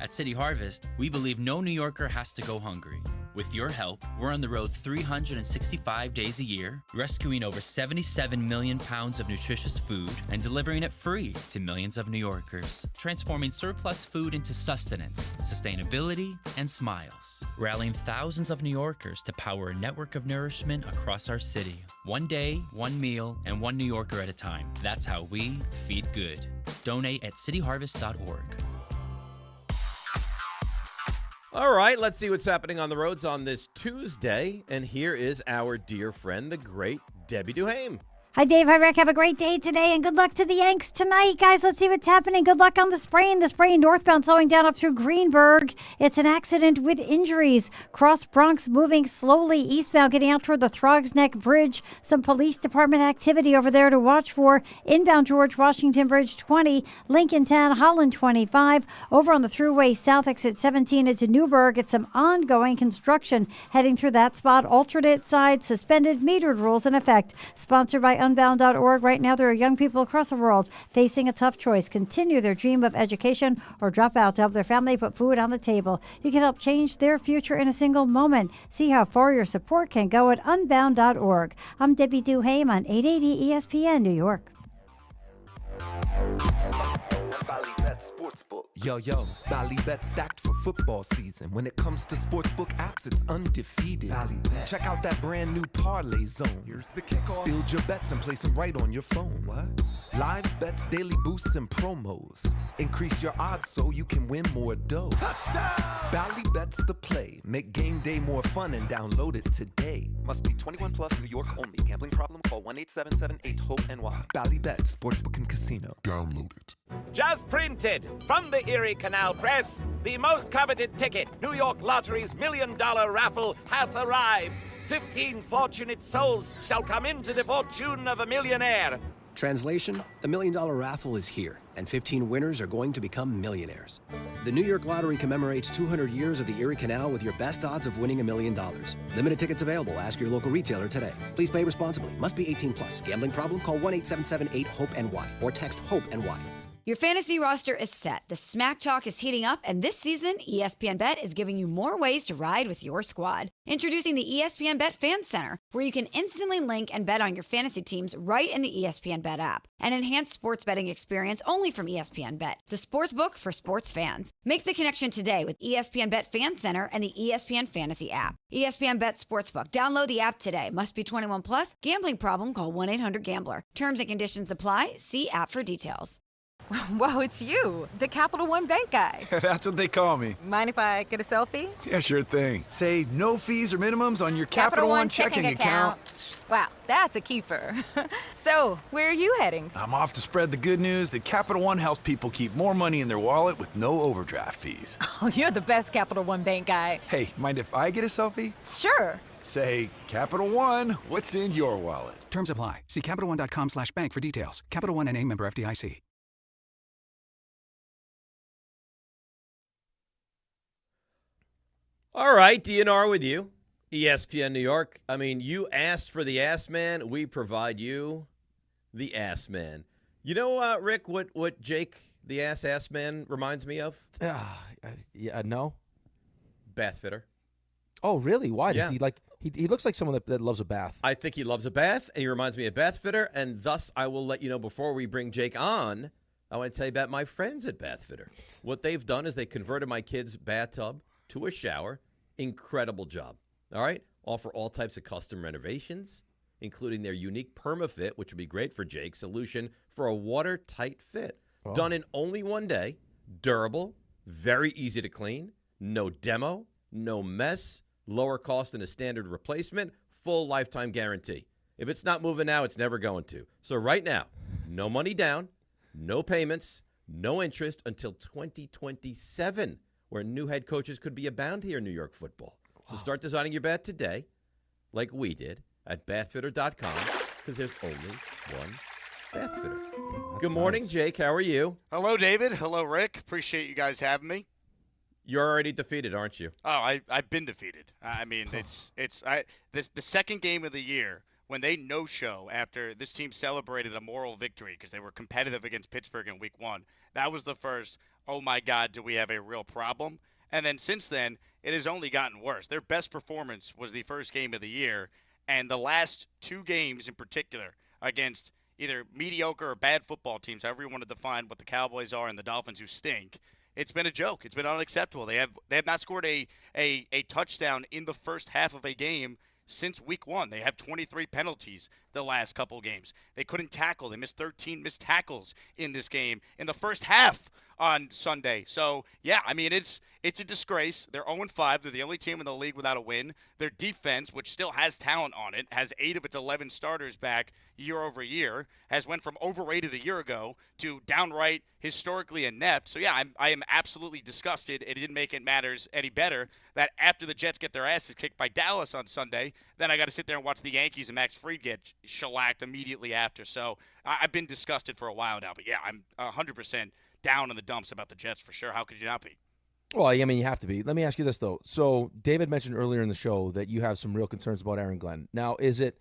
At City Harvest, we believe no New Yorker has to go hungry. With your help, we're on the road 365 days a year, rescuing over 77 million pounds of nutritious food and delivering it free to millions of New Yorkers, transforming surplus food into sustenance, sustainability, and smiles, rallying thousands of New Yorkers to power a network of nourishment across our city. One day, one meal, and one New Yorker at a time. That's how we feed good. Donate at cityharvest.org. All right, let's see what's happening on the roads on this Tuesday. And here is our dear friend, the great Debbie Duhame. Hi, Dave. Hi, Rick. Have a great day today, and good luck to the Yanks tonight. Guys, let's see what's happening. Good luck on the sprain. The sprain northbound slowing down up through Greenberg. It's an accident with injuries. Cross Bronx moving slowly eastbound, getting out toward the Throgs Neck Bridge. Some police department activity over there to watch for. Inbound George Washington Bridge 20, Lincolntown, Holland 25. Over on the thruway south, exit 17 into Newburgh. It's some ongoing construction heading through that spot. Alternate side suspended, metered rules in effect. Sponsored by Unbound.org. Right now, there are young people across the world facing a tough choice. Continue their dream of education or drop out to help their family put food on the table. You can help change their future in a single moment. See how far your support can go at Unbound.org. I'm Debbie Duhame on 880 ESPN New York. Sportsbook. Yo, Ballybet stacked for football season. When it comes to sportsbook apps, it's undefeated. Ballybet. Check out that brand new parlay zone. Here's the kickoff. Build your bets and place them right on your phone. What? Live bets, daily boosts, and promos. Increase your odds so you can win more dough. Touchdown! Ballybet's the play. Make game day more fun and download it today. Must be 21 plus, New York only. Gambling problem? Call 1-877-8-HOPE-NY. Ballybet, Sportsbook and Casino. Download it. Just printed from the Erie Canal Press, the most coveted ticket, New York Lottery's $1 million raffle, hath arrived. 15 fortunate souls shall come into the fortune of a millionaire. Translation, the $1 million raffle is here, and 15 winners are going to become millionaires. The New York Lottery commemorates 200 years of the Erie Canal with your best odds of winning $1 million. Limited tickets available. Ask your local retailer today. Please play responsibly. Must be 18 plus. Gambling problem? Call 1-877-8-HOPE-NY or text HOPE-NY. Your fantasy roster is set. The smack talk is heating up, and this season, ESPN Bet is giving you more ways to ride with your squad. Introducing the ESPN Bet Fan Center, where you can instantly link and bet on your fantasy teams right in the ESPN Bet app. An enhanced sports betting experience only from ESPN Bet, the sports book for sports fans. Make the connection today with ESPN Bet Fan Center and the ESPN Fantasy app. ESPN Bet Sportsbook. Download the app today. Must be 21 plus. Gambling problem? Call 1-800-GAMBLER. Terms and conditions apply. See app for details. Whoa, it's you, the Capital One Bank guy. That's what they call me. Mind if I get a selfie? Yeah, sure thing. Say no fees or minimums on your Capital One checking account. Wow, that's a keeper. So, where are you heading? I'm off to spread the good news that Capital One helps people keep more money in their wallet with no overdraft fees. Oh, you're the best Capital One Bank guy. Hey, mind if I get a selfie? Sure. Say, Capital One, what's in your wallet? Terms apply. See CapitalOne.com/bank for details. Capital One N.A. member FDIC. All right, DNR with you, ESPN New York. I mean, you asked for the ass man. We provide you the ass man. You know, Rick, what Jake, the ass man, reminds me of? Yeah, no. Bath fitter. Oh, really? Why? Yeah. Does he like? He looks like someone that loves a bath. I think he loves a bath, and he reminds me of bath fitter, and thus I will let you know before we bring Jake on, I want to tell you about my friends at Bath Fitter. What they've done is they converted my kid's bathtub to a shower. Incredible job. All right? Offer all types of custom renovations, including their unique PermaFit, which would be great for Jake, solution for a watertight fit. Oh. Done in only one day, durable, very easy to clean, no demo, no mess, lower cost than a standard replacement, full lifetime guarantee. If it's not moving now, it's never going to. So right now, no money down, no payments, no interest until 2027, where new head coaches could be abound here in New York football. So start designing your bath today, like we did, at bathfitter.com, because there's only one Bath Fitter. Good morning, Jake. How are you? Hello, David. Hello, Rick. Appreciate you guys having me. You're already defeated, aren't you? Oh, I've been defeated. I mean, the second game of the year when they no-show after this team celebrated a moral victory because they were competitive against Pittsburgh in Week 1. That was the first, oh, my God, do we have a real problem? And then since then, it has only gotten worse. Their best performance was the first game of the year, and the last two games in particular against either mediocre or bad football teams, however you want to define what the Cowboys are and the Dolphins who stink, it's been a joke. It's been unacceptable. They have not scored a touchdown in the first half of a game since Week 1. They have 23 penalties the last couple games. They couldn't tackle. They missed 13 missed tackles in this game in the first half on Sunday. So, yeah, I mean, it's a disgrace. They're 0-5. They're the only team in the league without a win. Their defense, which still has talent on it, has 8 of its 11 starters back year over year, has went from overrated a year ago to downright historically inept. So, yeah, I am absolutely disgusted. It didn't make it matters any better that after the Jets get their asses kicked by Dallas on Sunday, then I got to sit there and watch the Yankees and Max Fried get shellacked immediately after. So, I've been disgusted for a while now. But, yeah, I'm 100% down in the dumps about the Jets for sure. How could you not be? Well, I mean, you have to be. Let me ask you this, though. So David mentioned earlier in the show that you have some real concerns about Aaron Glenn. Now, is it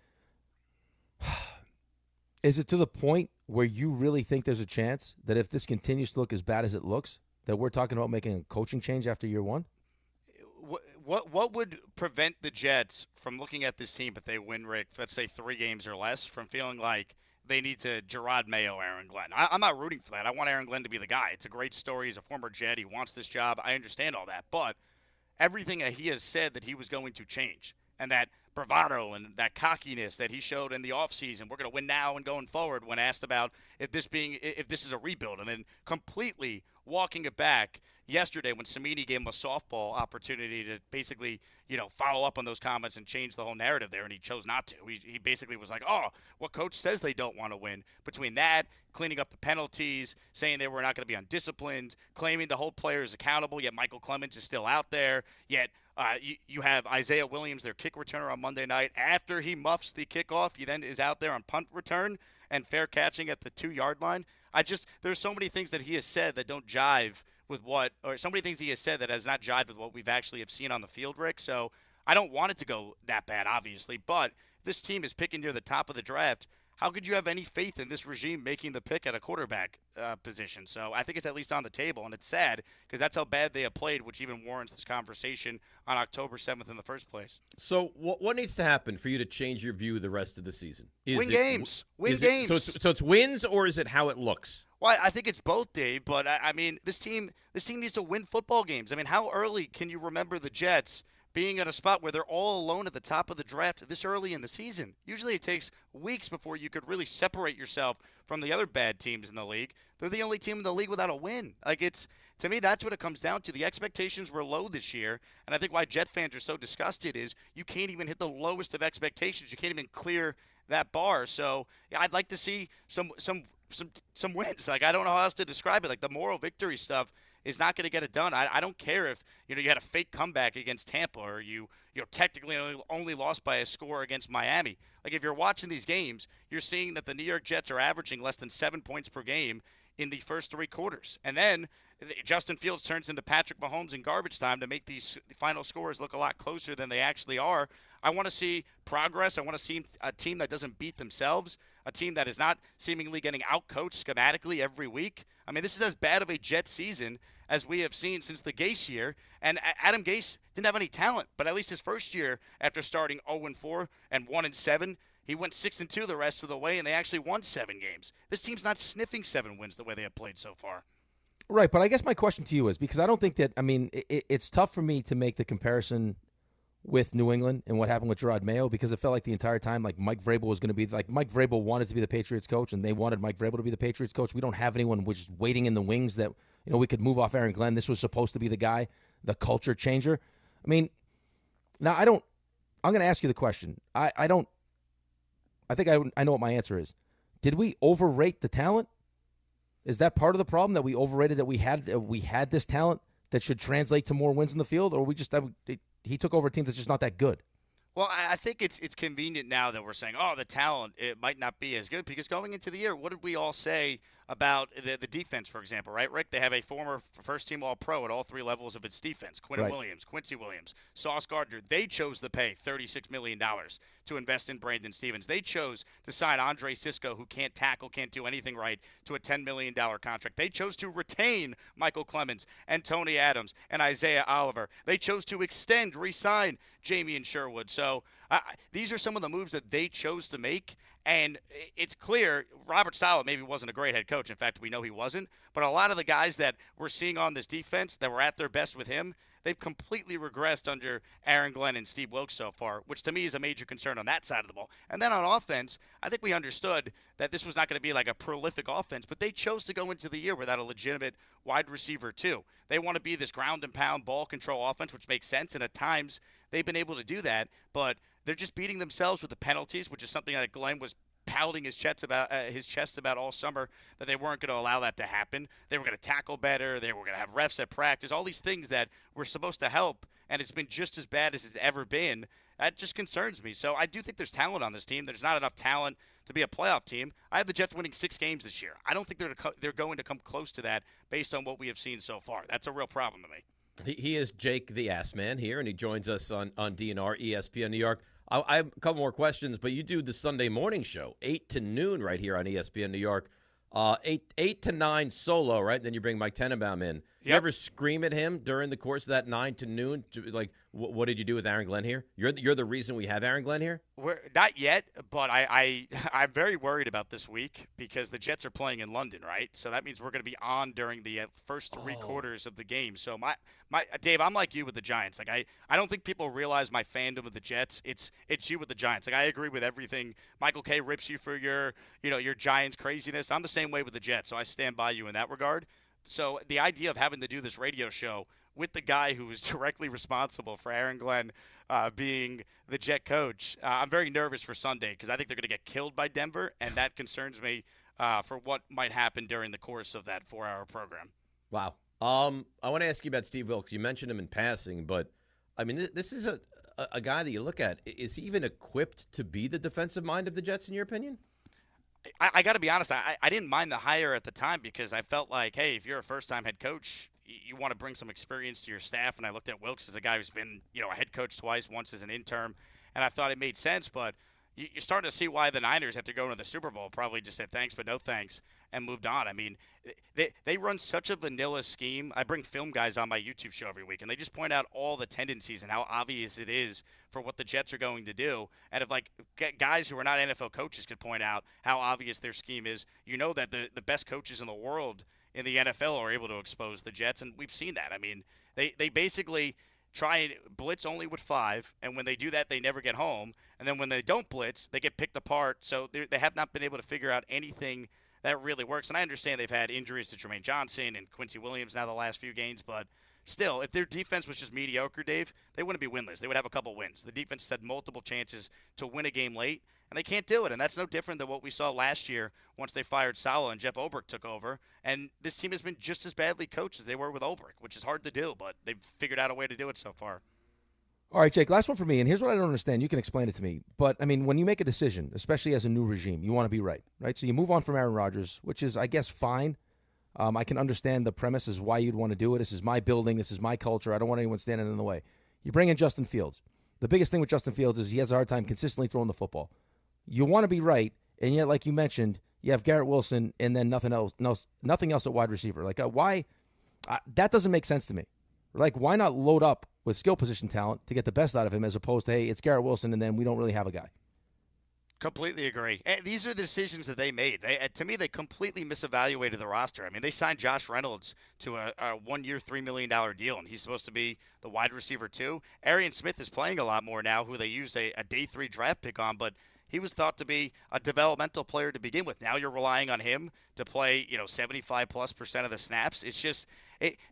to the point where you really think there's a chance that if this continues to look as bad as it looks, that we're talking about making a coaching change after year one? What would prevent the Jets from looking at this team if they win, Rick, let's say 3 games or less, from feeling like they need to Gerard Mayo Aaron Glenn? I'm not rooting for that. I want Aaron Glenn to be the guy. It's a great story. He's a former Jet. He wants this job. I understand all that. But everything that he has said that he was going to change, and that bravado and that cockiness that he showed in the offseason, we're going to win now and going forward, when asked about if this is a rebuild, and then completely walking it back yesterday when Samini gave him a softball opportunity to basically, follow up on those comments and change the whole narrative there, and he chose not to. He basically was like, oh, what coach says they don't want to win? Between that, cleaning up the penalties, saying they were not going to be undisciplined, claiming the whole player is accountable, yet Michael Clemens is still out there, yet you have Isaiah Williams, their kick returner on Monday night. After he muffs the kickoff, he then is out there on punt return and fair catching at the 2-yard line. There's so many things that he has said that don't jive with so many things he has said that has not jived with what we've actually have seen on the field, Rick. So I don't want it to go that bad, obviously, but this team is picking near the top of the draft. How could you have any faith in this regime making the pick at a quarterback position? So I think it's at least on the table, and it's sad because that's how bad they have played, which even warrants this conversation on October 7th in the first place. So what needs to happen for you to change your view the rest of the season? Win games. Win games. So it's wins, or is it how it looks? Well, I think it's both, Dave, but I mean, this team needs to win football games. I mean, how early can you remember the Jets being in a spot where they're all alone at the top of the draft this early in the season? Usually it takes weeks before you could really separate yourself from the other bad teams in the league. They're the only team in the league without a win. To me, that's what it comes down to. The expectations were low this year, and I think why Jet fans are so disgusted is you can't even hit the lowest of expectations. You can't even clear that bar. So yeah, I'd like to see some wins. I don't know how else to describe it. The moral victory stuff is not going to get it done. I don't care if you had a fake comeback against Tampa, or you technically only lost by a score against Miami. If you're watching these games, you're seeing that the New York Jets are averaging less than 7 points per game in the first 3 quarters, and then Justin Fields turns into Patrick Mahomes in garbage time to make these final scores look a lot closer than they actually are. I want to see progress. I want to see a team that doesn't beat themselves, a team that is not seemingly getting out-coached schematically every week. I mean, this is as bad of a Jet season as we have seen since the Gase year. And Adam Gase didn't have any talent, but at least his first year after starting 0-4 and 1-7, he went 6-2 the rest of the way, and they actually won 7 games. This team's not sniffing 7 wins the way they have played so far. Right, but I guess my question to you is, because I don't think that, it's tough for me to make the comparison with New England and what happened with Gerard Mayo, because it felt like the entire time Mike Vrabel was going to be Mike Vrabel wanted to be the Patriots coach, and they wanted Mike Vrabel to be the Patriots coach. We don't have anyone which is waiting in the wings that we could move off Aaron Glenn. This was supposed to be the guy, the culture changer. Now I'm going to ask you the question. I know what my answer is. Did we overrate the talent? Is that part of the problem, that we overrated that we had this talent that should translate to more wins in the field, or he took over a team that's just not that good? Well, I think it's convenient now that we're saying, oh, the talent, it might not be as good, because going into the year, what did we all say about the defense, for example, right, Rick? They have a former first-team All-Pro at all three levels of its defense, Quincy Williams, Sauce Gardner. They chose to pay $36 million to invest in Brandon Stevens. They chose to sign Andre Sisco, who can't tackle, can't do anything right, to a $10 million contract. They chose to retain Michael Clemens and Tony Adams and Isaiah Oliver. They chose to extend, re-sign Jamie Sherwood. So these are some of the moves that they chose to make. And it's clear Robert Saleh maybe wasn't a great head coach. In fact, we know he wasn't. But a lot of the guys that we're seeing on this defense that were at their best with him, they've completely regressed under Aaron Glenn and Steve Wilkes so far, which to me is a major concern on that side of the ball. And then on offense, I think we understood that this was not going to be like a prolific offense, but they chose to go into the year without a legitimate wide receiver too. They want to be this ground and pound ball control offense, which makes sense, and at times they've been able to do that, but they're just beating themselves with the penalties, which is something that Glenn was pounding his chest about all summer, that they weren't going to allow that to happen. They were going to tackle better. They were going to have refs at practice, all these things that were supposed to help, and it's been just as bad as it's ever been. That just concerns me. So I do think there's talent on this team. There's not enough talent to be a playoff team. I have the Jets winning 6 games this year. I don't think they're going to come close to that based on what we have seen so far. That's a real problem to me. He is Jake the Ass Man here, and he joins us on DNR, ESPN New York. I have a couple more questions, but you do the Sunday morning show, 8 to noon right here on ESPN New York. 8 to 9 solo, right? And then you bring Mike Tenenbaum in. You ever scream at him during the course of that 9 to noon? Like, what did you do with Aaron Glenn here? You're the reason we have Aaron Glenn here? Not yet, but I'm very worried about this week because the Jets are playing in London, right? So that means we're going to be on during the first 3 quarters of the game. So my Dave, I'm like you with the Giants. Like I don't think people realize my fandom of the Jets. It's you with the Giants. Like I agree with everything. Michael K rips you for your Giants craziness. I'm the same way with the Jets, so I stand by you in that regard. So the idea of having to do this radio show with the guy who is directly responsible for Aaron Glenn being the Jet coach, I'm very nervous for Sunday because I think they're going to get killed by Denver, and that concerns me for what might happen during the course of that 4-hour program. Wow. I want to ask you about Steve Wilkes. You mentioned him in passing, but, I mean, this is a guy that you look at. Is he even equipped to be the defensive mind of the Jets, in your opinion? I got to be honest. I didn't mind the hire at the time because I felt like, hey, if you're a first-time head coach, you want to bring some experience to your staff. And I looked at Wilkes as a guy who's been, a head coach twice, once as an intern, and I thought it made sense. But you're starting to see why the Niners, after going to the Super Bowl, probably just said thanks but no thanks and moved on. I mean, they run such a vanilla scheme. I bring film guys on my YouTube show every week, and they just point out all the tendencies and how obvious it is for what the Jets are going to do. And if, guys who are not NFL coaches could point out how obvious their scheme is, that the best coaches in the world in the NFL are able to expose the Jets, and we've seen that. I mean, they basically try and blitz only with 5, and when they do that, they never get home. And then when they don't blitz, they get picked apart. So they have not been able to figure out anything that really works. And I understand they've had injuries to Jermaine Johnson and Quincy Williams now the last few games, but still, if their defense was just mediocre, Dave, they wouldn't be winless. They would have a couple wins. The defense had multiple chances to win a game late, and they can't do it. And that's no different than what we saw last year once they fired Saleh and Jeff Ulbrich took over. And this team has been just as badly coached as they were with Ulbrich, which is hard to do, but they've figured out a way to do it so far. All right, Jake, last one for me, and here's what I don't understand. You can explain it to me. But, I mean, when you make a decision, especially as a new regime, you want to be right? So you move on from Aaron Rodgers, which is, I guess, fine. I can understand the premise is why you'd want to do it. This is my building. This is my culture. I don't want anyone standing in the way. You bring in Justin Fields. The biggest thing with Justin Fields is he has a hard time consistently throwing the football. You want to be right, and yet, like you mentioned, you have Garrett Wilson and then nothing else at wide receiver. Why? That doesn't make sense to me. Why not load up with skill position talent to get the best out of him as opposed to, hey, it's Garrett Wilson and then we don't really have a guy? Completely agree. And these are the decisions that they made. To me, they completely misevaluated the roster. I mean, they signed Josh Reynolds to a 1-year, $3 million deal, and he's supposed to be the wide receiver too. Arian Smith is playing a lot more now, who they used a day 3 draft pick on, but he was thought to be a developmental player to begin with. Now you're relying on him to play, 75+% of the snaps. It's just,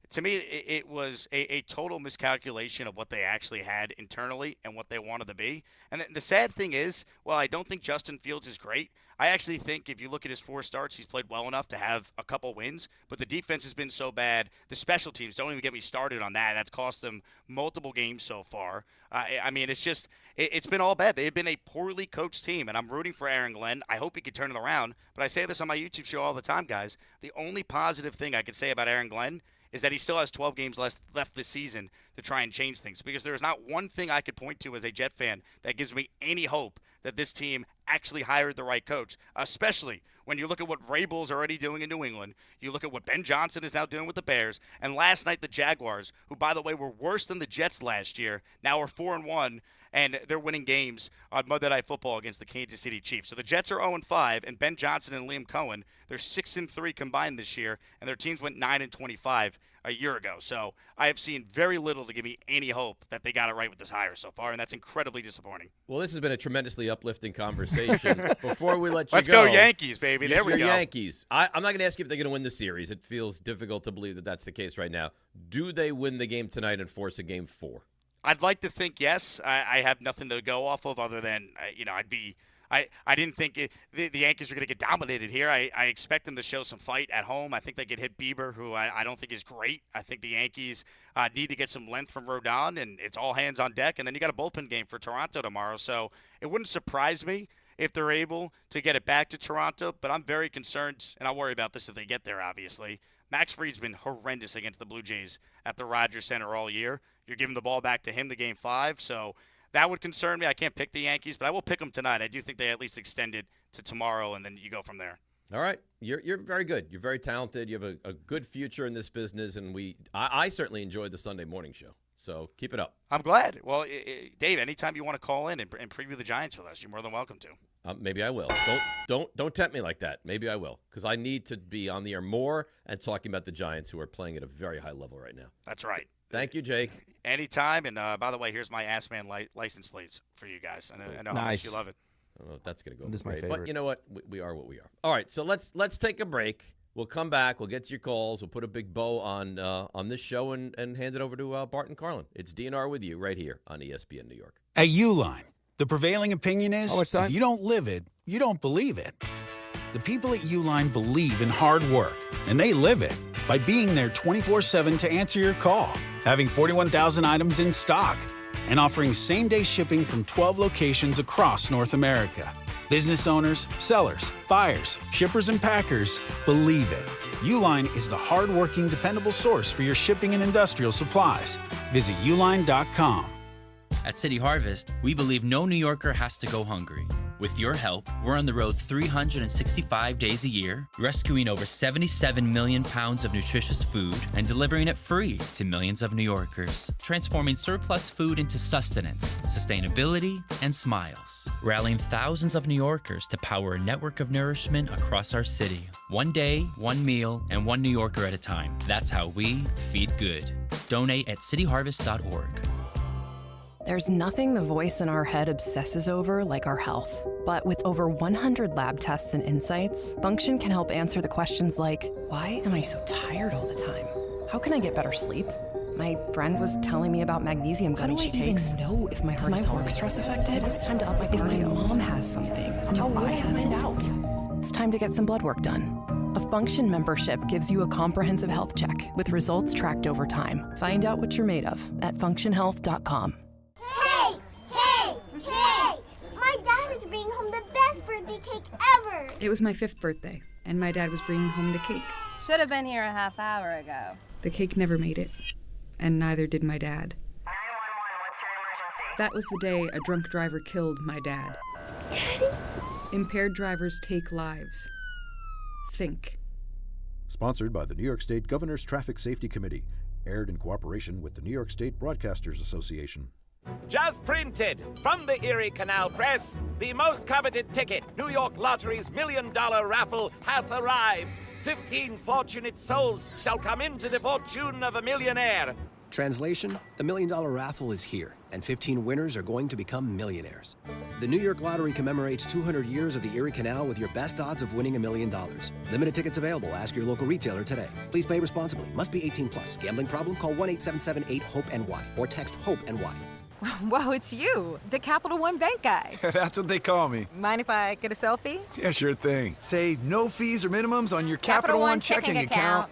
to me, it was a total miscalculation of what they actually had internally and what they wanted to be. And the sad thing is, well, I don't think Justin Fields is great. I actually think if you look at his 4 starts, he's played well enough to have a couple wins, but the defense has been so bad. The special teams, don't even get me started on that. That's cost them multiple games so far. I mean, it's been all bad. They've been a poorly coached team, and I'm rooting for Aaron Glenn. I hope he can turn it around, but I say this on my YouTube show all the time, guys. The only positive thing I could say about Aaron Glenn is that he still has 12 games left this season to try and change things, because there's not one thing I could point to as a Jet fan that gives me any hope that this team actually hired the right coach, especially when you look at what Vrabel's already doing in New England. You look at what Ben Johnson is now doing with the Bears, and last night the Jaguars, who, by the way, were worse than the Jets last year, now are 4-1, and they're winning games on Monday Night Football against the Kansas City Chiefs. So the Jets are 0-5, and Ben Johnson and Liam Cohen, they're 6-3 combined this year, and their teams went 9-25 a year ago. So I have seen very little to give me any hope that they got it right with this hire so far, and that's incredibly disappointing. Well, this has been a tremendously uplifting conversation. Before we let you Let's go Yankees, baby. There we go. Yankees. I'm not going to ask you if they're going to win the series. It feels difficult to believe that that's the case right now. Do they win the game tonight and force a game 4? I'd like to think yes. I have nothing to go off of other than, I didn't think the Yankees were going to get dominated here. I expect them to show some fight at home. I think they could hit Bieber, who I don't think is great. I think the Yankees need to get some length from Rodón, and it's all hands on deck. And then you got a bullpen game for Toronto tomorrow. So it wouldn't surprise me if they're able to get it back to Toronto, but I'm very concerned, and I'll worry about this if they get there, obviously. Max Fried's been horrendous against the Blue Jays at the Rogers Center all year. You're giving the ball back to him to game 5, so that would concern me. I can't pick the Yankees, but I will pick them tonight. I do think they at least extend it to tomorrow, and then you go from there. All right. You're very good. You're very talented. You have a good future in this business, and I certainly enjoyed the Sunday morning show. So keep it up. I'm glad. Well, Dave, anytime you want to call in and preview the Giants with us, you're more than welcome to. Maybe I will. Don't tempt me like that. Maybe I will, because I need to be on the air more and talking about the Giants, who are playing at a very high level right now. That's right. Thank you, Jake. Anytime. And by the way, here's my Ass Man license plates for you guys. I know how much you love it. I don't know if that's going to go. This is my great. favorite. But you know what? We are what we are. All right. So let's take a break. We'll come back. We'll get to your calls. We'll put a big bow on this show and hand it over to Bart and Carlin. It's DNR with you right here on ESPN New York. At Uline, the prevailing opinion is if you don't live it, you don't believe it. The people at Uline believe in hard work, and they live it by being there 24/7 to answer your call, having 41,000 items in stock, and offering same-day shipping from 12 locations across North America. Business owners, sellers, buyers, shippers, and packers believe it. Uline is the hard-working, dependable source for your shipping and industrial supplies. Visit uline.com. At City Harvest, we believe no New Yorker has to go hungry. With your help, we're on the road 365 days a year, rescuing over 77 million pounds of nutritious food and delivering it free to millions of New Yorkers, transforming surplus food into sustenance, sustainability, and smiles, rallying thousands of New Yorkers to power a network of nourishment across our city. One day, one meal, and one New Yorker at a time. That's how we feed good. Donate at cityharvest.org. There's nothing the voice in our head obsesses over like our health. But with over 100 lab tests and insights, Function can help answer the questions like, why am I so tired all the time? How can I get better sleep? My friend was telling me about magnesium gummies she takes. Know if my heart is work stress affected? It's time to up my cardio. If my mom has something, how will I find out? It's time to get some blood work done. A Function membership gives you a comprehensive health check with results tracked over time. Find out what you're made of at functionhealth.com. My dad is bringing home the best birthday cake ever! It was my 5th birthday, and my dad was bringing home the cake. Should have been here a half hour ago. The cake never made it, and neither did my dad. 911, what's your emergency? That was the day a drunk driver killed my dad. Daddy? Impaired drivers take lives. Think. Sponsored by the New York State Governor's Traffic Safety Committee. Aired in cooperation with the New York State Broadcasters Association. Just printed from the Erie Canal Press, the most coveted ticket, New York Lottery's $1 million raffle, hath arrived. 15 fortunate souls shall come into the fortune of a millionaire. Translation, the $1 Million Raffle is here, and 15 winners are going to become millionaires. The New York Lottery commemorates 200 years of the Erie Canal with your best odds of winning $1 million. Limited tickets available. Ask your local retailer today. Please play responsibly. Must be 18 plus. Gambling problem? Call 1-877-8-HOPE-NY or text HOPE-NY. Whoa, it's you, the Capital One Bank guy. That's what they call me. Mind if I get a selfie? Yeah, sure thing. Say no fees or minimums on your Capital One checking account.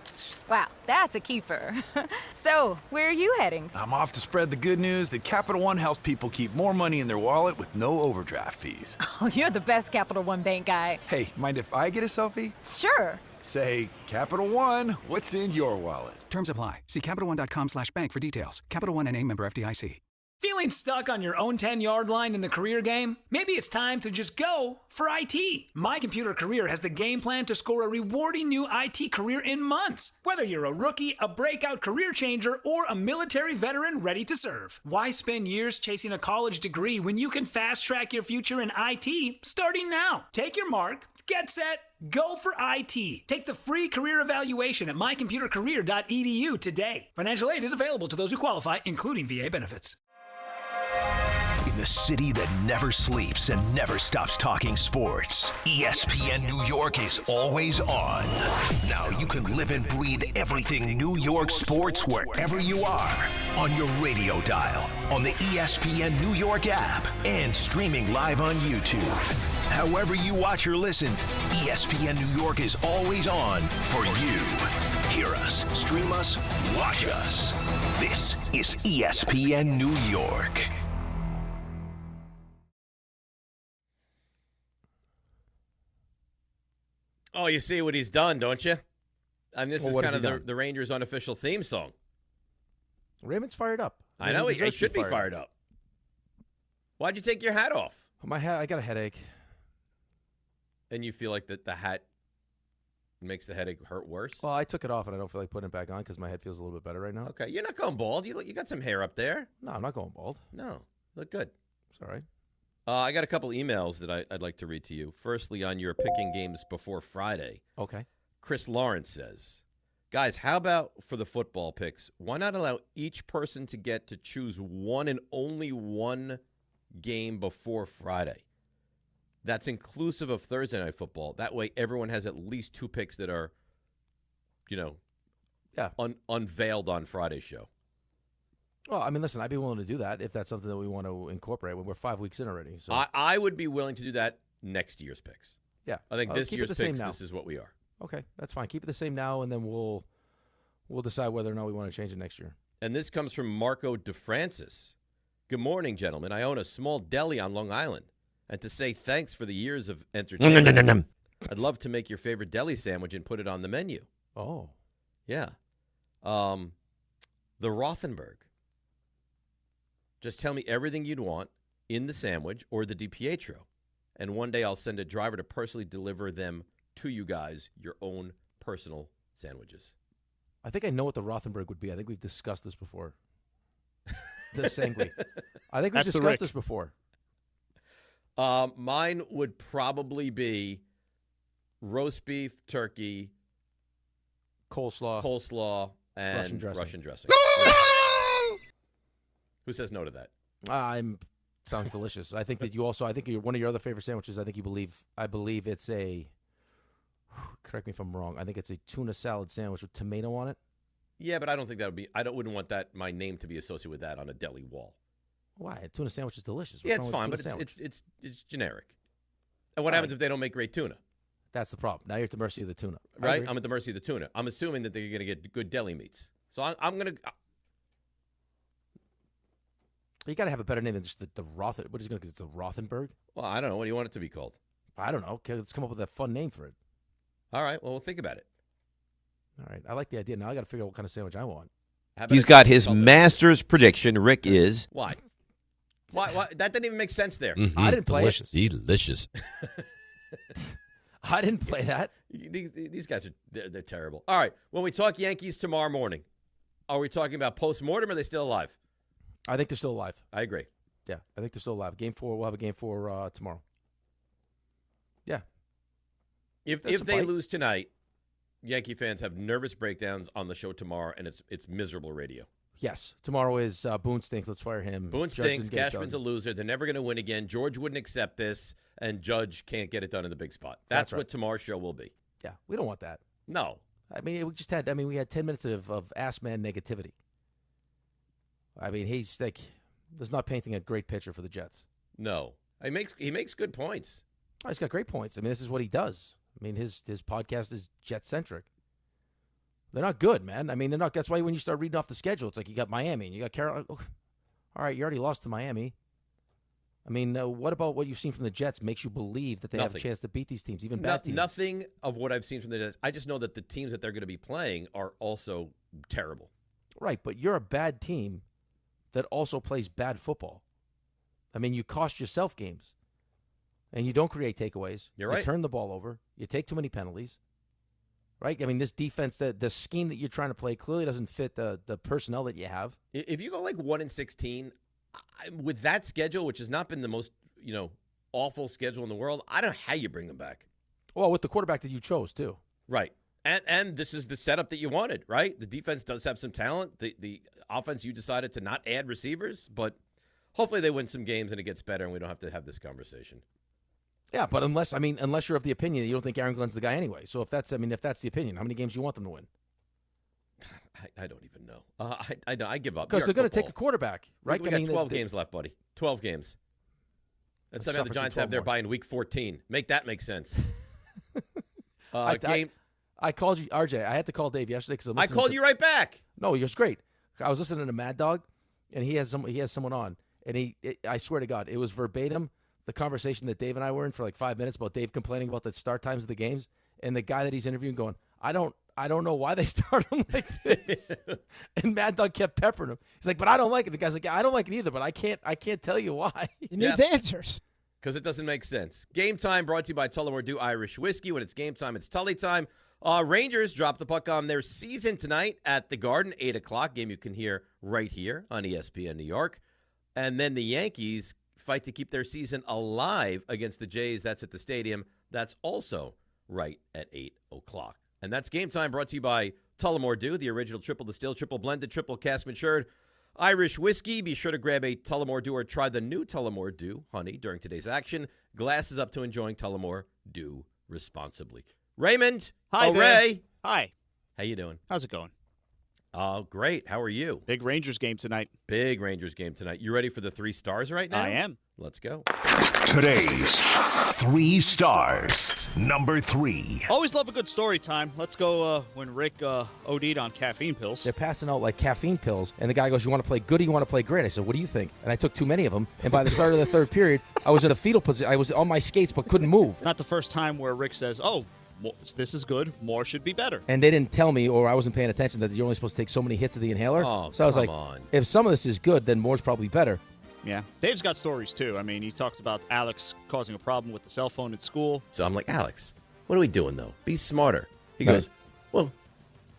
Wow, that's a keeper. So, where are you heading? I'm off to spread the good news that Capital One helps people keep more money in their wallet with no overdraft fees. Oh, you're the best Capital One Bank guy. Hey, mind if I get a selfie? Sure. Say, Capital One, what's in your wallet? Terms apply. See CapitalOne.com/bank for details. Capital One NA, member FDIC. Feeling stuck on your own 10-yard line in the career game? Maybe it's time to just go for IT. My Computer Career has the game plan to score a rewarding new IT career in months. Whether you're a rookie, a breakout career changer, or a military veteran ready to serve. Why spend years chasing a college degree when you can fast-track your future in IT starting now? Take your mark, get set, go for IT. Take the free career evaluation at mycomputercareer.edu today. Financial aid is available to those who qualify, including VA benefits. In the city that never sleeps and never stops talking sports, ESPN New York is always on. Now you can live and breathe everything New York sports wherever you are. On your radio dial, on the ESPN New York app, and streaming live on YouTube. However you watch or listen, ESPN New York is always on for you. Hear us, stream us, watch us. This is ESPN New York. Oh, you see what he's done, don't you? And this Well, is what kind has of he done? the Rangers' unofficial theme song. Raymond's fired up. I know he deserves should be fired up. Why'd you take your hat off? I got a headache. And you feel like the hat makes the headache hurt worse? Well, I took it off, and I don't feel like putting it back on because my head feels a little bit better right now. Okay, you're not going bald. You got some hair up there. No, I'm not going bald. No, look good. It's all right. I got a couple emails that I'd like to read to you. Firstly, on your picking games before Friday. Okay. Chris Lawrence says, guys, how about for the football picks, why not allow each person to get to choose one and only one game before Friday? That's inclusive of Thursday Night Football. That way everyone has at least two picks that are, unveiled on Friday's show. Well, I mean, listen, I'd be willing to do that if that's something that we want to incorporate. We're 5 weeks in already. So I would be willing to do that next year's picks. Yeah. I think this keep year's it the same picks, now. this is what we are. Okay, that's fine. Keep it the same now, and then we'll decide whether or not we want to change it next year. And this comes from Marco DeFrancis. Good morning, gentlemen. I own a small deli on Long Island. And to say thanks for the years of entertainment, I'd love to make your favorite deli sandwich and put it on the menu. Oh. Yeah. The Rothenberg. Just tell me everything you'd want in the sandwich or the DiPietro. And one day I'll send a driver to personally deliver them to you guys, your own personal sandwiches. I think I know what the Rothenberg would be. I think we've discussed this before. The Sangui. I think we've discussed this before. Mine would probably be roast beef, turkey, coleslaw, and Russian dressing. Who says no to that? Sounds delicious. I think that you also. I think one of your other favorite sandwiches. I believe it's a. Correct me if I'm wrong. I think it's a tuna salad sandwich with tomato on it. Yeah, but I don't think that would be. Wouldn't want my name to be associated with that on a deli wall. Why? A tuna sandwich is delicious. Yeah, it's fine, but it's generic. And what happens if they don't make great tuna? That's the problem. Now you're at the mercy of the tuna. Right? I'm at the mercy of the tuna. I'm assuming that they're going to get good deli meats. So I'm going to. You got to have a better name than just the Rothenberg. What is it going to be? The Rothenberg? Well, I don't know. What do you want it to be called? I don't know. Okay, let's come up with a fun name for it. All right. Well, we'll think about it. All right. I like the idea. Now I got to figure out what kind of sandwich I want. He's got his master's prediction. Rick is. Why? Why? That didn't even make sense there. Mm-hmm. I didn't play Delicious. Delicious. I didn't play that. These guys they're terrible. All right. When we talk Yankees tomorrow morning, are we talking about post-mortem or are they still alive? I think they're still alive. I agree. Yeah, I think they're still alive. Game 4, we'll have a Game 4 tomorrow. Yeah. If they lose tonight, Yankee fans have nervous breakdowns on the show tomorrow, and it's miserable radio. Yes. Tomorrow is Boone stinks. Let's fire him. Boone stinks. Cashman's a loser. They're never going to win again. George wouldn't accept this, and Judge can't get it done in the big spot. That's right. what tomorrow's show will be. Yeah, we don't want that. No. I mean, we had 10 minutes of ass man negativity. I mean, he's like, is not painting a great picture for the Jets. No. He makes good points. Oh, he's got great points. I mean, this is what he does. I mean, his podcast is Jet-centric. They're not good, man. I mean, they're not. That's why when you start reading off the schedule, it's like you got Miami and you got Carolina. Oh, all right, you already lost to Miami. I mean, what about what you've seen from the Jets makes you believe that they have a chance to beat these teams, even bad teams? Nothing of what I've seen from the Jets. I just know that the teams that they're going to be playing are also terrible. Right, but you're a bad team that also plays bad football. I mean, you cost yourself games, and you don't create takeaways. You're right. You turn the ball over. You take too many penalties. Right? I mean, this defense, the scheme that you're trying to play clearly doesn't fit the personnel that you have. If you go like 1-16, with that schedule, which has not been the most, awful schedule in the world, I don't know how you bring them back. Well, with the quarterback that you chose, too. Right. And this is the setup that you wanted, right? The defense does have some talent. The offense, you decided to not add receivers, but hopefully they win some games and it gets better and we don't have to have this conversation. Yeah, but unless you're of the opinion that you don't think Aaron Glenn's the guy anyway. So if that's the opinion, how many games do you want them to win? I don't even know. I give up. Because they're going to take a quarterback, right? We got 12 games left, buddy. 12 games. That's something the Giants have there by in week 14. Make that make sense. I called you, RJ. I had to call Dave yesterday because I called you right back. No, you're great. I was listening to Mad Dog, and he has someone on, and I swear to God, it was verbatim the conversation that Dave and I were in for like 5 minutes about Dave complaining about the start times of the games, and the guy that he's interviewing going, I don't know why they start them like this. And Mad Dog kept peppering him. He's like, but I don't like it. The guy's like, yeah, I don't like it either, but I can't tell you why. You need answers. Because it doesn't make sense. Game Time brought to you by Tullamore Dew Irish Whiskey. When it's game time, it's Tully time. Rangers drop the puck on their season tonight at the Garden, 8 o'clock. Game you can hear right here on ESPN New York. And then the Yankees fight to keep their season alive against the Jays. That's at the stadium. That's also right at 8 o'clock. And that's Game Time brought to you by Tullamore Dew, the original triple distilled, triple blended, triple cask matured Irish whiskey. Be sure to grab a Tullamore Dew or try the new Tullamore Dew honey during today's action. Glasses up to enjoying Tullamore Dew responsibly. Raymond. Hi, Ray. Hi. How you doing? How's it going? Great. How are you? Big Rangers game tonight. Big Rangers game tonight. You ready for the 3 stars right now? I am. Let's go. Today's 3 stars. Number 3. Always love a good story time. Let's go when Rick OD'd on caffeine pills. They're passing out like caffeine pills, and the guy goes, you want to play good or you want to play great? I said, what do you think? And I took too many of them, and by the start of the third period, I was in a fetal position. I was on my skates but couldn't move. Not the first time where Rick says, this is good. More should be better. And they didn't tell me, or I wasn't paying attention, that you're only supposed to take so many hits of the inhaler. Oh, so I was like, on. if some of this is good, then more's probably better. Yeah. Dave's got stories, too. I mean, he talks about Alex causing a problem with the cell phone at school. So I'm like, Alex, what are we doing, though? Be smarter. He goes, well,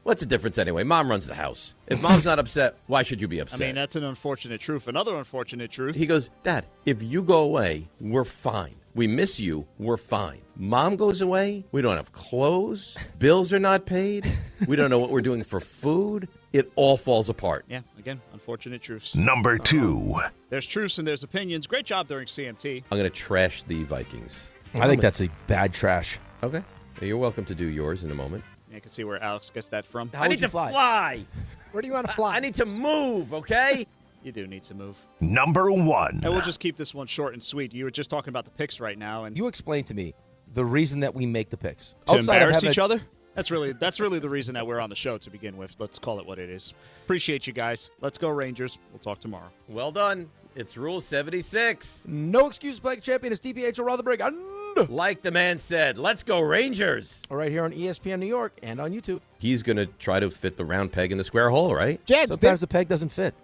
what's the difference anyway? Mom runs the house. If Mom's not upset, why should you be upset? I mean, that's an unfortunate truth. Another unfortunate truth. He goes, Dad, if you go away, we're fine. We miss you. We're fine. Mom goes away. We don't have clothes. Bills are not paid. We don't know what we're doing for food. It all falls apart. Yeah, again, unfortunate truths. Number 2. There's truths and there's opinions. Great job during CMT. I'm going to trash the Vikings. I think that's a bad trash. Okay. You're welcome to do yours in a moment. You can see where Alex gets that from. I need to fly. Where do you want to fly? I need to move, okay? You do need to move. Number 1. And we'll just keep this one short and sweet. You were just talking about the picks right now. And you explain to me the reason that we make the picks. To embarrass each other? That's really the reason that we're on the show to begin with. Let's call it what it is. Appreciate you guys. Let's go Rangers. We'll talk tomorrow. Well done. It's Rule 76. No excuses, Black Champion. It's DiPietro, Rothenberg. Like the man said, let's go Rangers. All right, here on ESPN New York and on YouTube. He's going to try to fit the round peg in the square hole, right? Sometimes the peg doesn't fit.